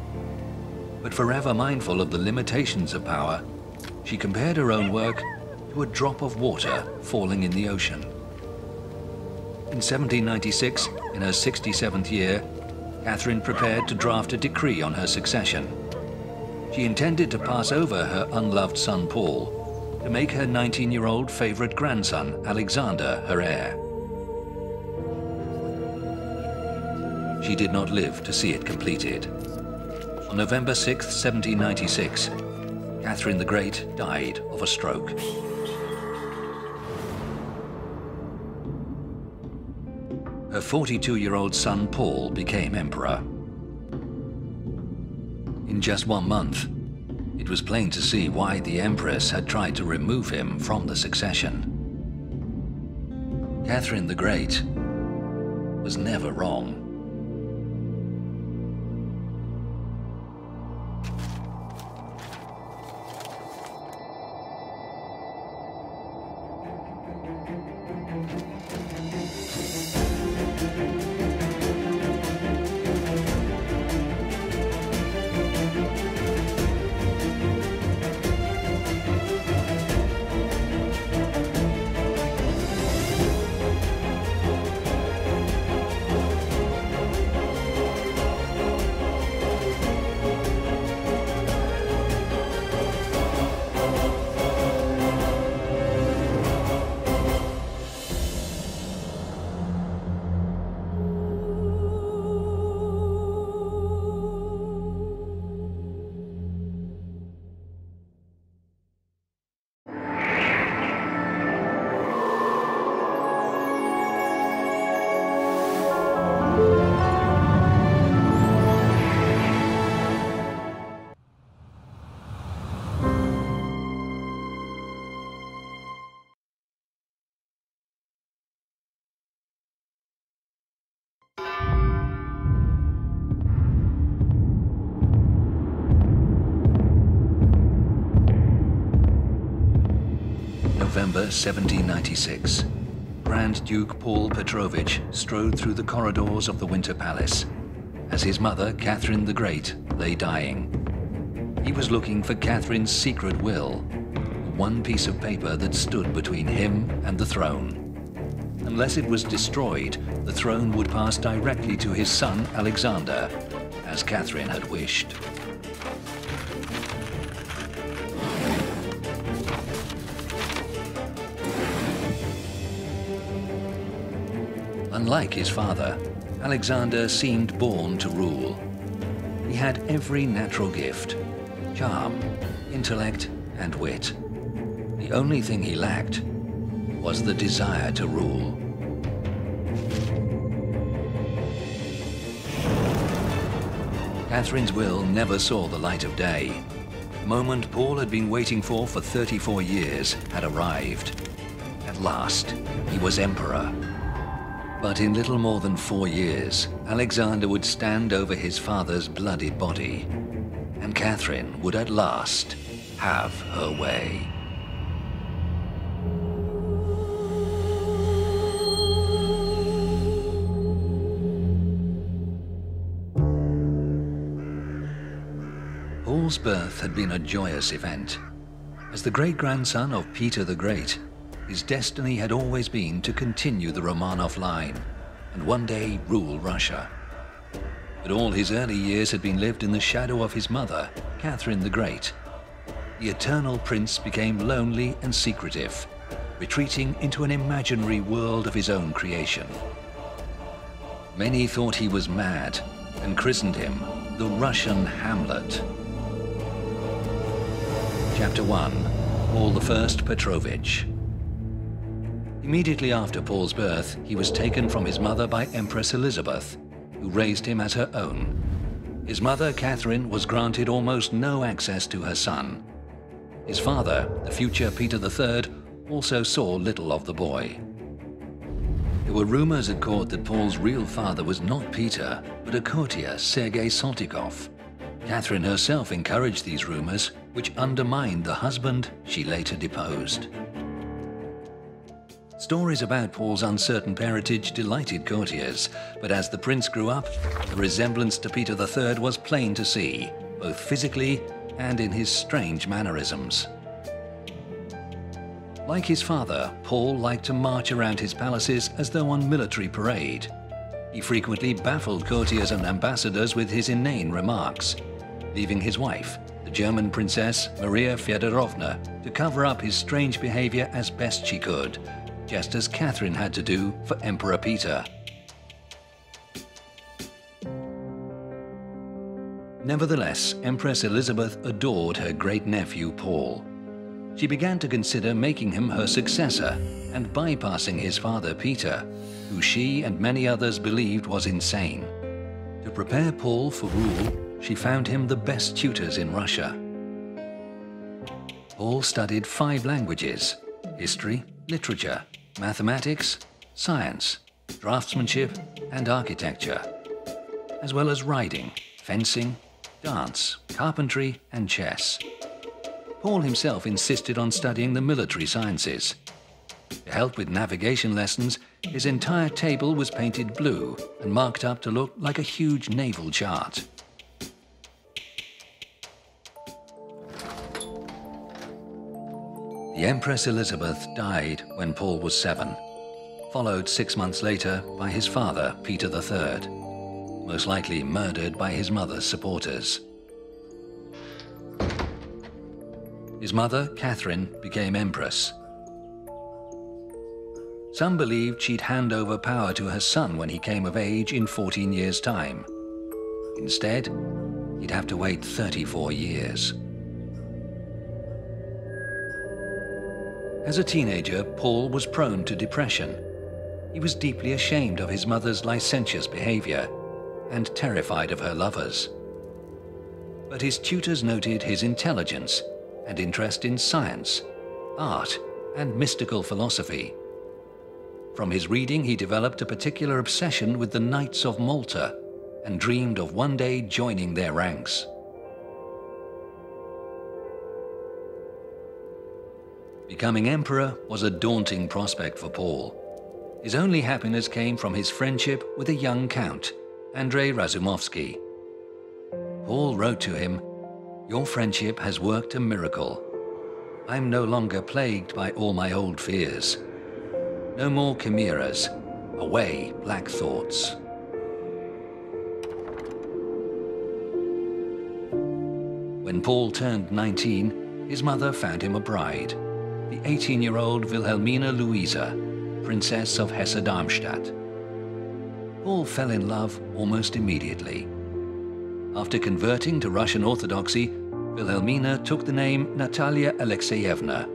But forever mindful of the limitations of power, she compared her own work to a drop of water falling in the ocean. In 1796, in her 67th year, Catherine prepared to draft a decree on her succession. She intended to pass over her unloved son Paul, to make her 19-year-old favorite grandson Alexander her heir. She did not live to see it completed. On November 6, 1796, Catherine the Great died of a stroke. Her 42-year-old son Paul became emperor. In just 1 month, it was plain to see why the empress had tried to remove him from the succession. Catherine the Great was never wrong. November 1796. Grand Duke Paul Petrovich strode through the corridors of the Winter Palace as his mother, Catherine the Great, lay dying. He was looking for Catherine's secret will, one piece of paper that stood between him and the throne. Unless it was destroyed, the throne would pass directly to his son Alexander, as Catherine had wished. Unlike his father, Alexander seemed born to rule. had every natural gift: charm, intellect, and wit. The only thing he lacked was the desire to rule. Catherine's will never saw the light of day. The moment Paul had been waiting for 34 years had arrived. At last, he was emperor. But in little more than 4 years, Alexander would stand over his father's bloodied body, and Catherine would at last have her way. Paul's birth had been a joyous event. As the great-grandson of Peter the Great, his destiny had always been to continue the Romanov line and one day rule Russia. But all his early years had been lived in the shadow of his mother, Catherine the Great. The eternal prince became lonely and secretive, retreating into an imaginary world of his own creation. Many thought he was mad and christened him the Russian Hamlet. Chapter 1. Paul I Petrovich. Immediately after Paul's birth, he was taken from his mother by Empress Elizabeth, who raised him as her own. His mother, Catherine, was granted almost no access to her son. His father, the future Peter III, also saw little of the boy. There were rumors at court that Paul's real father was not Peter, but a courtier, Sergei Saltykov. Catherine herself encouraged these rumors, which undermined the husband she later deposed. Stories about Paul's uncertain parentage delighted courtiers, but as the prince grew up, the resemblance to Peter III was plain to see, both physically and in his strange mannerisms. Like his father, Paul liked to march around his palaces as though on military parade. He frequently baffled courtiers and ambassadors with his inane remarks, leaving his wife, the German princess Maria Fyodorovna, to cover up his strange behavior as best she could, just as Catherine had to do for Emperor Peter. Nevertheless, Empress Elizabeth adored her great-nephew Paul. She began to consider making him her successor and bypassing his father Peter, who she and many others believed was insane. To prepare Paul for rule, she found him the best tutors in Russia. Paul studied 5 languages: history, literature, mathematics, science, draftsmanship, and architecture, as well as riding, fencing, dance, carpentry, and chess. Paul himself insisted on studying the military sciences. To help with navigation lessons, his entire table was painted blue and marked up to look like a huge naval chart. The Empress Elizabeth died when Paul was 7, followed 6 months later by his father, Peter III, most likely murdered by his mother's supporters. His mother, Catherine, became empress. Some believed she'd hand over power to her son when he came of age in 14 years' time. Instead, he'd have to wait 34 years. As a teenager, Paul was prone to depression. He was deeply ashamed of his mother's licentious behavior and terrified of her lovers. But his tutors noted his intelligence and interest in science, art, and mystical philosophy. From his reading, he developed a particular obsession with the Knights of Malta and dreamed of one day joining their ranks. Becoming emperor was a daunting prospect for Paul. His only happiness came from his friendship with a young count, Andrei Razumovsky. Paul wrote to him, "Your friendship has worked a miracle. I'm no longer plagued by all my old fears. No more chimeras. Away, black thoughts." When Paul turned 19, his mother found him a bride, the 18-year-old Wilhelmina Louisa, Princess of Hesse-Darmstadt. Paul fell in love almost immediately. After converting to Russian Orthodoxy, Wilhelmina took the name Natalia Alexeyevna.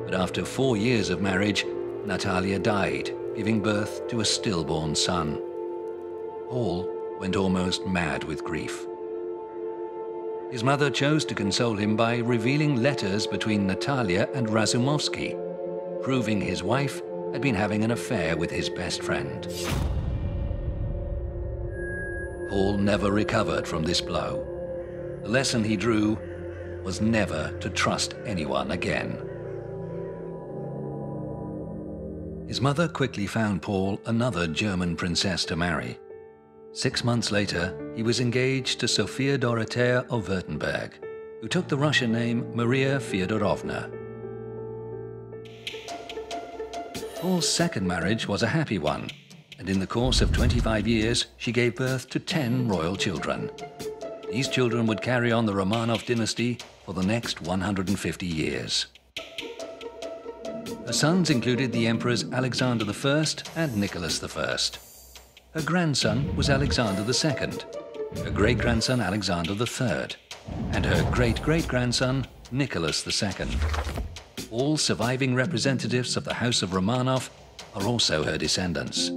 But after 4 years of marriage, Natalia died, giving birth to a stillborn son. Paul went almost mad with grief. His mother chose to console him by revealing letters between Natalia and Razumovsky, proving his wife had been having an affair with his best friend. Paul never recovered from this blow. The lesson he drew was never to trust anyone again. His mother quickly found Paul another German princess to marry. 6 months later, he was engaged to Sophia Dorothea of Württemberg, who took the Russian name Maria Fyodorovna. Paul's second marriage was a happy one, and in the course of 25 years, she gave birth to 10 royal children. These children would carry on the Romanov dynasty for the next 150 years. Her sons included the emperors Alexander I and Nicholas I. Her grandson was Alexander II, her great-grandson Alexander III, and her great-great-grandson Nicholas II. All surviving representatives of the House of Romanov are also her descendants.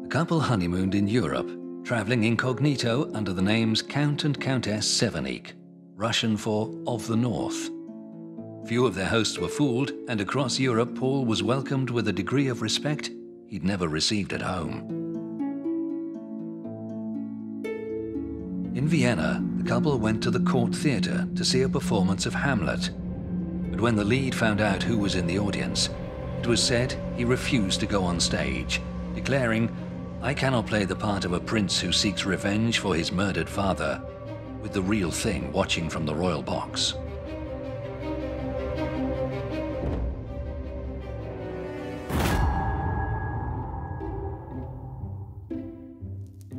The couple honeymooned in Europe, traveling incognito under the names Count and Countess Severnik, Russian for of the North. Few of their hosts were fooled, and across Europe Paul was welcomed with a degree of respect he'd never received at home. In Vienna, the couple went to the Court Theatre to see a performance of Hamlet. But when the lead found out who was in the audience, it was said he refused to go on stage, declaring, "I cannot play the part of a prince who seeks revenge for his murdered father, with the real thing watching from the royal box."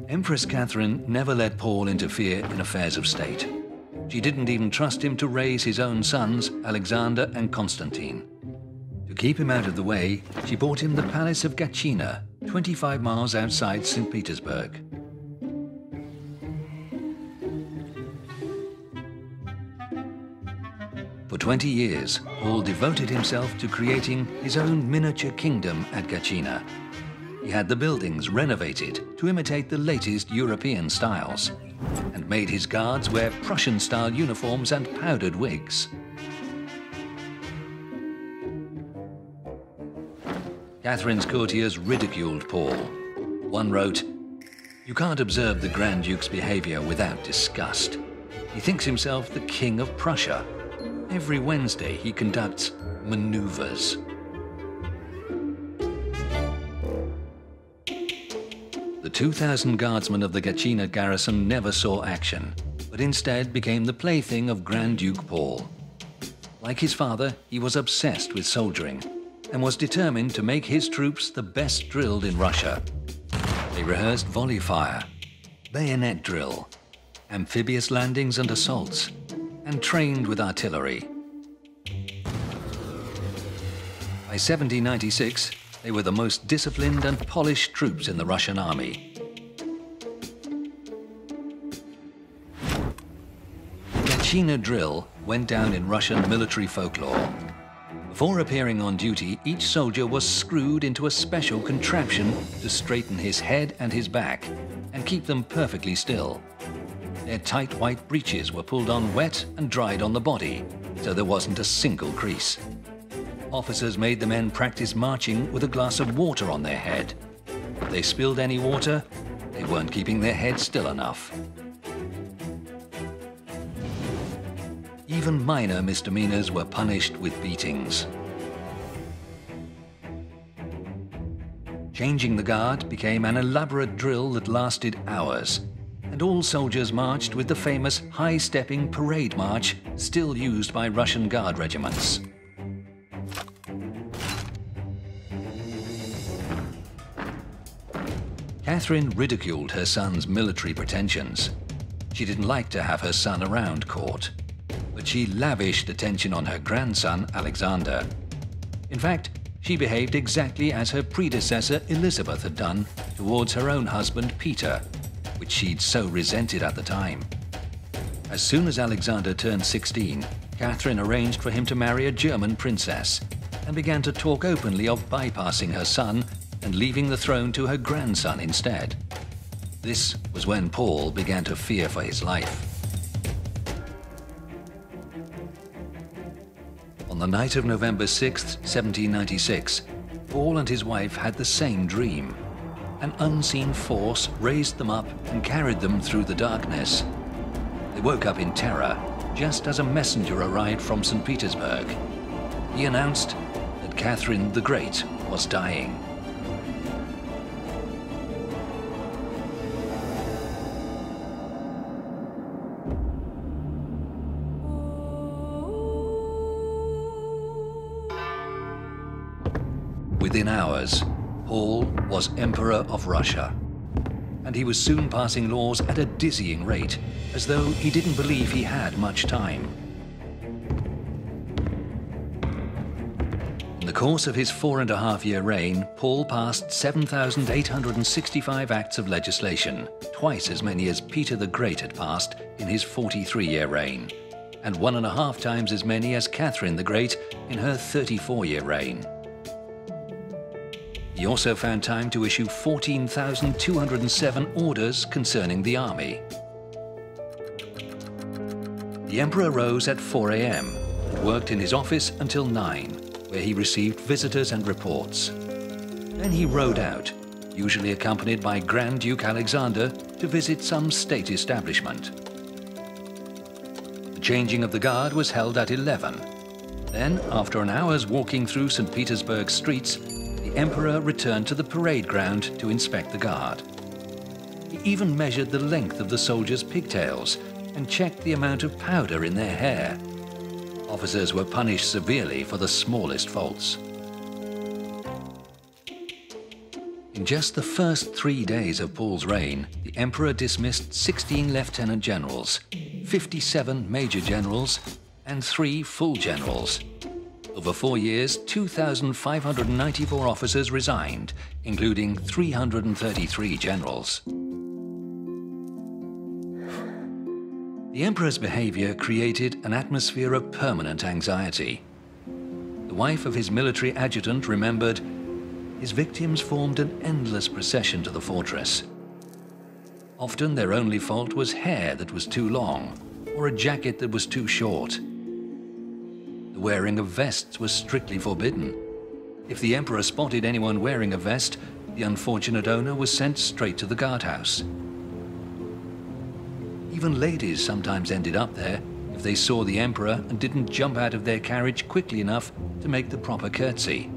Empress Catherine never let Paul interfere in affairs of state. She didn't even trust him to raise his own sons, Alexander and Constantine. To keep him out of the way, she bought him the Palace of Gatchina, 25 miles outside St. Petersburg. For 20 years, Paul devoted himself to creating his own miniature kingdom at Gatchina. He had the buildings renovated to imitate the latest European styles, and made his guards wear Prussian-style uniforms and powdered wigs. Catherine's courtiers ridiculed Paul. One wrote, "You can't observe the Grand Duke's behavior without disgust. He thinks himself the King of Prussia. Every Wednesday he conducts maneuvers." The 2,000 guardsmen of the Gatchina garrison never saw action, but instead became the plaything of Grand Duke Paul. Like his father, he was obsessed with soldiering, and was determined to make his troops the best drilled in Russia. They rehearsed volley fire, bayonet drill, amphibious landings and assaults, and trained with artillery. By 1796, they were the most disciplined and polished troops in the Russian army. Gatchina drill went down in Russian military folklore. Before appearing on duty, each soldier was screwed into a special contraption to straighten his head and his back and keep them perfectly still. Their tight white breeches were pulled on wet and dried on the body, so there wasn't a single crease. Officers made the men practice marching with a glass of water on their head. If they spilled any water, they weren't keeping their head still enough. Even minor misdemeanors were punished with beatings. Changing the guard became an elaborate drill that lasted hours, and all soldiers marched with the famous high-stepping parade march still used by Russian Guard regiments. Catherine ridiculed her son's military pretensions. She didn't like to have her son around court, but she lavished attention on her grandson, Alexander. In fact, she behaved exactly as her predecessor Elizabeth had done towards her own husband, Peter, which she'd so resented at the time. As soon as Alexander turned 16, Catherine arranged for him to marry a German princess and began to talk openly of bypassing her son and leaving the throne to her grandson instead. This was when Paul began to fear for his life. On the night of November 6, 1796, Paul and his wife had the same dream. An unseen force raised them up and carried them through the darkness. They woke up in terror just as a messenger arrived from St. Petersburg. He announced that Catherine the Great was dying. Within hours, Paul was Emperor of Russia, and he was soon passing laws at a dizzying rate, as though he didn't believe he had much time. In the course of his 4.5-year reign, Paul passed 7,865 acts of legislation, twice as many as Peter the Great had passed in his 43-year reign, and 1.5 times as many as Catherine the Great in her 34-year reign. He also found time to issue 14,207 orders concerning the army. The emperor rose at 4 a.m. and worked in his office until 9, where he received visitors and reports. Then he rode out, usually accompanied by Grand Duke Alexander, to visit some state establishment. The changing of the guard was held at 11. Then, after an hour's walking through St. Petersburg streets, the emperor returned to the parade ground to inspect the guard. He even measured the length of the soldiers' pigtails and checked the amount of powder in their hair. Officers were punished severely for the smallest faults. In just the first 3 days of Paul's reign, the emperor dismissed 16 lieutenant generals, 57 major generals, and 3 full generals. Over 4 years, 2,594 officers resigned, including 333 generals. The emperor's behavior created an atmosphere of permanent anxiety. The wife of his military adjutant remembered, his victims formed an endless procession to the fortress. Often their only fault was hair that was too long, or a jacket that was too short. The wearing of vests was strictly forbidden. If the emperor spotted anyone wearing a vest, the unfortunate owner was sent straight to the guardhouse. Even ladies sometimes ended up there if they saw the emperor and didn't jump out of their carriage quickly enough to make the proper curtsy.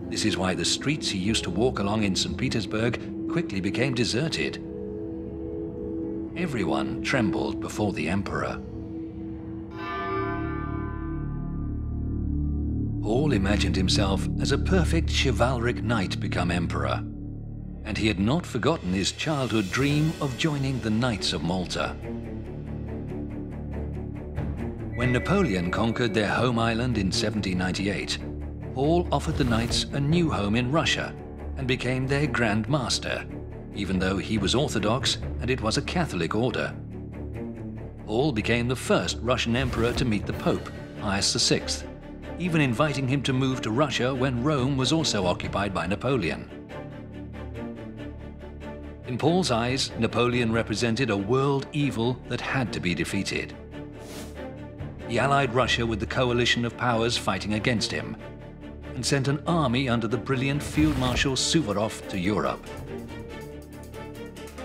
This is why the streets he used to walk along in St. Petersburg quickly became deserted. Everyone trembled before the emperor. Paul imagined himself as a perfect chivalric knight become emperor, and he had not forgotten his childhood dream of joining the Knights of Malta. When Napoleon conquered their home island in 1798, Paul offered the Knights a new home in Russia and became their Grand Master, even though he was Orthodox and it was a Catholic order. Paul became the first Russian emperor to meet the Pope, Pius VI, even inviting him to move to Russia when Rome was also occupied by Napoleon. In Paul's eyes, Napoleon represented a world evil that had to be defeated. He allied Russia with the coalition of powers fighting against him, and sent an army under the brilliant Field Marshal Suvorov to Europe.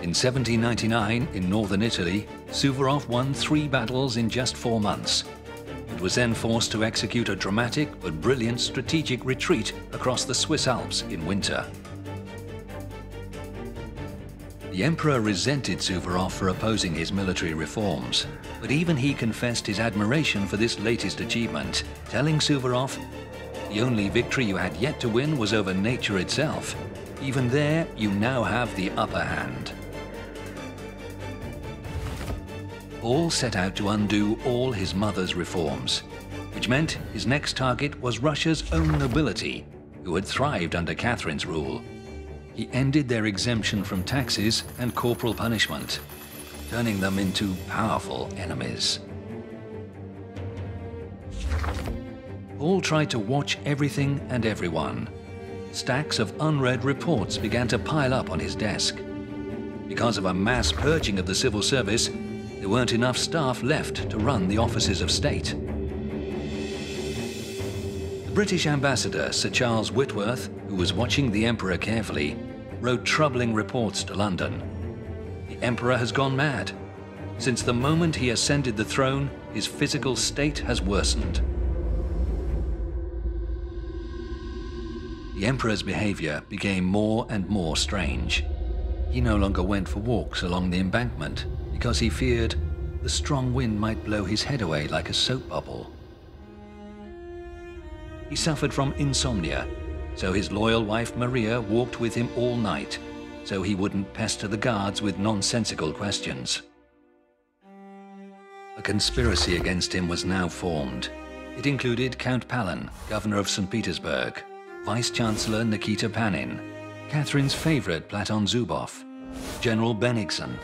In 1799, in northern Italy, Suvorov won 3 battles in just 4 months, and was then forced to execute a dramatic but brilliant strategic retreat across the Swiss Alps in winter. The emperor resented Suvorov for opposing his military reforms, but even he confessed his admiration for this latest achievement, telling Suvorov, "The only victory you had yet to win was over nature itself. Even there, you now have the upper hand." Paul set out to undo all his mother's reforms, which meant his next target was Russia's own nobility, who had thrived under Catherine's rule. He ended their exemption from taxes and corporal punishment, turning them into powerful enemies. Paul tried to watch everything and everyone. Stacks of unread reports began to pile up on his desk. Because of a mass purging of the civil service, there weren't enough staff left to run the offices of state. The British ambassador, Sir Charles Whitworth, who was watching the emperor carefully, wrote troubling reports to London. The emperor has gone mad. Since the moment he ascended the throne, his physical state has worsened. The emperor's behavior became more and more strange. He no longer went for walks along the embankment because he feared the strong wind might blow his head away like a soap bubble. He suffered from insomnia, so his loyal wife Maria walked with him all night, so he wouldn't pester the guards with nonsensical questions. A conspiracy against him was now formed. It included Count Palin, governor of St. Petersburg, Vice-Chancellor Nikita Panin, Catherine's favorite Platon Zubov, General Bennigsen,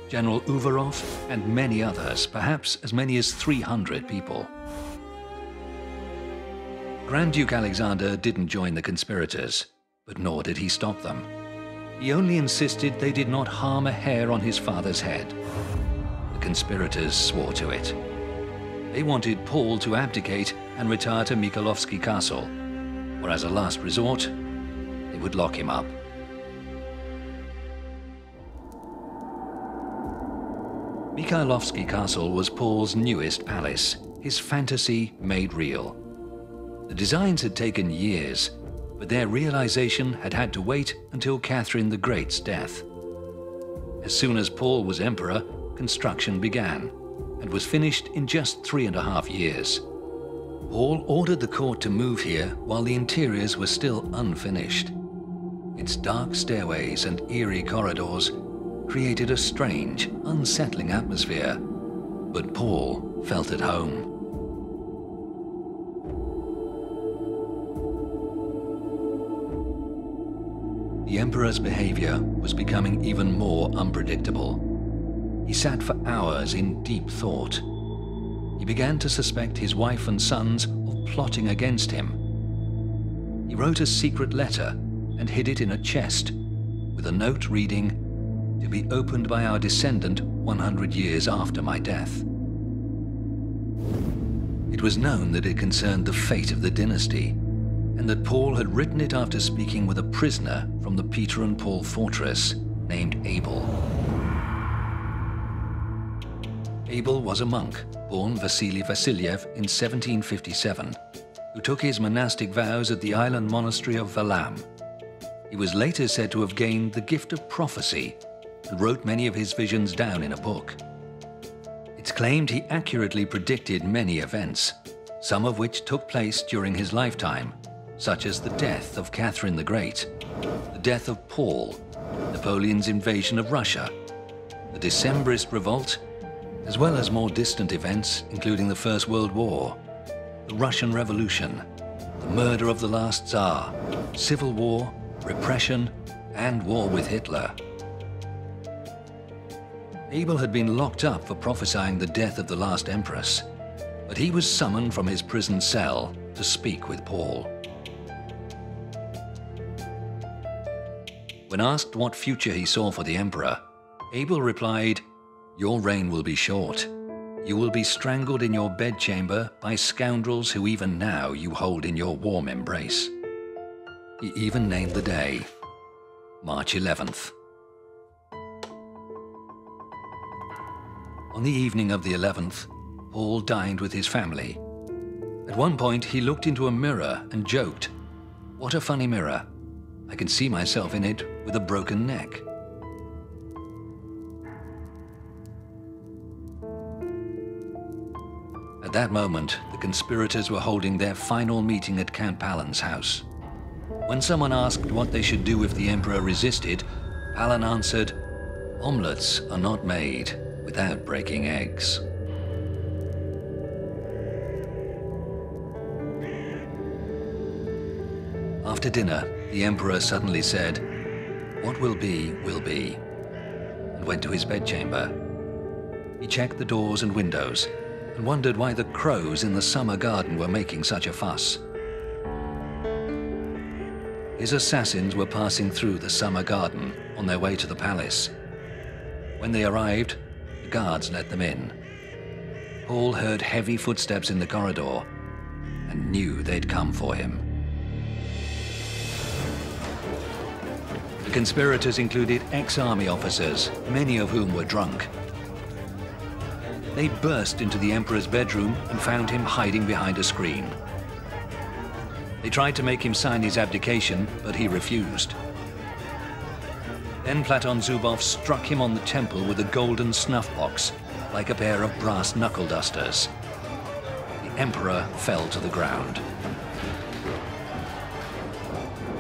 General Uvarov, and many others, perhaps as many as 300 people. Grand Duke Alexander didn't join the conspirators, but nor did he stop them. He only insisted they did not harm a hair on his father's head. The conspirators swore to it. They wanted Paul to abdicate and retire to Mikhailovsky Castle, or as a last resort, they would lock him up. Mikhailovsky Castle was Paul's newest palace, his fantasy made real. The designs had taken years, but their realization had had to wait until Catherine the Great's death. As soon as Paul was emperor, construction began, and was finished in just 3.5 years. Paul ordered the court to move here while the interiors were still unfinished. Its dark stairways and eerie corridors created a strange, unsettling atmosphere, but Paul felt at home. The emperor's behavior was becoming even more unpredictable. He sat for hours in deep thought. He began to suspect his wife and sons of plotting against him. He wrote a secret letter and hid it in a chest, with a note reading, "To be opened by our descendant 100 years after my death." It was known that it concerned the fate of the dynasty, and that Paul had written it after speaking with a prisoner from the Peter and Paul fortress named Abel. Abel was a monk, born Vasily Vasilyev in 1757, who took his monastic vows at the island monastery of Valam. He was later said to have gained the gift of prophecy and wrote many of his visions down in a book. It's claimed he accurately predicted many events, some of which took place during his lifetime, such as the death of Catherine the Great, the death of Paul, Napoleon's invasion of Russia, the Decembrist revolt, as well as more distant events including the First World War, the Russian Revolution, the murder of the last Tsar, civil war, repression, and war with Hitler. Abel had been locked up for prophesying the death of the last empress, but he was summoned from his prison cell to speak with Paul. When asked what future he saw for the emperor, Abel replied, "Your reign will be short. You will be strangled in your bedchamber by scoundrels who even now you hold in your warm embrace." He even named the day, March 11th. On the evening of the 11th, Paul dined with his family. At one point, he looked into a mirror and joked, "What a funny mirror. I can see myself in it with a broken neck." At that moment, the conspirators were holding their final meeting at Count Palin's house. When someone asked what they should do if the emperor resisted, Palin answered, "Omelets are not made without breaking eggs." After dinner, the emperor suddenly said, What will be, and went to his bedchamber. He checked the doors and windows and wondered why the crows in the summer garden were making such a fuss. His assassins were passing through the summer garden on their way to the palace. When they arrived, the guards let them in. Paul heard heavy footsteps in the corridor and knew they'd come for him. The conspirators included ex-army officers, many of whom were drunk. They burst into the emperor's bedroom and found him hiding behind a screen. They tried to make him sign his abdication, but he refused. Then Platon Zubov struck him on the temple with a golden snuff box, like a pair of brass knuckle dusters. The emperor fell to the ground.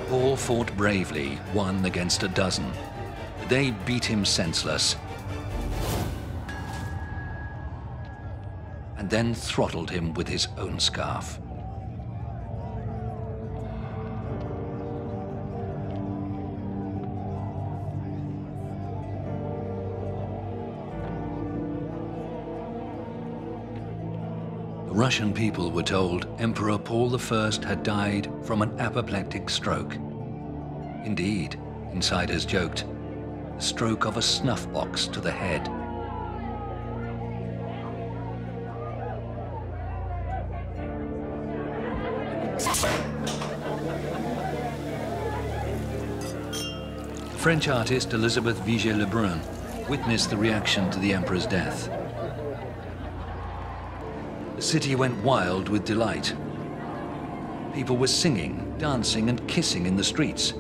Paul fought bravely, 1 against a dozen. They beat him senseless, and then throttled him with his own scarf. The Russian people were told Emperor Paul I had died from an apoplectic stroke. Indeed, insiders joked, the stroke of a snuff box to the head. French artist Elisabeth Vigée-Lebrun witnessed the reaction to the emperor's death. The city went wild with delight. People were singing, dancing, and kissing in the streets.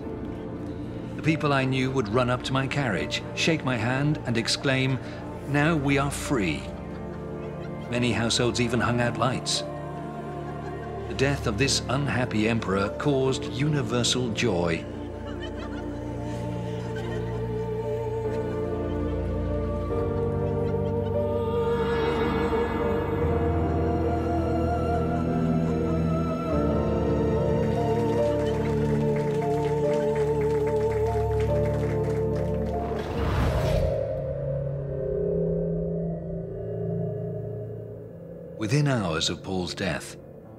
The people I knew would run up to my carriage, shake my hand, and exclaim, "Now we are free." Many households even hung out lights. The death of this unhappy emperor caused universal joy. Within hours of Paul's death,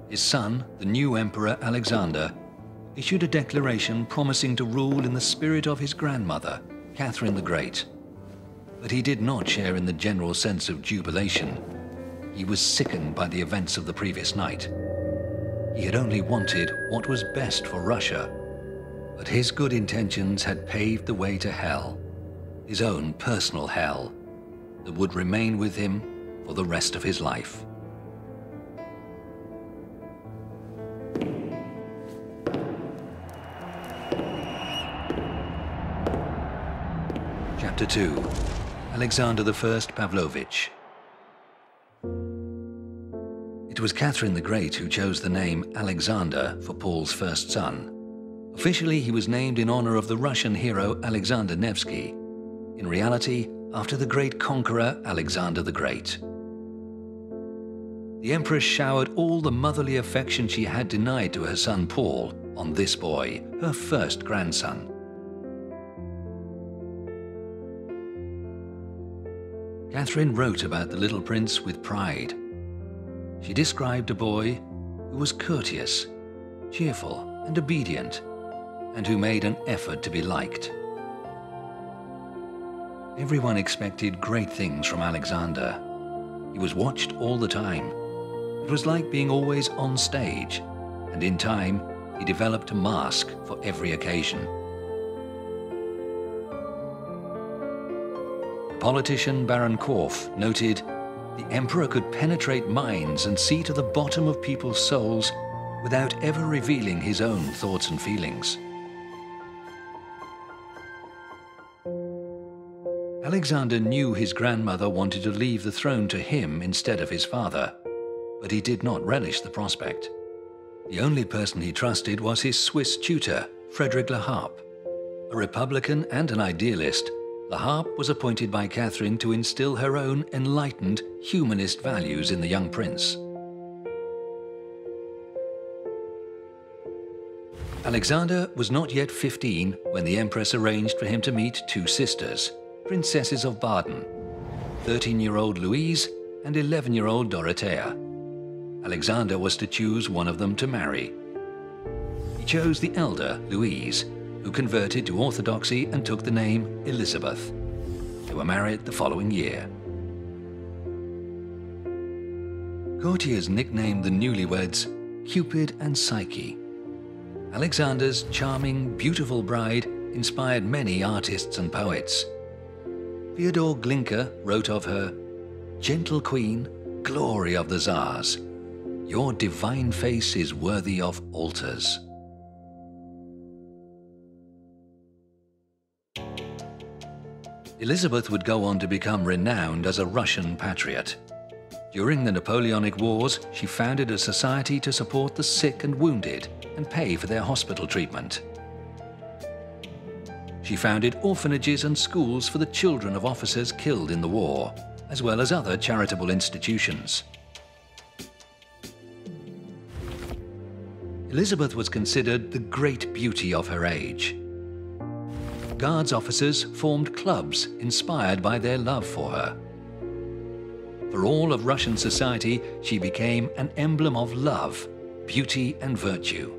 his son, the new Emperor Alexander, issued a declaration promising to rule in the spirit of his grandmother, Catherine the Great. But he did not share in the general sense of jubilation. He was sickened by the events of the previous night. He had only wanted what was best for Russia, but his good intentions had paved the way to hell, his own personal hell, that would remain with him for the rest of his life. Chapter 2. Alexander I Pavlovich. It was Catherine the Great who chose the name Alexander for Paul's first son. Officially, he was named in honor of the Russian hero Alexander Nevsky. In reality, after the great conqueror Alexander the Great. The Empress showered all the motherly affection she had denied to her son Paul on this boy, her first grandson. Catherine wrote about the little prince with pride. She described a boy who was courteous, cheerful, and obedient, and who made an effort to be liked. Everyone expected great things from Alexander. He was watched all the time. It was like being always on stage, and in time, he developed a mask for every occasion. Politician Baron Korff noted, "The emperor could penetrate minds and see to the bottom of people's souls without ever revealing his own thoughts and feelings." Alexander knew his grandmother wanted to leave the throne to him instead of his father, but he did not relish the prospect. The only person he trusted was his Swiss tutor, Frederick Le Harpe. A Republican and an idealist, Le Harpe was appointed by Catherine to instill her own enlightened, humanist values in the young prince. Alexander was not yet 15 when the Empress arranged for him to meet two sisters, princesses of Baden, 13-year-old Louise and 11-year-old Dorothea. Alexander was to choose one of them to marry. He chose the elder, Louise, who converted to Orthodoxy and took the name Elizabeth. They were married the following year. Courtiers nicknamed the newlyweds Cupid and Psyche. Alexander's charming, beautiful bride inspired many artists and poets. Fyodor Glinka wrote of her, "Gentle queen, glory of the Tsars, your divine face is worthy of altars." Elizabeth would go on to become renowned as a Russian patriot. During the Napoleonic Wars, she founded a society to support the sick and wounded and pay for their hospital treatment. She founded orphanages and schools for the children of officers killed in the war, as well as other charitable institutions. Elizabeth was considered the great beauty of her age. Guards officers formed clubs inspired by their love for her. For all of Russian society, she became an emblem of love, beauty, and virtue.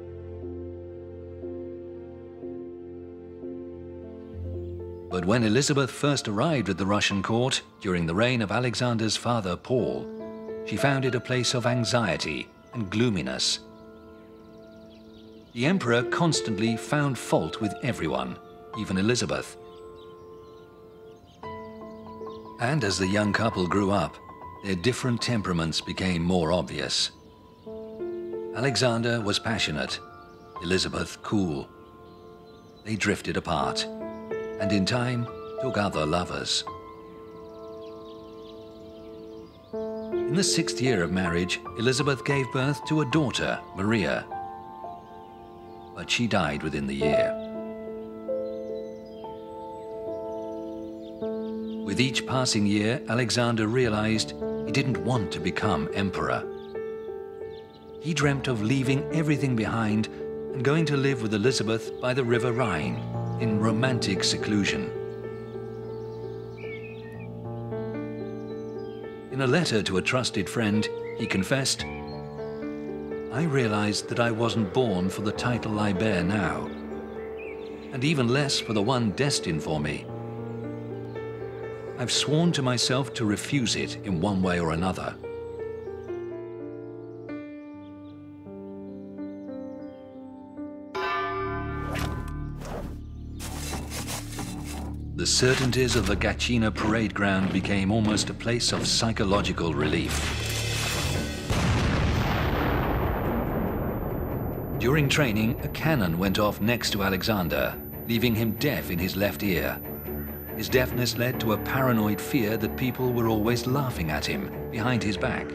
But when Elizabeth first arrived at the Russian court during the reign of Alexander's father, Paul, she found it a place of anxiety and gloominess. The emperor constantly found fault with everyone, even Elizabeth. And as the young couple grew up, their different temperaments became more obvious. Alexander was passionate, Elizabeth cool. They drifted apart, and in time took other lovers. In the 6th year of marriage, Elizabeth gave birth to a daughter, Maria, but she died within the year. With each passing year, Alexander realized he didn't want to become emperor. He dreamt of leaving everything behind and going to live with Elizabeth by the River Rhine in romantic seclusion. In a letter to a trusted friend, he confessed, "I realized that I wasn't born for the title I bear now, and even less for the one destined for me. I've sworn to myself to refuse it in one way or another." The certainties of the Gatchina parade ground became almost a place of psychological relief. During training, a cannon went off next to Alexander, leaving him deaf in his left ear. His deafness led to a paranoid fear that people were always laughing at him behind his back.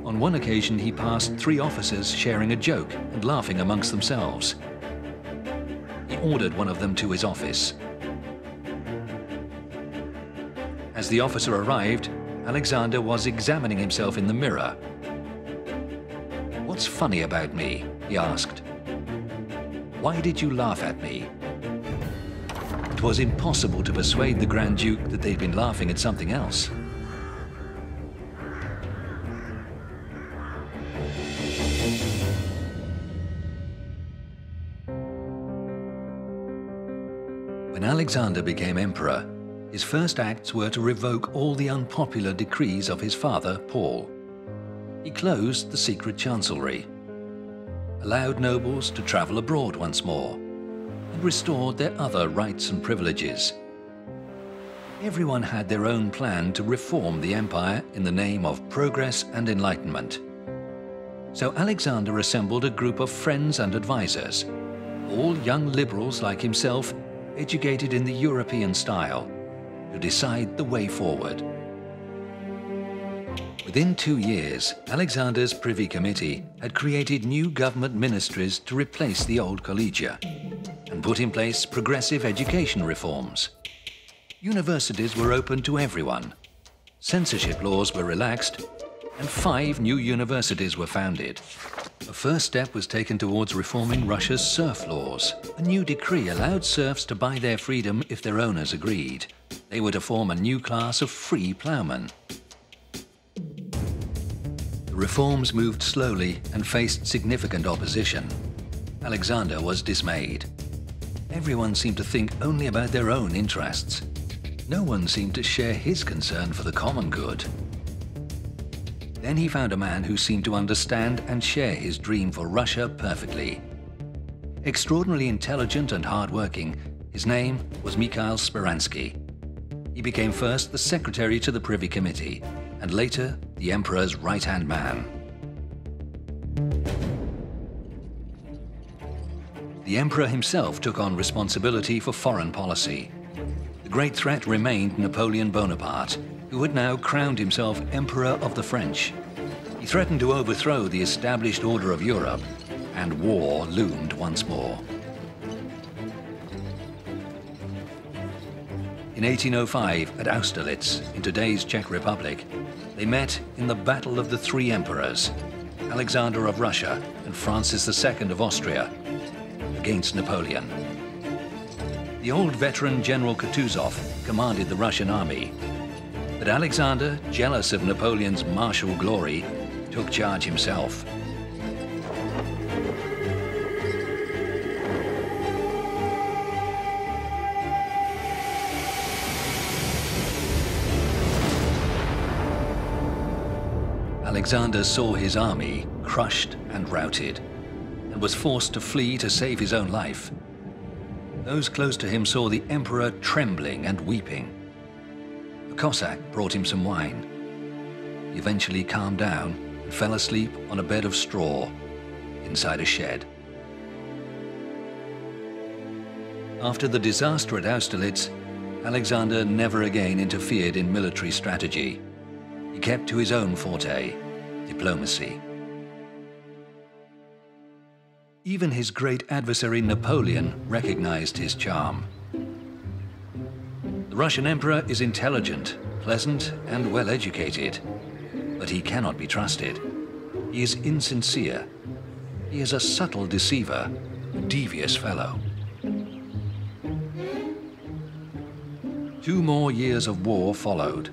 On one occasion, he passed 3 officers sharing a joke and laughing amongst themselves. He ordered one of them to his office. As the officer arrived, Alexander was examining himself in the mirror. "What's funny about me?" he asked. "Why did you laugh at me?" It was impossible to persuade the Grand Duke that they'd been laughing at something else. When Alexander became emperor, his first acts were to revoke all the unpopular decrees of his father, Paul. He closed the secret chancellery, allowed nobles to travel abroad once more, and restored their other rights and privileges. Everyone had their own plan to reform the empire in the name of progress and enlightenment. So Alexander assembled a group of friends and advisors, all young liberals like himself, educated in the European style, to decide the way forward. Within 2 years, Alexander's Privy Committee had created new government ministries to replace the old collegia and put in place progressive education reforms. Universities were open to everyone, censorship laws were relaxed, and 5 new universities were founded. A first step was taken towards reforming Russia's serf laws. A new decree allowed serfs to buy their freedom if their owners agreed. They were to form a new class of free ploughmen. The reforms moved slowly and faced significant opposition. Alexander was dismayed. Everyone seemed to think only about their own interests. No one seemed to share his concern for the common good. Then he found a man who seemed to understand and share his dream for Russia perfectly. Extraordinarily intelligent and hard-working, his name was Mikhail Speransky. He became first the secretary to the Privy Committee, and later the Emperor's right-hand man. The Emperor himself took on responsibility for foreign policy. The great threat remained Napoleon Bonaparte, who had now crowned himself Emperor of the French. He threatened to overthrow the established order of Europe, and war loomed once more. In 1805, at Austerlitz, in today's Czech Republic, they met in the Battle of the Three Emperors, Alexander of Russia and Francis II of Austria, against Napoleon. The old veteran General Kutuzov commanded the Russian army, but Alexander, jealous of Napoleon's martial glory, took charge himself. Alexander saw his army crushed and routed, and was forced to flee to save his own life. Those close to him saw the emperor trembling and weeping. A Cossack brought him some wine. He eventually calmed down and fell asleep on a bed of straw inside a shed. After the disaster at Austerlitz, Alexander never again interfered in military strategy. He kept to his own forte, diplomacy. Even his great adversary Napoleon recognized his charm. The Russian emperor is intelligent, pleasant, and well-educated, but he cannot be trusted. He is insincere. He is a subtle deceiver, a devious fellow. 2 more years of war followed.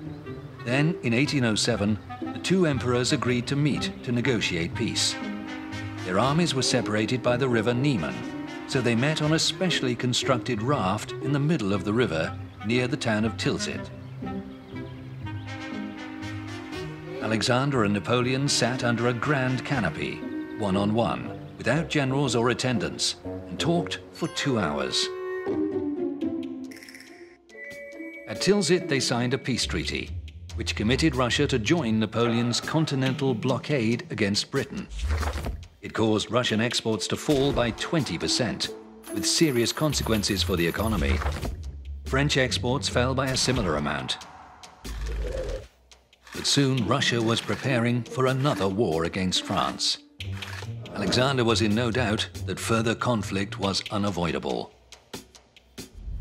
Then, in 1807, the 2 emperors agreed to meet to negotiate peace. Their armies were separated by the river Niemen, so they met on a specially constructed raft in the middle of the river near the town of Tilsit. Alexander and Napoleon sat under a grand canopy, one-on-one, without generals or attendants, and talked for 2 hours. At Tilsit, they signed a peace treaty, which committed Russia to join Napoleon's continental blockade against Britain. It caused Russian exports to fall by 20%, with serious consequences for the economy. French exports fell by a similar amount. But soon Russia was preparing for another war against France. Alexander was in no doubt that further conflict was unavoidable.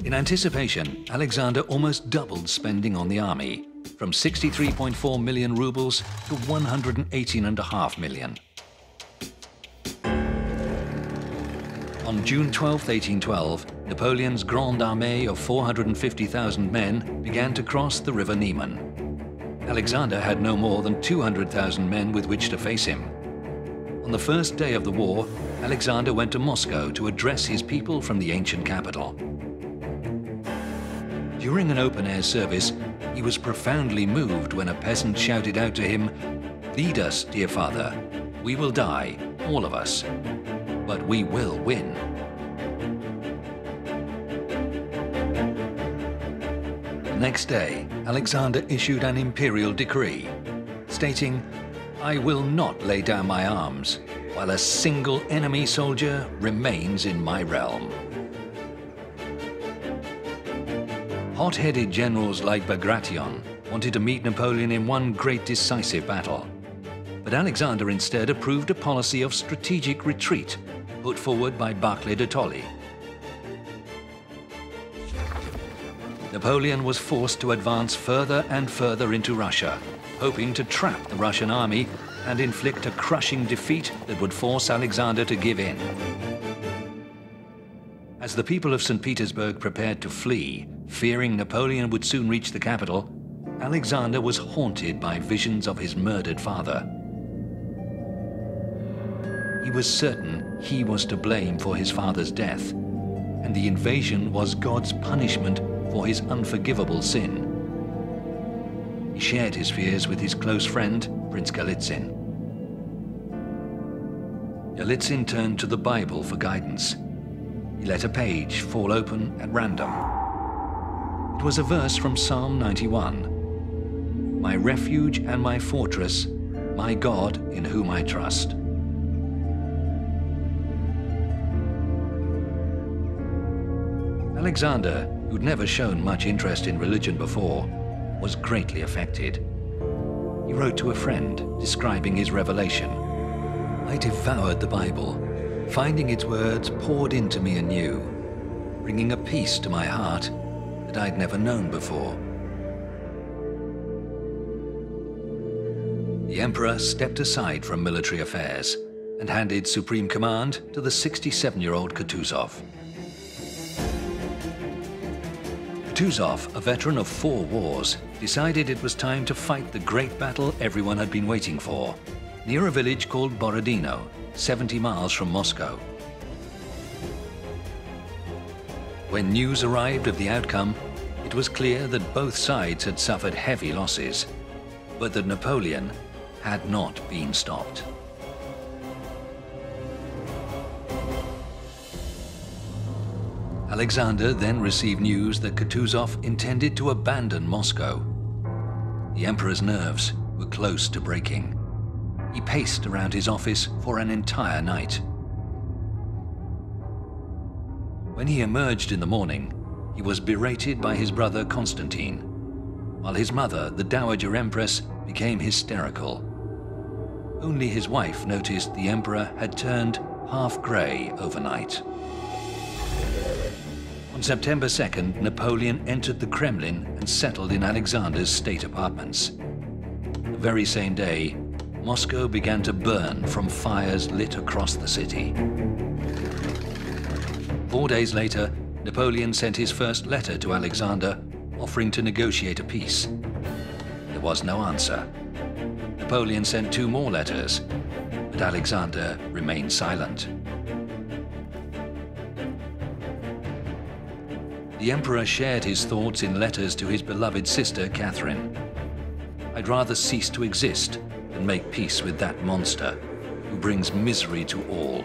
In anticipation, Alexander almost doubled spending on the army, from 63.4 million rubles to 118.5 million. On June 12, 1812, Napoleon's Grande Armée of 450,000 men began to cross the river Niemen. Alexander had no more than 200,000 men with which to face him. On the first day of the war, Alexander went to Moscow to address his people from the ancient capital. During an open-air service, he was profoundly moved when a peasant shouted out to him, "Lead us, dear father. We will die, all of us, but we will win." The next day, Alexander issued an imperial decree, stating, "I will not lay down my arms while a single enemy soldier remains in my realm." Hot-headed generals like Bagration wanted to meet Napoleon in one great decisive battle. But Alexander instead approved a policy of strategic retreat put forward by Barclay de Tolly. Napoleon was forced to advance further and further into Russia, hoping to trap the Russian army and inflict a crushing defeat that would force Alexander to give in. As the people of St. Petersburg prepared to flee, fearing Napoleon would soon reach the capital, Alexander was haunted by visions of his murdered father. He was certain he was to blame for his father's death, and the invasion was God's punishment for his unforgivable sin. He shared his fears with his close friend, Prince Golitsyn. Golitsyn turned to the Bible for guidance. He let a page fall open at random. It was a verse from Psalm 91. "My refuge and my fortress, my God in whom I trust." Alexander, who'd never shown much interest in religion before, was greatly affected. He wrote to a friend describing his revelation. "I devoured the Bible, finding its words poured into me anew, bringing a peace to my heart that I'd never known before." The emperor stepped aside from military affairs and handed supreme command to the 67-year-old Kutuzov. Kutuzov, a veteran of 4 wars, decided it was time to fight the great battle everyone had been waiting for, near a village called Borodino, 70 miles from Moscow. When news arrived of the outcome, it was clear that both sides had suffered heavy losses, but that Napoleon had not been stopped. Alexander then received news that Kutuzov intended to abandon Moscow. The emperor's nerves were close to breaking. He paced around his office for an entire night. When he emerged in the morning, he was berated by his brother Constantine, while his mother, the Dowager Empress, became hysterical. Only his wife noticed the emperor had turned half grey overnight. On September 2nd, Napoleon entered the Kremlin and settled in Alexander's state apartments. The very same day, Moscow began to burn from fires lit across the city. 4 days later, Napoleon sent his first letter to Alexander, offering to negotiate a peace. There was no answer. Napoleon sent 2 more letters, but Alexander remained silent. The emperor shared his thoughts in letters to his beloved sister, Catherine. "I'd rather cease to exist than make peace with that monster who brings misery to all.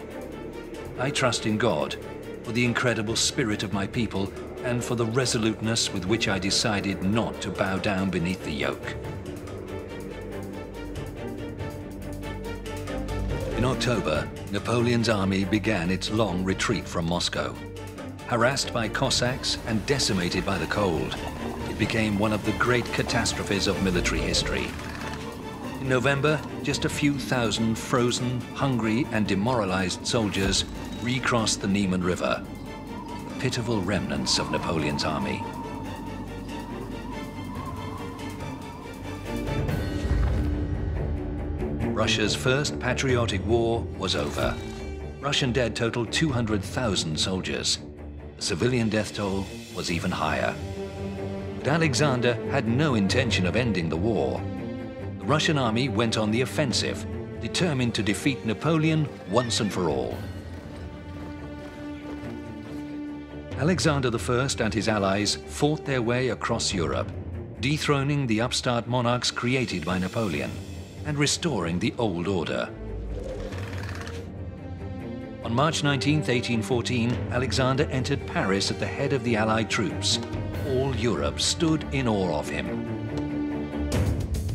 I trust in God for the incredible spirit of my people and for the resoluteness with which I decided not to bow down beneath the yoke." In October, Napoleon's army began its long retreat from Moscow. Harassed by Cossacks and decimated by the cold, it became one of the great catastrophes of military history. In November, just a few thousand frozen, hungry, and demoralized soldiers recrossed the Niemen River, the pitiful remnants of Napoleon's army. Russia's first patriotic war was over. Russian dead totaled 200,000 soldiers. The civilian death toll was even higher. But Alexander had no intention of ending the war. The Russian army went on the offensive, determined to defeat Napoleon once and for all. Alexander I and his allies fought their way across Europe, dethroning the upstart monarchs created by Napoleon and restoring the old order. On March 19, 1814, Alexander entered Paris at the head of the Allied troops. All Europe stood in awe of him.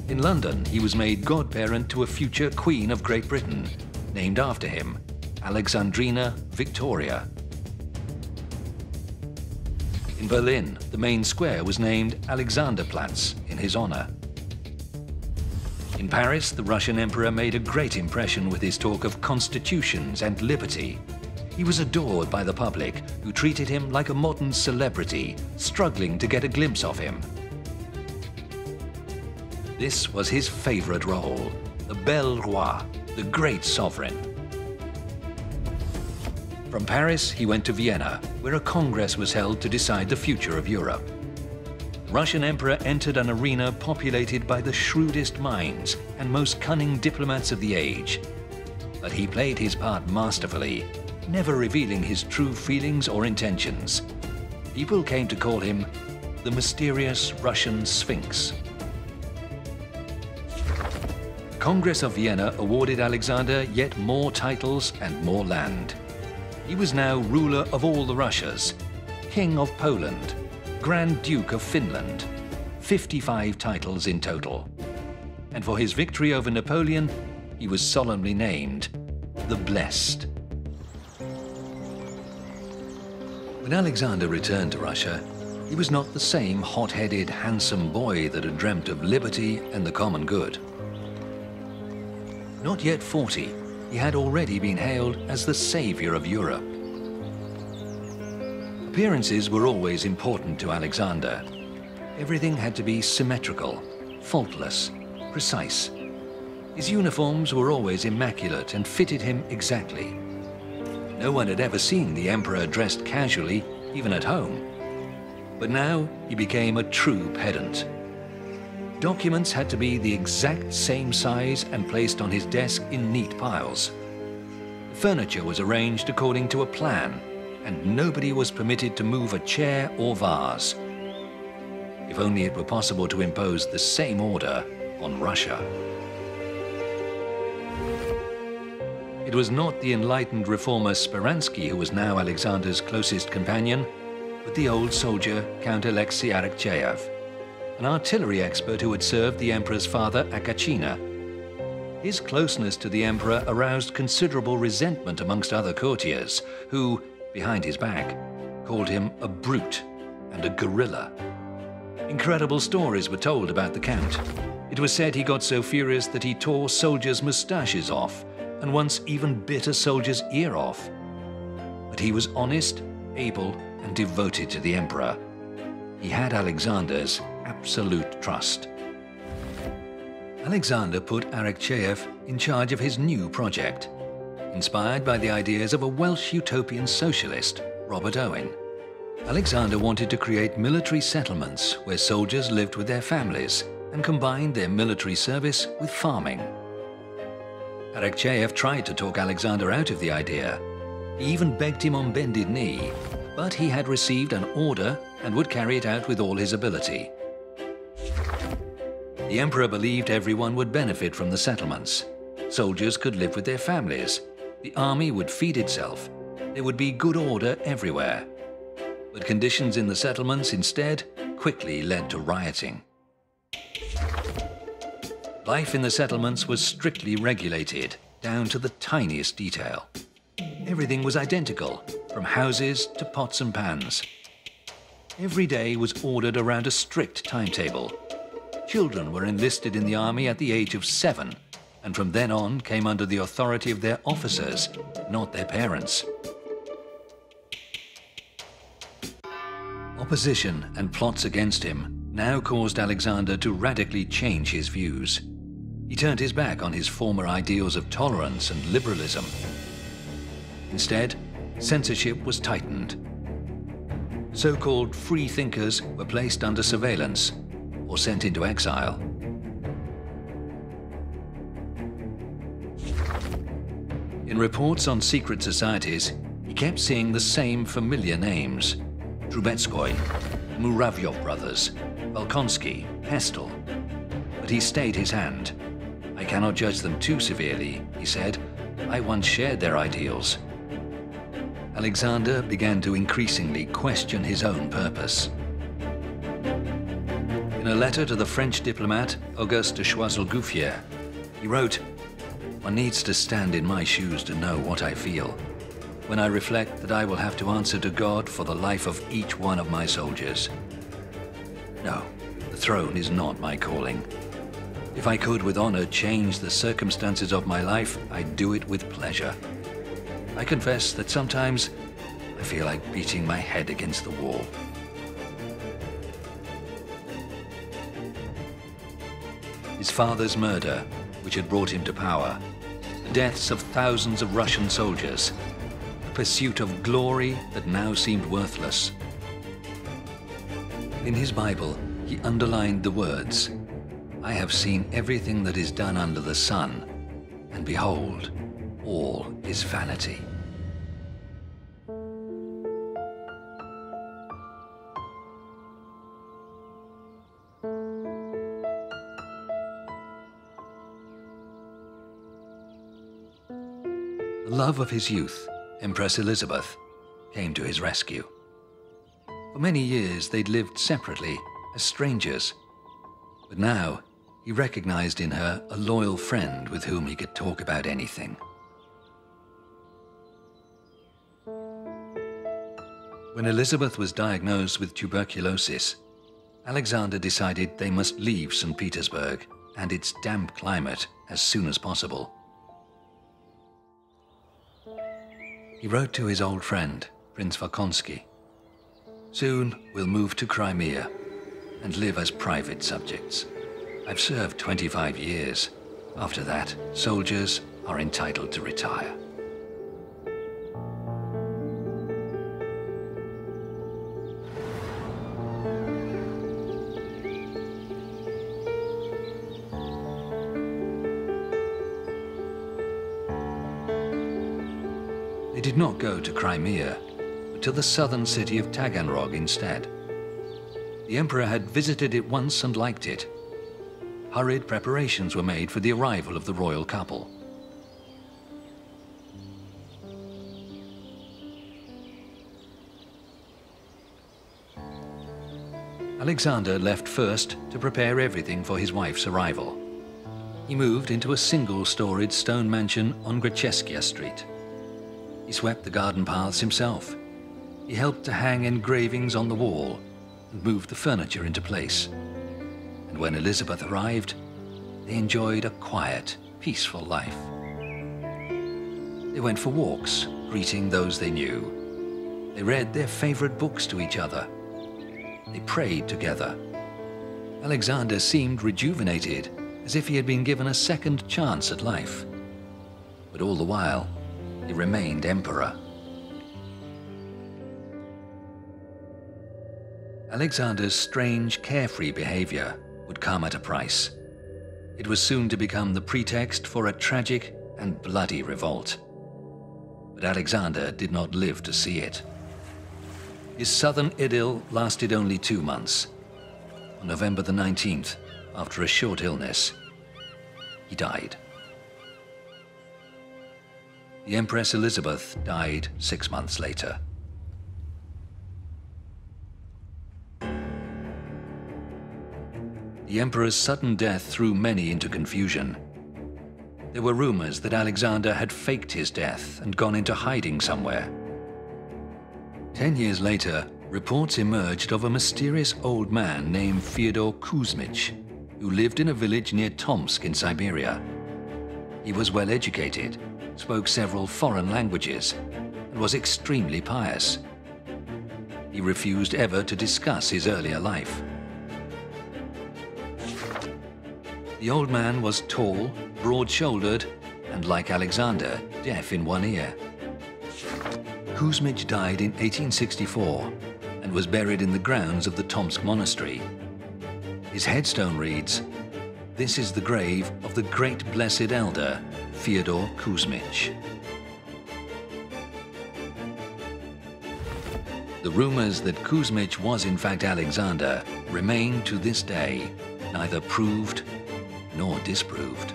In London, he was made godparent to a future Queen of Great Britain, named after him, Alexandrina Victoria. In Berlin, the main square was named Alexanderplatz in his honor. In Paris, the Russian emperor made a great impression with his talk of constitutions and liberty. He was adored by the public, who treated him like a modern celebrity, struggling to get a glimpse of him. This was his favorite role, the bel roi, the great sovereign. From Paris, he went to Vienna, where a congress was held to decide the future of Europe. Russian Emperor entered an arena populated by the shrewdest minds and most cunning diplomats of the age. But he played his part masterfully, never revealing his true feelings or intentions. People came to call him the mysterious Russian Sphinx. The Congress of Vienna awarded Alexander yet more titles and more land. He was now ruler of all the Russias, King of Poland, Grand Duke of Finland, 55 titles in total. And for his victory over Napoleon, he was solemnly named the Blessed. When Alexander returned to Russia, he was not the same hot-headed, handsome boy that had dreamt of liberty and the common good. Not yet 40, he had already been hailed as the savior of Europe. Appearances were always important to Alexander. Everything had to be symmetrical, faultless, precise. His uniforms were always immaculate and fitted him exactly. No one had ever seen the emperor dressed casually, even at home. But now he became a true pedant. Documents had to be the exact same size and placed on his desk in neat piles. The furniture was arranged according to a plan, and nobody was permitted to move a chair or vase. If only it were possible to impose the same order on Russia. It was not the enlightened reformer Speransky who was now Alexander's closest companion, but the old soldier Count Alexei Arakcheyev, an artillery expert who had served the emperor's father Akachina. His closeness to the emperor aroused considerable resentment amongst other courtiers, who, behind his back, called him a brute and a guerrilla. Incredible stories were told about the Count. It was said he got so furious that he tore soldiers' moustaches off, and once even bit a soldier's ear off. But he was honest, able, and devoted to the emperor. He had Alexander's absolute trust. Alexander put Arakcheyev in charge of his new project, inspired by the ideas of a Welsh utopian socialist, Robert Owen. Alexander wanted to create military settlements where soldiers lived with their families and combined their military service with farming. Arakcheyev tried to talk Alexander out of the idea. He even begged him on bended knee, but he had received an order and would carry it out with all his ability. The emperor believed everyone would benefit from the settlements. Soldiers could live with their families. The army would feed itself. There would be good order everywhere. But conditions in the settlements instead quickly led to rioting. Life in the settlements was strictly regulated, down to the tiniest detail. Everything was identical, from houses to pots and pans. Every day was ordered around a strict timetable. Children were enlisted in the army at the age of 7, and from then on came under the authority of their officers, not their parents. Opposition and plots against him now caused Alexander to radically change his views. He turned his back on his former ideals of tolerance and liberalism. Instead, censorship was tightened. So-called free thinkers were placed under surveillance or sent into exile. In reports on secret societies, he kept seeing the same familiar names: Trubetskoy, Muravyov brothers, Balkonsky, Pestel. But he stayed his hand. "I cannot judge them too severely," he said. "I once shared their ideals." Alexander began to increasingly question his own purpose. In a letter to the French diplomat Auguste de Choiseul-Gouffier, he wrote, "One needs to stand in my shoes to know what I feel. When I reflect that I will have to answer to God for the life of each one of my soldiers. No, the throne is not my calling. If I could with honor change the circumstances of my life, I'd do it with pleasure. I confess that sometimes I feel like beating my head against the wall. His father's murder, which had brought him to power, the deaths of thousands of Russian soldiers, the pursuit of glory that now seemed worthless. In his Bible, he underlined the words, "I have seen everything that is done under the sun, and behold, all is vanity." The love of his youth, Empress Elizabeth, came to his rescue. For many years they'd lived separately, as strangers, but now he recognized in her a loyal friend with whom he could talk about anything. When Elizabeth was diagnosed with tuberculosis, Alexander decided they must leave St. Petersburg and its damp climate as soon as possible. He wrote to his old friend, Prince Volkonsky, "Soon we'll move to Crimea and live as private subjects. I've served 25 years. After that, soldiers are entitled to retire." They did not go to Crimea, but to the southern city of Taganrog instead. The emperor had visited it once and liked it. Hurried preparations were made for the arrival of the royal couple. Alexander left first to prepare everything for his wife's arrival. He moved into a single-storied stone mansion on Gracheskia Street. He swept the garden paths himself. He helped to hang engravings on the wall and moved the furniture into place. And when Elizabeth arrived, they enjoyed a quiet, peaceful life. They went for walks, greeting those they knew. They read their favorite books to each other. They prayed together. Alexander seemed rejuvenated, as if he had been given a second chance at life. But all the while, he remained emperor. Alexander's strange, carefree behavior would come at a price. It was soon to become the pretext for a tragic and bloody revolt. But Alexander did not live to see it. His southern idyll lasted only 2 months. On November the 19th, after a short illness, he died. The Empress Elizabeth died 6 months later. The emperor's sudden death threw many into confusion. There were rumors that Alexander had faked his death and gone into hiding somewhere. 10 years later, reports emerged of a mysterious old man named Fyodor Kuzmich, who lived in a village near Tomsk in Siberia. He was well educated, spoke several foreign languages, and was extremely pious. He refused ever to discuss his earlier life. The old man was tall, broad-shouldered, and like Alexander, deaf in one ear. Kuzmich died in 1864 and was buried in the grounds of the Tomsk monastery. His headstone reads, "This is the grave of the great blessed elder, Fyodor Kuzmich." The rumors that Kuzmich was in fact Alexander remain to this day neither proved nor disproved.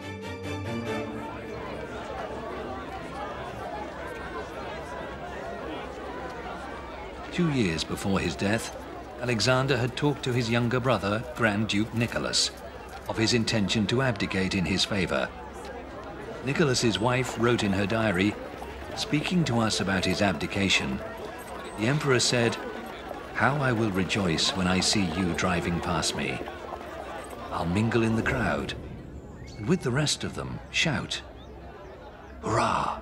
Two years before his death, Alexander had talked to his younger brother, Grand Duke Nicholas, of his intention to abdicate in his favor. Nicholas's wife wrote in her diary, "Speaking to us about his abdication, the emperor said, 'How I will rejoice when I see you driving past me. I'll mingle in the crowd, and with the rest of them shout, 'Hurrah!'"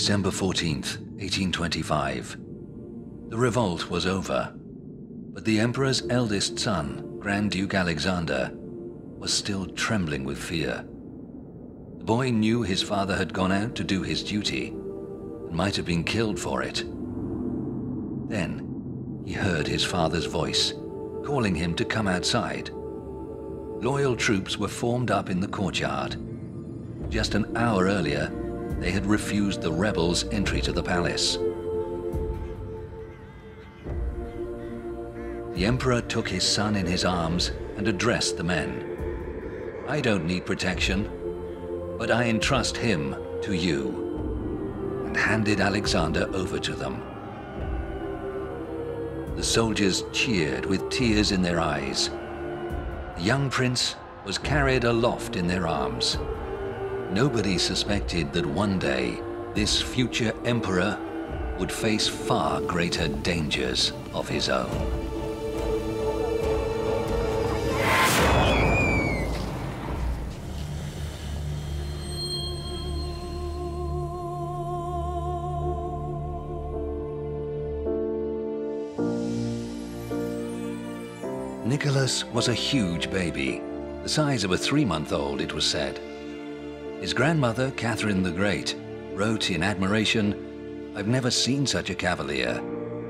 December 14th, 1825. The revolt was over, but the Emperor's eldest son, Grand Duke Alexander, was still trembling with fear. The boy knew his father had gone out to do his duty and might have been killed for it. Then he heard his father's voice, calling him to come outside. Loyal troops were formed up in the courtyard. Just an hour earlier, they had refused the rebels' entry to the palace. The Emperor took his son in his arms and addressed the men. "I don't need protection, but I entrust him to you," and handed Alexander over to them. The soldiers cheered with tears in their eyes. The young prince was carried aloft in their arms. Nobody suspected that one day this future emperor would face far greater dangers of his own. Nicholas was a huge baby, the size of a 3-month-old, it was said. His grandmother, Catherine the Great, wrote in admiration, "I've never seen such a cavalier.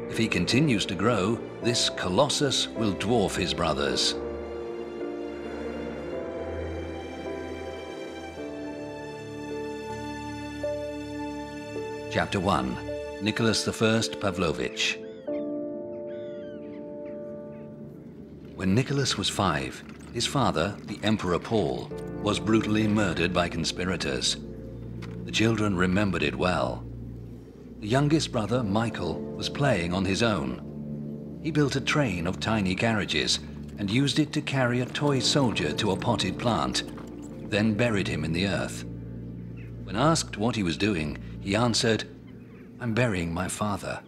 If he continues to grow, this colossus will dwarf his brothers." Chapter 1. Nicholas I Pavlovich. When Nicholas was 5, his father, the Emperor Paul, was brutally murdered by conspirators. The children remembered it well. The youngest brother, Michael, was playing on his own. He built a train of tiny carriages and used it to carry a toy soldier to a potted plant, then buried him in the earth. When asked what he was doing, he answered, "I'm burying my father."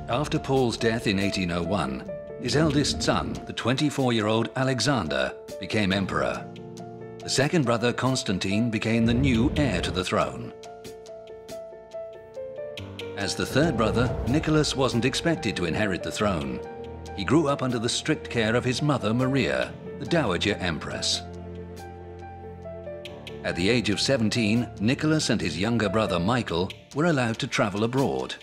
After Paul's death in 1801, his eldest son, the 24-year-old Alexander, became emperor. The second brother, Constantine, became the new heir to the throne. As the third brother, Nicholas wasn't expected to inherit the throne. He grew up under the strict care of his mother, Maria, the Dowager Empress. At the age of 17, Nicholas and his younger brother, Michael, were allowed to travel abroad.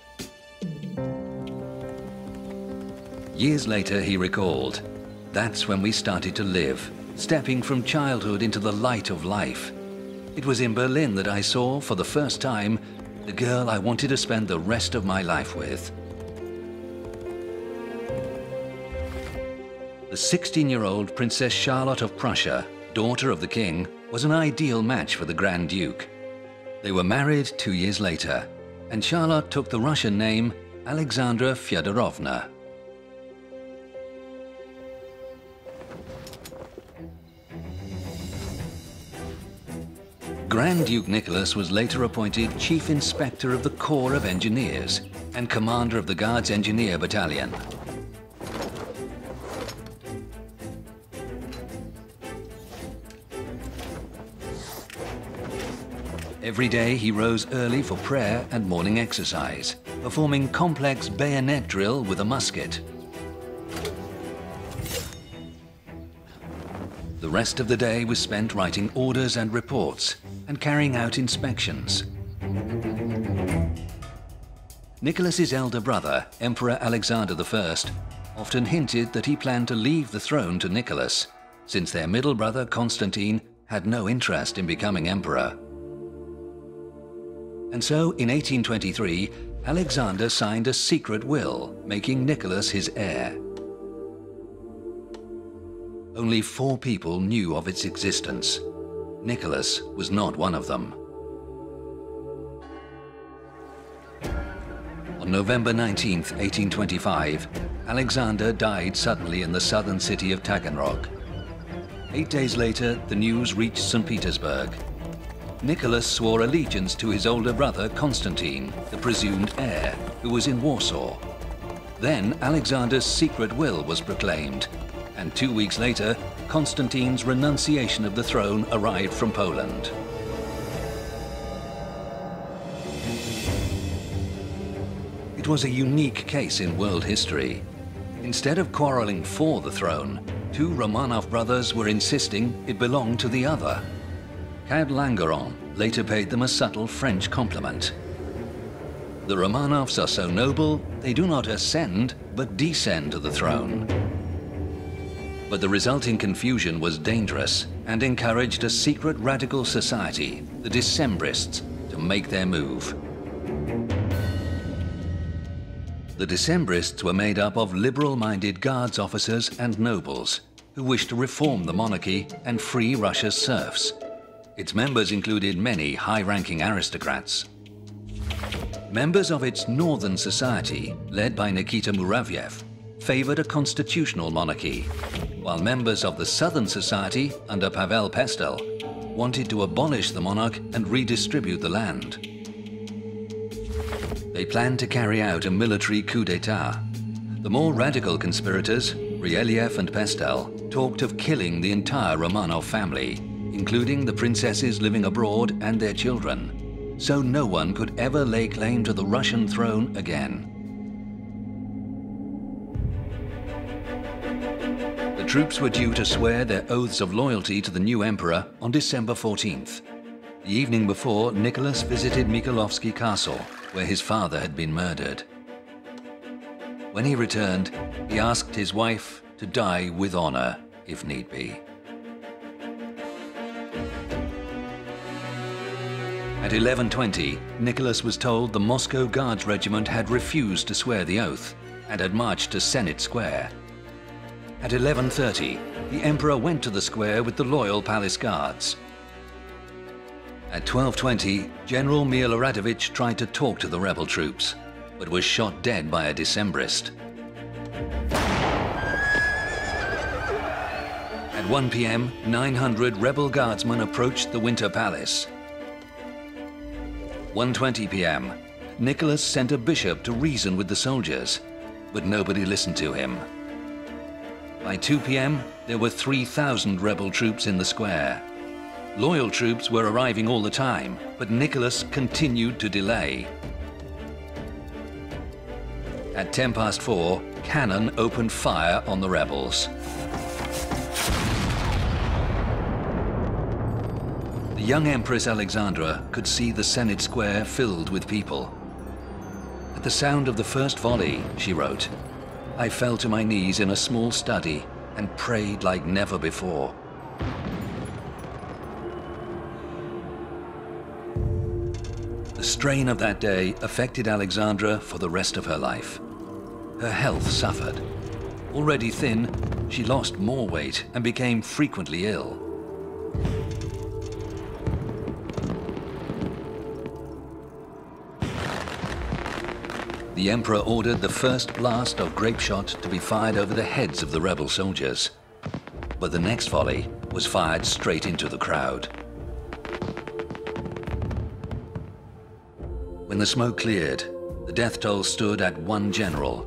Years later, he recalled, "That's when we started to live, stepping from childhood into the light of life. It was in Berlin that I saw, for the first time, the girl I wanted to spend the rest of my life with." The 16-year-old Princess Charlotte of Prussia, daughter of the king, was an ideal match for the Grand Duke. They were married 2 years later, and Charlotte took the Russian name Alexandra Fyodorovna. Grand Duke Nicholas was later appointed Chief Inspector of the Corps of Engineers and Commander of the Guards Engineer Battalion. Every day he rose early for prayer and morning exercise, performing complex bayonet drill with a musket. The rest of the day was spent writing orders and reports and carrying out inspections. Nicholas's elder brother, Emperor Alexander I, often hinted that he planned to leave the throne to Nicholas, since their middle brother Constantine had no interest in becoming emperor. And so, in 1823, Alexander signed a secret will, making Nicholas his heir. Only 4 people knew of its existence. Nicholas was not one of them. On November 19, 1825, Alexander died suddenly in the southern city of Taganrog. 8 days later, the news reached St. Petersburg. Nicholas swore allegiance to his older brother Constantine, the presumed heir, who was in Warsaw. Then Alexander's secret will was proclaimed, and 2 weeks later, Constantine's renunciation of the throne arrived from Poland. It was a unique case in world history. Instead of quarreling for the throne, two Romanov brothers were insisting it belonged to the other. Count Langeron later paid them a subtle French compliment. The Romanovs are so noble, they do not ascend, but descend to the throne. But the resulting confusion was dangerous and encouraged a secret radical society, the Decembrists, to make their move. The Decembrists were made up of liberal-minded guards officers and nobles who wished to reform the monarchy and free Russia's serfs. Its members included many high-ranking aristocrats. Members of its northern society, led by Nikita Muravyev, favored a constitutional monarchy, while members of the southern society, under Pavel Pestel, wanted to abolish the monarch and redistribute the land. They planned to carry out a military coup d'etat. The more radical conspirators, Ryeliev and Pestel, talked of killing the entire Romanov family, including the princesses living abroad and their children, so no one could ever lay claim to the Russian throne again. The troops were due to swear their oaths of loyalty to the new emperor on December 14th. The evening before, Nicholas visited Mikhailovsky Castle, where his father had been murdered. When he returned, he asked his wife to die with honor, if need be. At 11:20, Nicholas was told the Moscow Guards Regiment had refused to swear the oath and had marched to Senate Square. At 11:30, the Emperor went to the square with the loyal palace guards. At 12:20, General Miloradovich tried to talk to the rebel troops, but was shot dead by a Decembrist. At 1 p.m., 900 rebel guardsmen approached the Winter Palace. 1:20 p.m., Nicholas sent a bishop to reason with the soldiers, but nobody listened to him. By 2 p.m., there were 3,000 rebel troops in the square. Loyal troops were arriving all the time, but Nicholas continued to delay. At 4:10, cannon opened fire on the rebels. The young Empress Alexandra could see the Senate Square filled with people. At the sound of the first volley, she wrote, "I fell to my knees in a small study and prayed like never before." The strain of that day affected Alexandra for the rest of her life. Her health suffered. Already thin, she lost more weight and became frequently ill. The Emperor ordered the first blast of grape shot to be fired over the heads of the rebel soldiers. But the next volley was fired straight into the crowd. When the smoke cleared, the death toll stood at 1 general,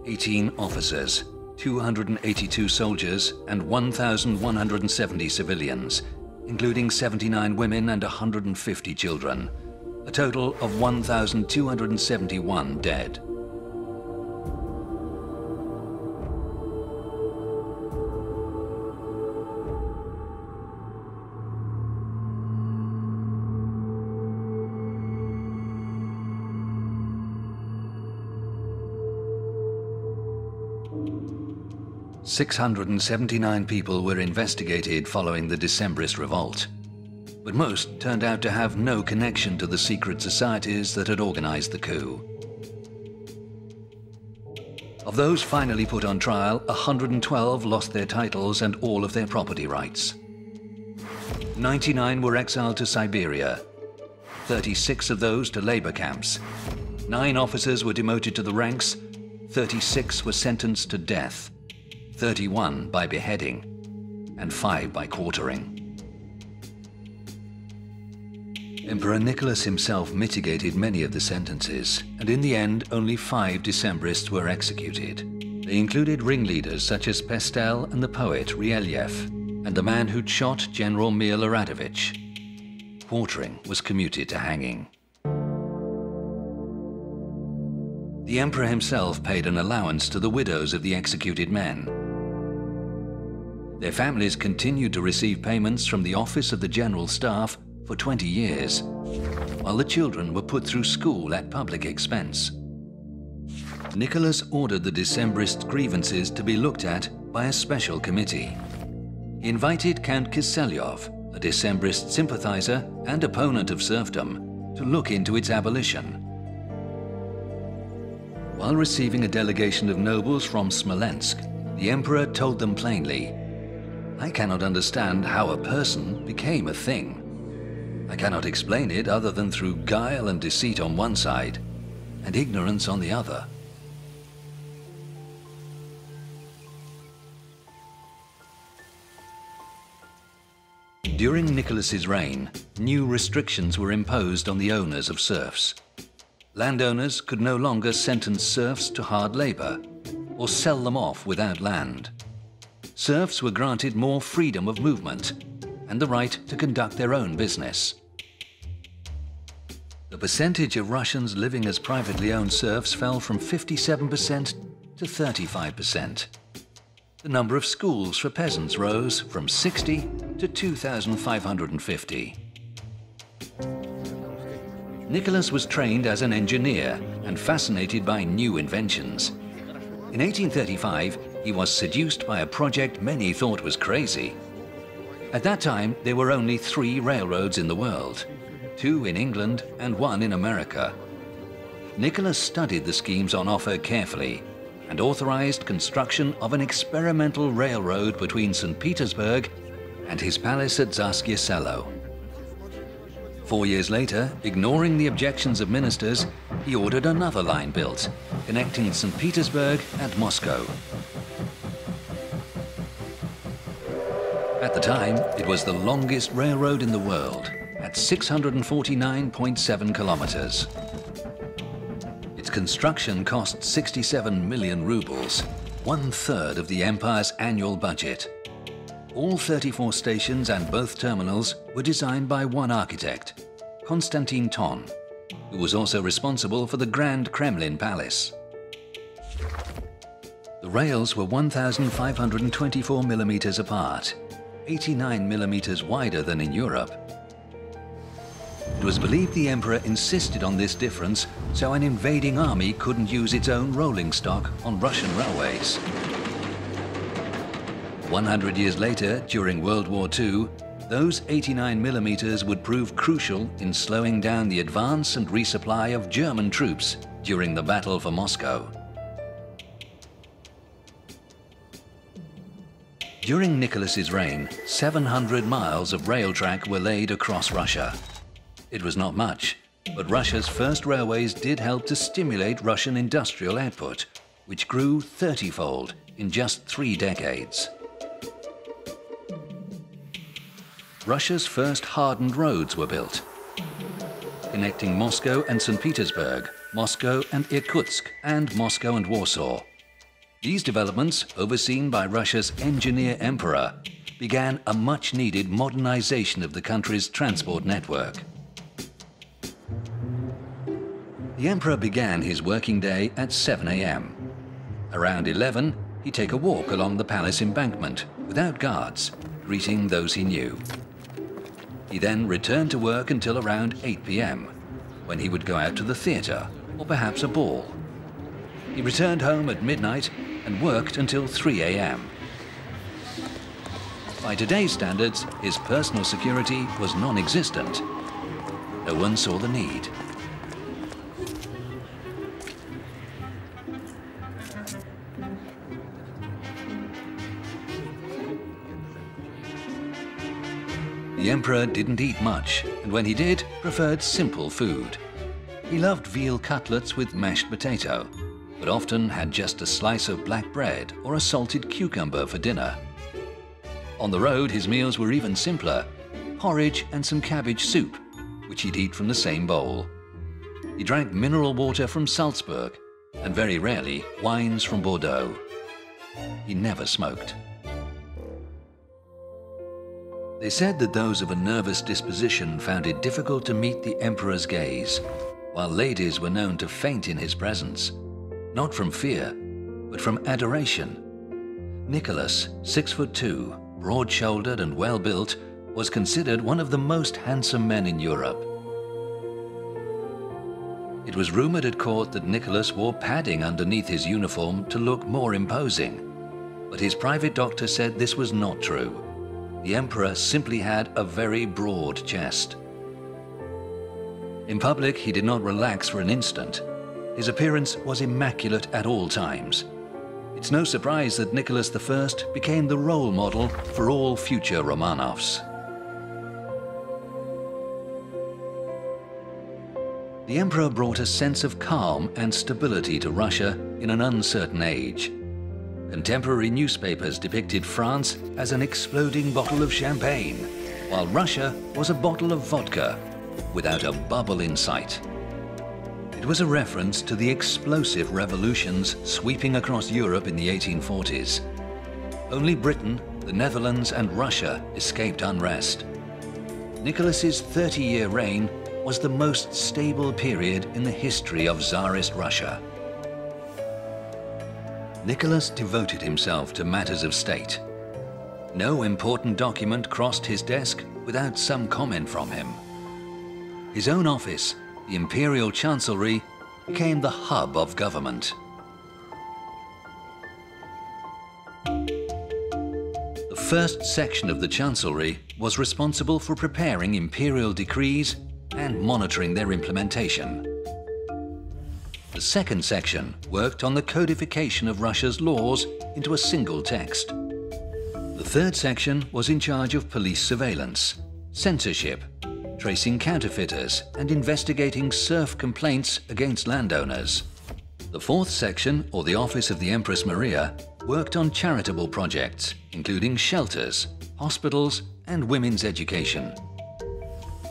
18 officers, 282 soldiers, and 1,170 civilians, including 79 women and 150 children. A total of 1,271 dead. "679 people were investigated following the Decembrist revolt, but most turned out to have no connection to the secret societies that had organized the coup. Of those finally put on trial, 112 lost their titles and all of their property rights. 99 were exiled to Siberia, 36 of those to labor camps. 9 officers were demoted to the ranks, 36 were sentenced to death, 31 by beheading, and 5 by quartering. Emperor Nicholas himself mitigated many of the sentences, and in the end only 5 Decembrists were executed. They included ringleaders such as Pestel and the poet Ryeliev, and the man who'd shot General Miloradovich. Radovich. Quartering was commuted to hanging. The emperor himself paid an allowance to the widows of the executed men. Their families continued to receive payments from the Office of the General Staff for 20 years, while the children were put through school at public expense. Nicholas ordered the Decembrist grievances to be looked at by a special committee. He invited Count Kiselyov, a Decembrist sympathizer and opponent of serfdom, to look into its abolition. While receiving a delegation of nobles from Smolensk, the emperor told them plainly, "I cannot understand how a person became a thing. I cannot explain it other than through guile and deceit on one side, and ignorance on the other." During Nicholas's reign, new restrictions were imposed on the owners of serfs. Landowners could no longer sentence serfs to hard labor or sell them off without land. Serfs were granted more freedom of movement and the right to conduct their own business. The percentage of Russians living as privately owned serfs fell from 57% to 35%. The number of schools for peasants rose from 60 to 2,550. Nicholas was trained as an engineer and fascinated by new inventions. In 1835, he was seduced by a project many thought was crazy. At that time, there were only 3 railroads in the world, 2 in England and 1 in America. Nicholas studied the schemes on offer carefully and authorized construction of an experimental railroad between St. Petersburg and his palace at Tsarskoye Selo. 4 years later, ignoring the objections of ministers, he ordered another line built, connecting St. Petersburg and Moscow. At the time, it was the longest railroad in the world, at 649.7 kilometers. Its construction cost 67 million rubles, 1/3 of the empire's annual budget. All 34 stations and both terminals were designed by one architect, Konstantin Ton, who was also responsible for the Grand Kremlin Palace. The rails were 1,524 millimeters apart, 89 millimeters wider than in Europe. It was believed the emperor insisted on this difference so an invading army couldn't use its own rolling stock on Russian railways. 100 years later, during World War II, those 89 millimeters would prove crucial in slowing down the advance and resupply of German troops during the Battle for Moscow. During Nicholas's reign, 700 miles of rail track were laid across Russia. It was not much, but Russia's first railways did help to stimulate Russian industrial output, which grew 30-fold in just 3 decades. Russia's first hardened roads were built, connecting Moscow and St. Petersburg, Moscow and Irkutsk, and Moscow and Warsaw. These developments, overseen by Russia's engineer emperor, began a much-needed modernization of the country's transport network. The emperor began his working day at 7 a.m. Around 11, he'd take a walk along the palace embankment without guards, greeting those he knew. He then returned to work until around 8 p.m, when he would go out to the theater or perhaps a ball. He returned home at midnight and worked until 3 a.m. By today's standards, his personal security was non-existent. No one saw the need. The emperor didn't eat much, and when he did, preferred simple food. He loved veal cutlets with mashed potato, but often had just a slice of black bread or a salted cucumber for dinner. On the road, his meals were even simpler: porridge and some cabbage soup, which he'd eat from the same bowl. He drank mineral water from Salzburg, and very rarely wines from Bordeaux. He never smoked. They said that those of a nervous disposition found it difficult to meet the emperor's gaze, while ladies were known to faint in his presence, not from fear, but from adoration. Nicholas, 6'2", broad-shouldered and well-built, was considered one of the most handsome men in Europe. It was rumored at court that Nicholas wore padding underneath his uniform to look more imposing, but his private doctor said this was not true. The emperor simply had a very broad chest. In public, he did not relax for an instant. His appearance was immaculate at all times. It's no surprise that Nicholas I became the role model for all future Romanovs. The emperor brought a sense of calm and stability to Russia in an uncertain age. Contemporary newspapers depicted France as an exploding bottle of champagne, while Russia was a bottle of vodka, without a bubble in sight. It was a reference to the explosive revolutions sweeping across Europe in the 1840s. Only Britain, the Netherlands and Russia escaped unrest. Nicholas's 30-year reign was the most stable period in the history of Tsarist Russia. Nicholas devoted himself to matters of state. No important document crossed his desk without some comment from him. His own office, the Imperial Chancellery, became the hub of government. The first section of the Chancellery was responsible for preparing imperial decrees and monitoring their implementation. The second section worked on the codification of Russia's laws into a single text. The third section was in charge of police surveillance, censorship, tracing counterfeiters and investigating serf complaints against landowners. The fourth section, or the Office of the Empress Maria, worked on charitable projects, including shelters, hospitals and women's education.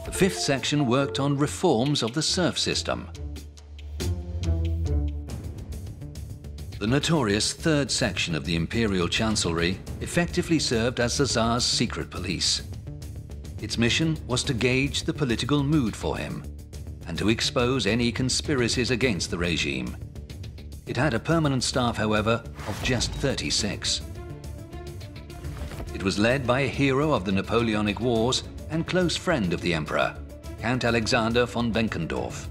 The fifth section worked on reforms of the serf system. The notorious third section of the Imperial Chancellery effectively served as the Tsar's secret police. Its mission was to gauge the political mood for him and to expose any conspiracies against the regime. It had a permanent staff, however, of just 36. It was led by a hero of the Napoleonic Wars and close friend of the emperor, Count Alexander von Benkendorf.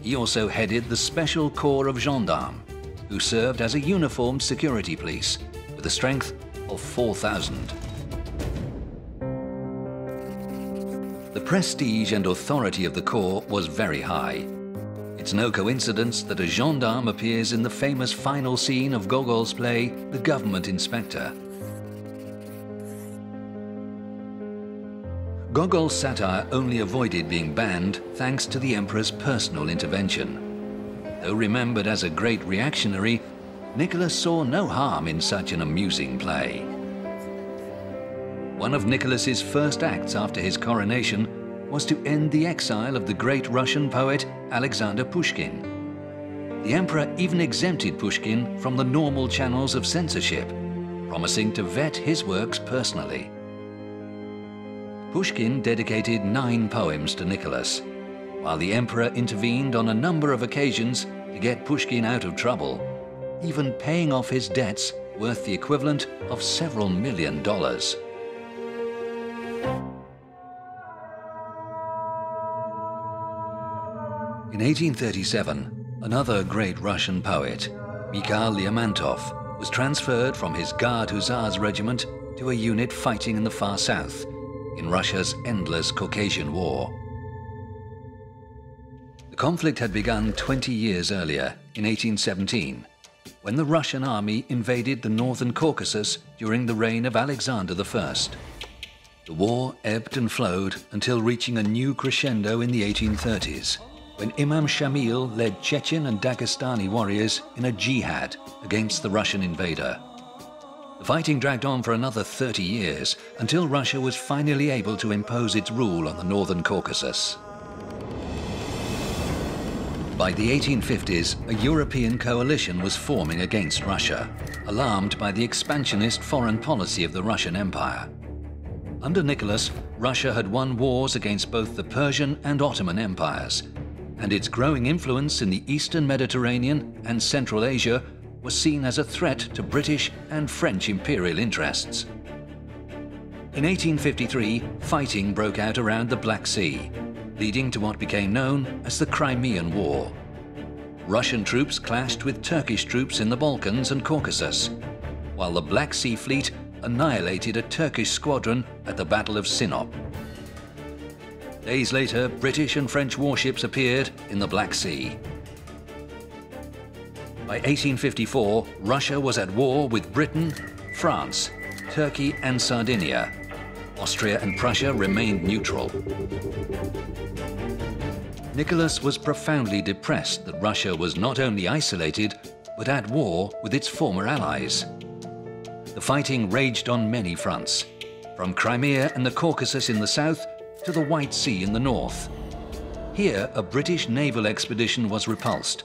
He also headed the Special Corps of Gendarmes, who served as a uniformed security police with a strength of 4,000. The prestige and authority of the corps was very high. It's no coincidence that a gendarme appears in the famous final scene of Gogol's play, The Government Inspector. Gogol's satire only avoided being banned thanks to the emperor's personal intervention. Though remembered as a great reactionary, Nicholas saw no harm in such an amusing play. One of Nicholas's first acts after his coronation was to end the exile of the great Russian poet Alexander Pushkin. The emperor even exempted Pushkin from the normal channels of censorship, promising to vet his works personally. Pushkin dedicated 9 poems to Nicholas, while the emperor intervened on a number of occasions to get Pushkin out of trouble, even paying off his debts worth the equivalent of several $1 million. In 1837, another great Russian poet, Mikhail Lermontov, was transferred from his Guard Hussars regiment to a unit fighting in the far south, in Russia's endless Caucasian War. The conflict had begun 20 years earlier, in 1817, when the Russian army invaded the northern Caucasus during the reign of Alexander I. The war ebbed and flowed until reaching a new crescendo in the 1830s, when Imam Shamil led Chechen and Dagestani warriors in a jihad against the Russian invader. The fighting dragged on for another 30 years until Russia was finally able to impose its rule on the northern Caucasus. By the 1850s, a European coalition was forming against Russia, alarmed by the expansionist foreign policy of the Russian Empire. Under Nicholas, Russia had won wars against both the Persian and Ottoman empires, and its growing influence in the Eastern Mediterranean and Central Asia was seen as a threat to British and French imperial interests. In 1853, fighting broke out around the Black Sea, leading to what became known as the Crimean War. Russian troops clashed with Turkish troops in the Balkans and Caucasus, while the Black Sea Fleet annihilated a Turkish squadron at the Battle of Sinop. Days later, British and French warships appeared in the Black Sea. By 1854, Russia was at war with Britain, France, Turkey and Sardinia. Austria and Prussia remained neutral. Nicholas was profoundly depressed that Russia was not only isolated, but at war with its former allies. The fighting raged on many fronts, from Crimea and the Caucasus in the south to the White Sea in the north. Here, a British naval expedition was repulsed,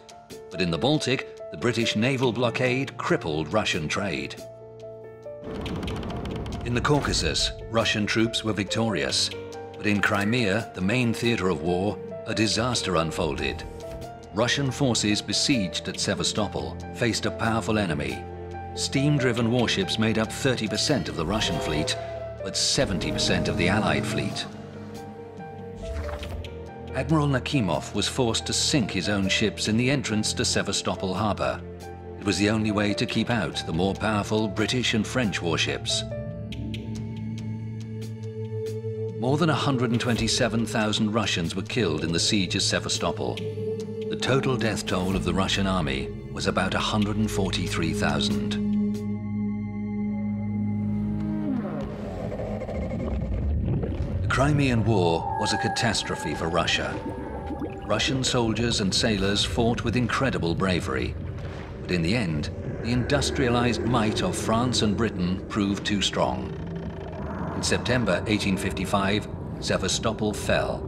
but in the Baltic, the British naval blockade crippled Russian trade. In the Caucasus, Russian troops were victorious, but in Crimea, the main theater of war, a disaster unfolded. Russian forces besieged at Sevastopol faced a powerful enemy. Steam-driven warships made up 30% of the Russian fleet, but 70% of the Allied fleet. Admiral Nakhimov was forced to sink his own ships in the entrance to Sevastopol harbor. It was the only way to keep out the more powerful British and French warships. More than 127,000 Russians were killed in the siege of Sevastopol. The total death toll of the Russian army was about 143,000. The Crimean War was a catastrophe for Russia. Russian soldiers and sailors fought with incredible bravery, but in the end, the industrialized might of France and Britain proved too strong. In September 1855, Sevastopol fell,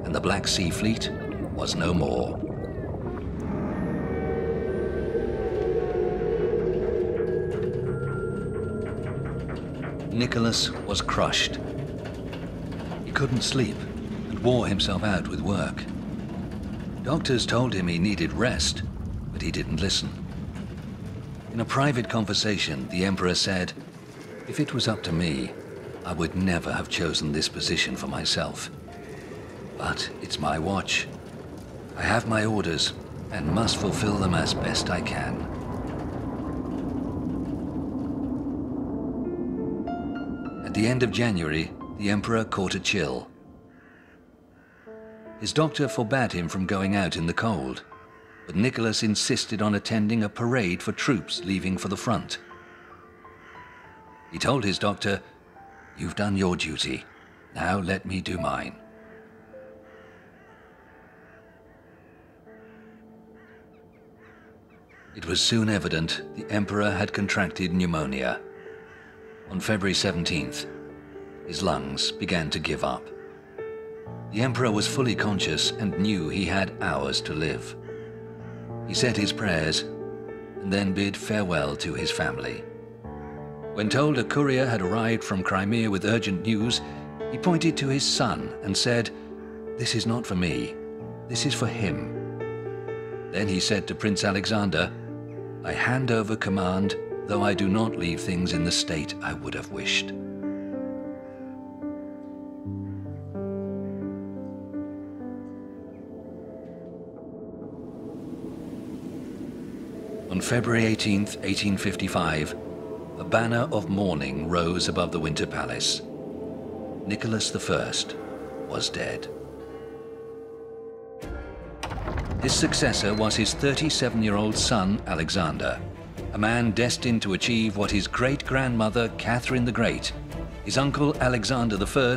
and the Black Sea Fleet was no more. Nicholas was crushed. He couldn't sleep and wore himself out with work. Doctors told him he needed rest, but he didn't listen. In a private conversation, the Emperor said, "If it was up to me, I would never have chosen this position for myself. But it's my watch. I have my orders and must fulfill them as best I can." At the end of January, the Emperor caught a chill. His doctor forbade him from going out in the cold, but Nicholas insisted on attending a parade for troops leaving for the front. He told his doctor, "You've done your duty. Now let me do mine." It was soon evident the Emperor had contracted pneumonia. On February 17th, his lungs began to give up. The Emperor was fully conscious and knew he had hours to live. He said his prayers and then bid farewell to his family. When told a courier had arrived from Crimea with urgent news, he pointed to his son and said, "This is not for me, this is for him." Then he said to Prince Alexander, "I hand over command, though I do not leave things in the state I would have wished." On February 18th, 1855, a banner of mourning rose above the Winter Palace. Nicholas I was dead. His successor was his 37-year-old son, Alexander, a man destined to achieve what his great-grandmother, Catherine the Great, his uncle Alexander I,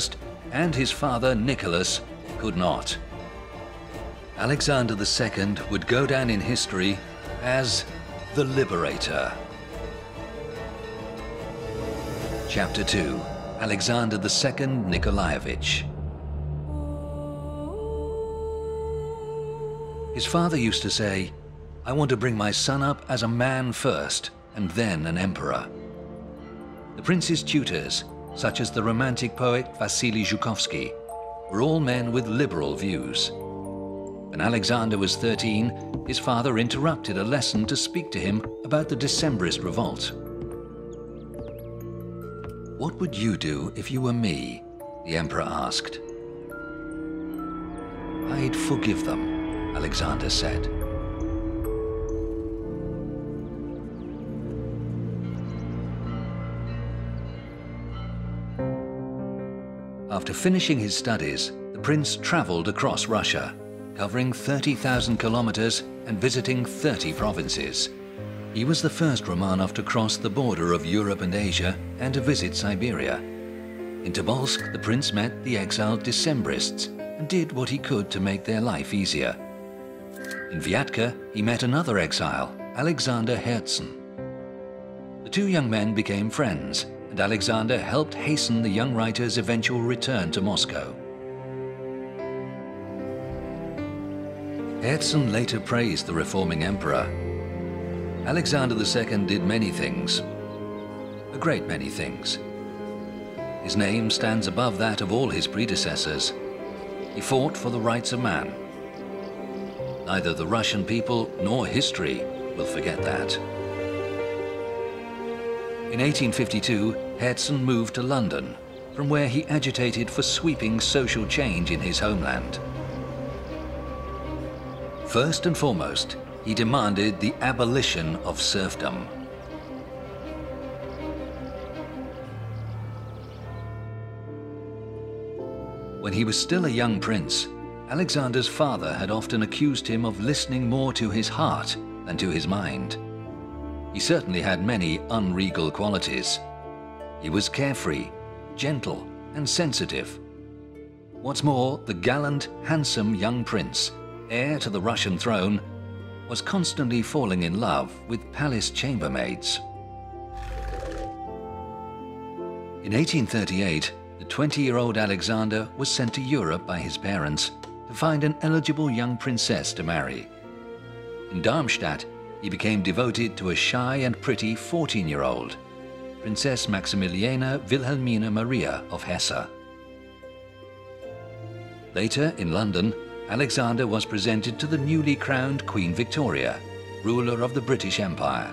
and his father, Nicholas, could not. Alexander II would go down in history as the Liberator. Chapter 2. Alexander II Nikolaevich. His father used to say, "I want to bring my son up as a man first, and then an emperor." The prince's tutors, such as the romantic poet Vasily Zhukovsky, were all men with liberal views. When Alexander was 13, his father interrupted a lesson to speak to him about the Decembrist revolt. "What would you do if you were me?" the emperor asked. "I'd forgive them," Alexander said. After finishing his studies, the prince traveled across Russia, covering 30,000 kilometers and visiting 30 provinces. He was the first Romanov to cross the border of Europe and Asia and to visit Siberia. In Tobolsk, the prince met the exiled Decembrists and did what he could to make their life easier. In Vyatka, he met another exile, Alexander Herzen. The two young men became friends, and Alexander helped hasten the young writer's eventual return to Moscow. Herzen later praised the reforming emperor. Alexander II did many things, a great many things. His name stands above that of all his predecessors. He fought for the rights of man. Neither the Russian people nor history will forget that. In 1852, Herzen moved to London, from where he agitated for sweeping social change in his homeland. First and foremost, he demanded the abolition of serfdom. When he was still a young prince, Alexander's father had often accused him of listening more to his heart than to his mind. He certainly had many unregal qualities. He was carefree, gentle, and sensitive. What's more, the gallant, handsome young prince, heir to the Russian throne, was constantly falling in love with palace chambermaids. In 1838, the 20-year-old Alexander was sent to Europe by his parents to find an eligible young princess to marry. In Darmstadt, he became devoted to a shy and pretty 14-year-old, Princess Maximiliana Wilhelmina Maria of Hesse. Later, in London, Alexander was presented to the newly crowned Queen Victoria, ruler of the British Empire.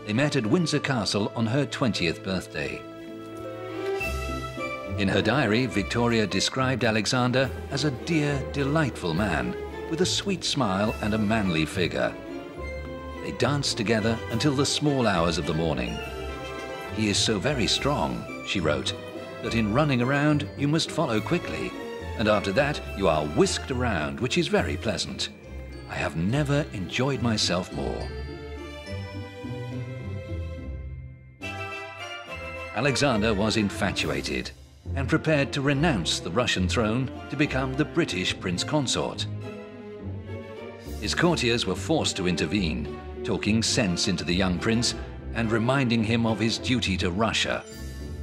They met at Windsor Castle on her 20th birthday. In her diary, Victoria described Alexander as a dear, delightful man with a sweet smile and a manly figure. They danced together until the small hours of the morning. "He is so very strong," she wrote, "that in running around you must follow quickly, and after that you are whisked around, which is very pleasant. I have never enjoyed myself more." Alexander was infatuated and prepared to renounce the Russian throne to become the British prince consort. His courtiers were forced to intervene, talking sense into the young prince and reminding him of his duty to Russia,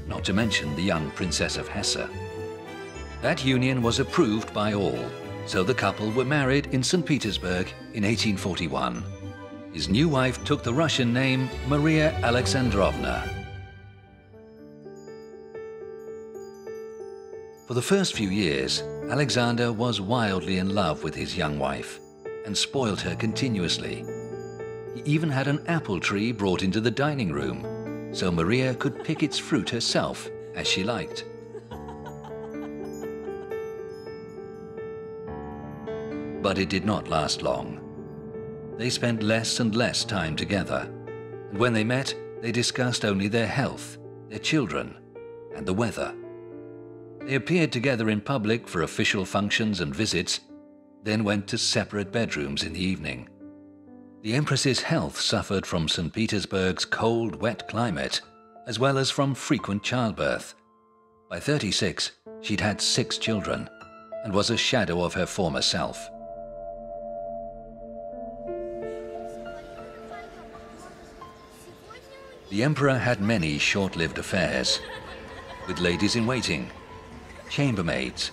not to mention the young Princess of Hesse. That union was approved by all, so the couple were married in St. Petersburg in 1841. His new wife took the Russian name Maria Alexandrovna. For the first few years, Alexander was wildly in love with his young wife and spoiled her continuously. He even had an apple tree brought into the dining room, so Maria could pick its fruit herself as she liked. But it did not last long. They spent less and less time together, and when they met, they discussed only their health, their children, and the weather. They appeared together in public for official functions and visits, then went to separate bedrooms in the evening. The Empress's health suffered from St. Petersburg's cold, wet climate, as well as from frequent childbirth. By 36, she'd had 6 children, and was a shadow of her former self. The emperor had many short-lived affairs, with ladies-in-waiting, chambermaids,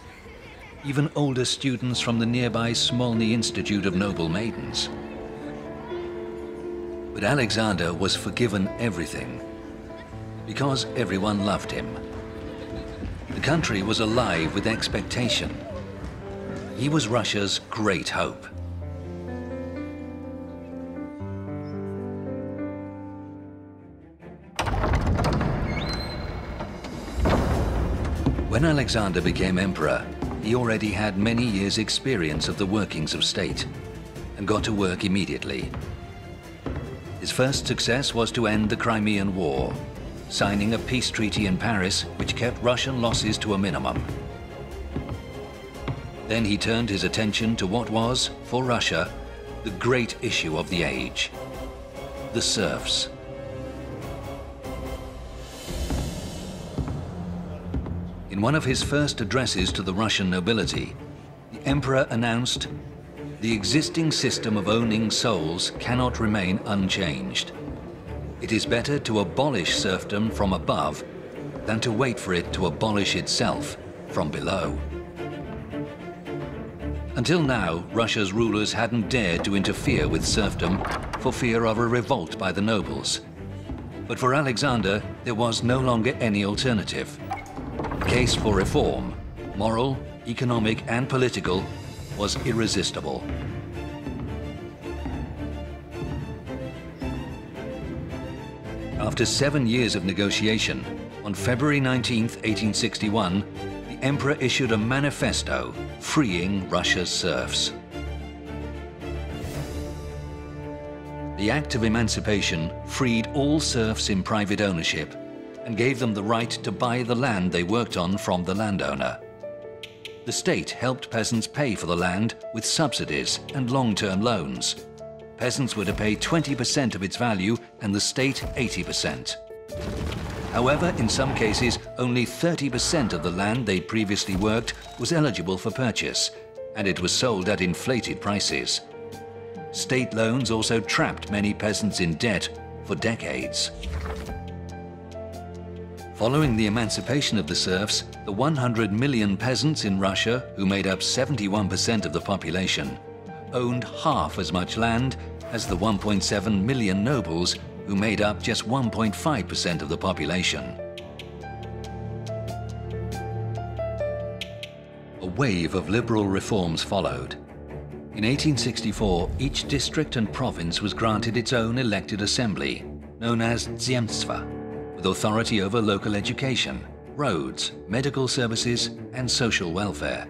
even older students from the nearby Smolny Institute of Noble Maidens. But Alexander was forgiven everything, because everyone loved him. The country was alive with expectation. He was Russia's great hope. When Alexander became emperor, he already had many years' experience of the workings of state and got to work immediately. His first success was to end the Crimean War, signing a peace treaty in Paris which kept Russian losses to a minimum. Then he turned his attention to what was, for Russia, the great issue of the age: the serfs. In one of his first addresses to the Russian nobility, the emperor announced, "The existing system of owning souls cannot remain unchanged. It is better to abolish serfdom from above than to wait for it to abolish itself from below." Until now, Russia's rulers hadn't dared to interfere with serfdom for fear of a revolt by the nobles. But for Alexander, there was no longer any alternative. The case for reform, moral, economic, and political, was irresistible. After 7 years of negotiation, on February 19, 1861, the emperor issued a manifesto freeing Russia's serfs. The Act of Emancipation freed all serfs in private ownership and gave them the right to buy the land they worked on from the landowner. The state helped peasants pay for the land with subsidies and long-term loans. Peasants were to pay 20% of its value and the state 80%. However, in some cases, only 30% of the land they previously worked was eligible for purchase, and it was sold at inflated prices. State loans also trapped many peasants in debt for decades. Following the emancipation of the serfs, the 100 million peasants in Russia, who made up 71% of the population, owned half as much land as the 1.7 million nobles, who made up just 1.5% of the population. A wave of liberal reforms followed. In 1864, each district and province was granted its own elected assembly, known as Zemstva, with authority over local education, roads, medical services, and social welfare.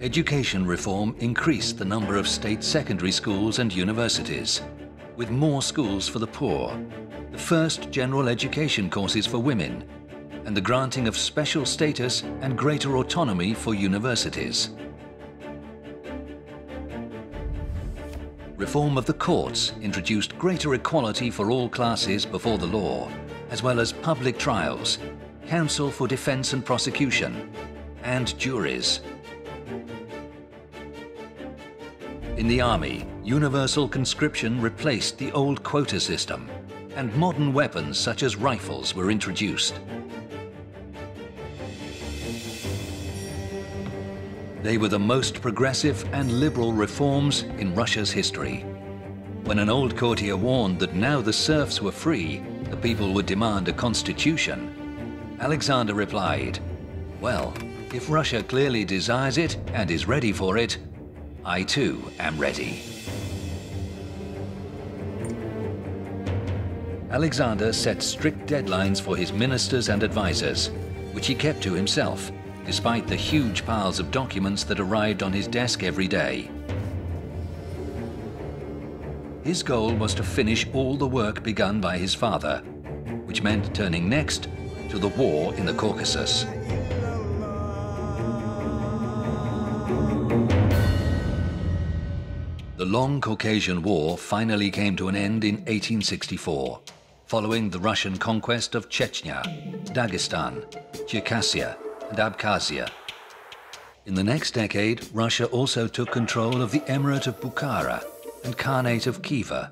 Education reform increased the number of state secondary schools and universities, with more schools for the poor, the first general education courses for women, and the granting of special status and greater autonomy for universities. Reform of the courts introduced greater equality for all classes before the law, as well as public trials, counsel for defense and prosecution, and juries. In the army, universal conscription replaced the old quota system, and modern weapons such as rifles were introduced. They were the most progressive and liberal reforms in Russia's history. When an old courtier warned that now the serfs were free, the people would demand a constitution, Alexander replied, "Well, if Russia clearly desires it and is ready for it, I too am ready." Alexander set strict deadlines for his ministers and advisors, which he kept to himself, despite the huge piles of documents that arrived on his desk every day. His goal was to finish all the work begun by his father, which meant turning next to the war in the Caucasus. The long Caucasian War finally came to an end in 1864, following the Russian conquest of Chechnya, Dagestan, Circassia, and Abkhazia. In the next decade, Russia also took control of the Emirate of Bukhara and Khanate of Khiva,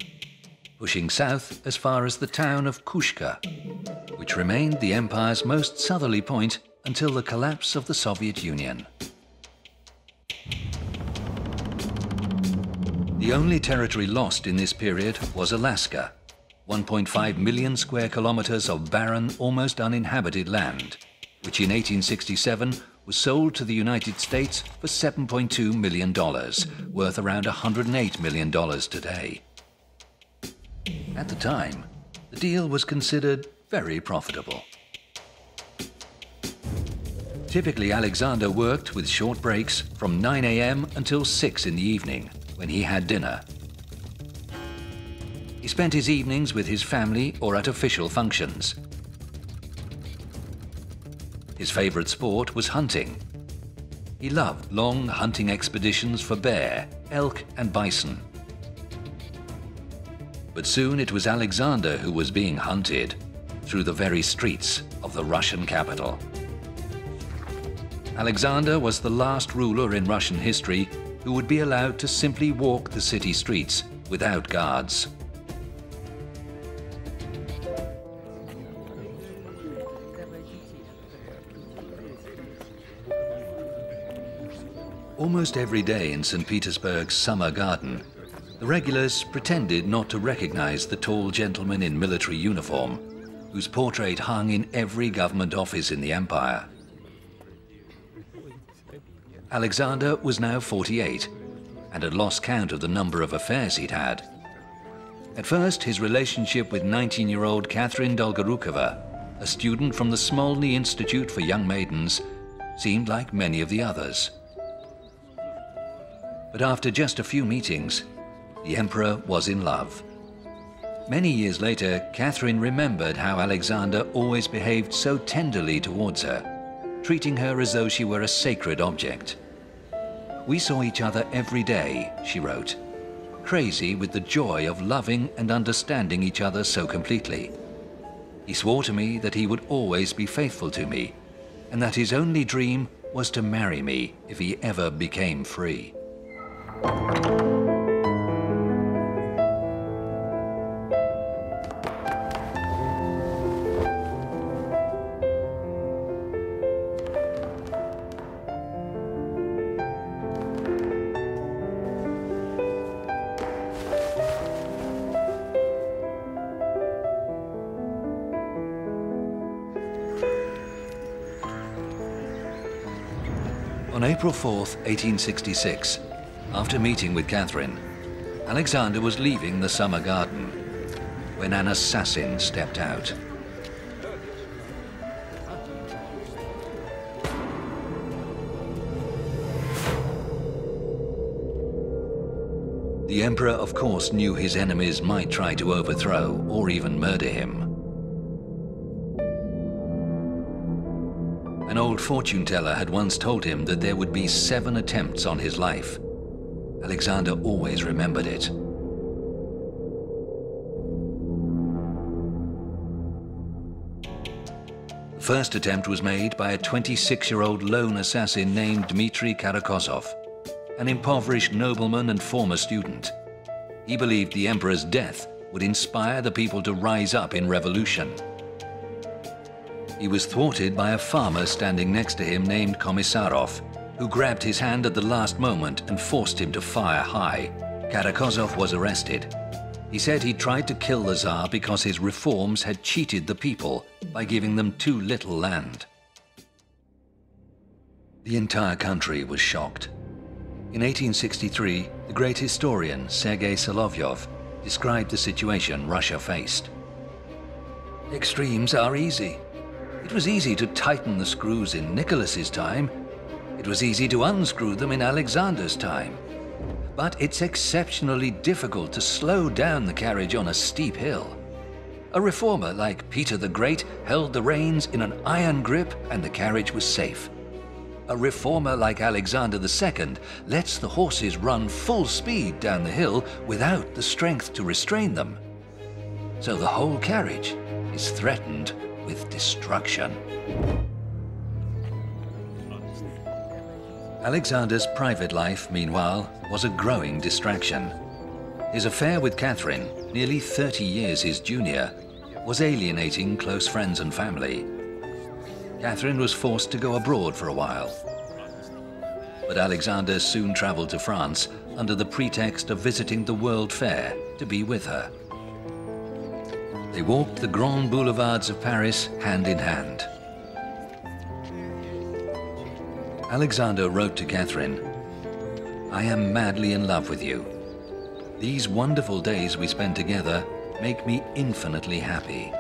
pushing south as far as the town of Kushka, which remained the empire's most southerly point until the collapse of the Soviet Union. The only territory lost in this period was Alaska, 1.5 million square kilometers of barren, almost uninhabited land, which in 1867 was sold to the United States for $7.2 million, worth around $108 million today. At the time, the deal was considered very profitable. Typically, Alexander worked with short breaks from 9 a.m. until 6 in the evening, when he had dinner. He spent his evenings with his family or at official functions. His favorite sport was hunting. He loved long hunting expeditions for bear, elk, and bison. But soon it was Alexander who was being hunted through the very streets of the Russian capital. Alexander was the last ruler in Russian history who would be allowed to simply walk the city streets without guards. Almost every day in St. Petersburg's summer garden, the regulars pretended not to recognize the tall gentleman in military uniform, whose portrait hung in every government office in the empire. Alexander was now 48 and had lost count of the number of affairs he'd had. At first, his relationship with 19-year-old Catherine Dolgorukova, a student from the Smolny Institute for Young Maidens, seemed like many of the others. But after just a few meetings, the emperor was in love. Many years later, Catherine remembered how Alexander always behaved so tenderly towards her, treating her as though she were a sacred object. "We saw each other every day," she wrote, "crazy with the joy of loving and understanding each other so completely. He swore to me that he would always be faithful to me, and that his only dream was to marry me if he ever became free." On April 4th, 1866, after meeting with Catherine, Alexander was leaving the summer garden when an assassin stepped out. The emperor, of course, knew his enemies might try to overthrow or even murder him. An old fortune teller had once told him that there would be 7 attempts on his life. Alexander always remembered it. The first attempt was made by a 26-year-old lone assassin named Dmitry Karakozov, an impoverished nobleman and former student. He believed the emperor's death would inspire the people to rise up in revolution. He was thwarted by a farmer standing next to him named Komissarov, who grabbed his hand at the last moment and forced him to fire high. Karakozov was arrested. He said he tried to kill the Tsar because his reforms had cheated the people by giving them too little land. The entire country was shocked. In 1863, the great historian Sergei Solovyov described the situation Russia faced. "Extremes are easy. It was easy to tighten the screws in Nicholas's time. It was easy to unscrew them in Alexander's time. But it's exceptionally difficult to slow down the carriage on a steep hill. A reformer like Peter the Great held the reins in an iron grip and the carriage was safe. A reformer like Alexander II lets the horses run full speed down the hill without the strength to restrain them. So the whole carriage is threatened with destruction." Alexander's private life, meanwhile, was a growing distraction. His affair with Catherine, nearly 30 years his junior, was alienating close friends and family. Catherine was forced to go abroad for a while. But Alexander soon traveled to France under the pretext of visiting the World Fair to be with her. They walked the grand boulevards of Paris hand in hand. Alexander wrote to Catherine, "I am madly in love with you. These wonderful days we spend together make me infinitely happy."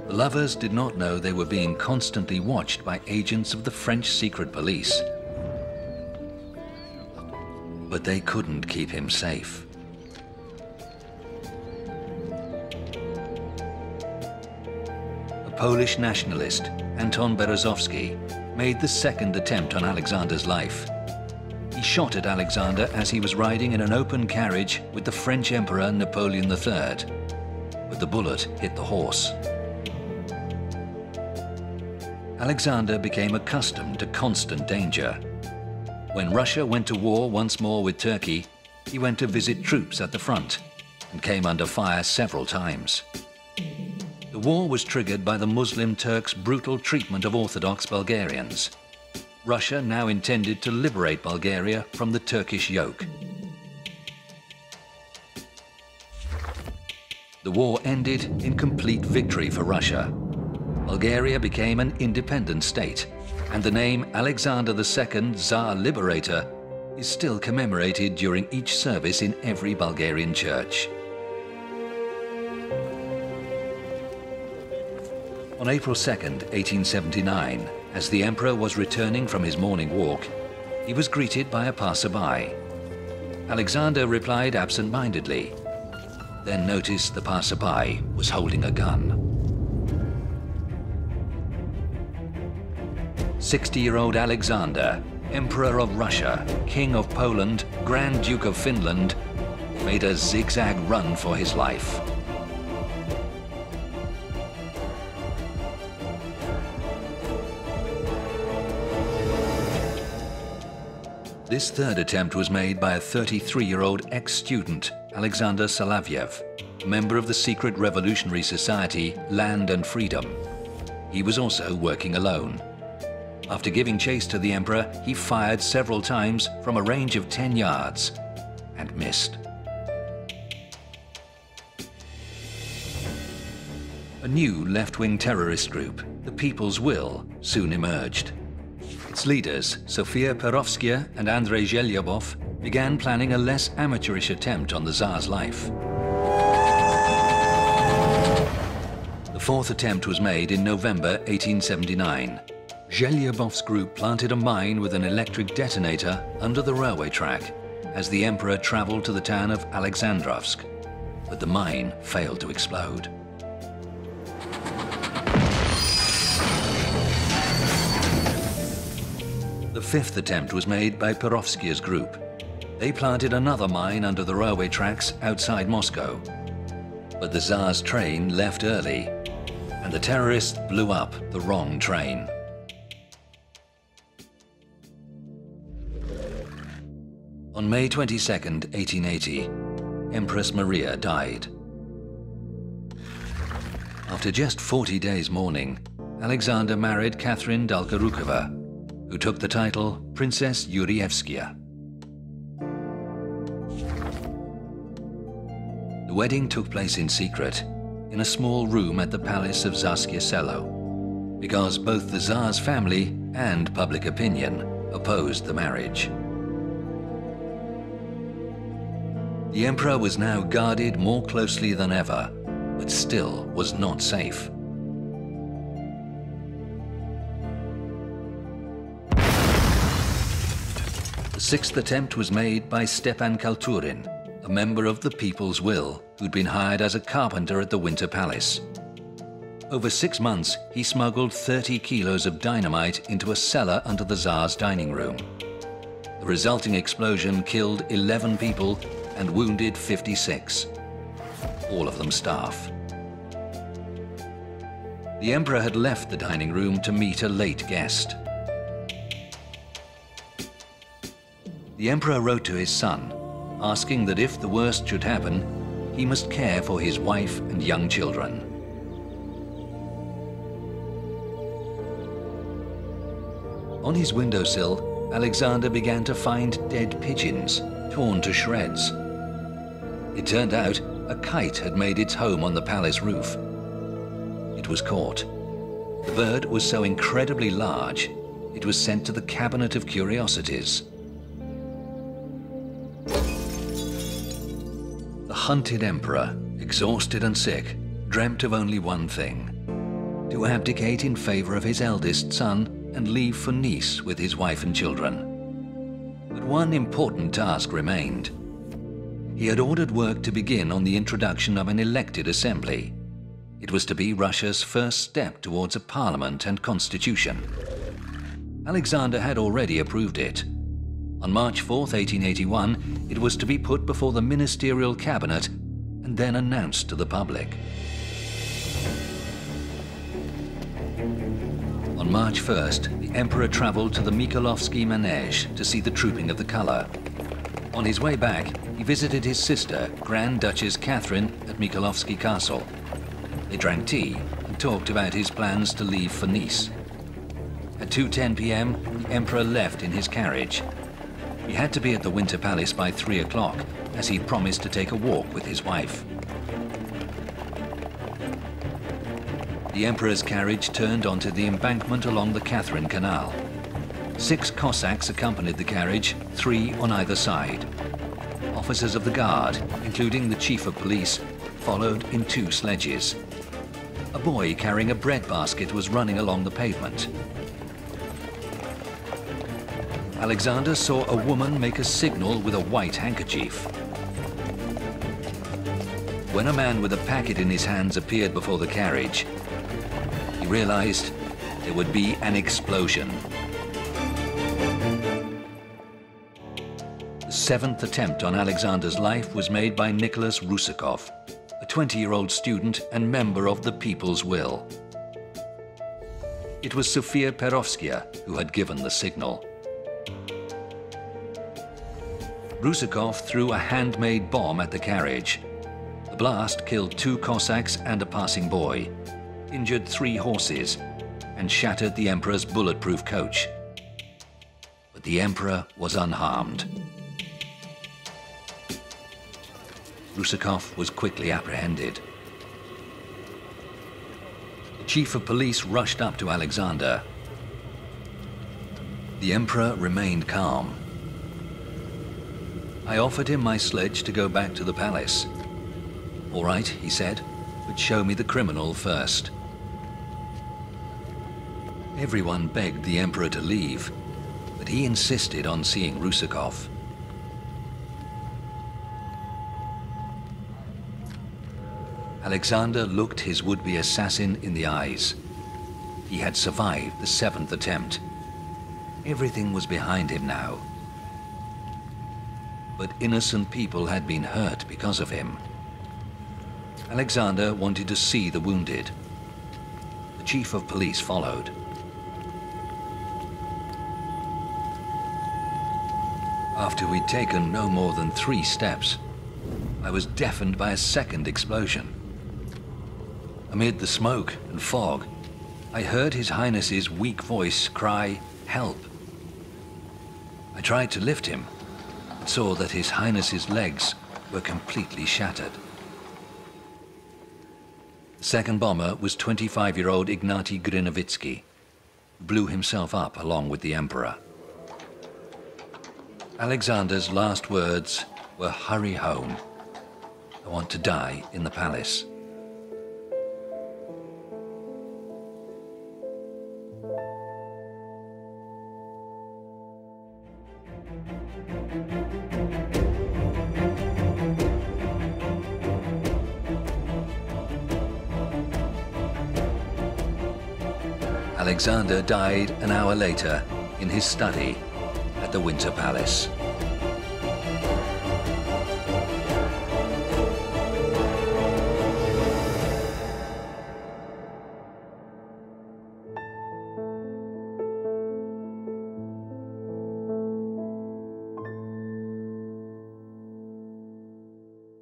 The lovers did not know they were being constantly watched by agents of the French secret police. But they couldn't keep him safe. A Polish nationalist, Anton Berezovsky, made the second attempt on Alexander's life. He shot at Alexander as he was riding in an open carriage with the French Emperor Napoleon III, but the bullet hit the horse. Alexander became accustomed to constant danger. When Russia went to war once more with Turkey, he went to visit troops at the front and came under fire several times. The war was triggered by the Muslim Turks' brutal treatment of Orthodox Bulgarians. Russia now intended to liberate Bulgaria from the Turkish yoke. The war ended in complete victory for Russia. Bulgaria became an independent state, and the name Alexander II, Tsar Liberator, is still commemorated during each service in every Bulgarian church. On April 2nd, 1879, as the emperor was returning from his morning walk, he was greeted by a passerby. Alexander replied absent-mindedly, then noticed the passerby was holding a gun. 60-year-old Alexander, Emperor of Russia, King of Poland, Grand Duke of Finland, made a zigzag run for his life. This third attempt was made by a 33-year-old ex-student, Alexander Solovyev, member of the secret revolutionary society Land and Freedom. He was also working alone. After giving chase to the emperor, he fired several times from a range of 10 yards and missed. A new left-wing terrorist group, the People's Will, soon emerged. Its leaders, Sofia Perovskaya and Andrei Zhelyabov, began planning a less amateurish attempt on the Tsar's life. The fourth attempt was made in November 1879. Zhelyabov's group planted a mine with an electric detonator under the railway track as the emperor traveled to the town of Alexandrovsk, but the mine failed to explode. The fifth attempt was made by Perovskaya's group. They planted another mine under the railway tracks outside Moscow, but the Tsar's train left early, and the terrorists blew up the wrong train. On May 22, 1880, Empress Maria died. After just 40 days mourning, Alexander married Catherine Dolgorukova, who took the title Princess Yurievskaya. The wedding took place in secret, in a small room at the palace of Tsarskoye Selo, because both the Tsar's family and public opinion opposed the marriage. The emperor was now guarded more closely than ever, but still was not safe. The sixth attempt was made by Stepan Kalturin, a member of the People's Will, who'd been hired as a carpenter at the Winter Palace. Over 6 months, he smuggled 30 kilos of dynamite into a cellar under the Tsar's dining room. The resulting explosion killed 11 people and wounded 56, all of them staff. The emperor had left the dining room to meet a late guest. The emperor wrote to his son, asking that if the worst should happen, he must care for his wife and young children. On his windowsill, Alexander began to find dead pigeons, torn to shreds. It turned out a kite had made its home on the palace roof. It was caught The bird was so incredibly large, it was sent to the Cabinet of Curiosities. The hunted emperor, exhausted and sick, dreamt of only one thing: to abdicate in favor of his eldest son and leave for Nice with his wife and children. But one important task remained. He had ordered work to begin on the introduction of an elected assembly. It was to be Russia's first step towards a parliament and constitution. Alexander had already approved it. On March 4, 1881, it was to be put before the ministerial cabinet and then announced to the public. On March 1st, the emperor traveled to the Mikhailovsky Manege to see the trooping of the color. On his way back, he visited his sister, Grand Duchess Catherine, at Mikhailovsky Castle. They drank tea and talked about his plans to leave for Nice. At 2:10 p.m., the emperor left in his carriage. He had to be at the Winter Palace by 3 o'clock, as he promised to take a walk with his wife. The emperor's carriage turned onto the embankment along the Catherine Canal. 6 Cossacks accompanied the carriage, 3 on either side. Officers of the guard, including the chief of police, followed in 2 sledges. A boy carrying a bread basket was running along the pavement. Alexander saw a woman make a signal with a white handkerchief. When a man with a packet in his hands appeared before the carriage, he realized there would be an explosion. The 7th attempt on Alexander's life was made by Nicholas Rusakov, a 20-year-old student and member of the People's Will. It was Sofia Perovskaya who had given the signal. Rusakov threw a handmade bomb at the carriage. The blast killed 2 Cossacks and a passing boy, injured 3 horses, and shattered the emperor's bulletproof coach. But the emperor was unharmed. Rusakov was quickly apprehended. The chief of police rushed up to Alexander. The emperor remained calm. I offered him my sledge to go back to the palace. "All right," he said, "but show me the criminal first." Everyone begged the emperor to leave, but he insisted on seeing Rusakov. Alexander looked his would-be assassin in the eyes. He had survived the 7th attempt. Everything was behind him now. But innocent people had been hurt because of him. Alexander wanted to see the wounded. The chief of police followed. After we'd taken no more than 3 steps, I was deafened by a second explosion. Amid the smoke and fog, I heard His Highness's weak voice cry, "Help!" I tried to lift him, but saw that His Highness's legs were completely shattered. The second bomber was 25-year-old Ignaty Grinovitsky, who blew himself up along with the emperor. Alexander's last words were, "Hurry home. I want to die in the palace." Alexander died an hour later in his study at the Winter Palace.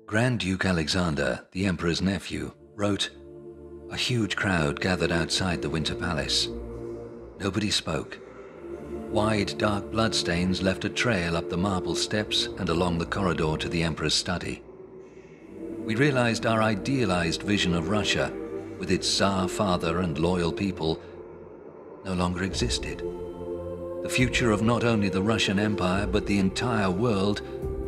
Grand Duke Alexander, the emperor's nephew, wrote, "A huge crowd gathered outside the Winter Palace. Nobody spoke. Wide, dark bloodstains left a trail up the marble steps and along the corridor to the emperor's study. We realized our idealized vision of Russia, with its Tsar father and loyal people, no longer existed. The future of not only the Russian Empire, but the entire world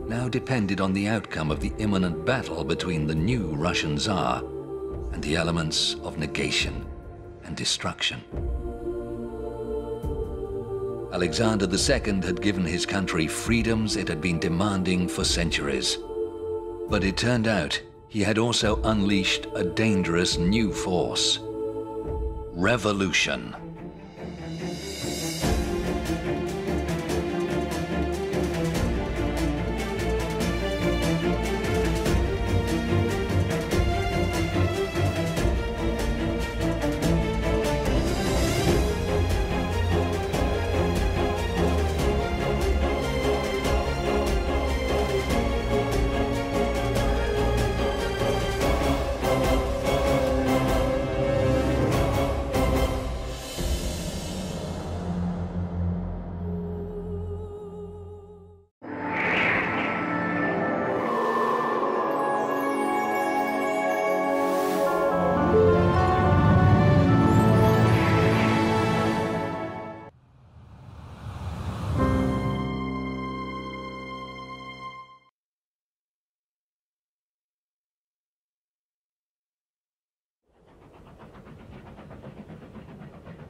now depended on the outcome of the imminent battle between the new Russian Tsar and the elements of negation and destruction. Alexander II had given his country freedoms it had been demanding for centuries. But it turned out he had also unleashed a dangerous new force: revolution.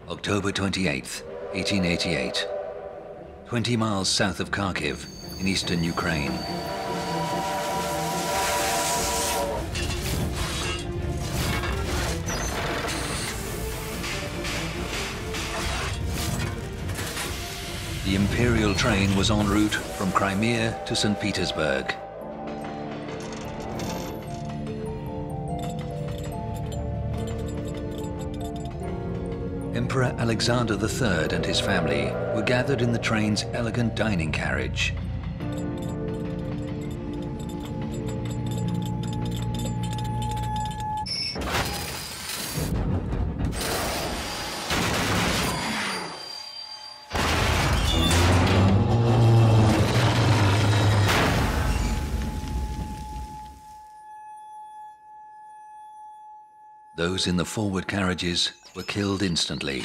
October 28th, 1888. 20 miles south of Kharkiv, in eastern Ukraine. The Imperial train was en route from Crimea to St. Petersburg. Emperor Alexander III and his family were gathered in the train's elegant dining carriage. Those in the forward carriages were killed instantly.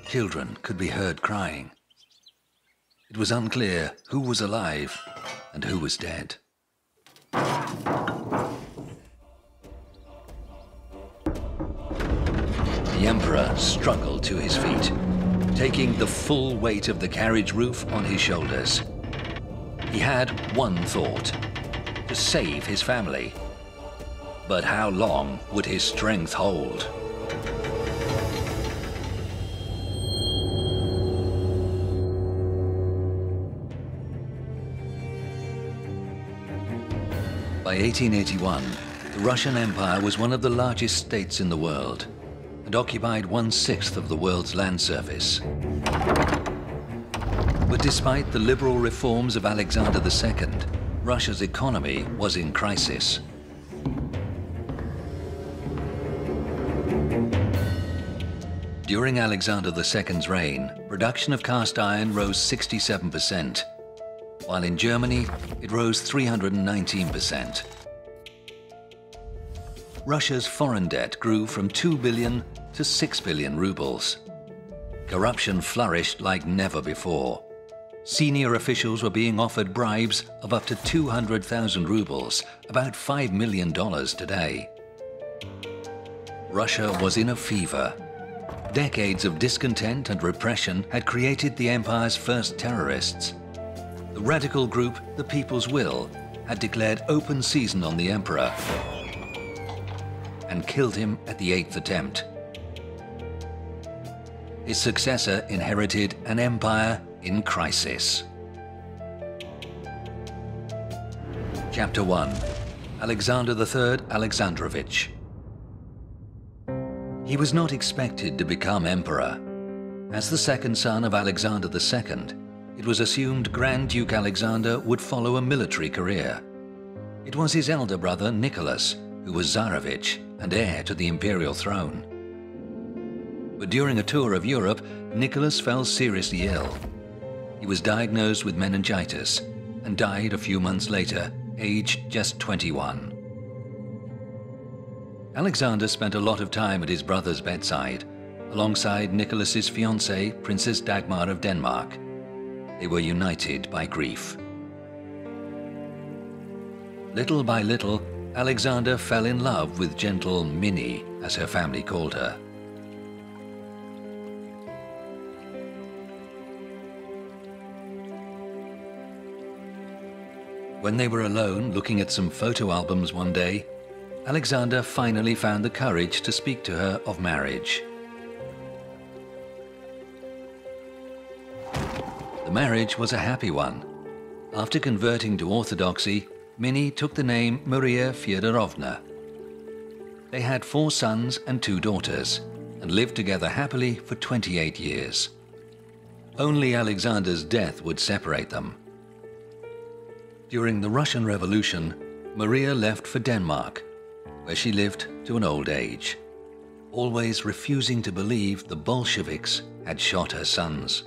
Children could be heard crying. It was unclear who was alive and who was dead. The Emperor struggled to his feet, taking the full weight of the carriage roof on his shoulders. He had one thought: to save his family. But how long would his strength hold? By 1881, the Russian Empire was one of the largest states in the world and occupied 1/6 of the world's land surface. But despite the liberal reforms of Alexander II, Russia's economy was in crisis. During Alexander II's reign, production of cast iron rose 67%, while in Germany it rose 319%. Russia's foreign debt grew from 2 billion to 6 billion rubles. Corruption flourished like never before. Senior officials were being offered bribes of up to 200,000 rubles, about $5 million today. Russia was in a fever. Decades of discontent and repression had created the empire's first terrorists. The radical group, the People's Will, had declared open season on the emperor and killed him at the 8th attempt. His successor inherited an empire in crisis. Chapter 1. Alexander III Alexandrovich. He was not expected to become emperor. As the second son of Alexander II, it was assumed Grand Duke Alexander would follow a military career. It was his elder brother Nicholas who was Tsarevich and heir to the imperial throne. But during a tour of Europe, Nicholas fell seriously ill. He was diagnosed with meningitis and died a few months later, aged just 21. Alexander spent a lot of time at his brother's bedside, alongside Nicholas's fiancée, Princess Dagmar of Denmark. They were united by grief. Little by little, Alexander fell in love with gentle Minnie, as her family called her. When they were alone looking at some photo albums one day, Alexander finally found the courage to speak to her of marriage. The marriage was a happy one. After converting to Orthodoxy, Minnie took the name Maria Fyodorovna. They had 4 sons and 2 daughters, and lived together happily for 28 years. Only Alexander's death would separate them. During the Russian Revolution, Maria left for Denmark, where she lived to an old age, always refusing to believe the Bolsheviks had shot her sons.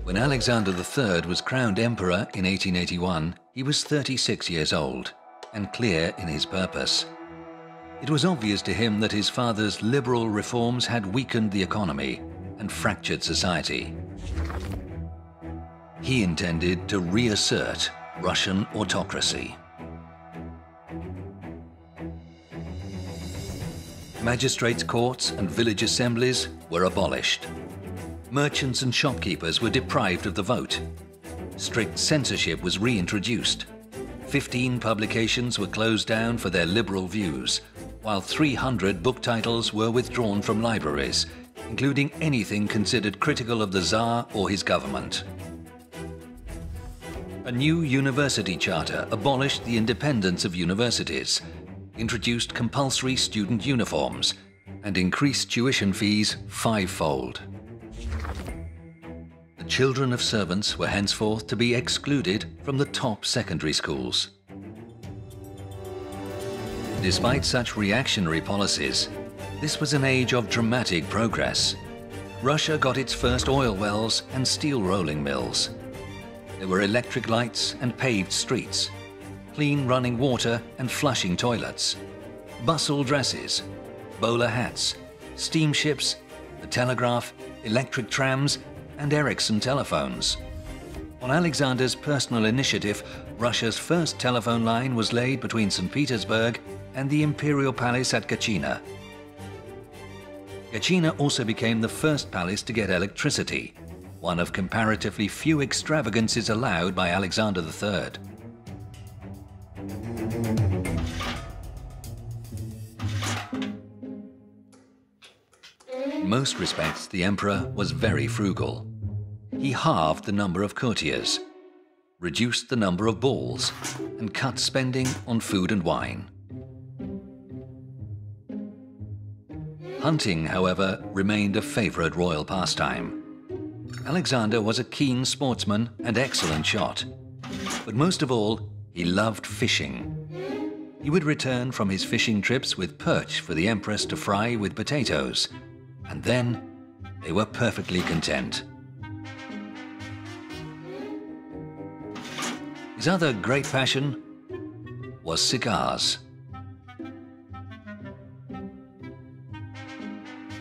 When Alexander III was crowned emperor in 1881, he was 36 years old and clear in his purpose. It was obvious to him that his father's liberal reforms had weakened the economy and fractured society. He intended to reassert Russian autocracy. Magistrates' courts and village assemblies were abolished. Merchants and shopkeepers were deprived of the vote. Strict censorship was reintroduced. 15 publications were closed down for their liberal views, while 300 book titles were withdrawn from libraries, including anything considered critical of the Tsar or his government. A new university charter abolished the independence of universities, introduced compulsory student uniforms, and increased tuition fees 5-fold. The children of servants were henceforth to be excluded from the top secondary schools. Despite such reactionary policies, this was an age of dramatic progress. Russia got its first oil wells and steel rolling mills. There were electric lights and paved streets, clean running water and flushing toilets, bustle dresses, bowler hats, steamships, the telegraph, electric trams, and Ericsson telephones. On Alexander's personal initiative, Russia's first telephone line was laid between St. Petersburg and the Imperial Palace at Gatchina. Gatchina also became the first palace to get electricity, one of comparatively few extravagances allowed by Alexander III. In most respects, the emperor was very frugal. He halved the number of courtiers, reduced the number of balls, and cut spending on food and wine. Hunting, however, remained a favorite royal pastime. Alexander was a keen sportsman and excellent shot. But most of all, he loved fishing. He would return from his fishing trips with perch for the empress to fry with potatoes, and then they were perfectly content. His other great passion was cigars.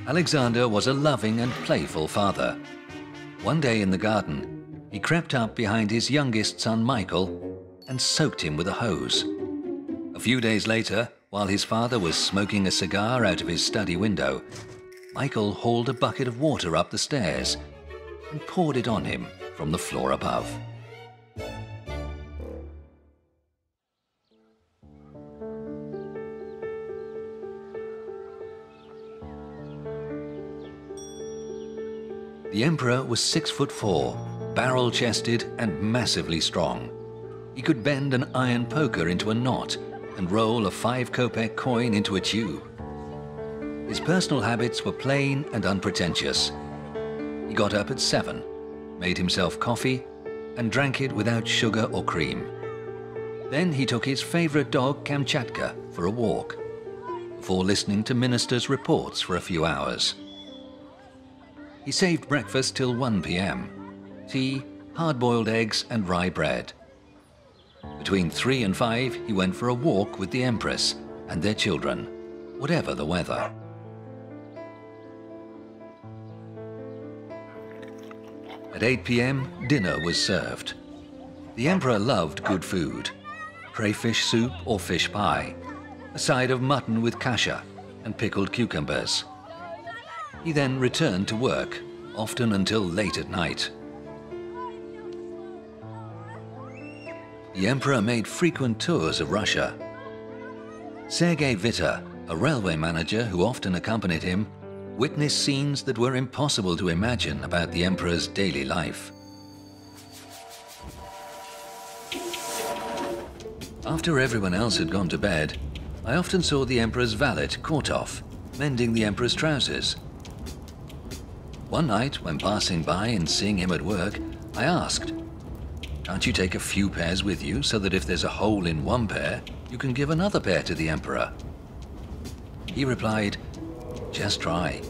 Alexander was a loving and playful father. One day in the garden, he crept up behind his youngest son Michael and soaked him with a hose. A few days later, while his father was smoking a cigar out of his study window, Michael hauled a bucket of water up the stairs and poured it on him from the floor above. The emperor was 6'4", barrel-chested and massively strong. He could bend an iron poker into a knot and roll a 5-kopeck coin into a tube. His personal habits were plain and unpretentious. He got up at 7, made himself coffee, and drank it without sugar or cream. Then he took his favorite dog, Kamchatka, for a walk, before listening to ministers' reports for a few hours. He saved breakfast till 1 p.m. Tea, hard-boiled eggs and rye bread. Between 3 and 5, he went for a walk with the Empress and their children, whatever the weather. At 8 p.m., dinner was served. The Emperor loved good food: crayfish soup or fish pie, a side of mutton with kasha and pickled cucumbers. He then returned to work, often until late at night. The Emperor made frequent tours of Russia. Sergei Witter, a railway manager who often accompanied him, witnessed scenes that were impossible to imagine about the Emperor's daily life. After everyone else had gone to bed, I often saw the Emperor's valet, Kortov, mending the Emperor's trousers. One night, when passing by and seeing him at work, I asked, "Can't you take a few pairs with you so that if there's a hole in one pair, you can give another pair to the Emperor?" He replied, "Just try.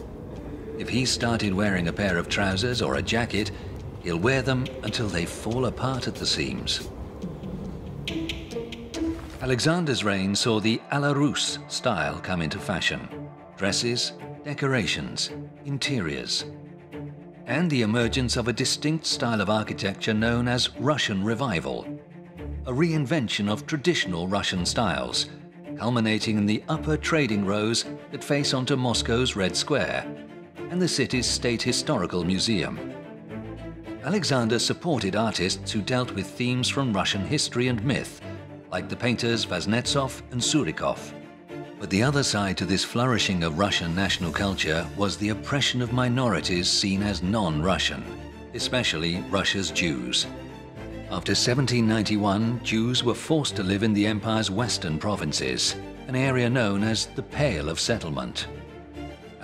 If he started wearing a pair of trousers or a jacket, he'll wear them until they fall apart at the seams." Alexander's reign saw the à la Russe style come into fashion: dresses, decorations, interiors, and the emergence of a distinct style of architecture known as Russian Revival, a reinvention of traditional Russian styles, culminating in the upper trading rows that face onto Moscow's Red Square and the city's State Historical Museum. Alexander supported artists who dealt with themes from Russian history and myth, like the painters Vaznetsov and Surikov. But the other side to this flourishing of Russian national culture was the oppression of minorities seen as non-Russian, especially Russia's Jews. After 1791, Jews were forced to live in the empire's western provinces, an area known as the Pale of Settlement.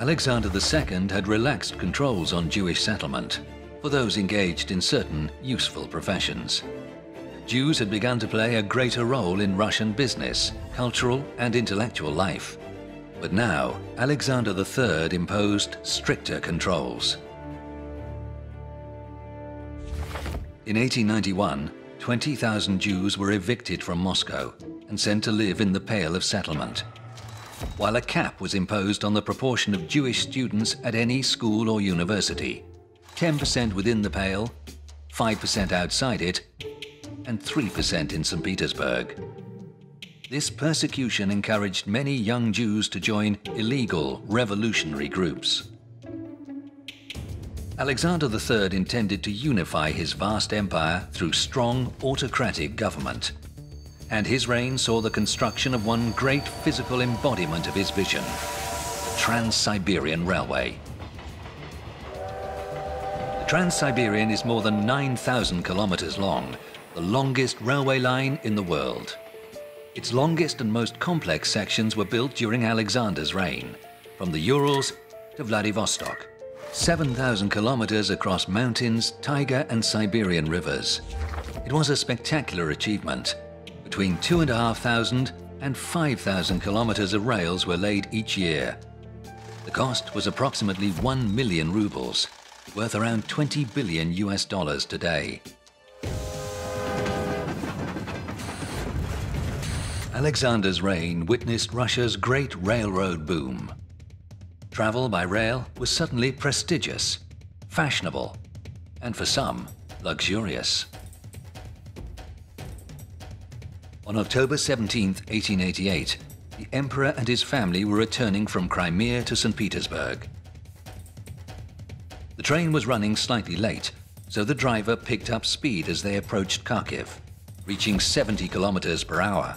Alexander II had relaxed controls on Jewish settlement for those engaged in certain useful professions. Jews had begun to play a greater role in Russian business, cultural and intellectual life. But now, Alexander III imposed stricter controls. In 1891, 20,000 Jews were evicted from Moscow and sent to live in the Pale of Settlement, while a cap was imposed on the proportion of Jewish students at any school or university: 10% within the Pale, 5% outside it, and 3% in St. Petersburg. This persecution encouraged many young Jews to join illegal revolutionary groups. Alexander III intended to unify his vast empire through strong autocratic government, and his reign saw the construction of one great physical embodiment of his vision: the Trans-Siberian Railway. The Trans-Siberian is more than 9,000 kilometers long, the longest railway line in the world. Its longest and most complex sections were built during Alexander's reign, from the Urals to Vladivostok, 7,000 kilometers across mountains, taiga and Siberian rivers. It was a spectacular achievement. Between 2,500 and 5,000 kilometers of rails were laid each year. The cost was approximately 1 million rubles, worth around $20 billion today. Alexander's reign witnessed Russia's great railroad boom. Travel by rail was suddenly prestigious, fashionable, and for some, luxurious. On October 17, 1888, the Emperor and his family were returning from Crimea to St. Petersburg. The train was running slightly late, so the driver picked up speed as they approached Kharkiv, reaching 70 kilometers per hour.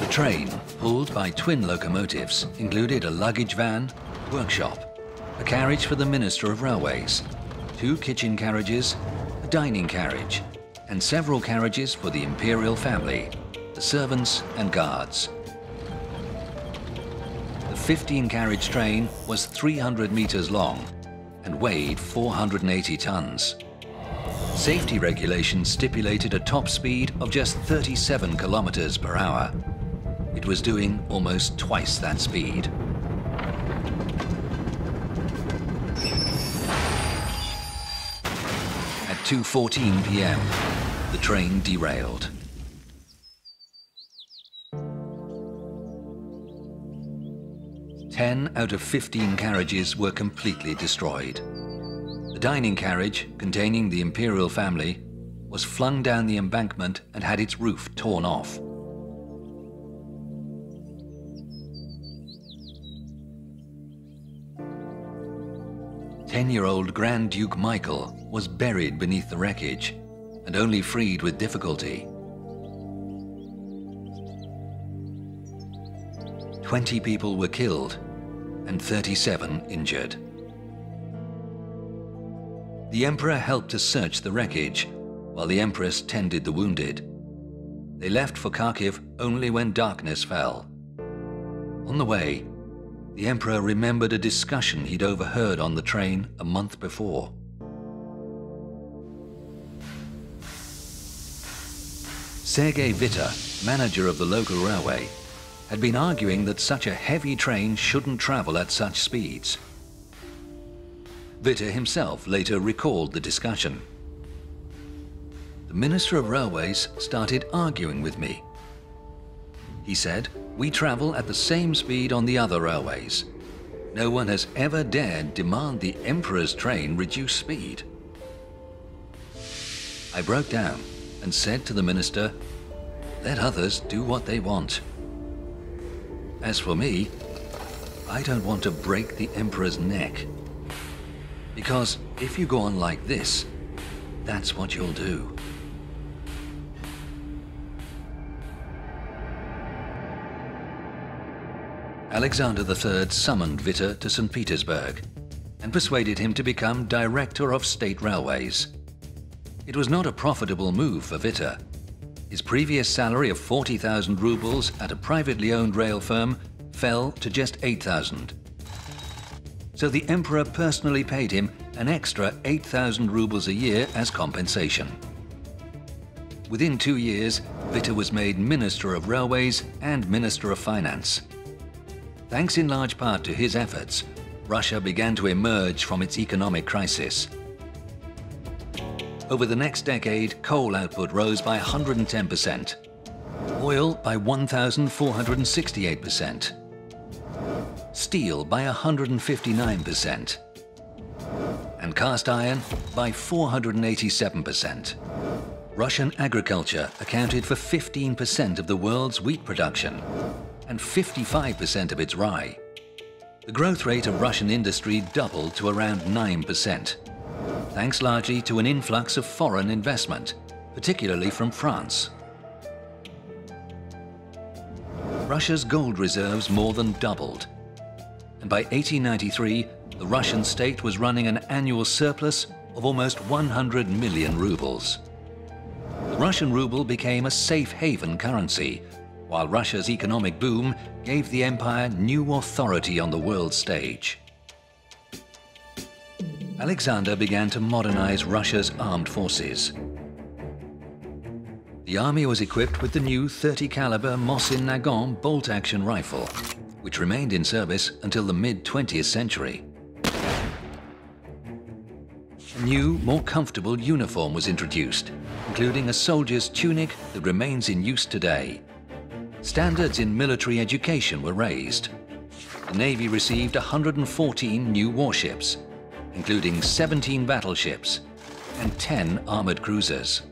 The train, pulled by twin locomotives, included a luggage van, workshop, a carriage for the Minister of Railways, 2 kitchen carriages, a dining carriage, and several carriages for the imperial family, the servants and guards. The 15-carriage train was 300 meters long and weighed 480 tons. Safety regulations stipulated a top speed of just 37 kilometers per hour. It was doing almost twice that speed. 2:14 p.m., the train derailed. Ten out of 15 carriages were completely destroyed. The dining carriage, containing the imperial family, was flung down the embankment and had its roof torn off. Ten-year-old Grand Duke Michael was buried beneath the wreckage and only freed with difficulty. 20 people were killed and 37 injured. The emperor helped to search the wreckage while the empress tended the wounded. They left for Kharkiv only when darkness fell. On the way, the emperor remembered a discussion he'd overheard on the train a month before. Sergei Witte, manager of the local railway, had been arguing that such a heavy train shouldn't travel at such speeds. Witte himself later recalled the discussion. The Minister of Railways started arguing with me. He said, "We travel at the same speed on the other railways. No one has ever dared demand the Emperor's train reduce speed." I broke down and said to the minister, "Let others do what they want. As for me, I don't want to break the Emperor's neck. Because if you go on like this, that's what you'll do." Alexander III summoned Witte to St. Petersburg and persuaded him to become director of state railways. It was not a profitable move for Witte. His previous salary of 40,000 rubles at a privately owned rail firm fell to just 8,000. So the emperor personally paid him an extra 8,000 rubles a year as compensation. Within 2 years, Witte was made Minister of Railways and Minister of Finance. Thanks in large part to his efforts, Russia began to emerge from its economic crisis. Over the next decade, coal output rose by 110%, oil by 1,468%, steel by 159%, and cast iron by 487%. Russian agriculture accounted for 15% of the world's wheat production and 55% of its rye. The growth rate of Russian industry doubled to around 9%, thanks largely to an influx of foreign investment, particularly from France. Russia's gold reserves more than doubled, and by 1893, the Russian state was running an annual surplus of almost 100 million rubles. The Russian ruble became a safe haven currency, while Russia's economic boom gave the empire new authority on the world stage. Alexander began to modernize Russia's armed forces. The army was equipped with the new 30 caliber Mosin Nagant bolt-action rifle, which remained in service until the mid-20th century. A new, more comfortable uniform was introduced, including a soldier's tunic that remains in use today. Standards in military education were raised. The Navy received 114 new warships, including 17 battleships and 10 armored cruisers.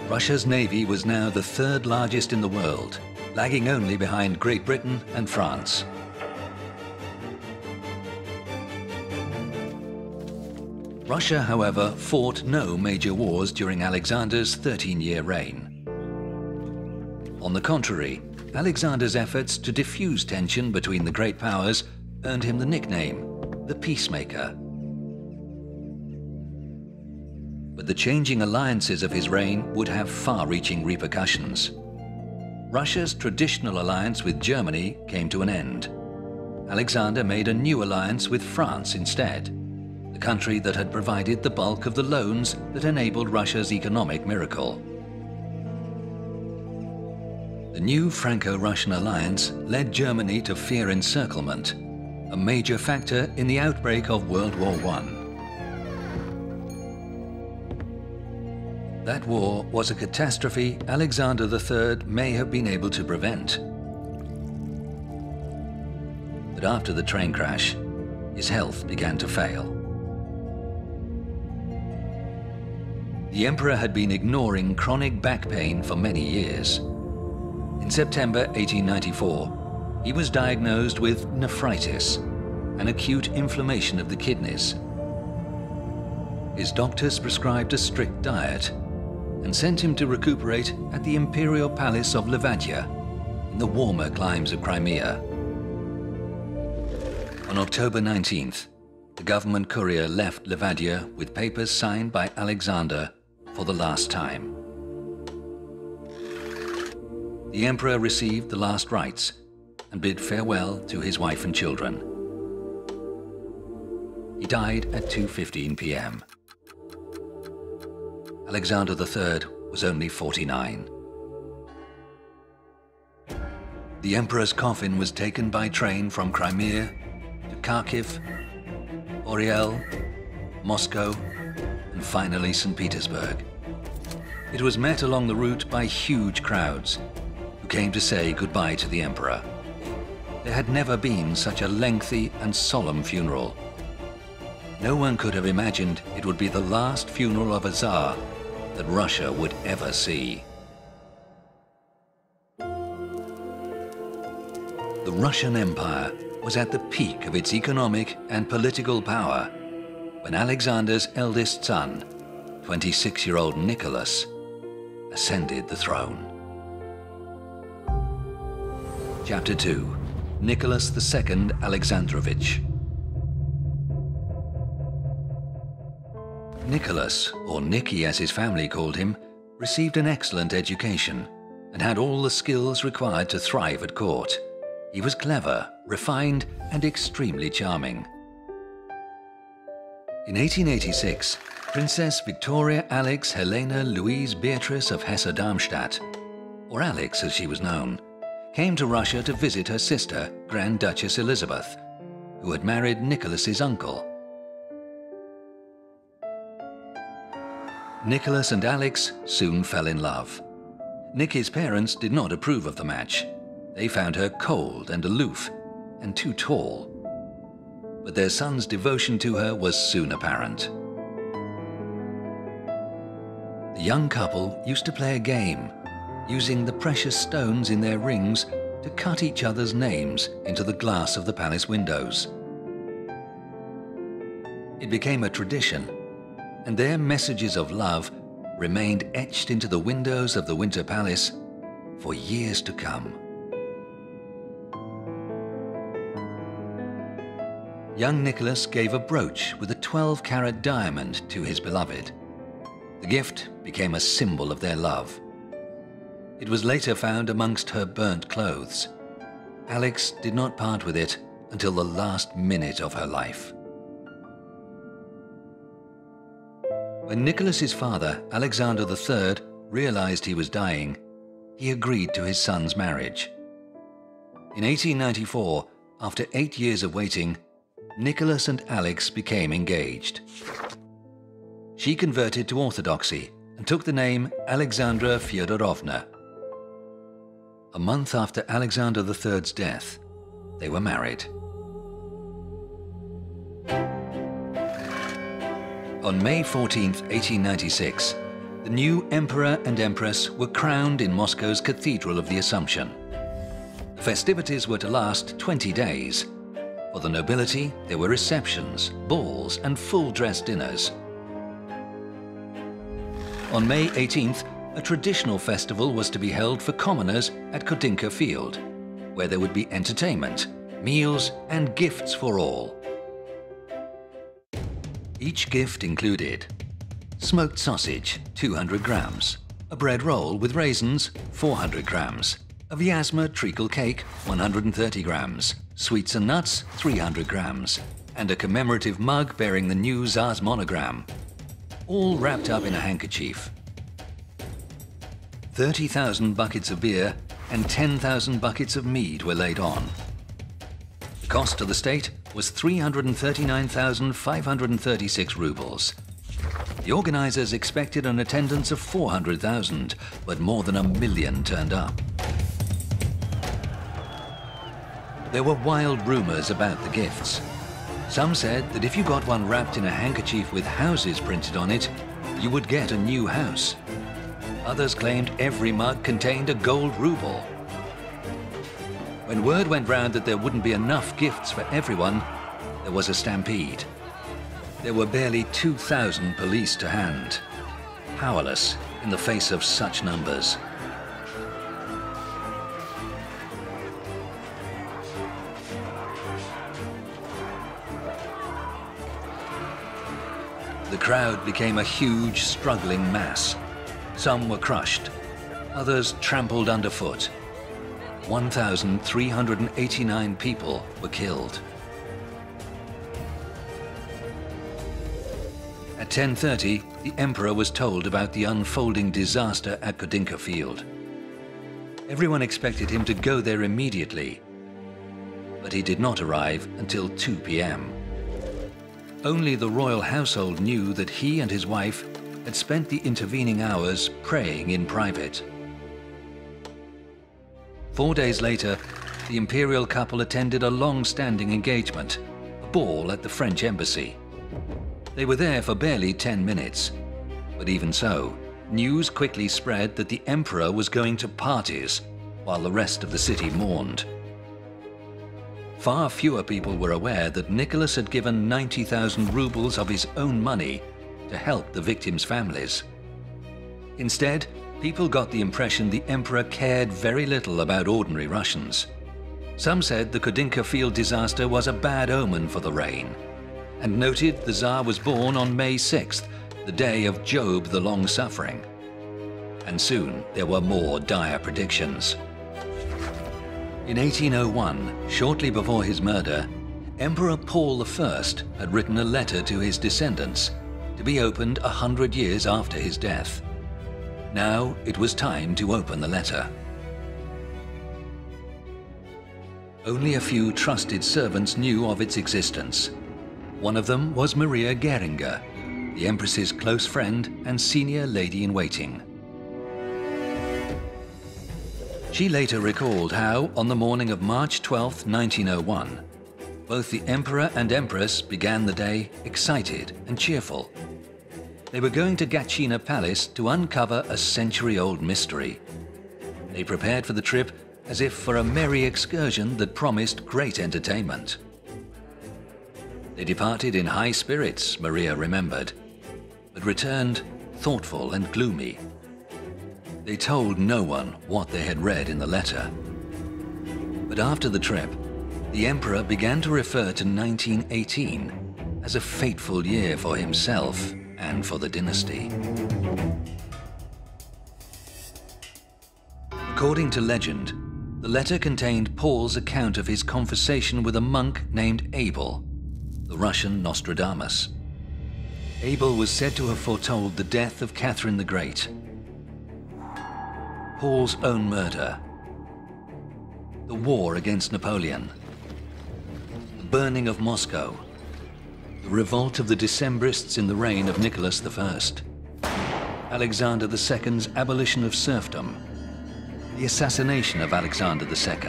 Russia's navy was now the third largest in the world, lagging only behind Great Britain and France. Russia, however, fought no major wars during Alexander's 13-year reign. On the contrary, Alexander's efforts to diffuse tension between the great powers earned him the nickname, the Peacemaker. But the changing alliances of his reign would have far-reaching repercussions. Russia's traditional alliance with Germany came to an end. Alexander made a new alliance with France instead, the country that had provided the bulk of the loans that enabled Russia's economic miracle. The new Franco-Russian alliance led Germany to fear encirclement, a major factor in the outbreak of World War I. That war was a catastrophe Alexander III may have been able to prevent. But after the train crash, his health began to fail. The emperor had been ignoring chronic back pain for many years. In September 1894, he was diagnosed with nephritis, an acute inflammation of the kidneys. His doctors prescribed a strict diet and sent him to recuperate at the Imperial Palace of Levadia, in the warmer climes of Crimea. On October 19th, the government courier left Levadia with papers signed by Alexander for the last time. The emperor received the last rites and bid farewell to his wife and children. He died at 2:15 p.m. Alexander III was only 49. The emperor's coffin was taken by train from Crimea to Kharkiv, Oryol, Moscow, and finally St. Petersburg. It was met along the route by huge crowds who came to say goodbye to the emperor. There had never been such a lengthy and solemn funeral. No one could have imagined it would be the last funeral of a Tsar that Russia would ever see. The Russian Empire was at the peak of its economic and political power when Alexander's eldest son, 26-year-old Nicholas, ascended the throne. Chapter 2. Nicholas II Alexandrovich. Nicholas, or Nicky as his family called him, received an excellent education and had all the skills required to thrive at court. He was clever, refined, and extremely charming. In 1886, Princess Victoria Alex Helena Louise Beatrice of Hesse-Darmstadt, or Alex as she was known, came to Russia to visit her sister, Grand Duchess Elizabeth, who had married Nicholas's uncle. Nicholas and Alex soon fell in love. Nicky's parents did not approve of the match. They found her cold and aloof, and too tall. But their son's devotion to her was soon apparent. The young couple used to play a game, using the precious stones in their rings to cut each other's names into the glass of the palace windows. It became a tradition, and their messages of love remained etched into the windows of the Winter Palace for years to come. Young Nicholas gave a brooch with a 12-carat diamond to his beloved. The gift became a symbol of their love. It was later found amongst her burnt clothes. Alex did not part with it until the last minute of her life. When Nicholas's father, Alexander III, realized he was dying, he agreed to his son's marriage. In 1894, after 8 years of waiting, Nicholas and Alex became engaged. She converted to Orthodoxy and took the name Alexandra Fyodorovna. A month after Alexander III's death, they were married. On May 14, 1896, the new Emperor and Empress were crowned in Moscow's Cathedral of the Assumption. The festivities were to last 20 days. For the nobility, there were receptions, balls, and full-dress dinners. On May 18th, a traditional festival was to be held for commoners at Kodinka Field, where there would be entertainment, meals, and gifts for all. Each gift included smoked sausage, 200 grams, a bread roll with raisins, 400 grams, a Vyazma treacle cake, 130 grams, sweets and nuts, 300 grams, and a commemorative mug bearing the new Tsar's monogram, all wrapped up in a handkerchief. 30,000 buckets of beer and 10,000 buckets of mead were laid on. The cost to the state was 339,536 rubles. The organizers expected an attendance of 400,000, but more than 1 million turned up. There were wild rumors about the gifts. Some said that if you got one wrapped in a handkerchief with houses printed on it, you would get a new house. Others claimed every mug contained a gold ruble. When word went round that there wouldn't be enough gifts for everyone, there was a stampede. There were barely 2,000 police to hand, powerless in the face of such numbers. The crowd became a huge, struggling mass. Some were crushed, others trampled underfoot. 1,389 people were killed. At 10:30, the emperor was told about the unfolding disaster at Kodinka Field. Everyone expected him to go there immediately, but he did not arrive until 2 p.m. Only the royal household knew that he and his wife had spent the intervening hours praying in private. 4 days later, the imperial couple attended a long-standing engagement, a ball at the French embassy. They were there for barely 10 minutes, but even so, news quickly spread that the emperor was going to parties while the rest of the city mourned. Far fewer people were aware that Nicholas had given 90,000 rubles of his own money to help the victims' families. Instead, people got the impression the emperor cared very little about ordinary Russians. Some said the Kodinka Field disaster was a bad omen for the reign, and noted the Tsar was born on May 6th, the day of Job the Long-Suffering. And soon there were more dire predictions. In 1801, shortly before his murder, Emperor Paul I had written a letter to his descendants to be opened 100 years after his death. Now it was time to open the letter. Only a few trusted servants knew of its existence. One of them was Maria Geringer, the Empress's close friend and senior lady-in-waiting. She later recalled how, on the morning of March 12, 1901, both the Emperor and Empress began the day excited and cheerful. They were going to Gatchina Palace to uncover a century-old mystery. They prepared for the trip as if for a merry excursion that promised great entertainment. They departed in high spirits, Maria remembered, but returned thoughtful and gloomy. They told no one what they had read in the letter. But after the trip, the emperor began to refer to 1918 as a fateful year for himself and for the dynasty. According to legend, the letter contained Paul's account of his conversation with a monk named Abel, the Russian Nostradamus. Abel was said to have foretold the death of Catherine the Great, Paul's own murder, the war against Napoleon, the burning of Moscow, the revolt of the Decembrists in the reign of Nicholas I, Alexander II's abolition of serfdom, the assassination of Alexander II,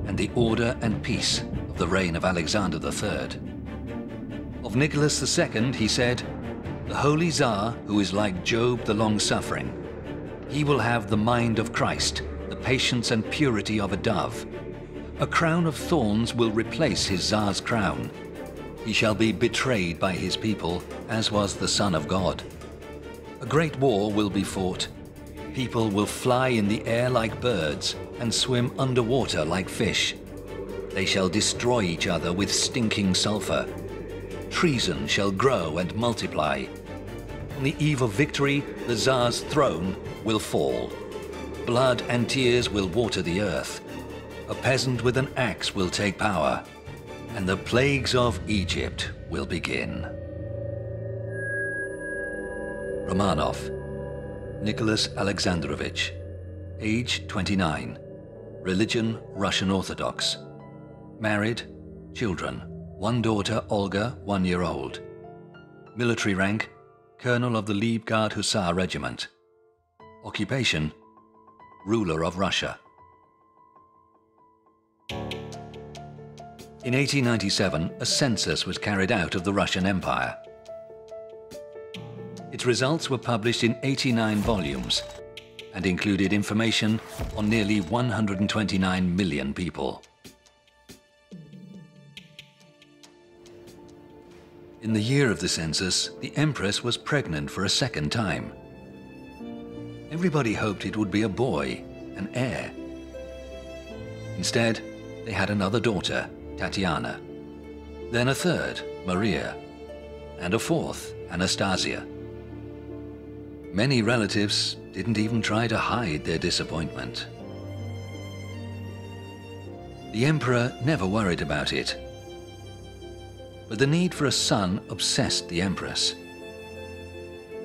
and the order and peace of the reign of Alexander III. Of Nicholas II, he said, "The Holy Tsar, who is like Job the Long-Suffering, he will have the mind of Christ, the patience and purity of a dove. A crown of thorns will replace his Tsar's crown. He shall be betrayed by his people, as was the Son of God. A great war will be fought. People will fly in the air like birds and swim underwater like fish. They shall destroy each other with stinking sulfur. Treason shall grow and multiply. On the eve of victory, the Tsar's throne will fall. Blood and tears will water the earth. A peasant with an axe will take power, and the plagues of Egypt will begin." Romanov, Nicholas Alexandrovich, age 29, religion Russian Orthodox, married, children, one daughter Olga, 1 year old. Military rank, Colonel of the Leibgard Hussar Regiment. Occupation, ruler of Russia. In 1897, a census was carried out of the Russian Empire. Its results were published in 89 volumes and included information on nearly 129 million people. In the year of the census, the Empress was pregnant for a second time. Everybody hoped it would be a boy, an heir. Instead, they had another daughter, Tatiana, then a third, Maria, and a fourth, Anastasia. Many relatives didn't even try to hide their disappointment. The emperor never worried about it, but the need for a son obsessed the empress.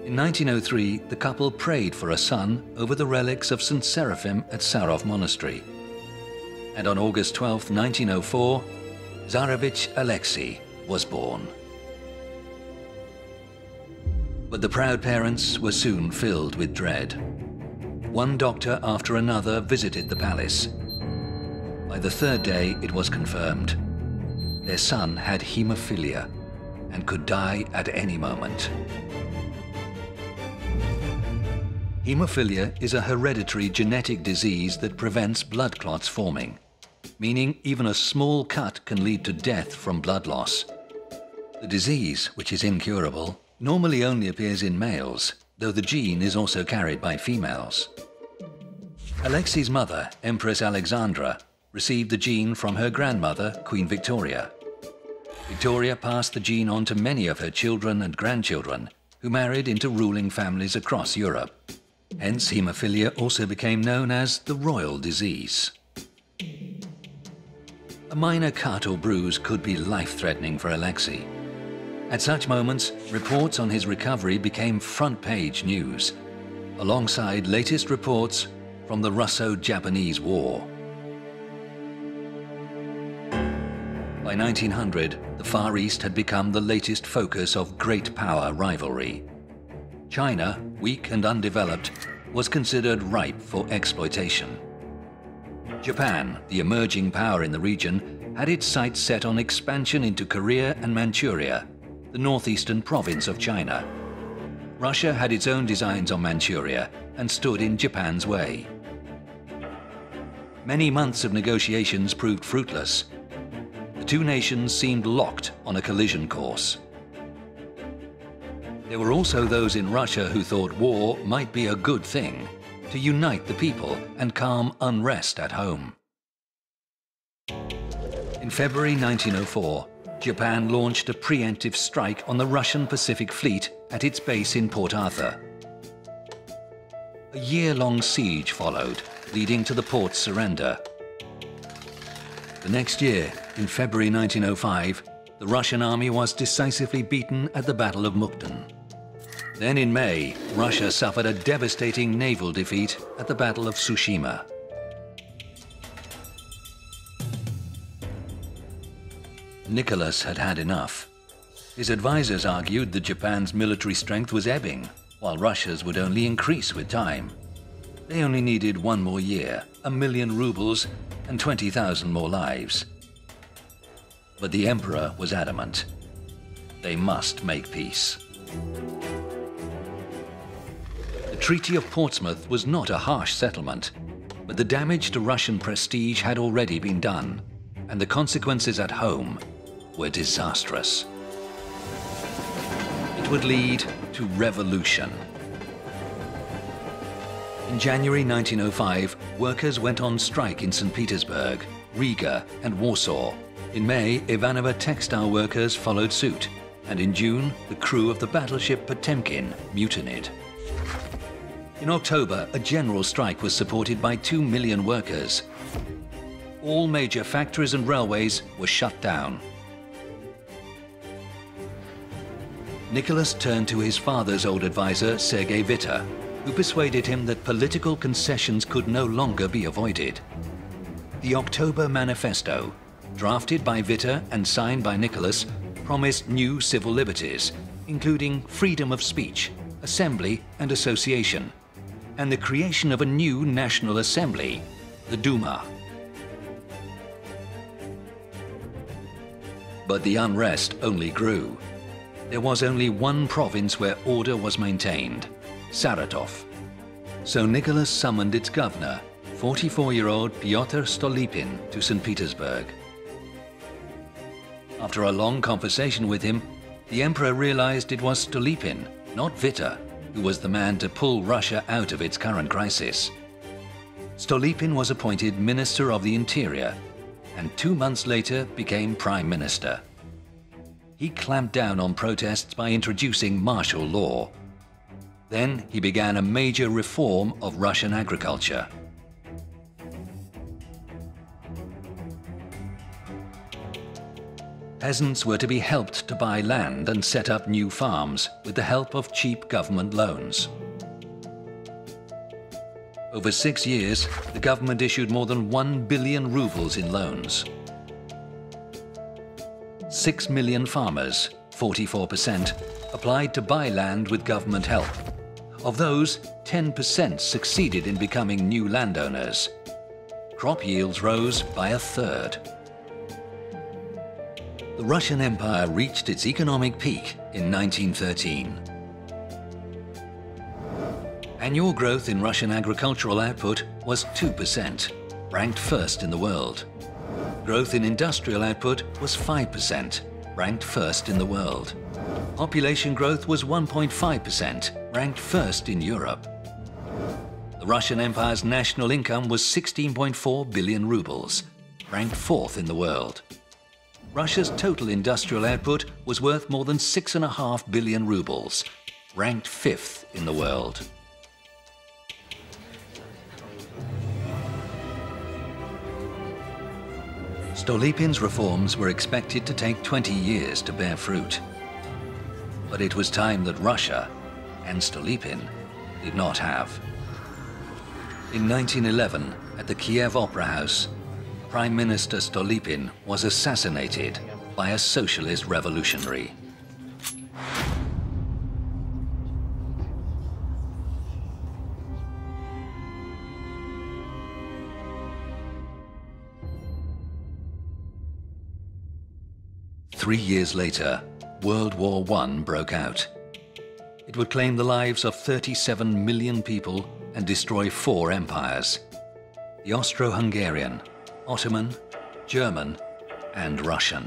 In 1903, the couple prayed for a son over the relics of St. Seraphim at Sarov Monastery. And on August 12, 1904, Tsarevich Alexei was born. But the proud parents were soon filled with dread. One doctor after another visited the palace. By the third day, it was confirmed. Their son had hemophilia and could die at any moment. Hemophilia is a hereditary genetic disease that prevents blood clots forming, meaning even a small cut can lead to death from blood loss. The disease, which is incurable, normally only appears in males, though the gene is also carried by females. Alexei's mother, Empress Alexandra, received the gene from her grandmother, Queen Victoria. Victoria passed the gene on to many of her children and grandchildren, who married into ruling families across Europe. Hence, hemophilia also became known as the royal disease. A minor cut or bruise could be life-threatening for Alexei. At such moments, reports on his recovery became front-page news, alongside latest reports from the Russo-Japanese War. By 1900, the Far East had become the latest focus of great power rivalry. China, weak and undeveloped, was considered ripe for exploitation. Japan, the emerging power in the region, had its sights set on expansion into Korea and Manchuria, the northeastern province of China. Russia had its own designs on Manchuria and stood in Japan's way. Many months of negotiations proved fruitless. The two nations seemed locked on a collision course. There were also those in Russia who thought war might be a good thing, to unite the people and calm unrest at home. In February 1904, Japan launched a preemptive strike on the Russian Pacific Fleet at its base in Port Arthur. A year-long siege followed, leading to the port's surrender. The next year, in February 1905, the Russian army was decisively beaten at the Battle of Mukden. Then in May, Russia suffered a devastating naval defeat at the Battle of Tsushima. Nicholas had had enough. His advisors argued that Japan's military strength was ebbing, while Russia's would only increase with time. They only needed one more year, 1 million rubles, and 20,000 more lives. But the emperor was adamant. They must make peace. The Treaty of Portsmouth was not a harsh settlement, but the damage to Russian prestige had already been done, and the consequences at home were disastrous. It would lead to revolution. In January 1905, workers went on strike in St. Petersburg, Riga, and Warsaw. In May, Ivanova textile workers followed suit, and in June, the crew of the battleship Potemkin mutinied. In October, a general strike was supported by 2 million workers. All major factories and railways were shut down. Nicholas turned to his father's old advisor, Sergei Witte, who persuaded him that political concessions could no longer be avoided. The October Manifesto, drafted by Witte and signed by Nicholas, promised new civil liberties, including freedom of speech, assembly and association, and the creation of a new national assembly, the Duma. But the unrest only grew. There was only one province where order was maintained, Saratov. So Nicholas summoned its governor, 44-year-old Pyotr Stolypin, to St. Petersburg. After a long conversation with him, the emperor realized it was Stolypin, not Witte, who was the man to pull Russia out of its current crisis. Stolypin was appointed Minister of the Interior, and 2 months later became Prime Minister. He clamped down on protests by introducing martial law. Then he began a major reform of Russian agriculture. Peasants were to be helped to buy land and set up new farms with the help of cheap government loans. Over 6 years, the government issued more than 1 billion rubles in loans. 6 million farmers, 44%, applied to buy land with government help. Of those, 10% succeeded in becoming new landowners. Crop yields rose by a third. The Russian Empire reached its economic peak in 1913. Annual growth in Russian agricultural output was 2%, ranked first in the world. Growth in industrial output was 5%, ranked first in the world. Population growth was 1.5%, ranked first in Europe. The Russian Empire's national income was 16.4 billion rubles, ranked fourth in the world. Russia's total industrial output was worth more than 6.5 billion rubles, ranked fifth in the world. Stolypin's reforms were expected to take 20 years to bear fruit. But it was time that Russia, and Stolypin, did not have. In 1911, at the Kiev Opera House, Prime Minister Stolypin was assassinated by a socialist revolutionary. Three years later, World War I broke out. It would claim the lives of 37 million people and destroy 4 empires: the Austro-Hungarian, Ottoman, German, and Russian.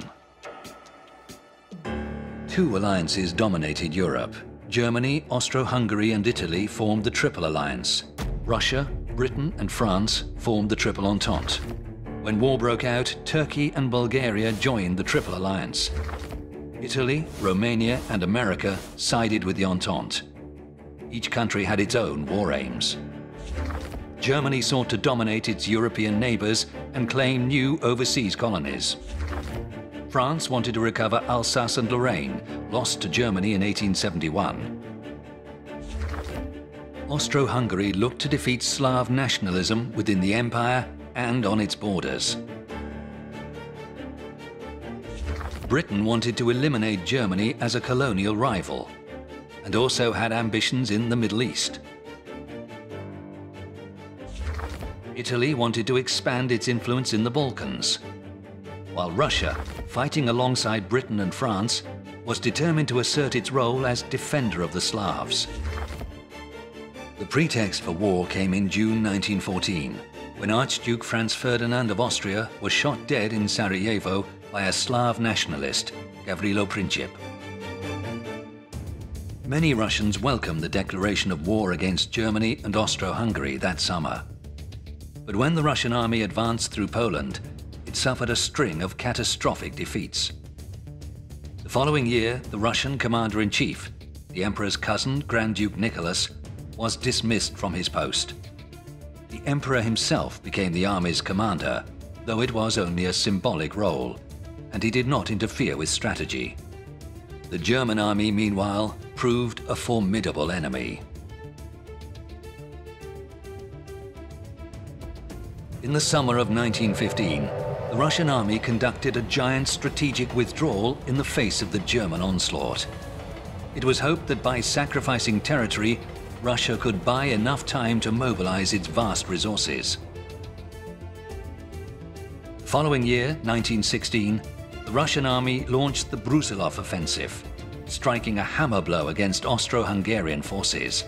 2 alliances dominated Europe. Germany, Austro-Hungary, and Italy formed the Triple Alliance. Russia, Britain, and France formed the Triple Entente. When war broke out, Turkey and Bulgaria joined the Triple Alliance. Italy, Romania, and America sided with the Entente. Each country had its own war aims. Germany sought to dominate its European neighbors and claim new overseas colonies. France wanted to recover Alsace and Lorraine, lost to Germany in 1871. Austro-Hungary looked to defeat Slav nationalism within the empire and on its borders. Britain wanted to eliminate Germany as a colonial rival, and also had ambitions in the Middle East. Italy wanted to expand its influence in the Balkans, while Russia, fighting alongside Britain and France, was determined to assert its role as defender of the Slavs. The pretext for war came in June 1914, when Archduke Franz Ferdinand of Austria was shot dead in Sarajevo by a Slav nationalist, Gavrilo Princip. Many Russians welcomed the declaration of war against Germany and Austro-Hungary that summer. But when the Russian army advanced through Poland, it suffered a string of catastrophic defeats. The following year, the Russian commander-in-chief, the emperor's cousin, Grand Duke Nicholas, was dismissed from his post. The emperor himself became the army's commander, though it was only a symbolic role, and he did not interfere with strategy. The German army, meanwhile, proved a formidable enemy. In the summer of 1915, the Russian army conducted a giant strategic withdrawal in the face of the German onslaught. It was hoped that by sacrificing territory, Russia could buy enough time to mobilize its vast resources. The following year, 1916, the Russian army launched the Brusilov offensive, striking a hammer blow against Austro-Hungarian forces.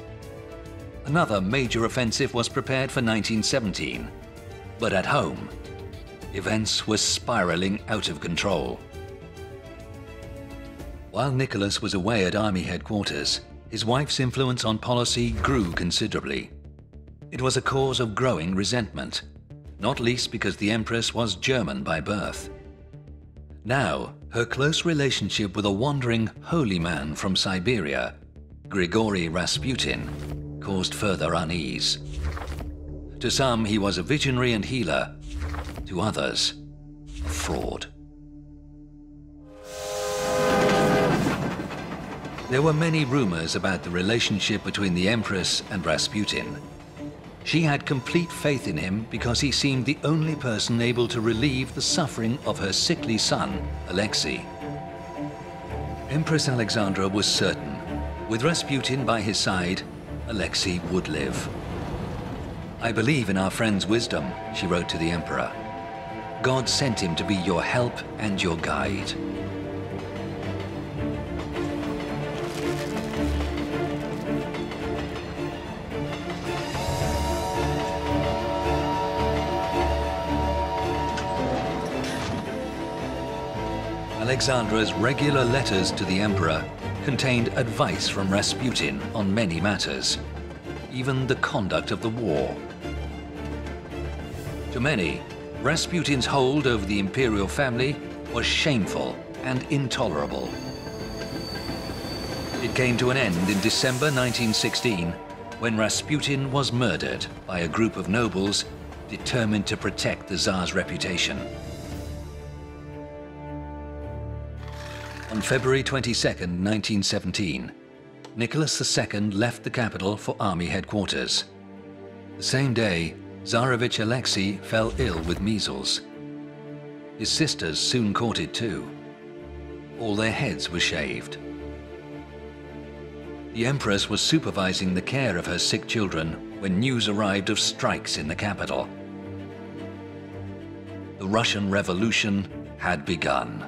Another major offensive was prepared for 1917, but at home, events were spiraling out of control. While Nicholas was away at army headquarters, his wife's influence on policy grew considerably. It was a cause of growing resentment, not least because the Empress was German by birth. Now, her close relationship with a wandering holy man from Siberia, Grigory Rasputin, caused further unease. To some, he was a visionary and healer. To others, a fraud. There were many rumors about the relationship between the Empress and Rasputin. She had complete faith in him because he seemed the only person able to relieve the suffering of her sickly son, Alexei. Empress Alexandra was certain, with Rasputin by his side, Alexei would live. "I believe in our friend's wisdom," she wrote to the Emperor. "God sent him to be your help and your guide." Alexandra's regular letters to the Emperor contained advice from Rasputin on many matters, even the conduct of the war. To many, Rasputin's hold over the imperial family was shameful and intolerable. It came to an end in December 1916, when Rasputin was murdered by a group of nobles determined to protect the Tsar's reputation. On February 22, 1917, Nicholas II left the capital for army headquarters. The same day, Tsarevich Alexei fell ill with measles. His sisters soon caught it too. All their heads were shaved. The Empress was supervising the care of her sick children when news arrived of strikes in the capital. The Russian Revolution had begun.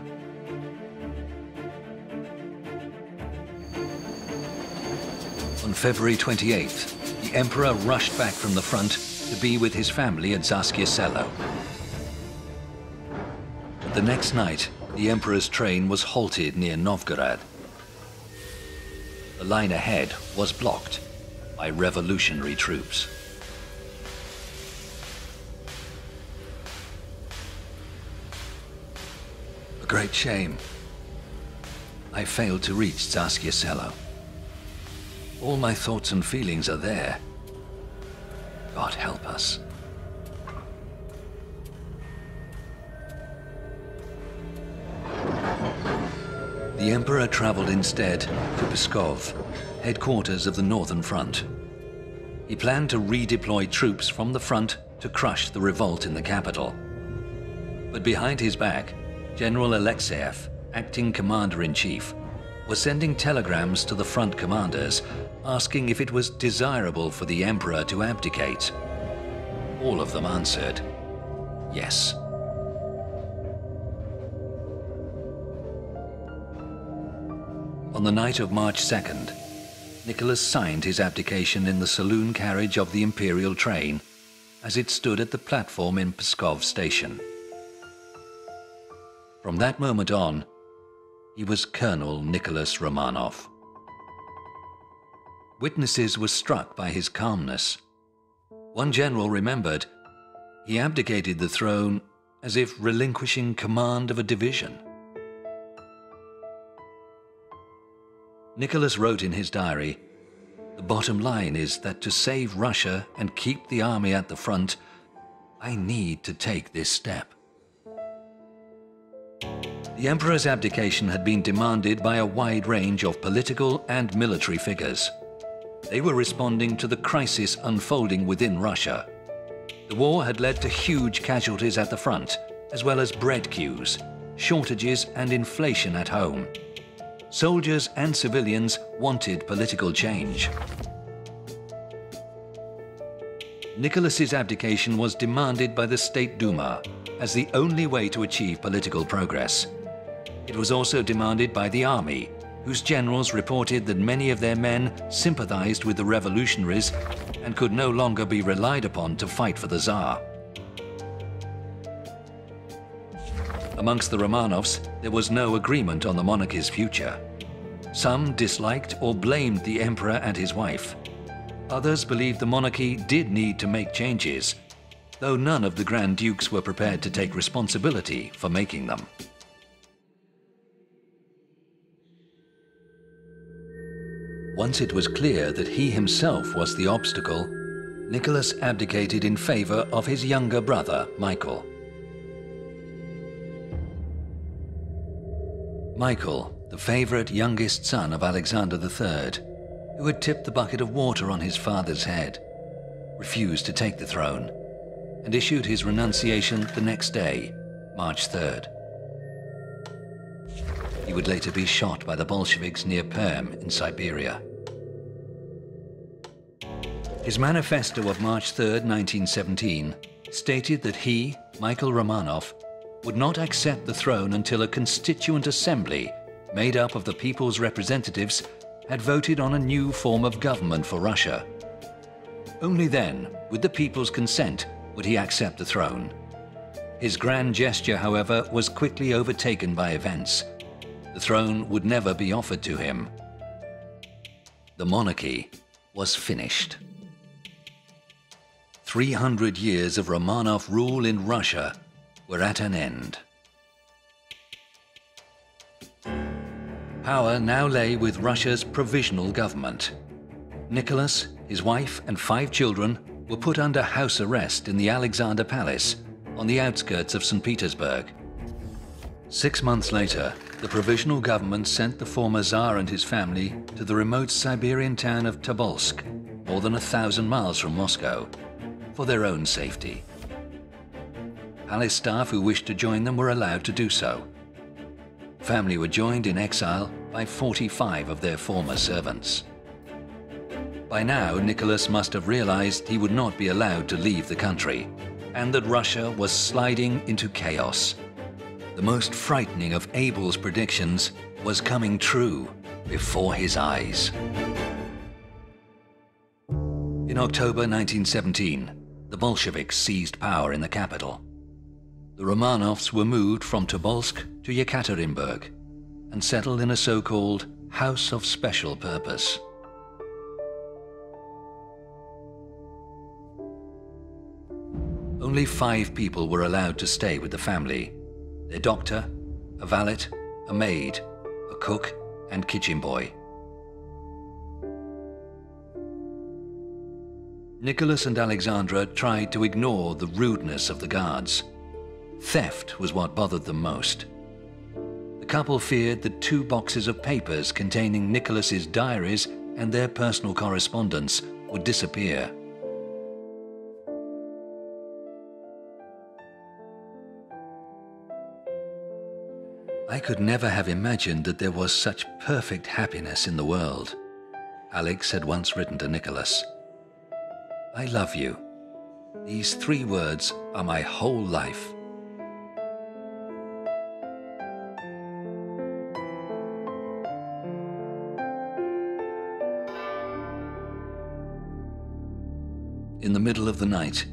On February 28th, the Emperor rushed back from the front to be with his family at Zaskie Selo. The next night, the Emperor's train was halted near Novgorod. The line ahead was blocked by revolutionary troops. A great shame. I failed to reach Zaskie Selo. All my thoughts and feelings are there. God help us. The Emperor traveled instead to Pskov, headquarters of the Northern Front. He planned to redeploy troops from the front to crush the revolt in the capital. But behind his back, General Alexeyev, acting commander-in-chief, was sending telegrams to the front commanders asking if it was desirable for the Emperor to abdicate. All of them answered, yes. On the night of March 2nd, Nicholas signed his abdication in the saloon carriage of the imperial train as it stood at the platform in Pskov station. From that moment on, he was Colonel Nicholas Romanov. Witnesses were struck by his calmness. One general remembered, he abdicated the throne as if relinquishing command of a division. Nicholas wrote in his diary, "The bottom line is that to save Russia and keep the army at the front, I need to take this step." The Emperor's abdication had been demanded by a wide range of political and military figures. They were responding to the crisis unfolding within Russia. The war had led to huge casualties at the front, as well as bread queues, shortages and inflation at home. soldiers and civilians wanted political change. Nicholas's abdication was demanded by the State Duma as the only way to achieve political progress. It was also demanded by the army, whose generals reported that many of their men sympathized with the revolutionaries and could no longer be relied upon to fight for the Tsar. Amongst the Romanovs, there was no agreement on the monarchy's future. Some disliked or blamed the emperor and his wife. Others believed the monarchy did need to make changes, though none of the Grand Dukes were prepared to take responsibility for making them. Once it was clear that he himself was the obstacle, Nicholas abdicated in favor of his younger brother, Michael. Michael, the favorite youngest son of Alexander III, who had tipped the bucket of water on his father's head, refused to take the throne and issued his renunciation the next day, March 3rd. He would later be shot by the Bolsheviks near Perm in Siberia. His manifesto of March 3rd, 1917, stated that he, Michael Romanov, would not accept the throne until a constituent assembly made up of the people's representatives had voted on a new form of government for Russia. Only then, with the people's consent, would he accept the throne. His grand gesture, however, was quickly overtaken by events. The throne would never be offered to him. The monarchy was finished. 300 years of Romanov rule in Russia were at an end. Power now lay with Russia's provisional government. Nicholas, his wife, and 5 children were put under house arrest in the Alexander Palace on the outskirts of St. Petersburg. 6 months later, the provisional government sent the former Tsar and his family to the remote Siberian town of Tobolsk, more than 1,000 miles from Moscow, for their own safety. Palace staff who wished to join them were allowed to do so. Family were joined in exile by 45 of their former servants. By now, Nicholas must have realized he would not be allowed to leave the country, and that Russia was sliding into chaos. The most frightening of Abel's predictions was coming true before his eyes. In October 1917, the Bolsheviks seized power in the capital. The Romanovs were moved from Tobolsk to Ekaterinburg and settled in a so-called House of Special Purpose. Only 5 people were allowed to stay with the family: their doctor, a valet, a maid, a cook, and kitchen boy. Nicholas and Alexandra tried to ignore the rudeness of the guards. Theft was what bothered them most. The couple feared that 2 boxes of papers containing Nicholas's diaries and their personal correspondence would disappear. I could never have imagined that there was such perfect happiness in the world, Alex had once written to Nicholas. I love you. These 3 words are my whole life. In the middle of the night,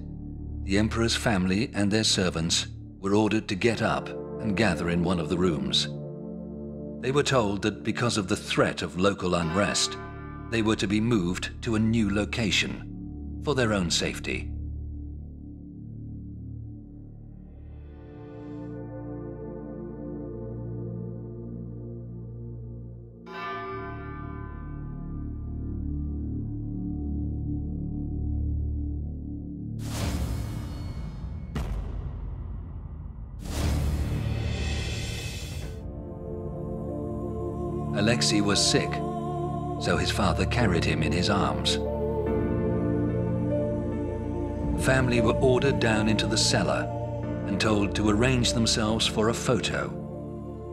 the emperor's family and their servants were ordered to get up and gather in one of the rooms. They were told that because of the threat of local unrest, they were to be moved to a new location for their own safety. Alexei was sick, so his father carried him in his arms. The family were ordered down into the cellar and told to arrange themselves for a photo.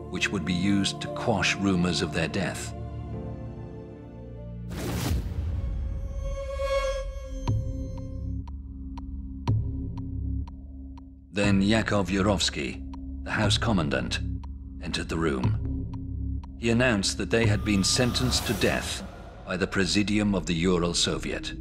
which would be used to quash rumors of their death. Then Yakov Yurovsky, the house commandant, entered the room. He announced that they had been sentenced to death by the Presidium of the Ural Soviet.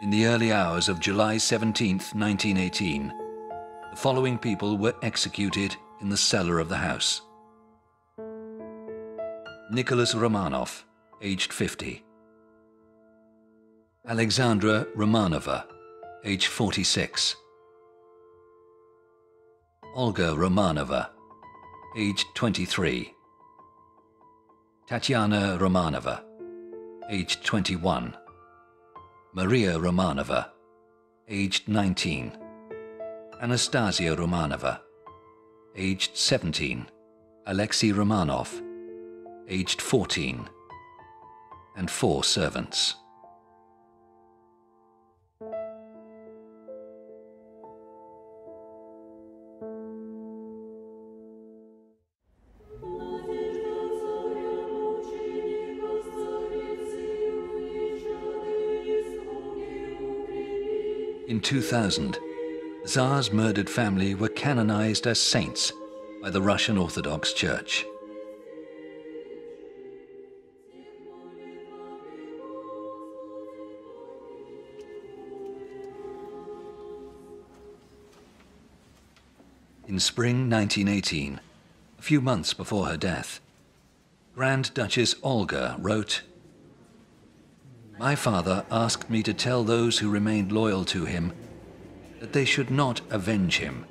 In the early hours of July 17, 1918, the following people were executed in the cellar of the house. Nicholas Romanov, aged 50. Alexandra Romanova, aged 46. Olga Romanova, aged 23. Tatiana Romanova, aged 21. Maria Romanova, aged 19. Anastasia Romanova, aged 17. Alexei Romanov, aged 14. And 4 servants. In 2000, the Tsar's murdered family were canonized as saints by the Russian Orthodox Church. In spring 1918, a few months before her death, Grand Duchess Olga wrote, "My father asked me to tell those who remained loyal to him that they should not avenge him,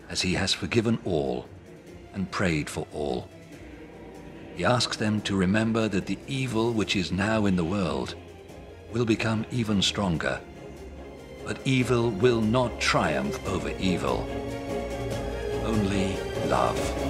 as he has forgiven all and prayed for all. He asks them to remember that the evil which is now in the world will become even stronger, but evil will not triumph over evil. Only love."